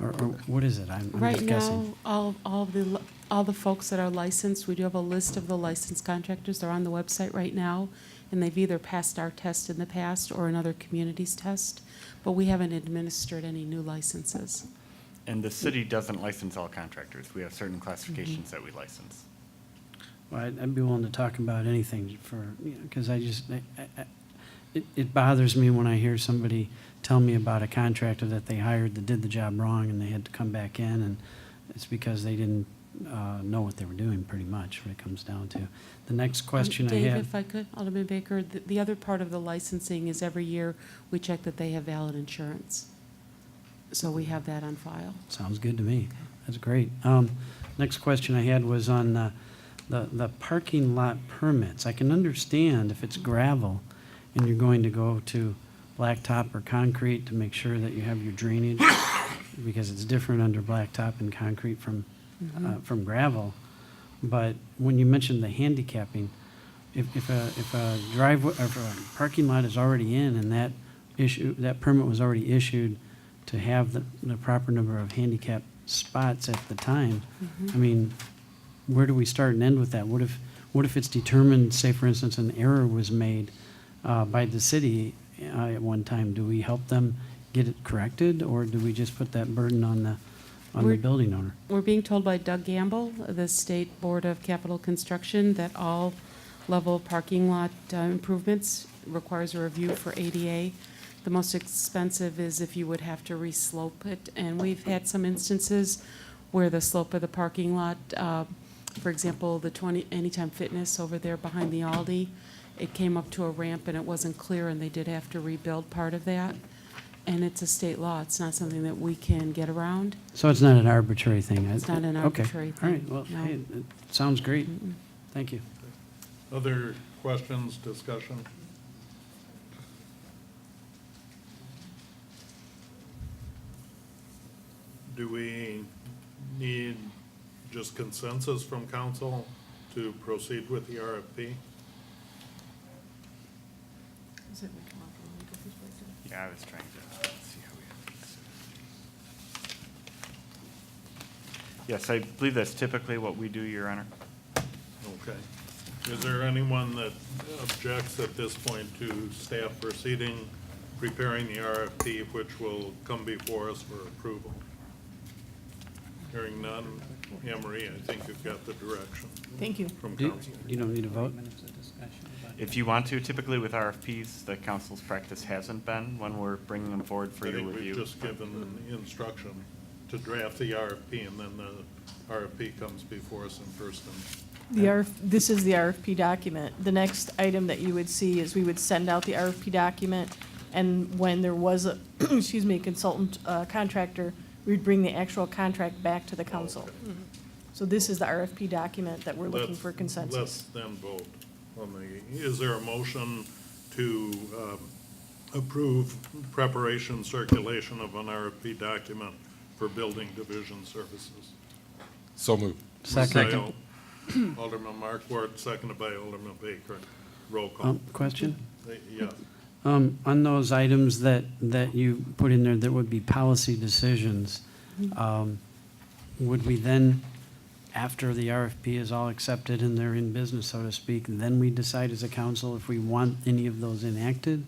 or what is it? I'm Right just guessing. now, all the folks that are licensed, we do have a list of the licensed contractors. They're on the website right now, and they've either passed our test in the past or another community's test, but we haven't administered any new licenses. And the city doesn't license all contractors. We have certain classifications that we license. Well, I'd be willing to talk about anything for, because it bothers me when I hear somebody tell me about a contractor that they hired that did the job wrong and they had to come back in, and it's because they didn't know what they were doing, pretty much, what it comes down to. The next question I Dave, had. if I could, Alderman Baker, the other part of the licensing is every year we check that they have valid insurance. So we have that on file. Sounds good to me. That's great. Next question I had was on the parking lot permits. I can understand if it's gravel and you're going to go to blacktop or concrete to make sure that you have your drainage, because it's different under blacktop and concrete from gravel. But when you mentioned the handicapping, if a driveway, or if a parking lot is already in and that permit was already issued to have the proper number of handicap spots at the time, I mean, where do we start and end with that? What if it's determined, say for instance, an error was made by the city at one time? Do we help them get it corrected, or do we just put that burden on the building owner? We're being told by Doug Gamble, the State Board of Capital Construction, that all level parking lot improvements requires a review for ADA. The most expensive is if you would have to re-slope it, and we've had some instances where the slope of the parking lot, for example, the Anytime Fitness over there behind the Aldi, it came up to a ramp and it wasn't clear, and they did have to rebuild part of that. And it's a state law. It's not something that we can get around. So it's not an arbitrary thing? It's not an arbitrary Okay. thing. All right, well, no. hey, it sounds great. Thank you. Other questions, discussion? Do we need just consensus from council to proceed with the RFP? Is it we come up with Yeah, I was trying to, let's see how we have this. Yes, I believe that's typically what we do, Your Honor. Okay. Is there anyone that objects at this point to staff proceeding, preparing the RFP, which will come before us for approval? Hearing none. Anne Marie, I think you've got the direction. Thank you. From You council. you don't need a vote? If you want to, typically with RFPs, the council's practice hasn't been when we're bringing them forward for I your think review. we've just given instruction to draft the RFP, and then the RFP comes before us in first and This is the RFP document. The next item that you would see is we would send out the RFP document, and when there was a, excuse me, consultant contractor, we'd bring the actual contract back to the council. So this is the RFP document that we're looking for consensus. Let's then vote on the, is there a motion to approve preparation, circulation of an RFP document for building division services? So moved. Second. Alderman Markwart, seconded by Alderman Baker. Roll call. Question? Yeah. On those items that you put in there, that would be policy decisions, would we then, after the RFP is all accepted and they're in business, so to speak, then we decide as a council if we want any of those enacted?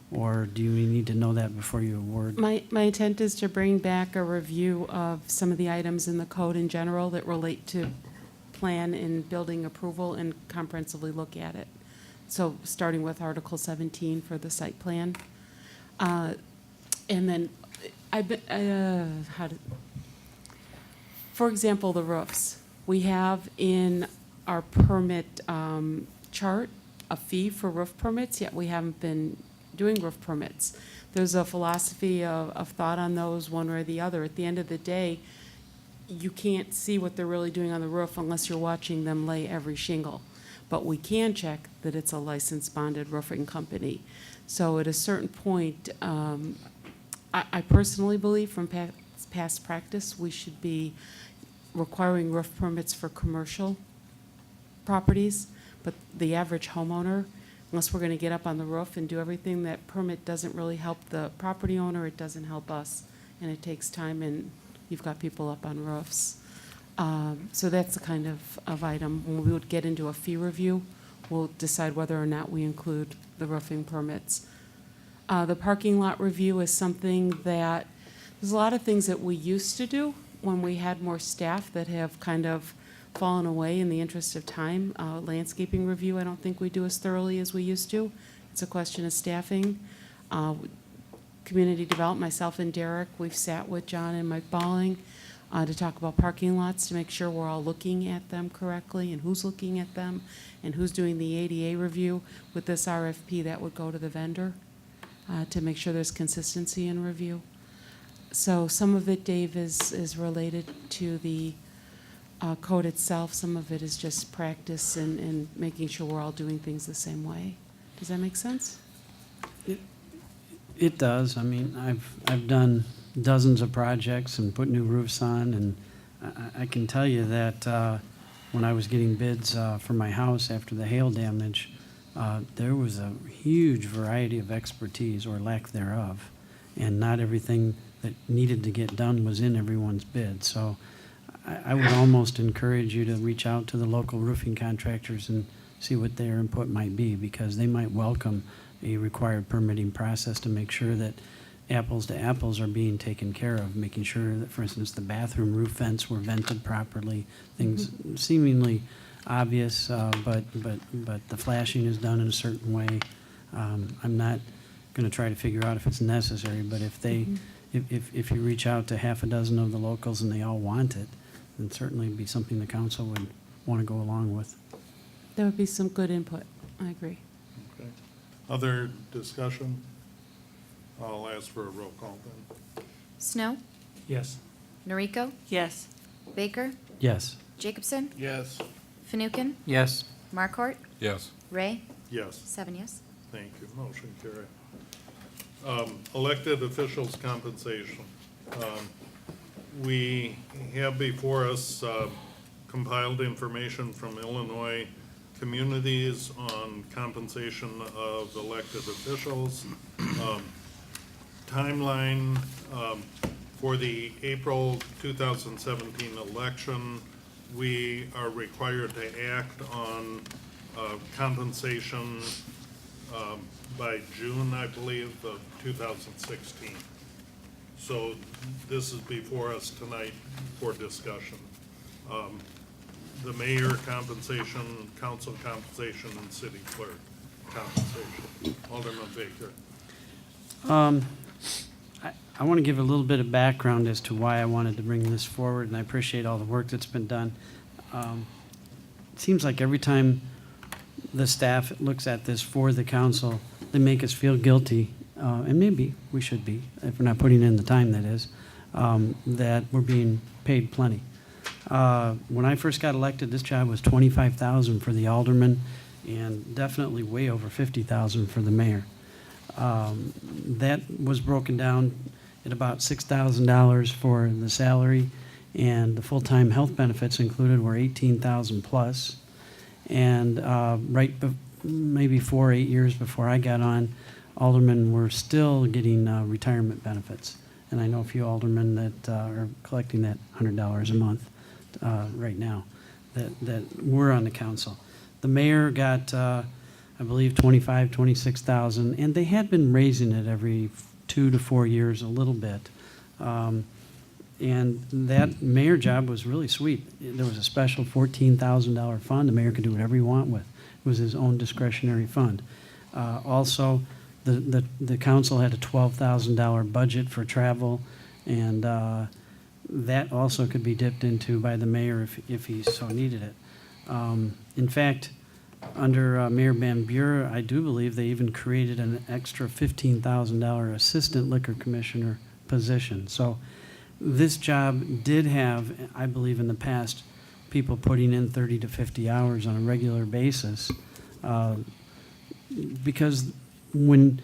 Or do we need to know that before you award? My intent is to bring back a review of some of the items in the code in general that relate to plan and building approval and comprehensively look at it. So starting with Article 17 for the site plan. And then for example, the roofs. We have in our permit chart a fee for roof permits, yet we haven't been doing roof permits. There's a philosophy of thought on those one way or the other. At the end of the day, you can't see what they're really doing on the roof unless you're watching them lay every shingle. But we can check that it's a licensed bonded roofing company. So at a certain point, I personally believe from past practice, we should be requiring roof permits for commercial properties, but the average homeowner, unless we're going to get up on the roof and do everything, that permit doesn't really help the property owner, it doesn't help us, and it takes time, and you've got people up on roofs. So that's the kind of item. When we would get into a fee review, we'll decide whether or not we include the roofing permits. The parking lot review is something that, there's a lot of things that we used to do when we had more staff that have kind of fallen away in the interest of time. Landscaping review, I don't think we do as thoroughly as we used to. It's a question of staffing. Community development, myself and Derek, we've sat with John and Mike Balling to talk about parking lots, to make sure we're all looking at them correctly and who's looking at them and who's doing the ADA review. With this RFP, that would go to the vendor to make sure there's consistency in review. So some of it, Dave, is related to the code itself. Some of it is just practice and making sure we're all doing things the same way. Does that make sense? It does. I mean, I've done dozens of projects and put new roofs on, and I can tell you that when I was getting bids for my house after the hail damage, there was a huge variety of expertise or lack thereof, and not everything that needed to get done was in everyone's bid. So I would almost encourage you to reach out to the local roofing contractors and see what their input might be, because they might welcome a required permitting process to make sure that apples to apples are being taken care of, making sure that, for instance, the bathroom roof vents were vented properly, things seemingly obvious, but the flashing is done in a certain way. I'm not going to try to figure out if it's necessary, but if they, if you reach out to half a dozen of the locals and they all want it, then certainly it'd be something the council would want to go along with. There would be some good input. I agree. Okay. Other discussion? I'll ask for a roll call then. Snow? Yes. Noriko? Yes. Baker? Yes. Jacobson? Yes. Fanouken? Yes. Markwart? Yes. Ray? Yes. 7 yes. Thank you. Motion carried. Elected officials' compensation. We have before us compiled information from Illinois communities on compensation of elected officials. timeline for the April 2017 election, we are required to act on compensation by June, I believe, of 2016. So this is before us tonight for discussion. The mayor compensation, council compensation, and city clerk compensation. Alderman Baker. I want to give a little bit of background as to why I wanted to bring this forward, and I appreciate all the work that's been done. It seems like every time the staff looks at this for the council, they make us feel guilty, and maybe we should be, if we're not putting in the time that is, that we're being paid plenty. When I first got elected, this job was $25,000 for the alderman, and definitely way over $50,000 for the mayor. That was broken down at about $6,000 for the salary, and the full-time health benefits included were $18,000 plus. And maybe 4 or 8 years before I got on, aldermen were still getting retirement benefits. And I know a few aldermen that are collecting that $100 a month right now that were on the council. The mayor got, I believe, $26,000, and they had been raising it every 2 to 4 years a little bit. And that mayor job was really sweet. There was a special $14,000 fund. The mayor could do whatever he wanted with. It was his own discretionary fund. Also, the council had a $12,000 budget for travel, and that also could be dipped into by the mayor if he so needed it. In fact, under Mayor Van Buren, I do believe they even created an extra $15,000 assistant liquor commissioner position. So this job did have, I believe in the past, people putting in 30 to 50 hours on a regular basis, because when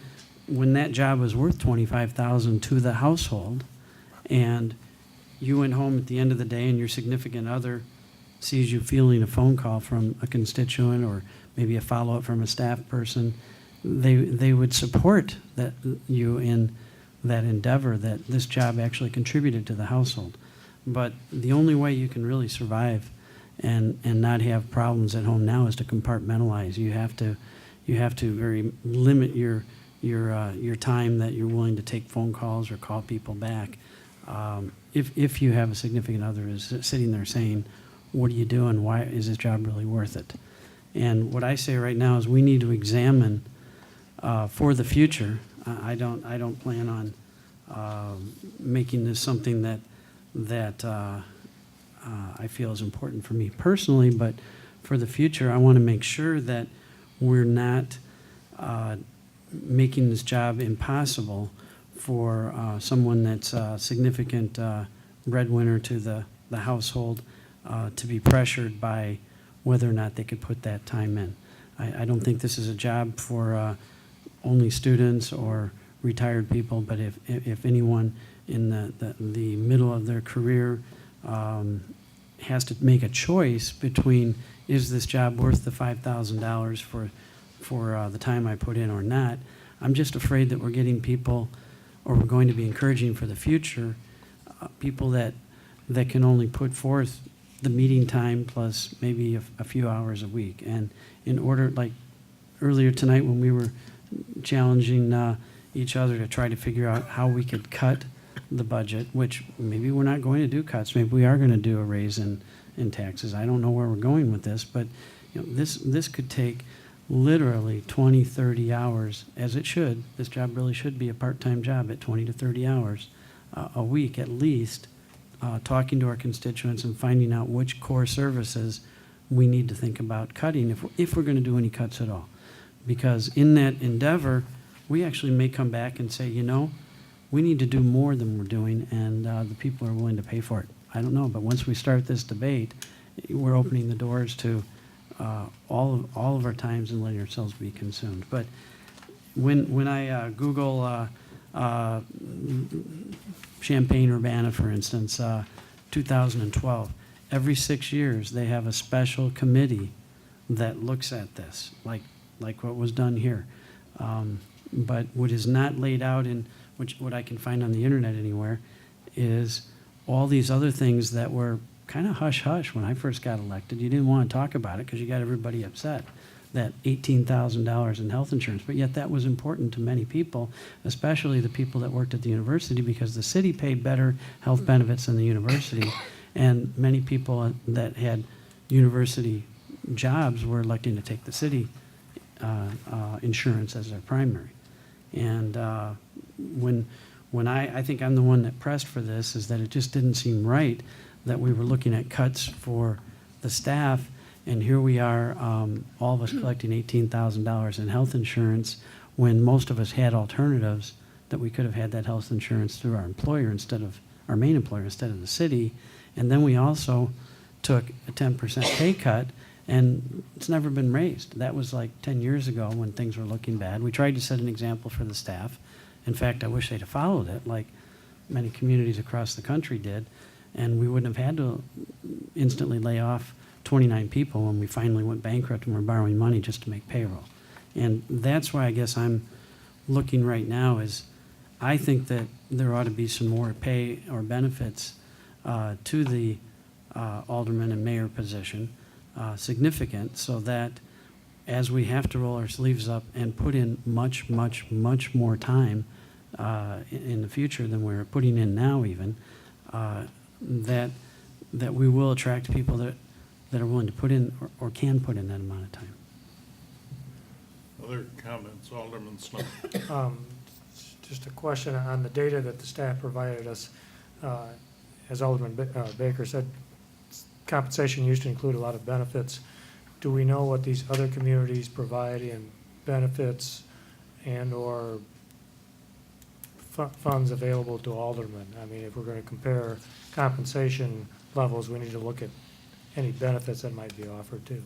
that job was worth $25,000 to the household, and you went home at the end of the day and your significant other sees you fielding a phone call from a constituent or maybe a follow-up from a staff person, they would support that you in that endeavor, that this job actually contributed to the household. But the only way you can really survive and not have problems at home now is to compartmentalize. You have to very limit your time that you're willing to take phone calls or call people back. If you have a significant other is sitting there saying, what are you doing? Why is this job really worth it? And what I say right now is we need to examine for the future. I don't plan on making this something that I feel is important for me personally, but for the future, I want to make sure that we're not making this job impossible for someone that's a significant breadwinner to the household to be pressured by whether or not they could put that time in. I don't think this is a job for only students or retired people, but if anyone in the middle of their career has to make a choice between, is this job worth the $5,000 for the time I put in or not, I'm just afraid that we're getting people, or we're going to be encouraging for the future, people that can only put forth the meeting time plus maybe a few hours a week. And in order, like earlier tonight when we were challenging each other to try to figure out how we could cut the budget, which maybe we're not going to do cuts, maybe we are going to do a raise in taxes. I don't know where we're going with this, but this could take literally 20, 30 hours, as it should. This job really should be a part-time job at 20 to 30 hours a week at least, talking to our constituents and finding out which core services we need to think about cutting if we're going to do any cuts at all. Because in that endeavor, we actually may come back and say, we need to do more than we're doing, and the people are willing to pay for it. I don't know, but once we start this debate, we're opening the doors to all of our times and letting ourselves be consumed. But when I Google Champaign-Urbana, for instance, 2012, every 6 years they have a special committee that looks at this, like what was done here. But what is not laid out in which, what I can find on the internet anywhere, is all these other things that were kind of hush-hush when I first got elected. You didn't want to talk about it because you got everybody upset, that $18,000 in health insurance. But yet that was important to many people, especially the people that worked at the university, because the city paid better health benefits than the university. And many people that had university jobs were electing to take the city insurance as their primary. And when I think I'm the one that pressed for this, is that it just didn't seem right that we were looking at cuts for the staff, and here we are, all of us collecting $18,000 in health insurance, when most of us had alternatives that we could have had that health insurance through our employer instead of, our main employer instead of the city. And then we also took a 10% pay cut, and it's never been raised. That was like 10 years ago when things were looking bad. We tried to set an example for the staff. In fact, I wish they'd have followed it, like many communities across the country did, and we wouldn't have had to instantly lay off 29 people when we finally went bankrupt and were borrowing money just to make payroll. And that's why I guess I'm looking right now is, I think that there ought to be some more pay or benefits to the alderman and mayor position, significant, so that as we have to roll our sleeves up and put in much, much, much more time in the future than we're putting in now even, that we will attract people that are willing to put in or can put in that amount of time. Other comments, Alderman Snow? Just a question on the data that the staff provided us. As Alderman Baker said, compensation used to include a lot of benefits. Do we know what these other communities provide in benefits and/or funds available to aldermen? I mean, if we're going to compare compensation levels, we need to look at any benefits that might be offered too.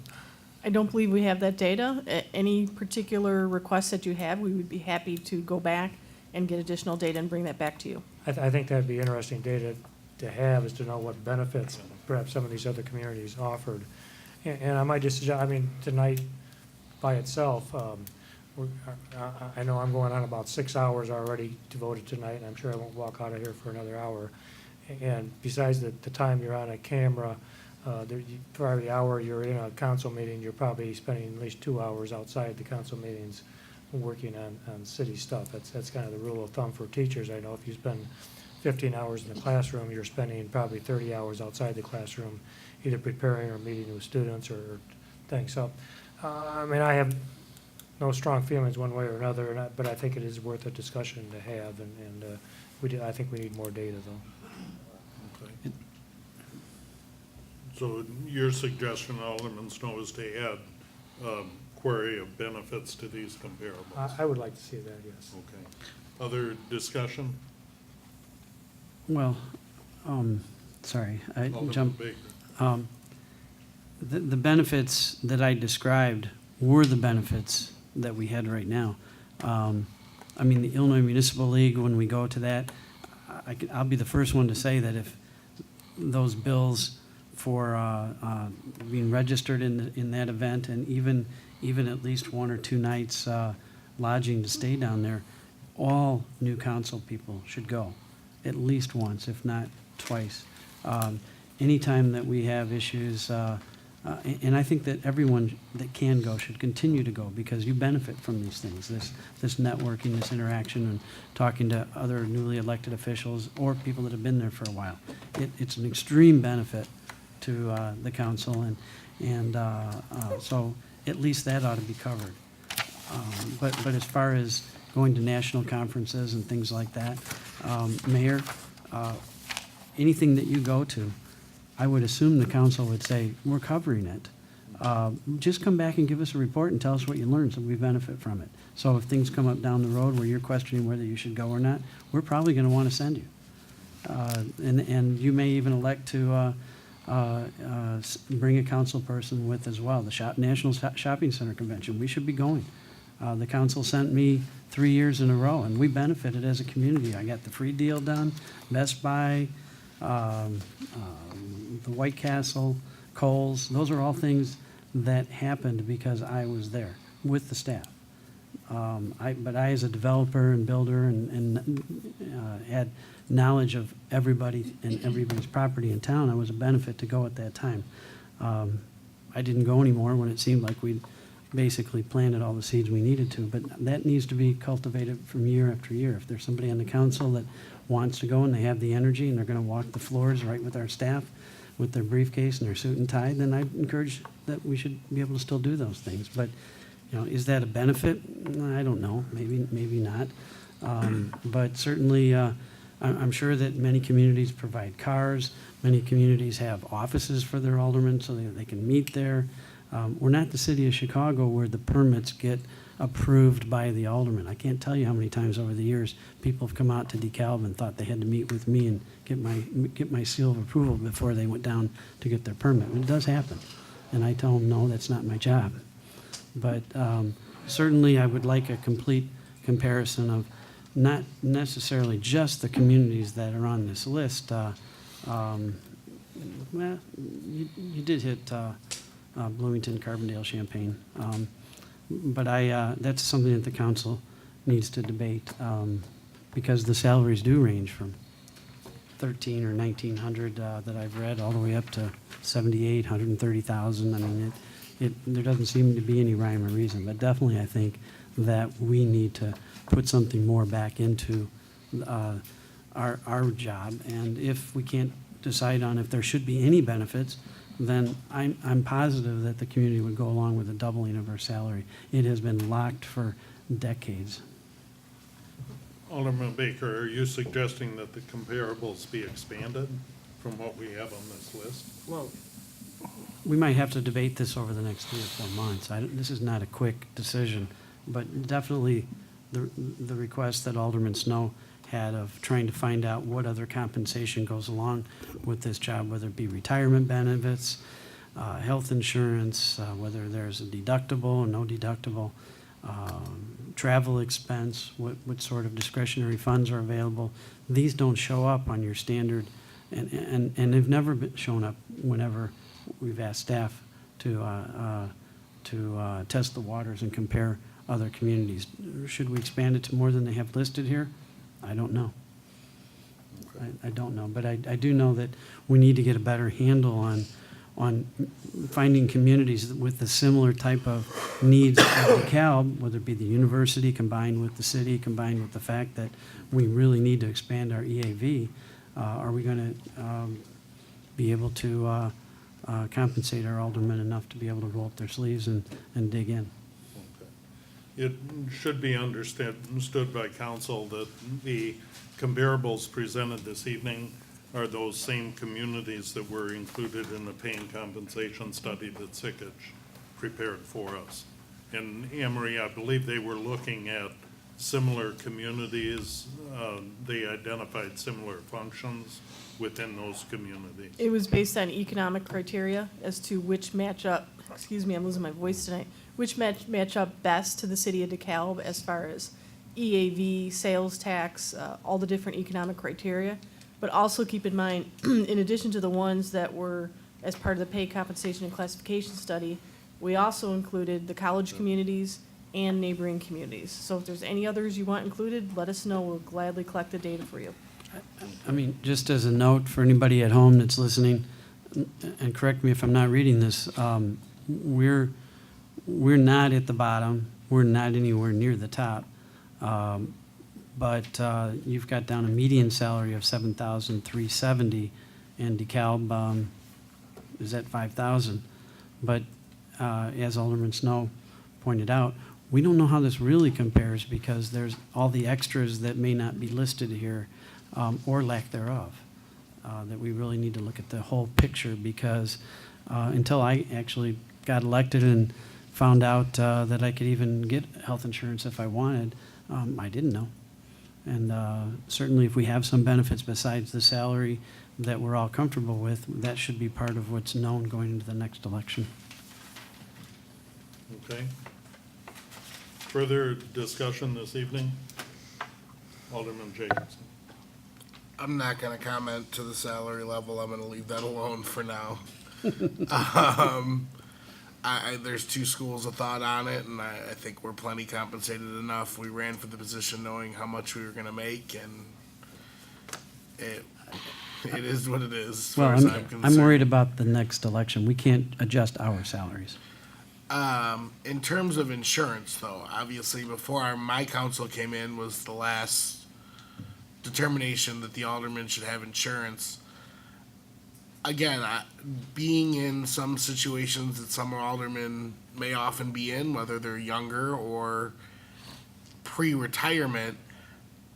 I don't believe we have that data. Any particular requests that you have, we would be happy to go back and get additional data and bring that back to you. I think that'd be interesting data to have, is to know what benefits perhaps some of these other communities offered. And I might just suggest, I mean, tonight by itself, I know I'm going on about 6 hours already devoted tonight, and I'm sure I won't walk out of here for another hour. And besides the time you're on a camera, for every hour you're in a council meeting, you're probably spending at least 2 hours outside the council meetings working on city stuff. That's kind of the rule of thumb for teachers. I know if you spend 15 hours in the classroom, you're spending probably 30 hours outside the classroom, either preparing or meeting with students or things. So, I mean, I have no strong feelings one way or another, but I think it is worth a discussion to have, and I think we need more data, though. Okay. So your suggestion, Alderman Snow, is to add query of benefits to these comparables? I would like to see that, yes. Okay. Other discussion? Well, sorry, I Alderman jumped. Baker. The benefits that I described were the benefits that we had right now. I mean, the Illinois Municipal League, when we go to that, I'll be the first one to say that if those bills for being registered in that event, and even at least 1 or 2 nights lodging to stay down there, all new council people should go, at least once, if not twice. Anytime that we have issues, and I think that everyone that can go should continue to go, because you benefit from these things, this networking, this interaction, and talking to other newly elected officials or people that have been there for a while. It's an extreme benefit to the council, and so at least that ought to be covered. But as far as going to national conferences and things like that, Mayor, anything that you go to, I would assume the council would say, we're covering it. Just come back and give us a report and tell us what you learned so we benefit from it. So if things come up down the road where you're questioning whether you should go or not, we're probably going to want to send you. And you may even elect to bring a council person with as well. The National Shopping Center Convention, we should be going. The council sent me 3 years in a row, and we benefited as a community. I got the free deal done, Best Buy, the White Castle, Kohl's. Those are all things that happened because I was there with the staff. But I, as a developer and builder and had knowledge of everybody and everybody's property in town, I was a benefit to go at that time. I didn't go anymore when it seemed like we'd basically planted all the seeds we needed to, but that needs to be cultivated from year after year. If there's somebody on the council that wants to go and they have the energy and they're gonna walk the floors right with our staff, with their briefcase and their suit and tie, then I encourage that we should be able to still do those things. But, you know, is that a benefit? I don't know, maybe not. But certainly, I'm sure that many communities provide cars, many communities have offices for their aldermen so they can meet there. We're not the city of Chicago where the permits get approved by the alderman. I can't tell you how many times over the years people have come out to DeKalb and thought they had to meet with me and get my seal of approval before they went down to get their permit. And it does happen. And I tell them, no, that's not my job. But certainly I would like a complete comparison of not necessarily just the communities that are on this list. Well, you did hit Bloomington, Carbondale, Champaign. But that's something that the council needs to debate because the salaries do range from 13 or 1,900 that I've read all the way up to 78, 130,000. I mean, there doesn't seem to be any rhyme or reason, but definitely I think that we need to put something more back into our job. And if we can't decide on if there should be any benefits, then I'm positive that the community would go along with a doubling of our salary. It has been locked for decades. Alderman Baker, are you suggesting that the comparables be expanded from what we have on this list? Well, We might have to debate this over the next 3 or 4 months. This is not a quick decision, but definitely the request that Alderman Snow had of trying to find out what other compensation goes along with this job, whether it be retirement benefits, health insurance, whether there's a deductible or no deductible, travel expense, what sort of discretionary funds are available. These don't show up on your standard, and they've never shown up whenever we've asked staff to test the waters and compare other communities. Should we expand it to more than they have listed here? I don't know. I don't know, but I do know that we need to get a better handle on finding communities with the similar type of needs of DeKalb, whether it be the university combined with the city, combined with the fact that we really need to expand our EAV. Are we going to be able to compensate our aldermen enough to be able to roll up their sleeves and dig in? It should be understood by council that the comparables presented this evening are those same communities that were included in the pay and compensation study that Sikich prepared for us. And Emery, I believe they were looking at similar communities. They identified similar functions within those communities. It was based on economic criteria as to which match up, excuse me, I'm losing my voice tonight, which match up best to the city of DeKalb as far as EAV, sales tax, all the different economic criteria. But also keep in mind, in addition to the ones that were as part of the pay, compensation, and classification study, we also included the college communities and neighboring communities. So if there's any others you want included, let us know. We'll gladly collect the data for you. I mean, just as a note for anybody at home that's listening, and correct me if I'm not reading this, we're not at the bottom. We're not anywhere near the top. But you've got down a median salary of $7,370, and DeKalb is at $5,000. But as Alderman Snow pointed out, we don't know how this really compares because there's all the extras that may not be listed here, or lack thereof. That we really need to look at the whole picture because until I actually got elected and found out that I could even get health insurance if I wanted, I didn't know. And certainly if we have some benefits besides the salary that we're all comfortable with, that should be part of what's known going into the next election. Okay. Further discussion this evening? Alderman Jacobson. I'm not gonna comment to the salary level. I'm gonna leave that alone for now. there's two schools of thought on it, and I think we're plenty compensated enough. We ran for the position knowing how much we were gonna make, and it is what it is, as far Well, as I'm concerned. worried about the next election. We can't adjust our salaries. In terms of insurance, though, obviously, before my council came in was the last determination that the aldermen should have insurance. Again, being in some situations that some aldermen may often be in, whether they're younger or pre-retirement,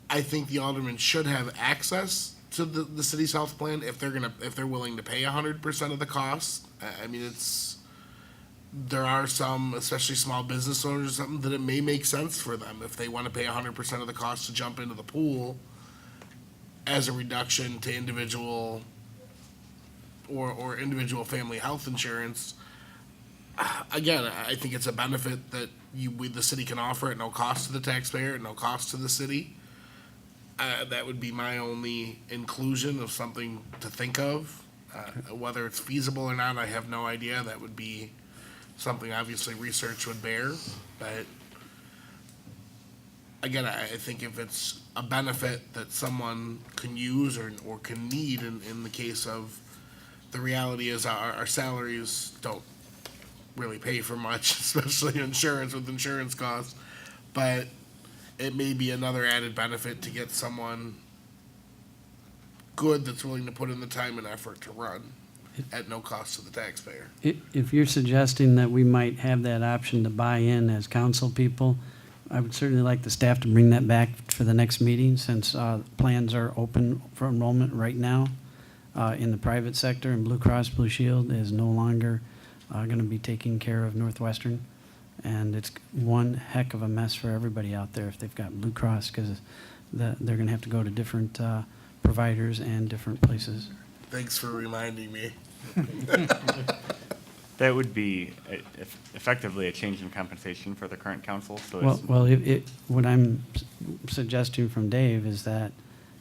I think the aldermen should have access to the city's health plan if they're willing to pay 100% of the cost. I mean, there are some, especially small business owners or something, that it may make sense for them if they want to pay 100% of the cost to jump into the pool as a reduction to individual or individual family health insurance. Again, I think it's a benefit that the city can offer at no cost to the taxpayer, at no cost to the city. That would be my only inclusion of something to think of. Whether it's feasible or not, I have no idea. That would be something obviously research would bear. But again, I think if it's a benefit that someone can use or can need in the case of, the reality is our salaries don't really pay for much, especially insurance with insurance costs. But it may be another added benefit to get someone good that's willing to put in the time and effort to run at no cost to the taxpayer. If you're suggesting that we might have that option to buy in as council people, I would certainly like the staff to bring that back for the next meeting, since plans are open for enrollment right now in the private sector, and Blue Cross Blue Shield is no longer going to be taking care of Northwestern. And it's one heck of a mess for everybody out there if they've got Blue Cross, because they're going to have to go to different providers and different places. Thanks for reminding me. That would be effectively a change in compensation for the current council, so it's. Well, what I'm suggesting from Dave is that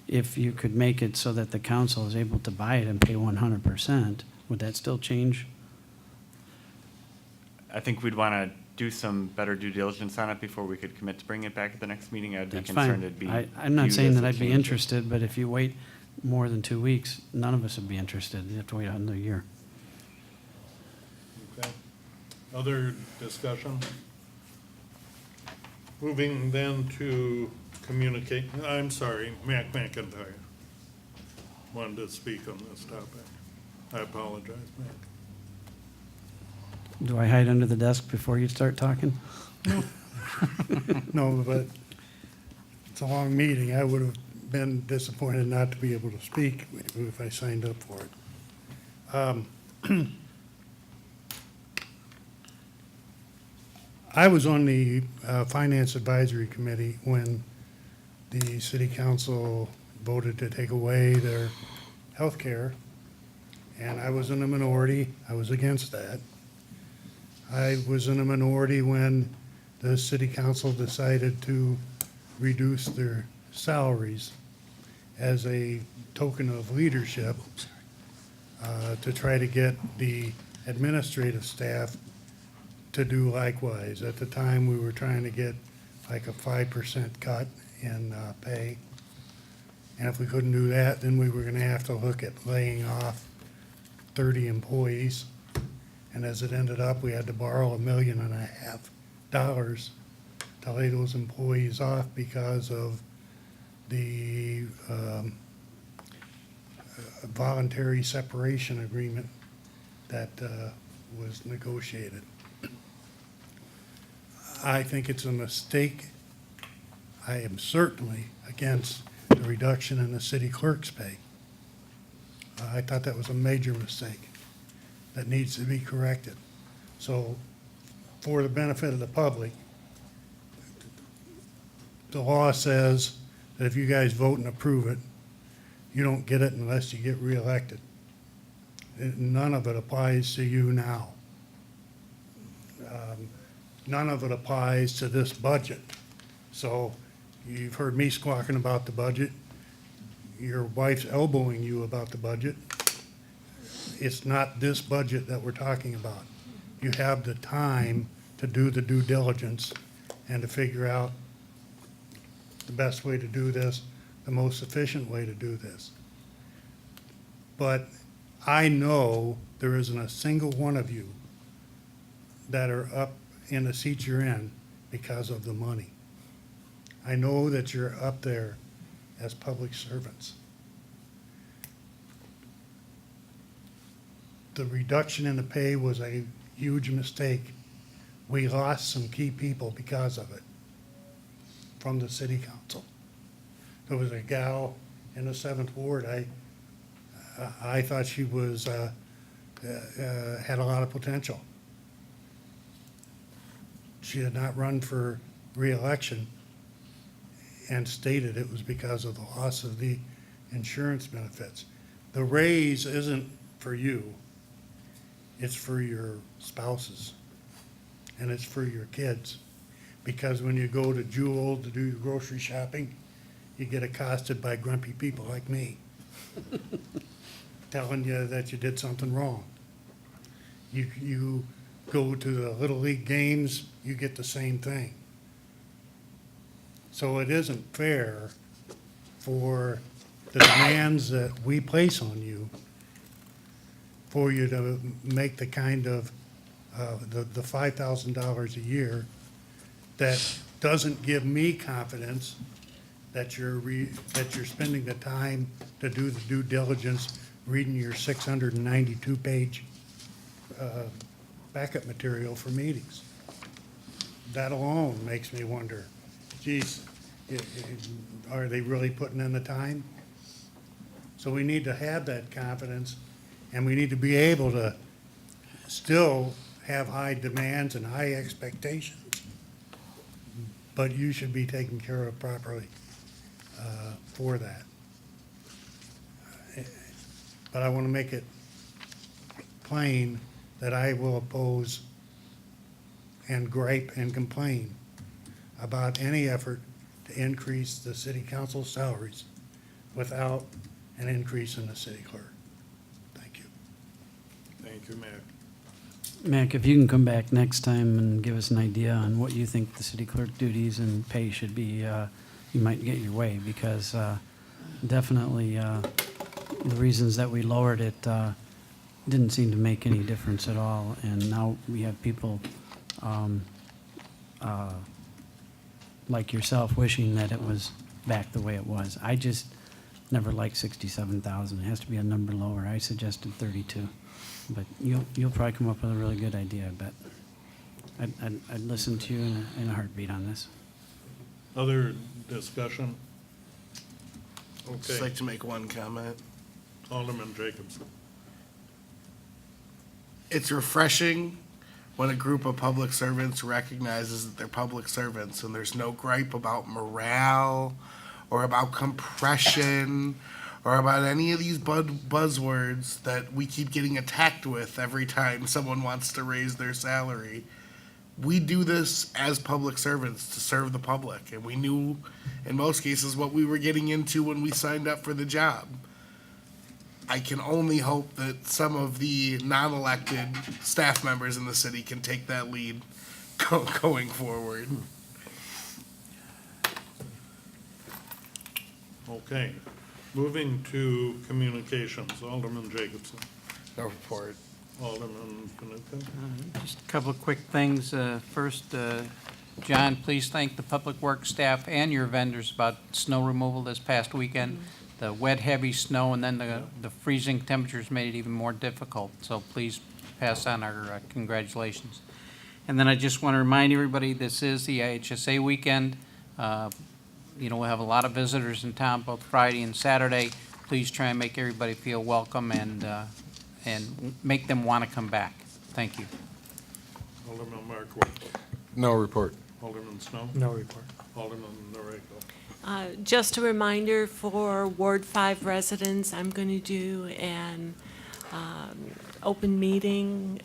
if you could make it so that the council is able to buy it and pay 100%, would that still change? I think we'd want to do some better due diligence on it before we could commit to bring it back at the next meeting. I'd be That's concerned fine. it'd be. I'm not viewed saying as that a I'd be change. interested, but if you wait more than 2 weeks, none of us would be interested. You have to wait another year. Okay. Other discussion? Moving then to communicate, I'm sorry, Mac McIntyre wanted to speak on this topic. I apologize, Mac. Do I hide under the desk before you start talking? No, but it's a long meeting. I would have been disappointed not to be able to speak if I signed up for it. I was on the Finance Advisory Committee when the city council voted to take away their health care, and I was in a minority. I was against that. I was in a minority when the city council decided to reduce their salaries as a token of leadership to try to get the administrative staff to do likewise. At the time, we were trying to get like a 5% cut in pay. And if we couldn't do that, then we were gonna have to look at laying off 30 employees. And as it ended up, we had to borrow $1.5 million to lay those employees off because of the voluntary separation agreement that was negotiated. I think it's a mistake. I am certainly against the reduction in the city clerk's pay. I thought that was a major mistake that needs to be corrected. So, for the benefit of the public, the law says that if you guys vote and approve it, you don't get it unless you get reelected. None of it applies to you now. None of it applies to this budget. So you've heard me squawking about the budget. Your wife's elbowing you about the budget. It's not this budget that we're talking about. you have the time to do the due diligence and to figure out the best way to do this, the most efficient way to do this. But I know there isn't a single one of you that are up in the seat you're in because of the money. I know that you're up there as public servants. The reduction in the pay was a huge mistake. We lost some key people because of it from the city council. There was a gal in the 7th Ward, I thought she was, had a lot of potential. She did not run for reelection and stated it was because of the loss of the insurance benefits. The raise isn't for you, it's for your spouses, and it's for your kids. Because when you go to Jewel to do your grocery shopping, you get accosted by grumpy people like me, telling you that you did something wrong. You go to the Little League games, you get the same thing. So it isn't fair for the demands that we place on you, for you to make the kind of, the $5,000 a year that doesn't give me confidence that you're spending the time to do the due diligence, reading your 692-page backup material for meetings. That alone makes me wonder, geez, are they really putting in the time? So we need to have that confidence, and we need to be able to still have high demands and high expectations, but you should be taken care of properly for that. But I want to make it plain that I will oppose and gripe and complain about any effort to increase the city council salaries without an increase in the city clerk. Thank you. Thank you, Mac. Mac, if you can come back next time and give us an idea on what you think the city clerk duties and pay should be, you might get your way, because definitely the reasons that we lowered it didn't seem to make any difference at all, and now we have people like yourself wishing that it was back the way it was. I just never liked 67,000. It has to be a number lower. I suggested 32. But you'll probably come up with a really good idea, I bet. I'd listen to you in a heartbeat on this. Other discussion? I'd just Okay. like to make one comment. Alderman Jacobson. It's refreshing when a group of public servants recognizes that they're public servants and there's no gripe about morale or about compression or about any of these buzzwords that we keep getting attacked with every time someone wants to raise their salary. We do this as public servants to serve the public, and we knew in most cases what we were getting into when we signed up for the job. I can only hope that some of the non-elected staff members in the city can take that lead going forward. Okay. Moving to communications, Alderman Jacobson. No report. Alderman Fanouken. Just a couple of quick things. First, John, please thank the Public Works staff and your vendors about snow removal this past weekend. The wet, heavy snow, and then the freezing temperatures made it even more difficult. So please pass on our congratulations. And then I just want to remind everybody, this is the IHSA weekend. We'll have a lot of visitors in town both Friday and Saturday. Please try and make everybody feel welcome and make them want to come back. Thank you. Alderman Markworth. No report. Alderman Snow. No report. Alderman Noriko. Just a reminder for Ward 5 residents, I'm going to do an open meeting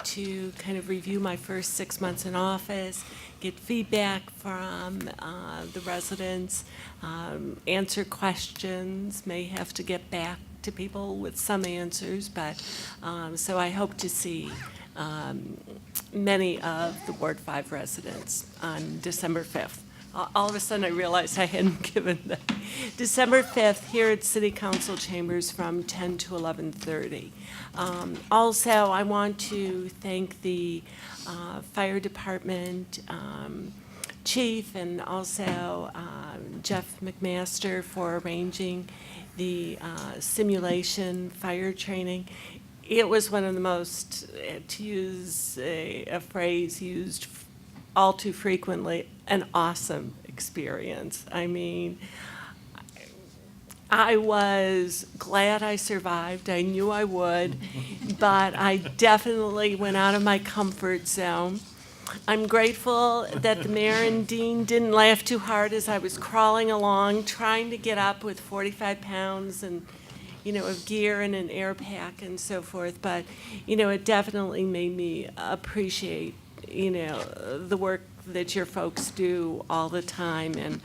to kind of review my first 6 months in office, get feedback from the residents, answer questions, may have to get back to people with some answers, but so I hope to see many of the Ward 5 residents on December 5th. All of a sudden, I realized I hadn't given the December 5th here at City Council Chambers from 10 to 11:30. Also, I want to thank the Fire Department Chief and also Jeff McMaster for arranging the simulation fire training. It was one of the most, to use a phrase used all too frequently, an awesome experience. I mean, I was glad I survived. I knew I would, but I definitely went out of my comfort zone. I'm grateful that the mayor and dean didn't laugh too hard as I was crawling along, trying to get up with 45 pounds and, of gear and an air pack and so forth. But, it definitely made me appreciate, the work that your folks do all the time.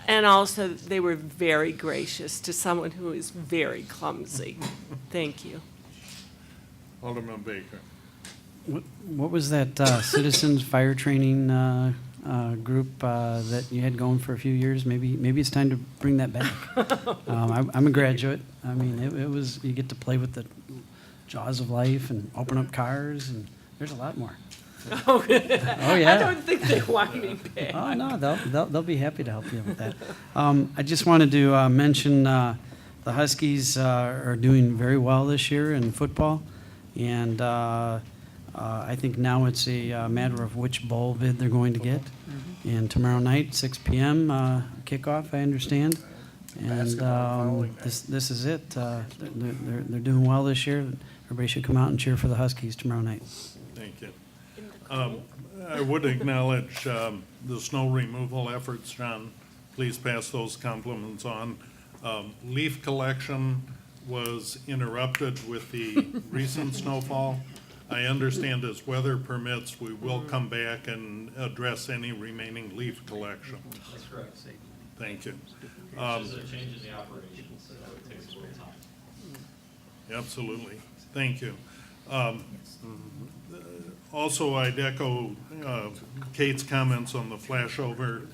And also, they were very gracious to someone who is very clumsy. Thank you. Alderman Baker. What was that citizens fire training group that you had going for a few years? Maybe it's time to bring that back. I'm a graduate. I mean, it was, you get to play with the jaws of life and open up cars, and there's a lot more. Oh, yeah. I don't think they want me back. Oh, no, they'll be happy to help you with that. I just wanted to mention the Huskies are doing very well this year in football, and I think now it's a matter of which bowl bid they're going to get. And tomorrow night, 6 p.m. Kickoff, I understand. And this is it. They're doing well this year. Everybody should come out and cheer for the Huskies tomorrow night. Thank you. I would acknowledge the snow removal efforts, John. Please pass those compliments on. Leaf collection was interrupted with the recent snowfall. I understand as weather permits, we will come back and address any remaining leaf collection. That's correct. Thank you. It's just a change in the operations, so it takes a little time. Absolutely. Thank you. Also, I'd echo Kate's comments on the flashover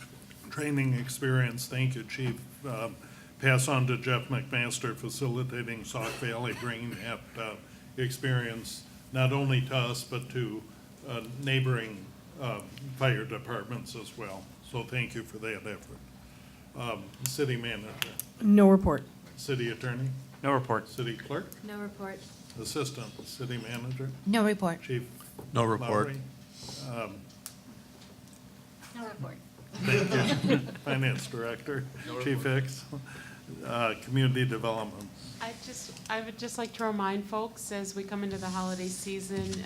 training experience. Thank you, Chief. Pass on to Jeff McMaster facilitating Sauk Valley, bringing that experience not only to us, but to neighboring fire departments as well. So thank you for that effort. City manager. No report. City attorney. No report. City clerk. No report. Assistant city manager. No report. Chief. No report. Lowry. No report. Thank you. Finance director. Chief Hicks. Community development. I would just like to remind folks, as we come into the holiday season,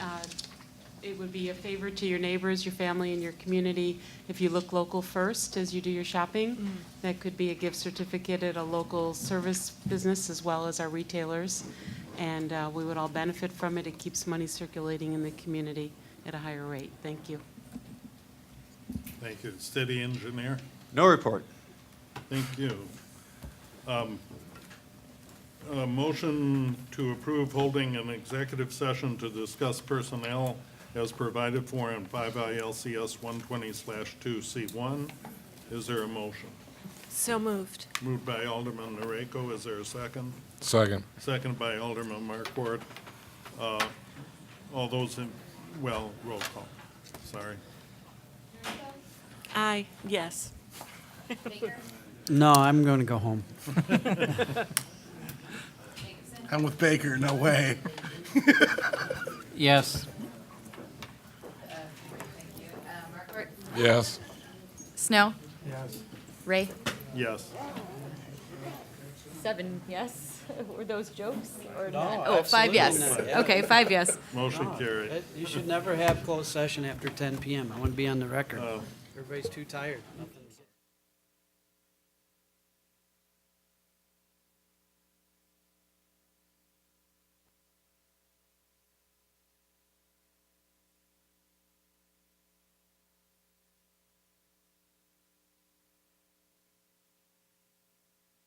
it would be a favor to your neighbors, your family, and your community if you look local first as you do your shopping. That could be a gift certificate at a local service business as well as our retailers. And we would all benefit from it. It keeps money circulating in the community at a higher rate. Thank you. Thank you. City engineer. No report. Thank you. A motion to approve holding an executive session to discuss personnel as provided for in 5 ILCS 120/2C1. Is there a motion? So moved. Moved by Alderman Noreko. Is there a second? Second. Second by Alderman Marquardt. All those in, roll call. Sorry. Aye, yes. No, I'm going to go home. I'm with Baker, no way. Yes. Yes. Snow? Yes. Ray? Yes. 7 yes? Were those jokes or No, not? Oh, 5 yes. absolutely not. Okay, 5 yes. Motion carried. You should never have closed session after 10 p.m. I want to be on the record. Everybody's too tired. Nothing.